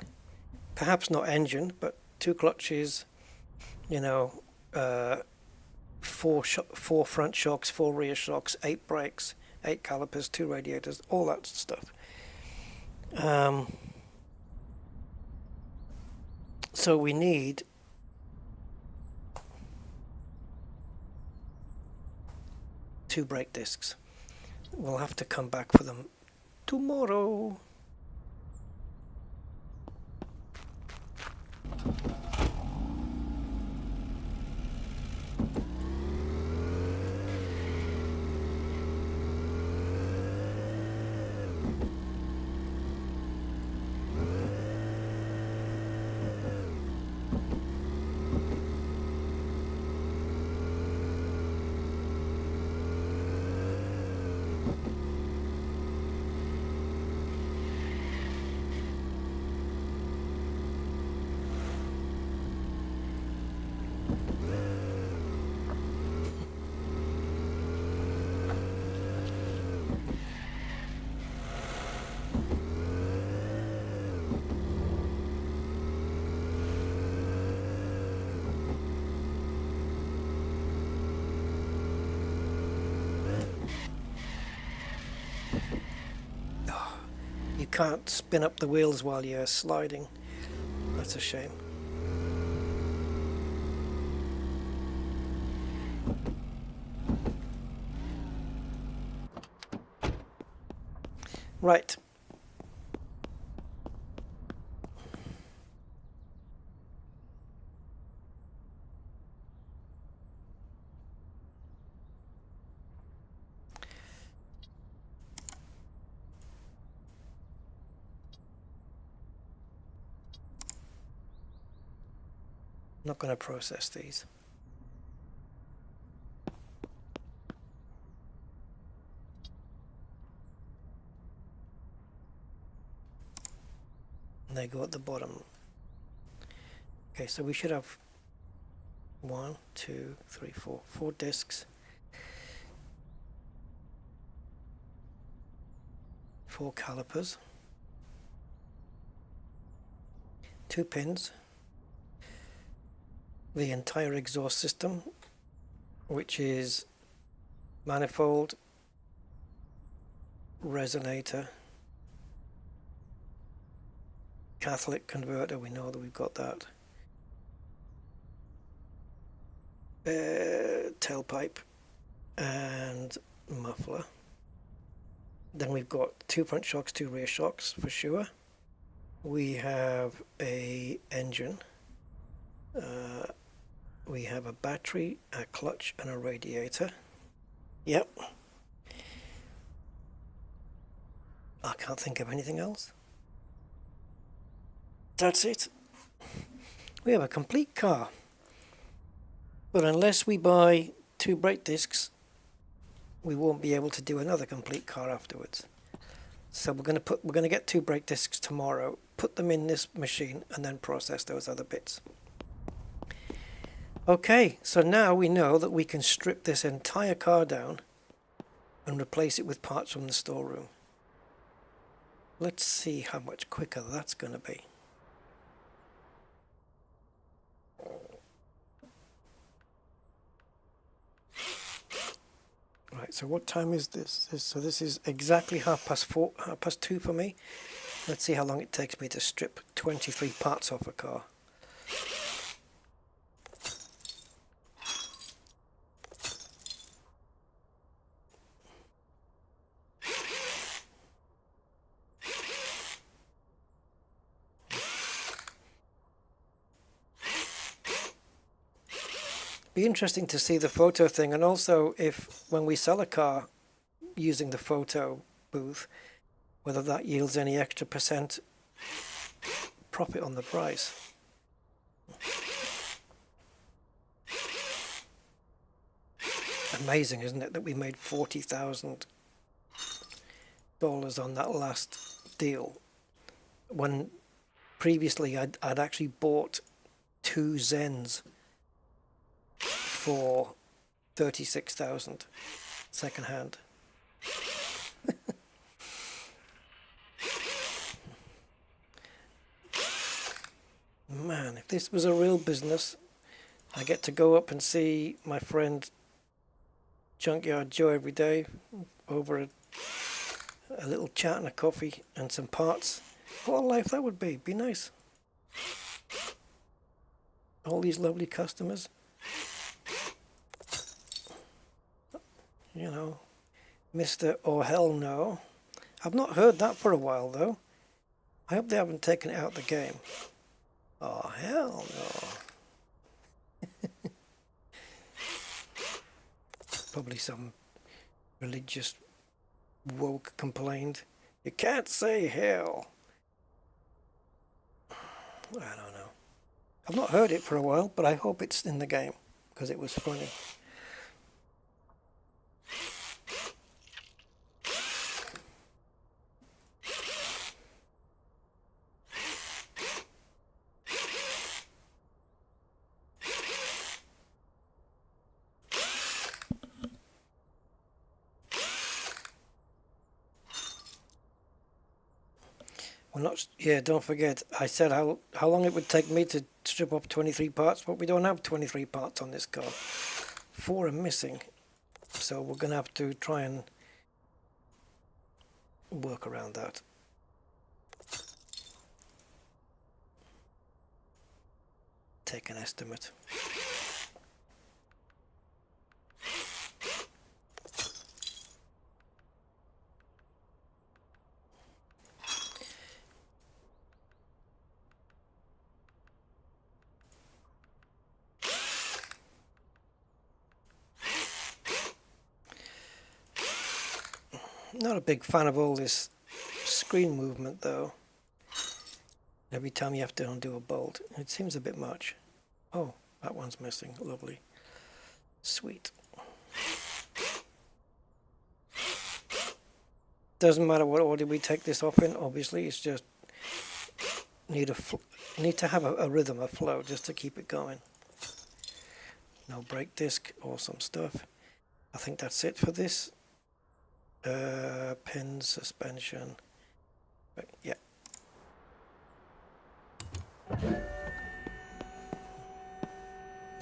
Perhaps not engine, but 2 clutches, you know, 4 front shocks, 4 rear shocks, 8 brakes, 8 calipers, 2 radiators, all that stuff. So we need two brake discs. We'll have to come back for them tomorrow. You can't spin up the wheels while you're sliding. That's a shame. Right. Not going to process these. And they go at the bottom. Okay, so we should have 1, 2, 3, 4 discs. 4 calipers. 2 pins. The entire exhaust system, which is manifold, resonator, Catholic converter, we know that we've got that, tailpipe and muffler. Then we've got 2 front shocks, 2 rear shocks for sure. We have a engine. We have a battery, a clutch, and a radiator. Yep. I can't think of anything else. That's it. We have a complete car. But unless we buy 2 brake discs, we won't be able to do another complete car afterwards. So we're going to get 2 brake discs tomorrow, put them in this machine, and then process those other bits. Okay, so now we know that we can strip this entire car down and replace it with parts from the storeroom. Let's see how much quicker that's going to be. Right, so what time is this? So this is exactly 2:30 for me. Let's see how long it takes me to strip 23 parts off a car. Be interesting to see the photo thing, and also if when we sell a car using the photo booth, whether that yields any extra % profit on the price. Amazing, isn't it, that we made $40,000 on that last deal, when previously I'd actually bought 2 Zens for $36,000 second hand. Man, if this was a real business, I get to go up and see my friend Junkyard Joe every day over a little chat and a coffee and some parts. What a life that would be. Be nice. All these lovely customers. You know, Mr. Oh Hell No. I've not heard that for a while though. I hope they haven't taken it out of the game. Oh hell no. Probably some religious woke complained. You can't say hell. I don't know. I've not heard it for a while, but I hope it's in the game because it was funny. We're not. Yeah, don't forget. I said how long it would take me to strip off 23 parts, but we don't have 23 parts on this car. 4 are missing, so we're gonna have to try and work around that. Take an estimate. Not a big fan of all this screen movement though. Every time you have to undo a bolt, it seems a bit much. Oh, that one's missing. Lovely. Sweet. Doesn't matter what order we take this off in, obviously, it's just need to have a rhythm, a flow, just to keep it going. No brake disc, awesome stuff. I think that's it for this. Pins, suspension. Right, yeah.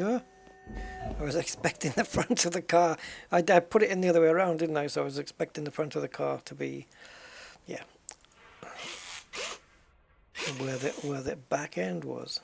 Yeah. I was expecting the front of the car. I put it in the other way around, didn't I? So I was expecting the front of the car to be, yeah, where the back end was.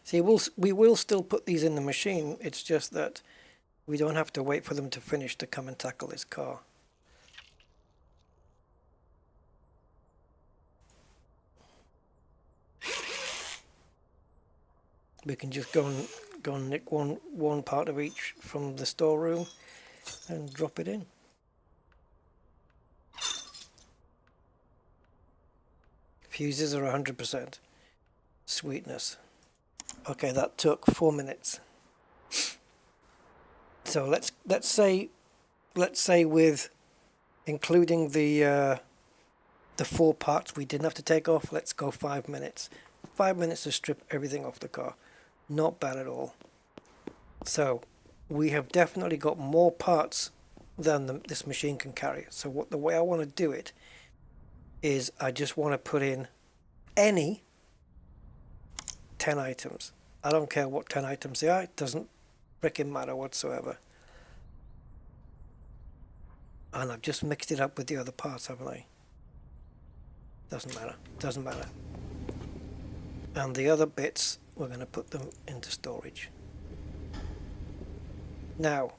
See, we will still put these in the machine. It's just that we don't have to wait for them to finish to come and tackle this car. We can just go and nick one part of each from the storeroom and drop it in. Fuses are 100%. Sweetness. Okay, that took 4 minutes. So let's say with including the 4 parts we didn't have to take off, let's go 5 minutes. 5 minutes to strip everything off the car. Not bad at all. So we have definitely got more parts than this machine can carry. So the way I want to do it is I just want to put in any 10 items. I don't care what 10 items they are. It doesn't freaking matter whatsoever. And I've just mixed it up with the other parts, haven't I? Doesn't matter. Doesn't matter. And the other bits, we're going to put them into storage. Now,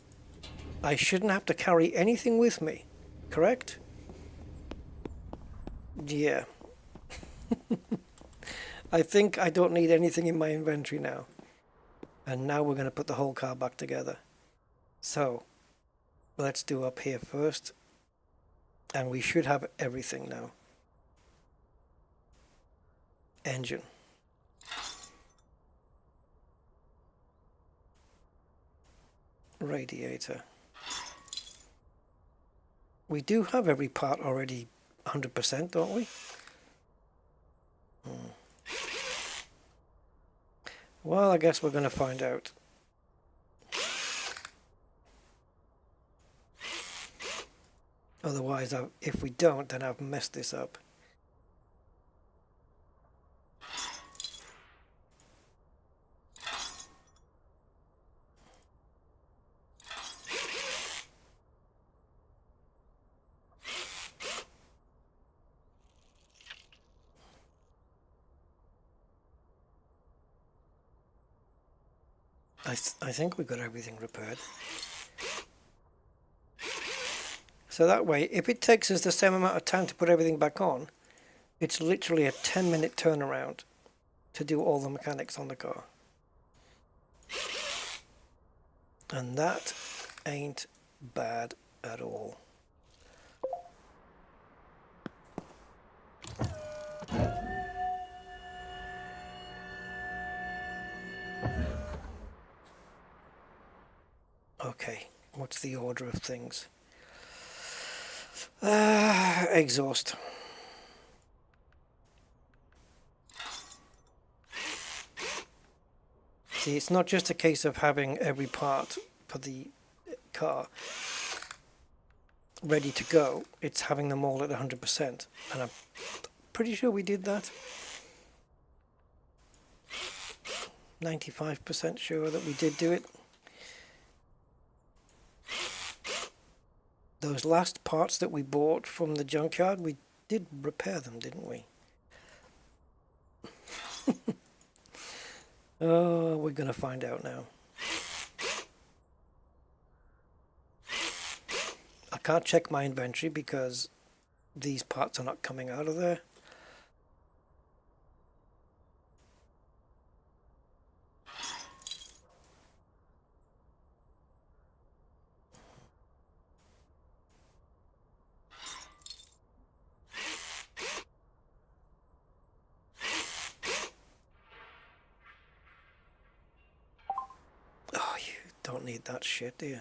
I shouldn't have to carry anything with me, correct? Yeah. I think I don't need anything in my inventory now. And now we're going to put the whole car back together. So, let's do up here first. And we should have everything now. Engine. Radiator. We do have every part already 100%, don't we? Well, I guess we're going to find out. Otherwise, if we don't, then I've messed this up. I think we got everything repaired. So that way, if it takes us the same amount of time to put everything back on, it's literally a 10-minute turnaround to do all the mechanics on the car. And that ain't bad at all. Okay, what's the order of things? Exhaust. See, it's not just a case of having every part for the car ready to go, it's having them all at 100%, and I'm pretty sure we did that. 95% sure that we did do it. Those last parts that we bought from the junkyard, we did repair them, didn't we? Oh, we're gonna find out now. I can't check my inventory because these parts are not coming out of there. Oh, you don't need that shit, do you?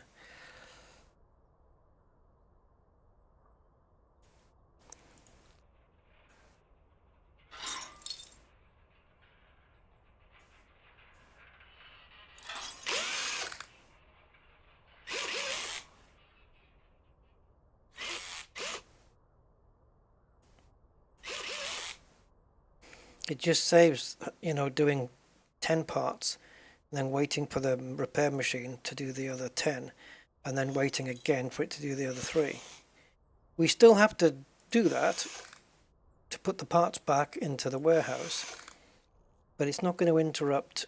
It just saves, you know, doing 10 parts, then waiting for the repair machine to do the other 10, and then waiting again for it to do the other 3. We still have to do that to put the parts back into the warehouse, but it's not going to interrupt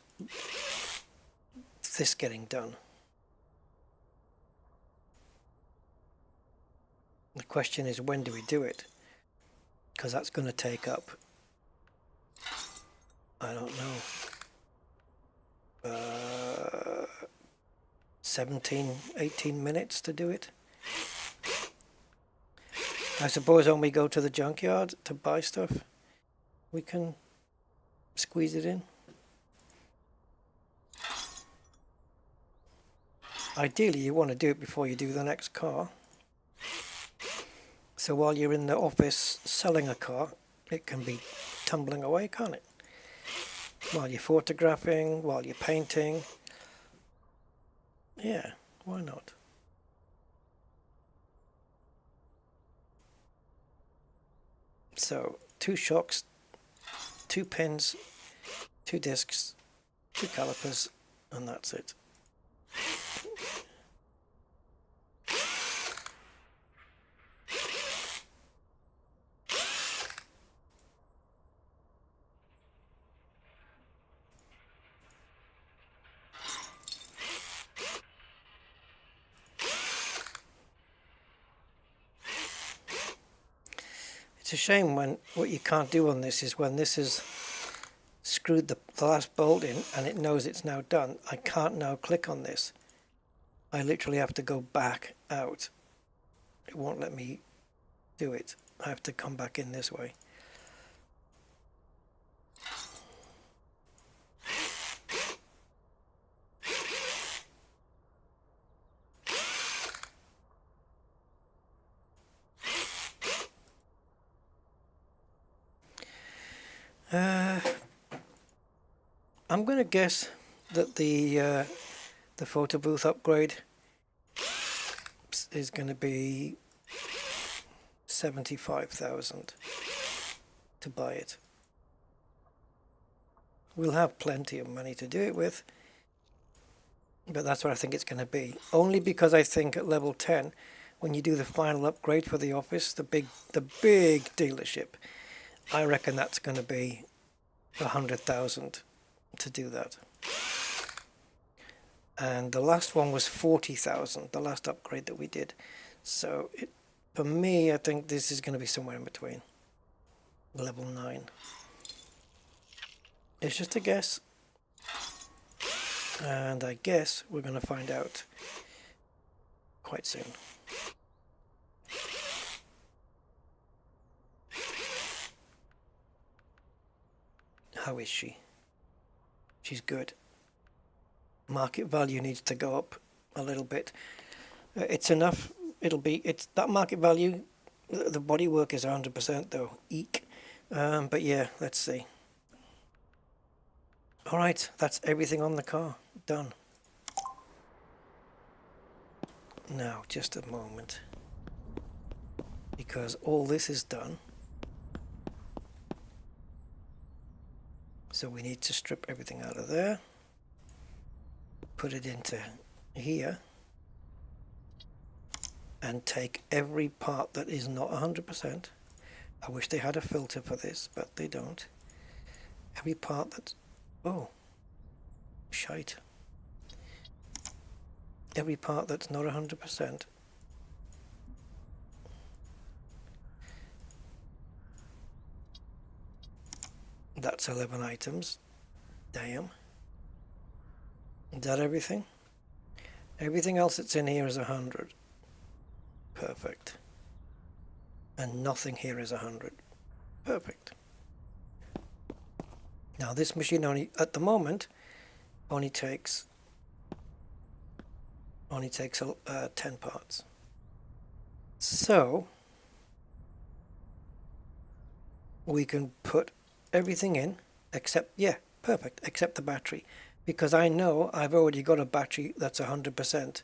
this getting done. The question is, when do we do it? Because that's going to take up, I don't know, 17, 18 minutes to do it. I suppose when we go to the junkyard to buy stuff, we can squeeze it in. Ideally, you want to do it before you do the next car. So while you're in the office selling a car, it can be tumbling away, can't it? While you're photographing, while you're painting. Yeah, why not? So, 2 shocks, 2 pins, 2 discs, 2 calipers, and that's it. It's a shame when what you can't do on this is when this is screwed the last bolt in and it knows it's now done, I can't now click on this. I literally have to go back out. It won't let me do it. I have to come back in this way. I'm going to guess that the photo booth upgrade is going to be 75,000 to buy it. We'll have plenty of money to do it with, but that's what I think it's going to be. Only because I think at level 10, when you do the final upgrade for the office, the big dealership, I reckon that's going to be 100,000 to do that. And the last one was 40,000, the last upgrade that we did. So for me, I think this is going to be somewhere in between. Level 9. It's just a guess. And I guess we're going to find out quite soon. How is she? She's good. Market value needs to go up a little bit. It's enough. It's that market value. The bodywork is 100% though. Eek. But yeah, let's see. Alright, that's everything on the car. Done. Now, just a moment. Because all this is done. So we need to strip everything out of there. Put it into here. And take every part that is not 100%. I wish they had a filter for this, but they don't. Every part that's... Oh. Shite. Every part that's not 100%. That's 11 items. Damn. Is that everything? Everything else that's in here is 100. Perfect. And nothing here is 100. Perfect. Now this machine only, at the moment, only takes 10 parts. So we can put everything in except, yeah, perfect, except the battery, because I know I've already got a battery that's 100%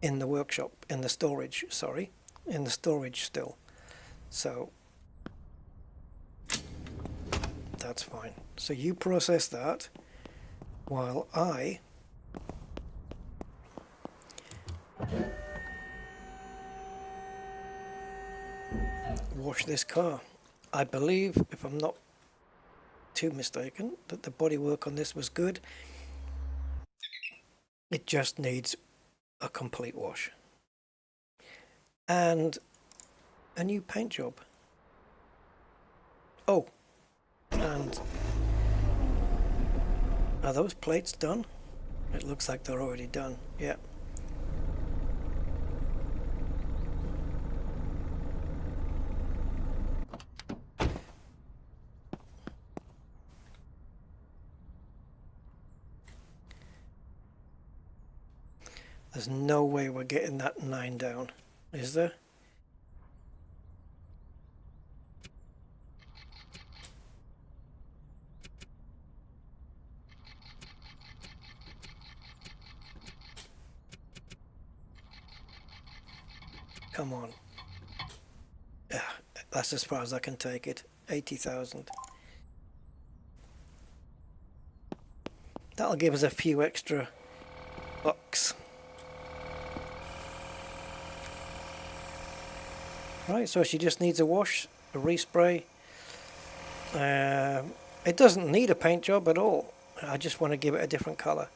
in the workshop, in the storage, sorry, in the storage still. So that's fine. So you process that while I wash this car. I believe, if I'm not too mistaken, that the bodywork on this was good. It just needs a complete wash. And a new paint job. Oh, and are those plates done? It looks like they're already done. Yeah. There's no way we're getting that 9 down, is there? Come on. Yeah, that's as far as I can take it. 80,000. That'll give us a few extra bucks. Right, so she just needs a wash, a respray. It doesn't need a paint job at all. I just want to give it a different colour.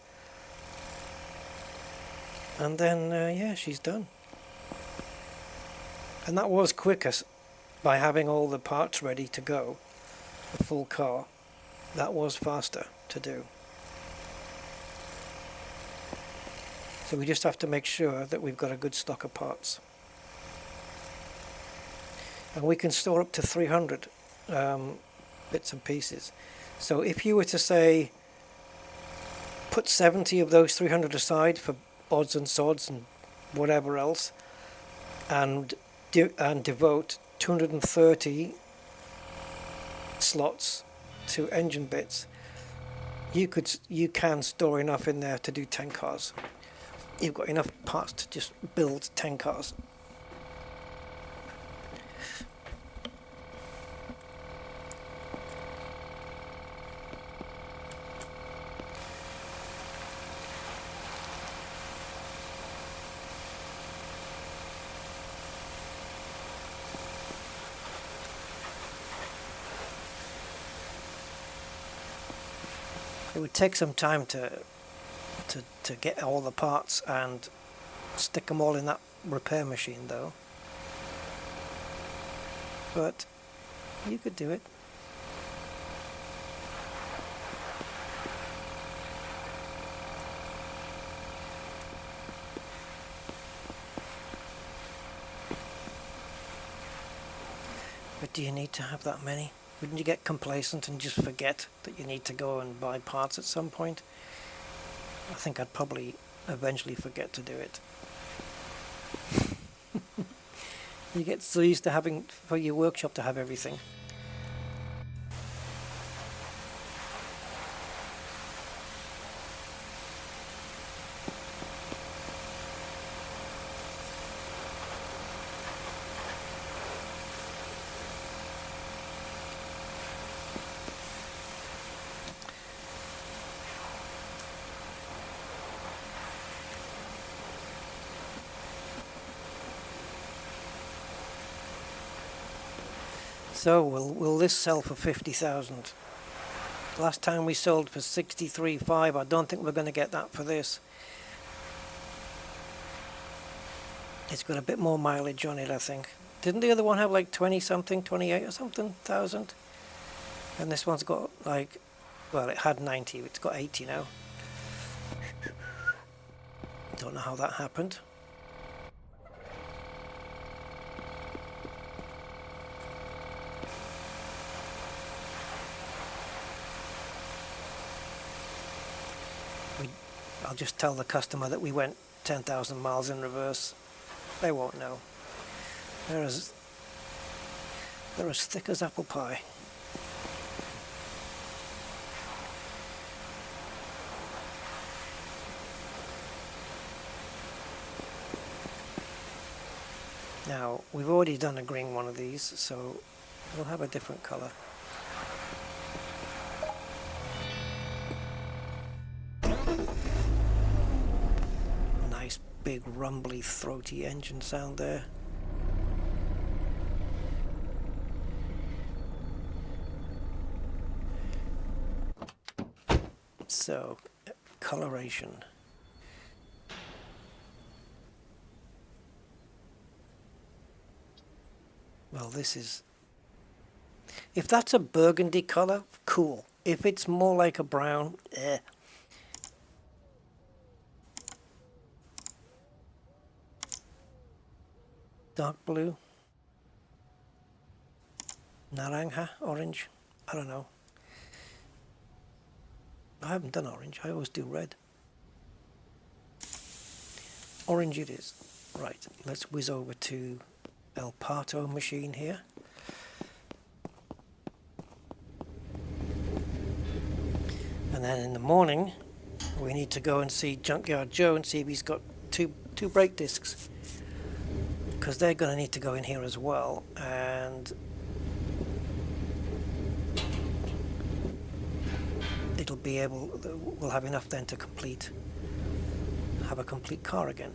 And then, yeah, she's done. And that was quicker by having all the parts ready to go. The full car. That was faster to do. So we just have to make sure that we've got a good stock of parts. And we can store up to 300 bits and pieces. So if you were to say, put 70 of those 300 aside for odds and sods and whatever else, and devote 230 slots to engine bits, you can store enough in there to do 10 cars. You've got enough parts to just build 10 cars. It would take some time to get all the parts and stick them all in that repair machine though. But you could do it. But do you need to have that many? Wouldn't you get complacent and just forget that you need to go and buy parts at some point? I think I'd probably eventually forget to do it. You get so used to having, for your workshop to have everything. So will this sell for 50,000? Last time we sold for 63.5. I don't think we're going to get that for this. It's got a bit more mileage on it, I think. Didn't the other one have like 20 something, 28 or something thousand? And this one's got like, well, it had 90, it's got 80 now. Don't know how that happened. I'll just tell the customer that we went 10,000 miles in reverse. They won't know. They're as thick as apple pie. Now, we've already done a green one of these, so we'll have a different color. Nice big rumbly throaty engine sound there. So, coloration. Well, this is... If that's a burgundy color, cool. If it's more like a brown, eh. Dark blue. Naranja, orange. I don't know. I haven't done orange. I always do red. Orange it is. Right, let's whiz over to El Pato machine here. And then in the morning, we need to go and see Junkyard Joe and see if he's got two brake discs. Because they're going to need to go in here as well. And it'll be able, we'll have enough then to have a complete car again.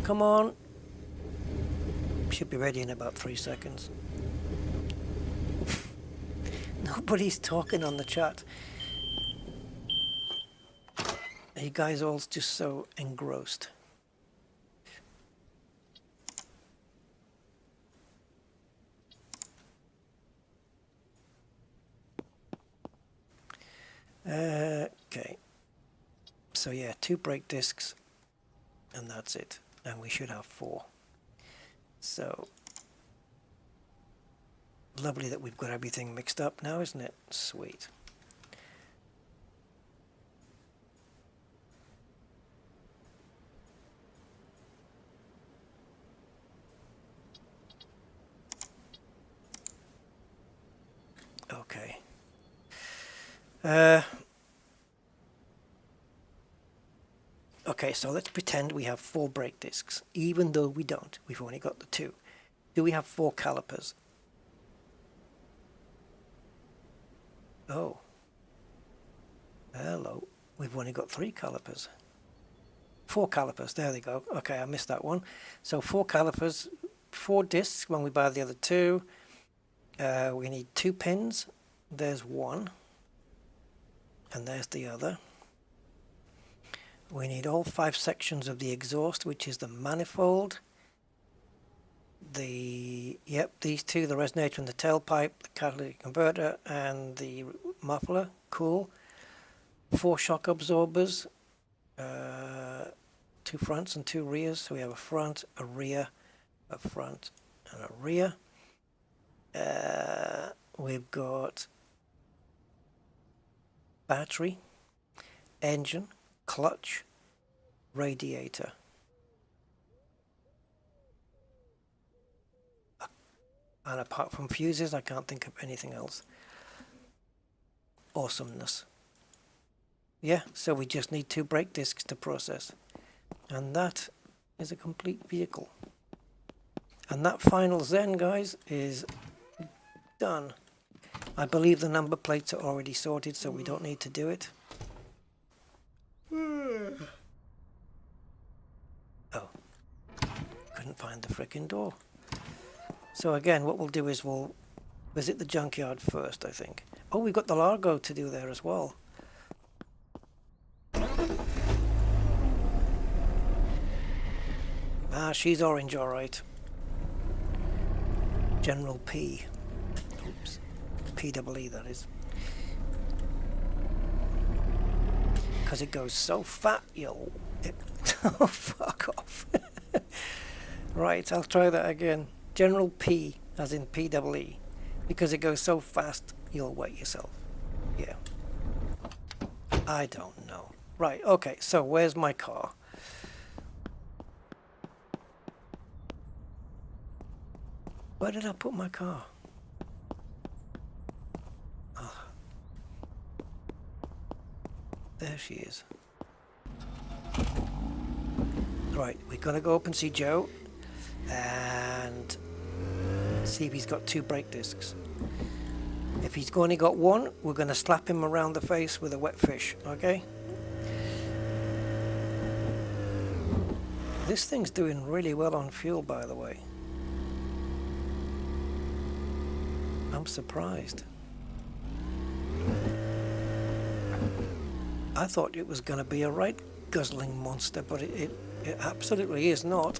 Come on. Should be ready in about 3 seconds. Nobody's talking on the chat. You guys all just so engrossed. Okay. So yeah, 2 brake discs, and that's it. And we should have 4. So lovely that we've got everything mixed up now, isn't it? Sweet. Okay. Okay, so let's pretend we have 4 brake discs, even though we don't. We've only got the 2. Do we have 4 calipers? Oh. Hello. We've only got 3 calipers. 4 calipers, there they go. Okay, I missed that one. So 4 calipers, 4 discs when we buy the other 2. We need 2 pins. There's 1. And there's the other. We need all 5 sections of the exhaust, which is the manifold. These 2, the resonator and the tailpipe, the catalytic converter, and the muffler. Cool. 4 shock absorbers. 2 fronts and 2 rears. So we have a front, a rear, a front and a rear. We've got battery, engine, clutch, radiator. And apart from fuses, I can't think of anything else. Awesomeness. Yeah, so we just need 2 brake discs to process. And that is a complete vehicle. And that final Zen, guys, is done. I believe the number plates are already sorted, so we don't need to do it. Oh, couldn't find the frickin' door. So again, what we'll do is we'll visit the junkyard first, I think. Oh, we've got the Largo to do there as well. Ah, she's orange, all right. General P. Oops. PEE, that is. Because it goes so fat, yo. Oh, fuck off. Right, I'll try that again. General P, as in PEE. Because it goes so fast, you'll wet yourself. Yeah. I don't know. Right, okay, so where's my car? Where did I put my car? Oh. There she is. Right, we're gonna go up and see Joe and see if he's got 2 brake discs. If he's only got 1, we're gonna slap him around the face with a wet fish, okay? This thing's doing really well on fuel, by the way. I'm surprised. I thought it was going to be a right guzzling monster, but it absolutely is not.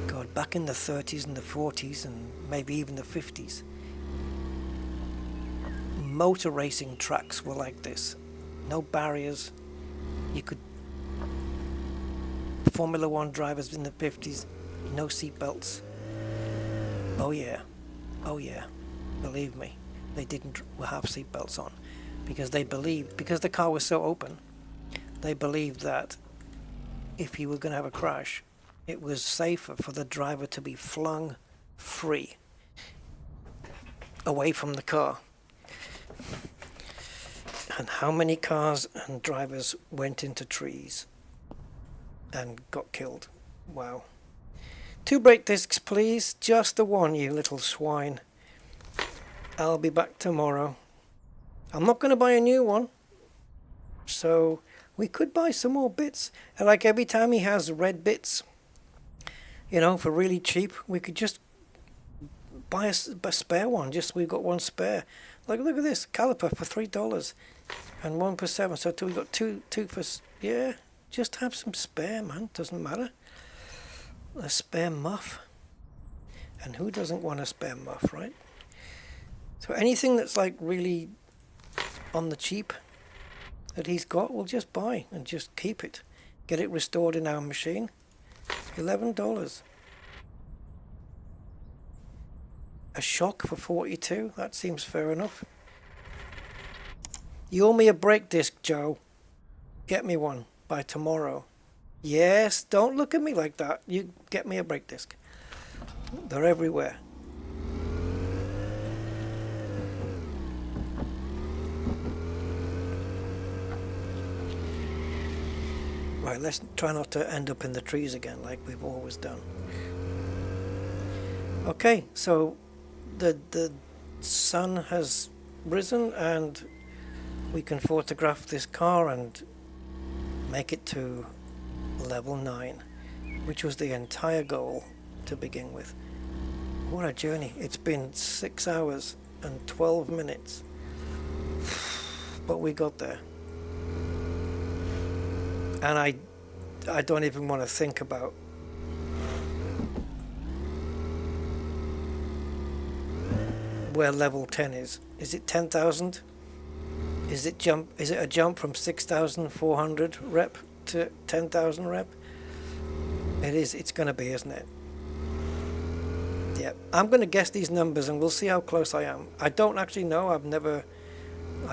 God, back in the 30s and the 40s and maybe even the 50s, motor racing tracks were like this. No barriers. You could... Formula 1 drivers in the 50s, no seat belts. Oh yeah. Oh yeah. Believe me, they didn't have seat belts on. Because they believed, because the car was so open, they believed that if you were going to have a crash, it was safer for the driver to be flung free away from the car. And how many cars and drivers went into trees and got killed? Wow. 2 brake discs, please. Just the 1, you little swine. I'll be back tomorrow. I'm not going to buy a new one. So we could buy some more bits. And like every time he has red bits, you know, for really cheap, we could just buy a spare one. Just we've got 1 spare. Like, look at this caliper for $3 and 1 for 7. So we got two for, yeah. Just have some spare, man. Doesn't matter. A spare muff. And who doesn't want a spare muff, right? So anything that's like really on the cheap that he's got, we'll just buy and just keep it. Get it restored in our machine. $11. A shock for 42. That seems fair enough. You owe me a brake disc, Joe. Get me one by tomorrow. Yes, don't look at me like that. You get me a brake disc. They're everywhere. Right, let's try not to end up in the trees again like we've always done. Okay, so the sun has risen and we can photograph this car and make it to level 9, which was the entire goal to begin with. What a journey. It's been 6 hours and 12 minutes, but we got there. And I don't even want to think about where level 10 is. Is it 10,000? Is it a jump from 6,400 rep to 10,000 rep? It is. It's going to be, isn't it? Yeah. I'm going to guess these numbers and we'll see how close I am. I don't actually know. I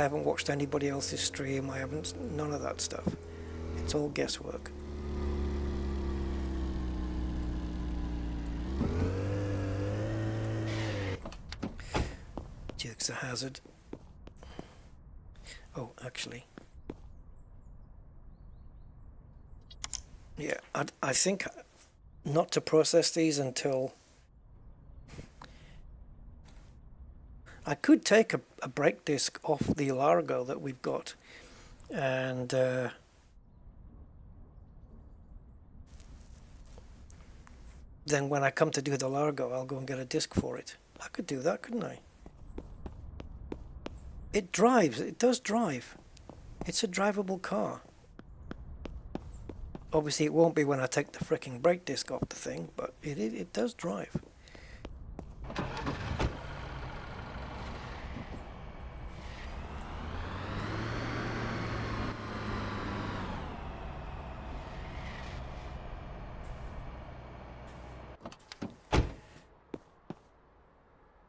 haven't watched anybody else's stream. None of that stuff. It's all guesswork. Dukes a hazard. Oh, actually. Yeah, I think not to process these until... I could take a brake disc off the Largo that we've got and then when I come to do the Largo, I'll go and get a disc for it. I could do that, couldn't I? It drives. It does drive. It's a drivable car. Obviously, it won't be when I take the fricking brake disc off the thing, but it does drive.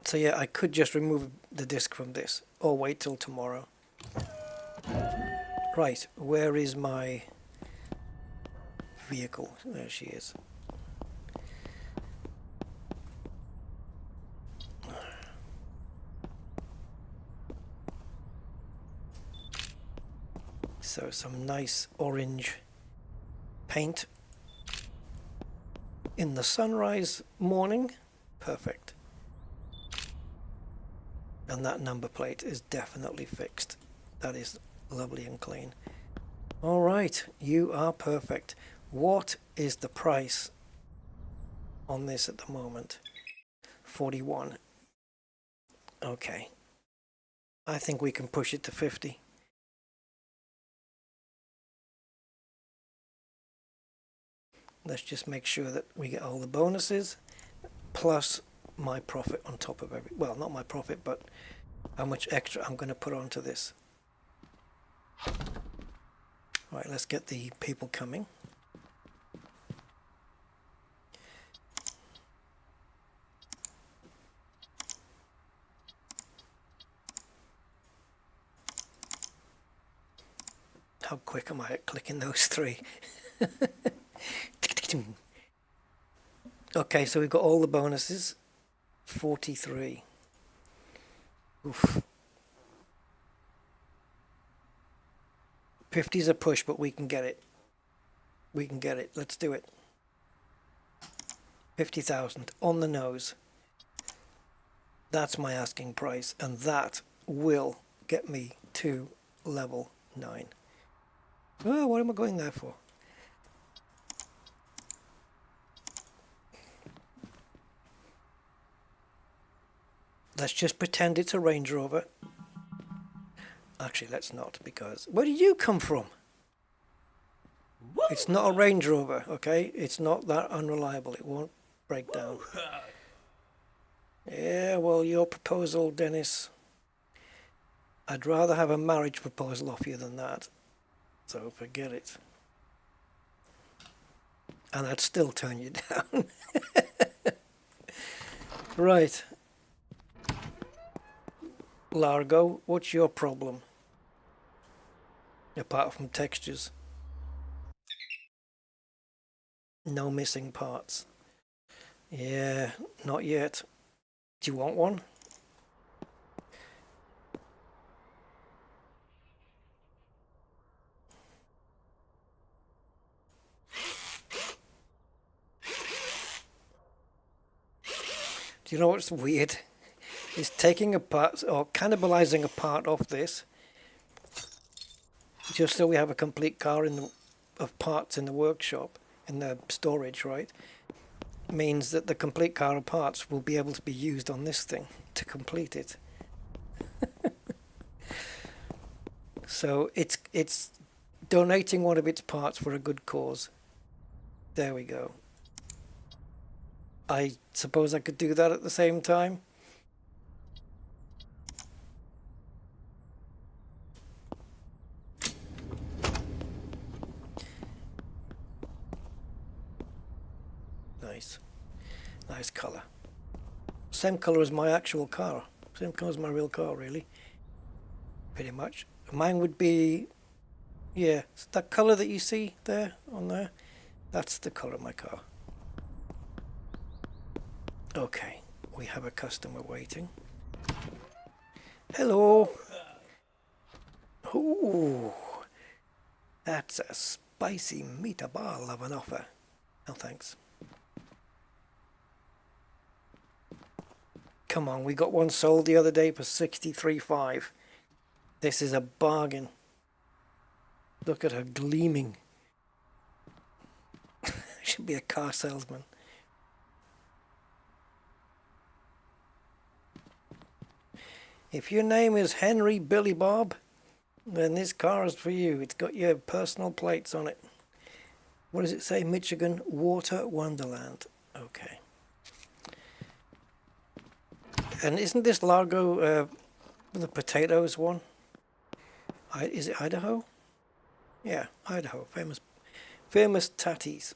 So yeah, I could just remove the disc from this, or wait till tomorrow. Right, where is my vehicle? There she is. So some nice orange paint in the sunrise morning. Perfect. And that number plate is definitely fixed. That is lovely and clean. All right, you are perfect. What is the price on this at the moment? 41. Okay. I think we can push it to 50. Let's just make sure that we get all the bonuses plus my profit on top of every, well, not my profit, but how much extra I'm going to put onto this. Right, let's get the people coming. How quick am I at clicking those three? Okay, so we've got all the bonuses. 43. Oof. 50's a push, but we can get it. We can get it. Let's do it. 50,000 on the nose. That's my asking price, and that will get me to level 9. Oh, what am I going there for? Let's just pretend it's a Range Rover. Actually, let's not, because... Where did you come from? It's not a Range Rover, okay? It's not that unreliable. It won't break down. Yeah, well, your proposal, Dennis... I'd rather have a marriage proposal off you than that. So forget it. And I'd still turn you down. Right. Largo, what's your problem? Apart from textures. No missing parts. Yeah, not yet. Do you want one? Do you know what's weird? It's taking a part, or cannibalizing a part of this, just so we have a complete car of parts in the workshop, in the storage, right? Means that the complete car of parts will be able to be used on this thing to complete it. So it's donating one of its parts for a good cause. There we go. I suppose I could do that at the same time. Nice colour. Same colour as my actual car. Same colour as my real car, really. Pretty much. Mine would be, yeah, that colour that you see there, on there. That's the colour of my car. Okay, we have a customer waiting. Hello. Ooh, that's a spicy meatball of an offer. No thanks. Come on, we got one sold the other day for 63.5. This is a bargain. Look at her gleaming. Should be a car salesman. If your name is Henry Billy Bob, then this car is for you. It's got your personal plates on it. What does it say? Michigan Water Wonderland. Okay. And isn't this Largo the potatoes one? Is it Idaho? Yeah, Idaho. Famous tatties.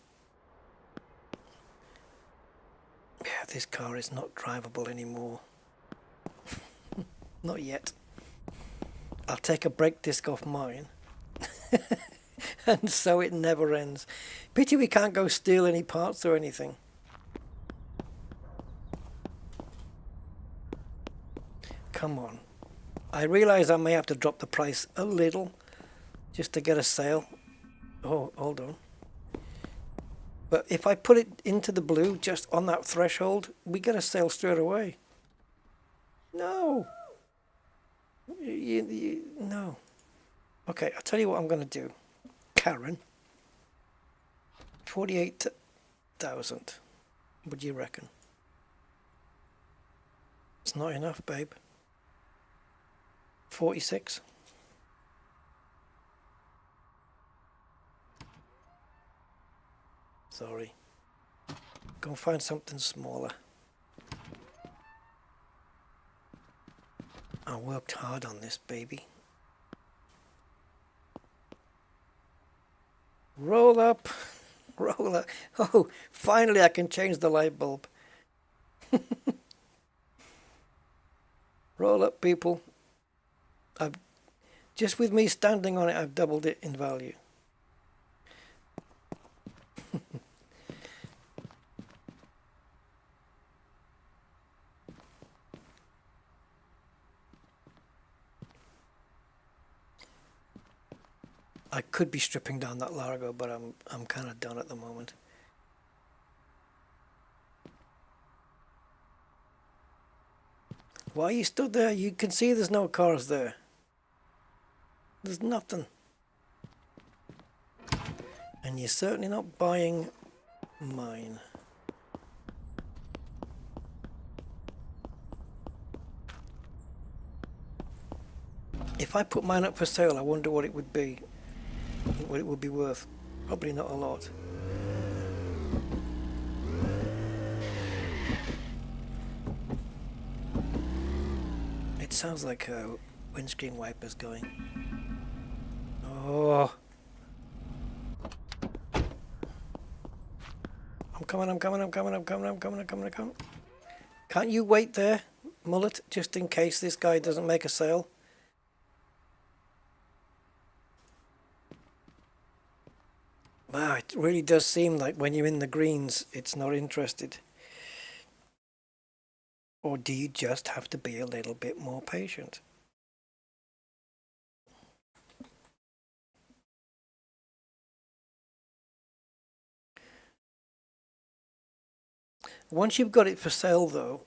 Yeah, this car is not drivable anymore. Not yet. I'll take a brake disc off mine. And so it never ends. Pity we can't go steal any parts or anything. Come on. I realize I may have to drop the price a little just to get a sale. Oh, hold on. But if I put it into the blue just on that threshold, we get a sale straight away. No. No. Okay, I'll tell you what I'm going to do. Karen. 48,000. What do you reckon? It's not enough, babe. 46. Sorry. Go and find something smaller. I worked hard on this baby. Roll up. Roll up. Oh, finally I can change the light bulb. Roll up, people. Just with me standing on it, I've doubled it in value. I could be stripping down that Largo, but I'm kind of done at the moment. Why you stood there? You can see there's no cars there. There's nothing. And you're certainly not buying mine. If I put mine up for sale, I wonder what it would be. What it would be worth. Probably not a lot. It sounds like windscreen wipers going. Oh. I'm coming. Can't you wait there, Mullet, just in case this guy doesn't make a sale? Wow, it really does seem like when you're in the greens, it's not interested. Or do you just have to be a little bit more patient? Once you've got it for sale, though,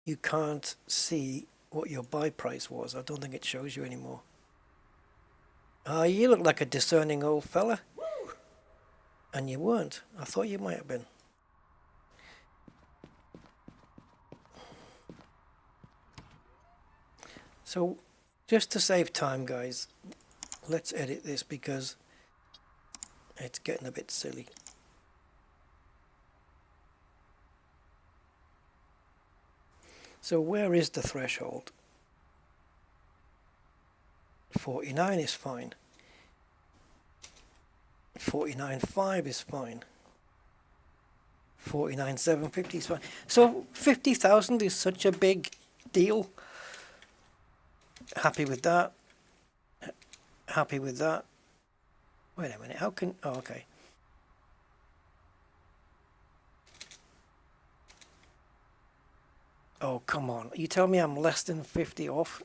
you can't see what your buy price was. I don't think it shows you anymore. You look like a discerning old fella. And you weren't. I thought you might have been. So, just to save time, guys, let's edit this because it's getting a bit silly. So where is the threshold? 49 is fine. 49.5 is fine. 49,750 is fine. So 50,000 is such a big deal. Happy with that. Happy with that. Wait a minute, how can... Oh, okay. Oh, come on. You tell me I'm less than 50 off?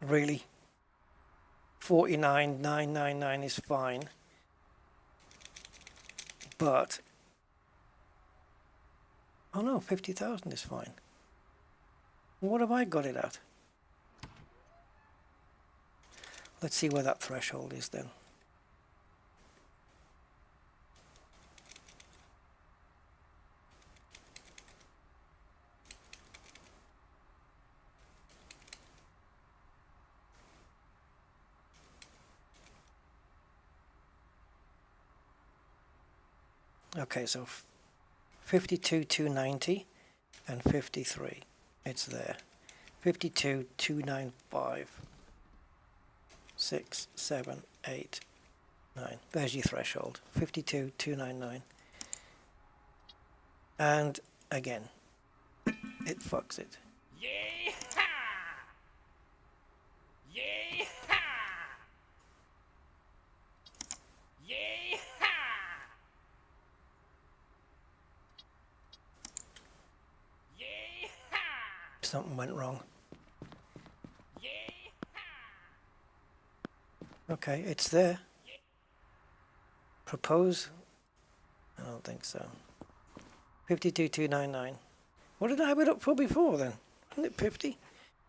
Really? 49,999 is fine. But... Oh no, 50,000 is fine. What have I got it at? Let's see where that threshold is then. Okay, so 52,290 and 53. It's there. 52,295. 6, 7, 8, 9. There's your threshold. 52,299. And again, it fucks it. Yeehaw! Yeehaw! Yeehaw! Yeehaw! Something went wrong. Okay, it's there. Propose? I don't think so. 52,299. What did I have it up for before then? Wasn't it 50?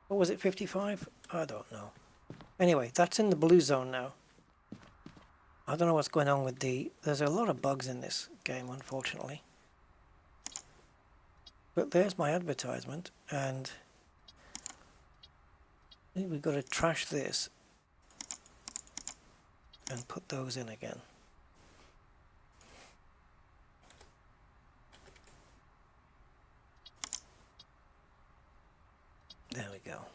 Or was it 55? I don't know. Anyway, that's in the blue zone now. I don't know what's going on with the... There's a lot of bugs in this game, unfortunately. But there's my advertisement, and... we've got to trash this. And put those in again. There we go.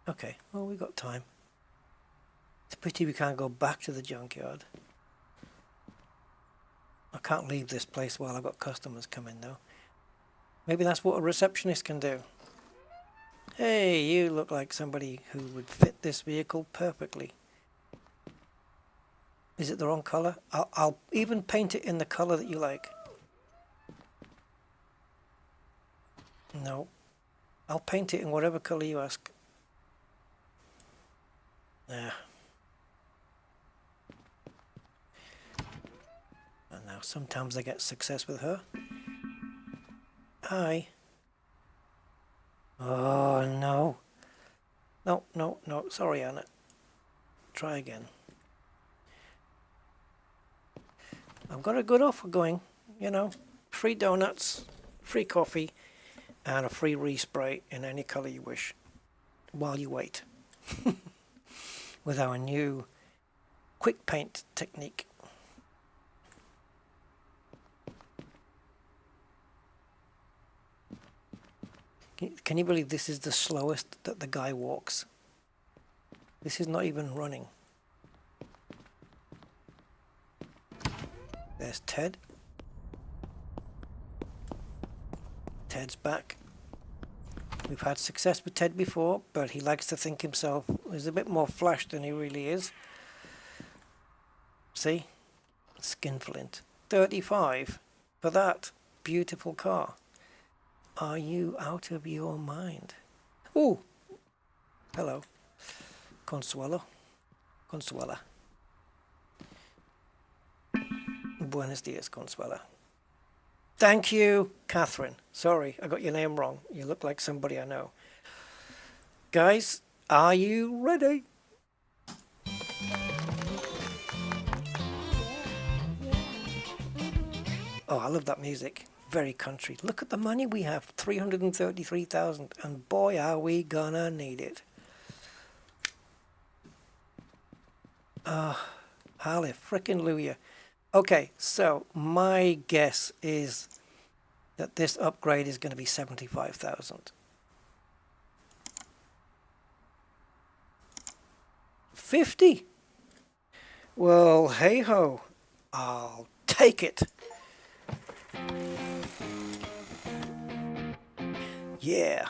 Okay, well, we got time. It's a pity we can't go back to the junkyard. I can't leave this place while I've got customers coming though. Maybe that's what a receptionist can do. Hey, you look like somebody who would fit this vehicle perfectly. Is it the wrong color? I'll even paint it in the color that you like. No. I'll paint it in whatever color you ask. Yeah. And now sometimes I get success with her. Hi. Oh no. No, no, no. Sorry, Anna. Try again. I've got a good offer going, you know. Free donuts, free coffee, and a free respray in any color you wish while you wait. With our new quick paint technique. Can you believe this is the slowest that the guy walks? This is not even running. There's Ted. Ted's back. We've had success with Ted before, but he likes to think himself is a bit more flash than he really is. See? Skinflint. 35 for that beautiful car. Are you out of your mind? Oh! Hello. Consuelo. Consuela. Buenos dias, Consuela. Thank you, Catherine. Sorry, I got your name wrong. You look like somebody I know. Guys, are you ready? Oh, I love that music. Very country. Look at the money we have. 333,000. And boy, are we gonna need it. Hallelujah. Okay, so my guess is that this upgrade is going to be 75,000. 50? Well, hey ho. I'll take it. Yeah.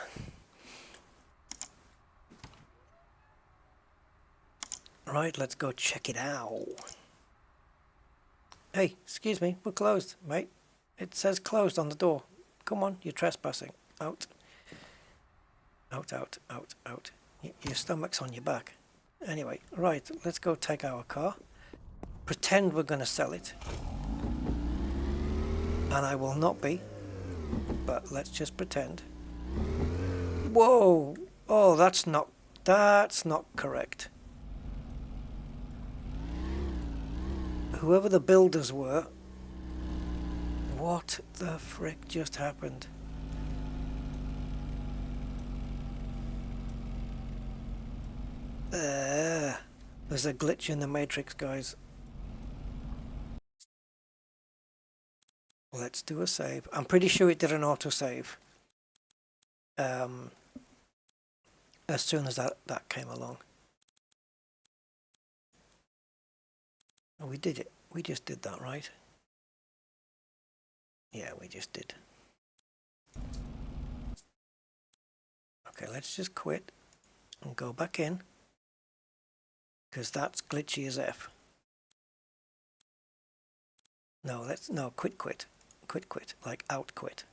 Right, let's go check it out. Hey, excuse me, we're closed, mate. It says closed on the door. Come on, you're trespassing. Out. Out, out, out, out. Your stomach's on your back. Anyway, right, let's go take our car. Pretend we're going to sell it. And I will not be. But let's just pretend. Whoa! Oh, that's not correct. Whoever the builders were, what the frick just happened? There's a glitch in the matrix, guys. Let's do a save. I'm pretty sure it did an autosave. As soon as that came along. Oh, we did it. We just did that, right? Yeah, we just did. Okay, let's just quit and go back in. Because that's glitchy as F. No, quit. Quit, like out quit.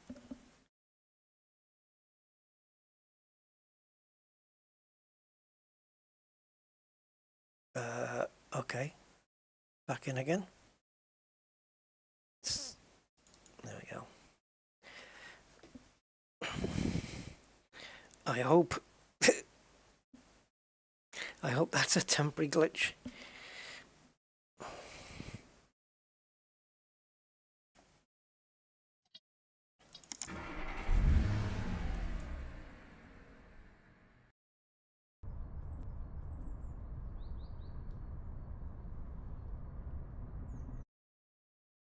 Okay. Back in again. There we go. I hope that's a temporary glitch.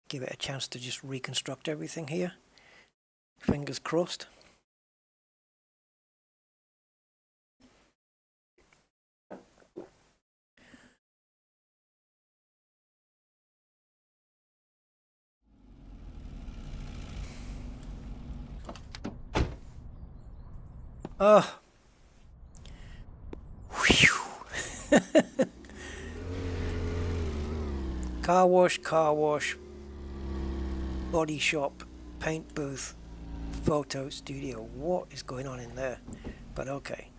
Give it a chance to just reconstruct everything here. Fingers crossed. Oh. Whew. Car wash, body shop, paint booth, photo studio. What is going on in there? But okay.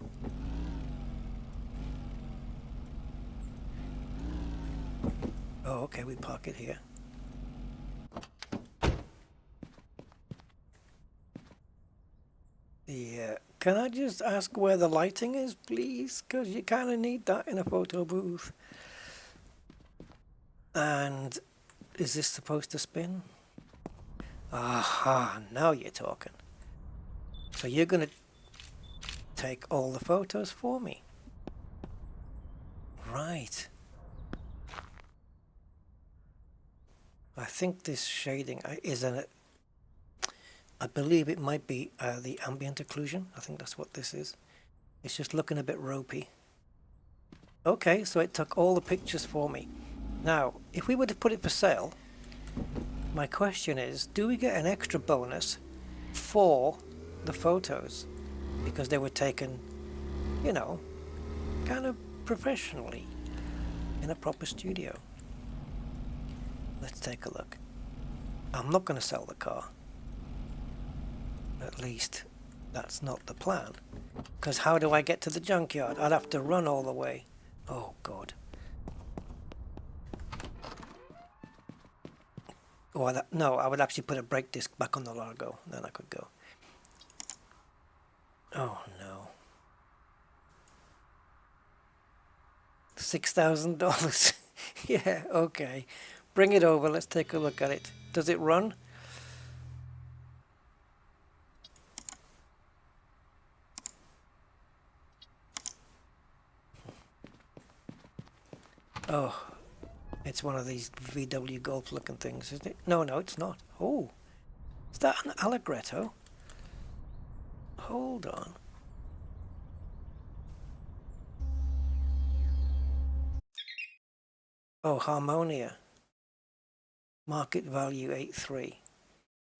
Oh, okay, we park it here. Yeah, can I just ask where the lighting is, please? Because you kind of need that in a photo booth. And is this supposed to spin? Aha, now you're talking. So you're going to take all the photos for me. Right. I think this shading is I believe it might be the ambient occlusion. I think that's what this is. It's just looking a bit ropey. Okay, so it took all the pictures for me. Now, if we were to put it for sale, my question is, do we get an extra bonus for the photos? Because they were taken, you know, kind of professionally in a proper studio. Let's take a look. I'm not going to sell the car. At least that's not the plan. Because how do I get to the junkyard? I'd have to run all the way. Oh, God. Or no, I would actually put a brake disc back on the Largo. Then I could go. Oh, no. $6,000. Yeah, okay. Bring it over. Let's take a look at it. Does it run? Oh, It's one of these VW Golf looking things, isn't it? No, no, it's not. Oh, is that an Allegretto? Hold on. Oh, Harmonia. Market value 8.3.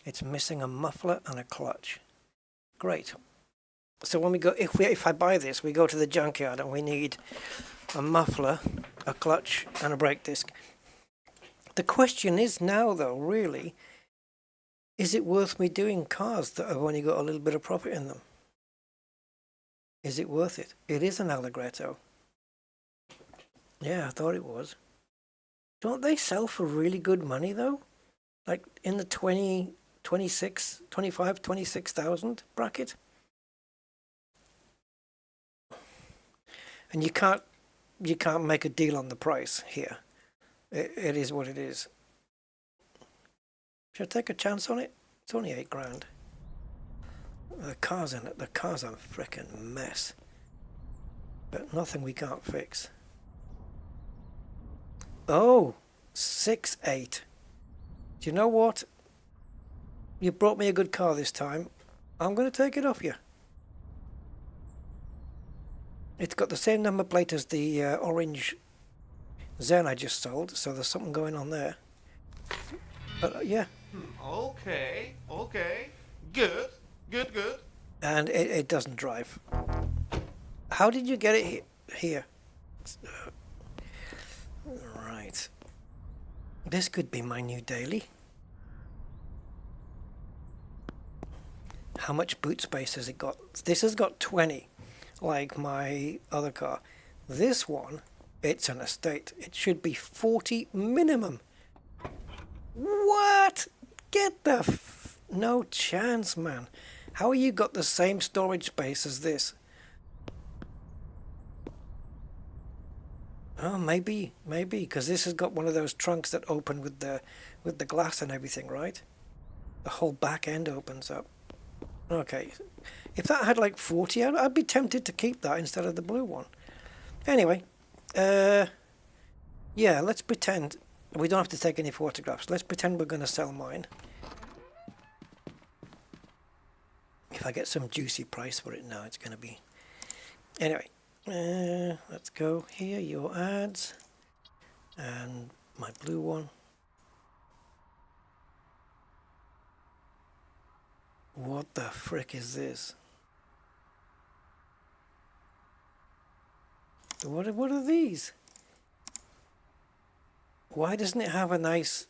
It's missing a muffler and a clutch. Great. So when we go, if I buy this, we go to the junkyard and we need a muffler, a clutch, and a brake disc. The question is now, though, really, is it worth me doing cars that have only got a little bit of profit in them? Is it worth it? It is an Allegretto. Yeah, I thought it was. Don't they sell for really good money, though? Like in the 26,000 bracket? And you can't make a deal on the price here. It is what it is. Should I take a chance on it? It's only $8 grand. The car's in it. The car's a frickin' mess. But nothing we can't fix. Oh, 6.8. Do you know what? You brought me a good car this time. I'm going to take it off you. It's got the same number plate as the orange Zen I just sold, so there's something going on there. But yeah. Okay, okay. Good, good, good. And it doesn't drive. How did you get it here? Right. This could be my new daily. How much boot space has it got? This has got 20, like my other car. This one, it's an estate. It should be 40 minimum. What? Get the no chance, man. How you got the same storage space as this? Oh, maybe, because this has got one of those trunks that open with the glass and everything, right? The whole back end opens up. Okay, if that had like 40, I'd be tempted to keep that instead of the blue one. Anyway, yeah, let's pretend we don't have to take any photographs. Let's pretend we're going to sell mine. If I get some juicy price for it now, it's going to be... Anyway, let's go here, your ads, and my blue one. What the frick is this? What are these? Why doesn't it have a nice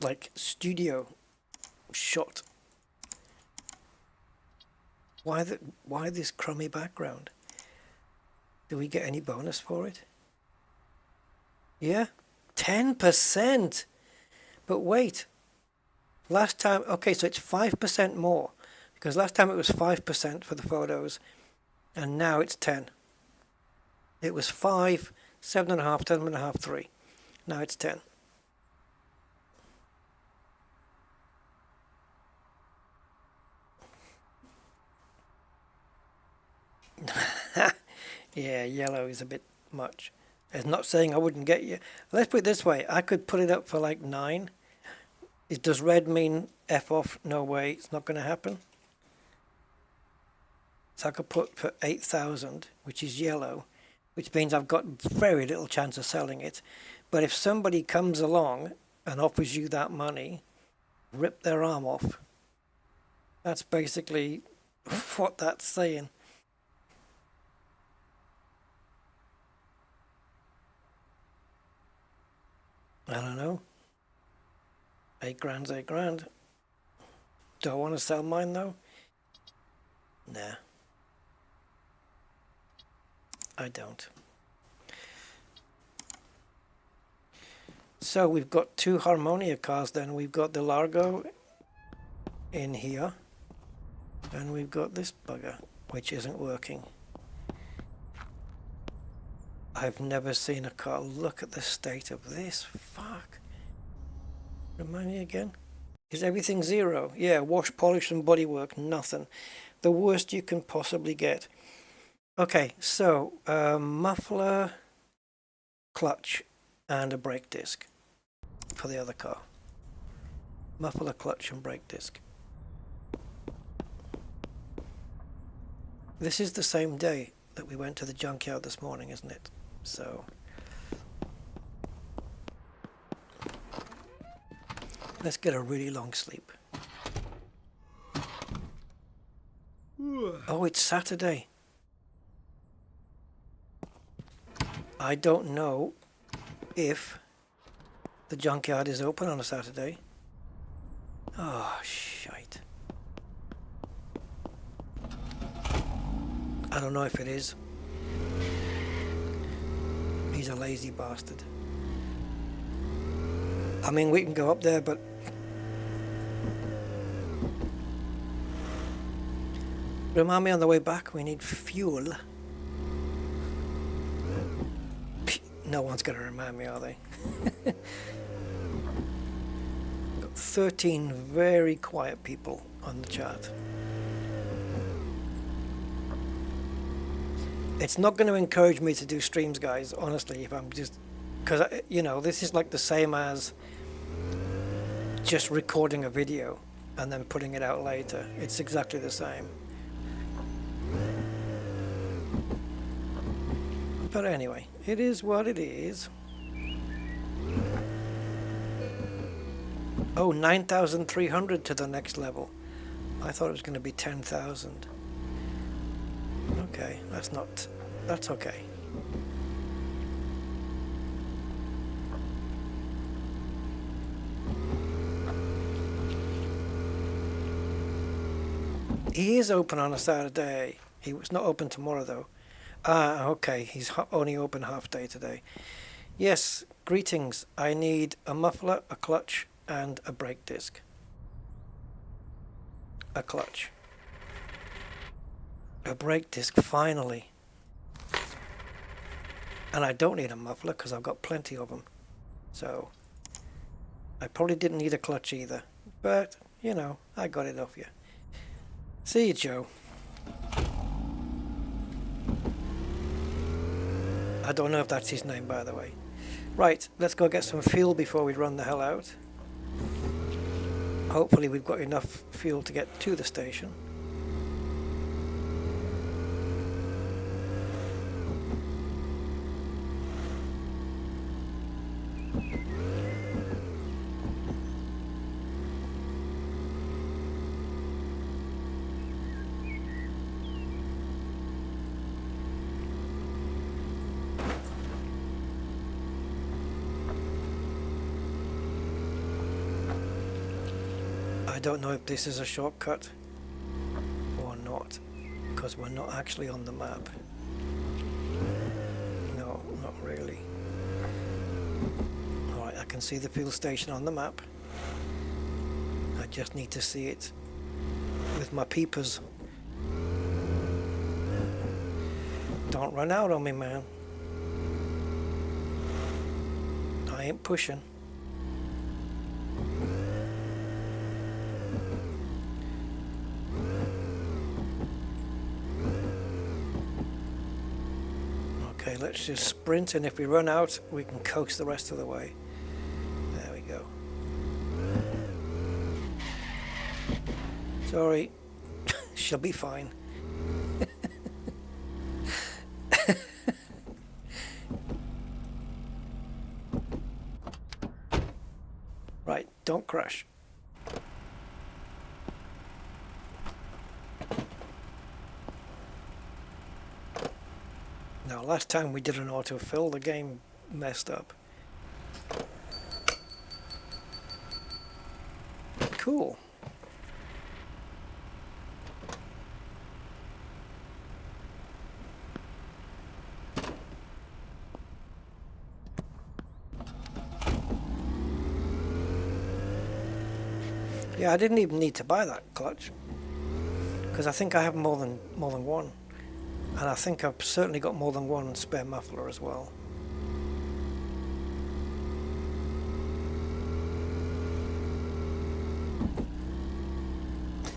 like studio shot? Why this crummy background? Do we get any bonus for it? Yeah, 10%. But wait, last time, okay, so it's 5% more, because last time it was 5% for the photos, and now it's 10. It was 5, 7.5, 7.5, 3. Now it's 10. Yeah, yellow is a bit much. It's not saying I wouldn't get you. Let's put it this way. I could put it up for like 9. Does red mean F off? No way. It's not going to happen. So I could put for 8,000, which is yellow, which means I've got very little chance of selling it. But if somebody comes along and offers you that money, rip their arm off. That's basically what that's saying. I don't know. 8 grand's 8 grand. Do I want to sell mine though? Nah. I don't. So we've got 2 Harmonia cars then. We've got the Largo in here. And we've got this bugger, which isn't working. I've never seen a car. Look at the state of this. Fuck. Remind me again. Is everything 0? Yeah, wash, polish and bodywork, nothing. The worst you can possibly get. Okay, so muffler, clutch, and a brake disc for the other car. Muffler, clutch, and brake disc. This is the same day that we went to the junkyard this morning, isn't it? So let's get a really long sleep. Oh, it's Saturday. I don't know if the junkyard is open on a Saturday. Oh, shite. I don't know if it is. He's a lazy bastard. I mean, we can go up there, but remind me on the way back, we need fuel. No one's going to remind me, are they? Got 13 very quiet people on the chat. It's not going to encourage me to do streams, guys, honestly, if I'm just... Because, you know, this is like the same as just recording a video and then putting it out later. It's exactly the same. But anyway, it is what it is. Oh, 9,300 to the next level. I thought it was going to be 10,000. Okay, that's okay. He is open on a Saturday. He was not open tomorrow though. Ah, okay, he's only open half day today. Yes, greetings. I need a muffler, a clutch, and a brake disc. A clutch. A brake disc, finally. And I don't need a muffler because I've got plenty of them. So, I probably didn't need a clutch either. But, you know, I got it off you. See you, Joe. I don't know if that's his name, by the way. Right, let's go get some fuel before we run the hell out. Hopefully we've got enough fuel to get to the station. I don't know if this is a shortcut or not, because we're not actually on the map. No, not really. Alright, I can see the fuel station on the map. I just need to see it with my peepers. Don't run out on me, man. I ain't pushing. Okay, let's just sprint, and if we run out, we can coast the rest of the way. There we go. Sorry. She'll be fine. Right, don't crash. Now, last time we did an autofill, the game messed up. Cool. Yeah, I didn't even need to buy that clutch because I think I have more than one. And I think I've certainly got more than one spare muffler as well.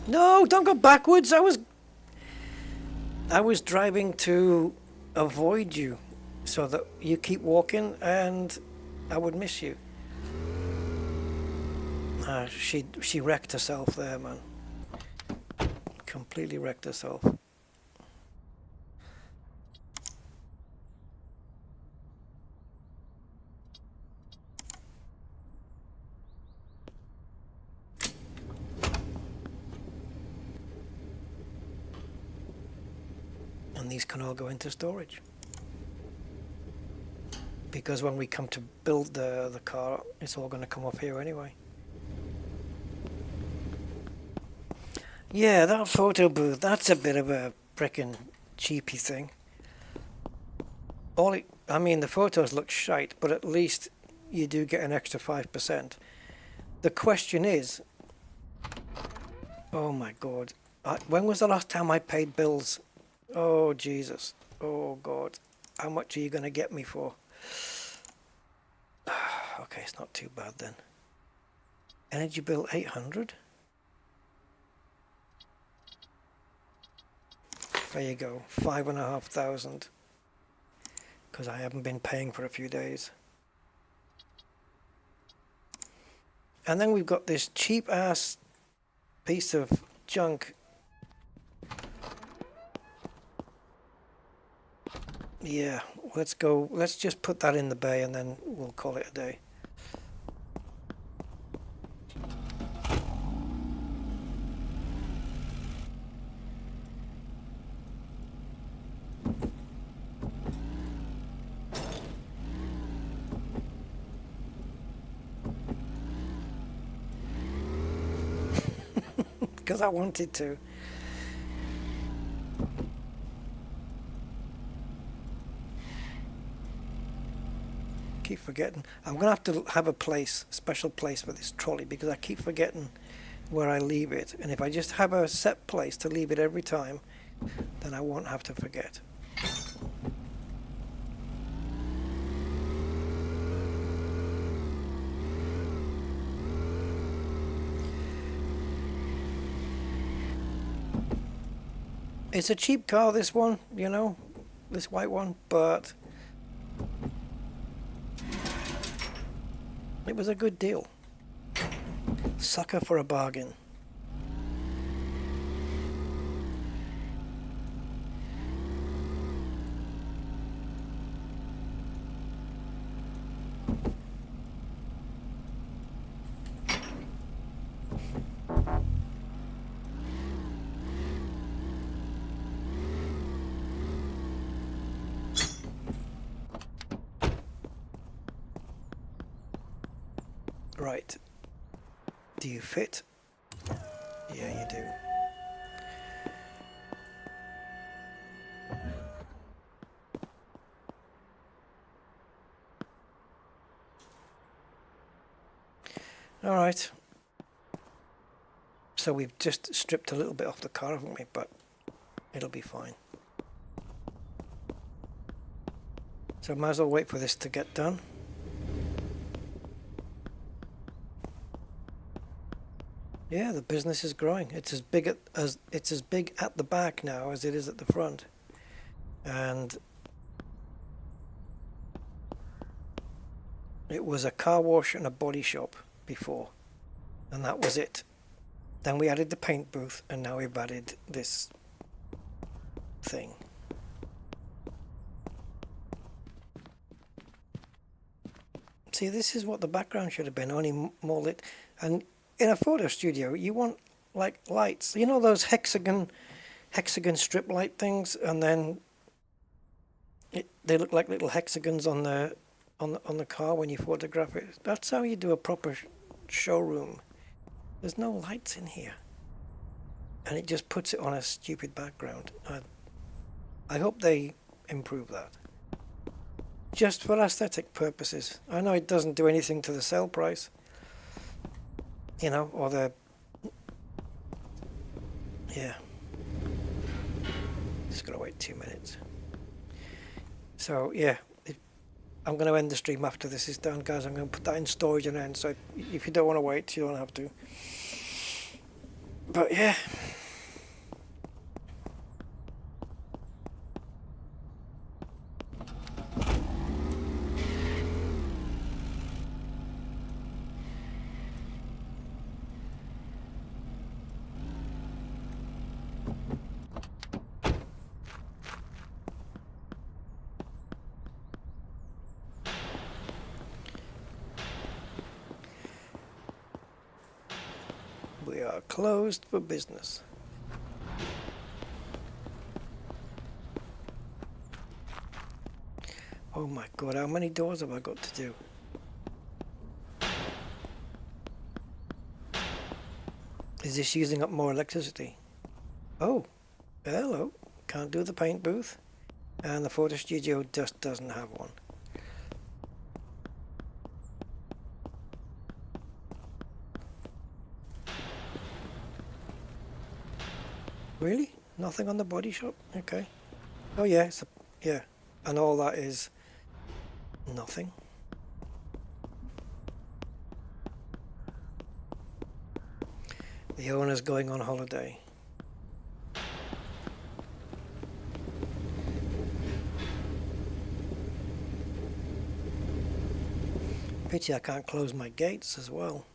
No, don't go backwards. I was driving to avoid you so that you keep walking and I would miss you. She wrecked herself there, man. Completely wrecked herself. And these can all go into storage. Because when we come to build the car, it's all going to come off here anyway. Yeah, that photo booth, that's a bit of a frickin' cheapy thing. I mean, the photos look shite, but at least you do get an extra 5%. The question is, oh my god, when was the last time I paid bills? Oh Jesus, oh god, how much are you going to get me for? Okay, it's not too bad then. Energy bill 800? There you go, 5,500. Because I haven't been paying for a few days. And then we've got this cheap ass piece of junk. Yeah, let's just put that in the bay and then we'll call it a day. Because I wanted to. Keep forgetting. I'm gonna have to have a special place for this trolley because I keep forgetting where I leave it. And if I just have a set place to leave it every time, then I won't have to forget. It's a cheap car, this one, you know, this white one, but it was a good deal. Sucker for a bargain. Right. Do you fit? Yeah, you do. All right. So we've just stripped a little bit off the car, haven't we? But it'll be fine. So might as well wait for this to get done. Yeah, the business is growing. It's as big at the back now as it is at the front, and it was a car wash and a body shop before, and that was it. Then we added the paint booth, and now we've added this thing. See, this is what the background should have been, only more lit. And in a photo studio, you want like lights. You know those hexagon strip light things, and then they look like little hexagons on the car when you photograph it. That's how you do a proper showroom. There's no lights in here, and it just puts it on a stupid background. I hope they improve that. Just for aesthetic purposes. I know it doesn't do anything to the sale price. You know, or the... Yeah. Just gotta wait 2 minutes. So, yeah. I'm going to end the stream after this is done, guys. I'm going to put that in storage and end. So, if you don't want to wait, you don't have to. But, yeah. We are closed for business. Oh my god, how many doors have I got to do? Is this using up more electricity? Oh, hello. Can't do the paint booth. And the photo studio just doesn't have one. Really? Nothing on the body shop? Okay. Oh yeah, yeah. And all that is nothing. The owner's going on holiday. Pity I can't close my gates as well.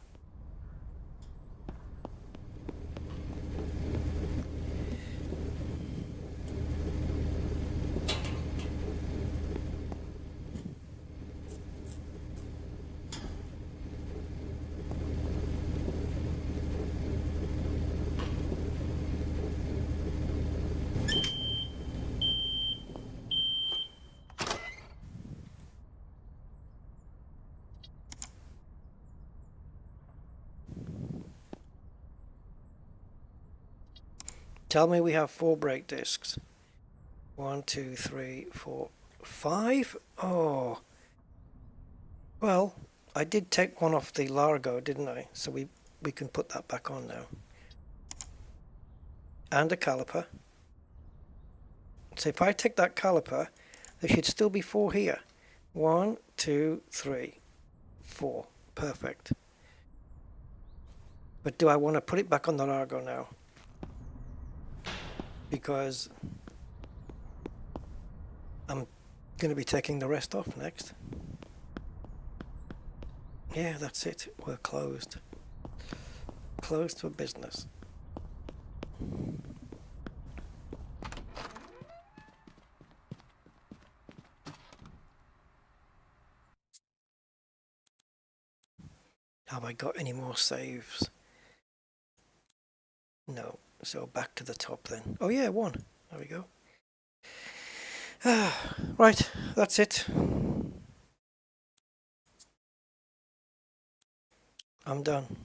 Tell me we have 4 brake discs. 1, 2, 3, 4, 5? Oh. Well, I did take one off the Largo, didn't I? So we can put that back on now. And a caliper. So if I take that caliper, there should still be 4 here. 1, 2, 3, 4. Perfect. But do I want to put it back on the Largo now? Because I'm going to be taking the rest off next. Yeah, that's it. We're closed. Closed for business. Have I got any more saves? No. So back to the top then. Oh yeah, 1. There we go. Right, that's it. I'm done.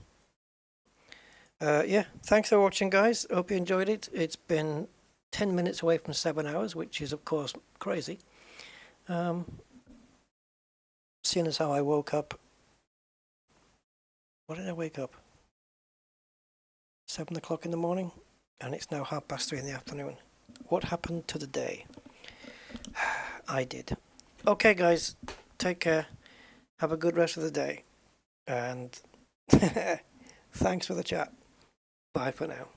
Yeah, thanks for watching, guys. Hope you enjoyed it. It's been 10 minutes away from 7 hours, which is of course crazy. Seeing as how I woke up. What did I wake up? 7 o'clock in the morning, and it's now 3:30 in the afternoon. What happened to the day? I did. Okay, guys, take care. Have a good rest of the day, and thanks for the chat. Bye for now.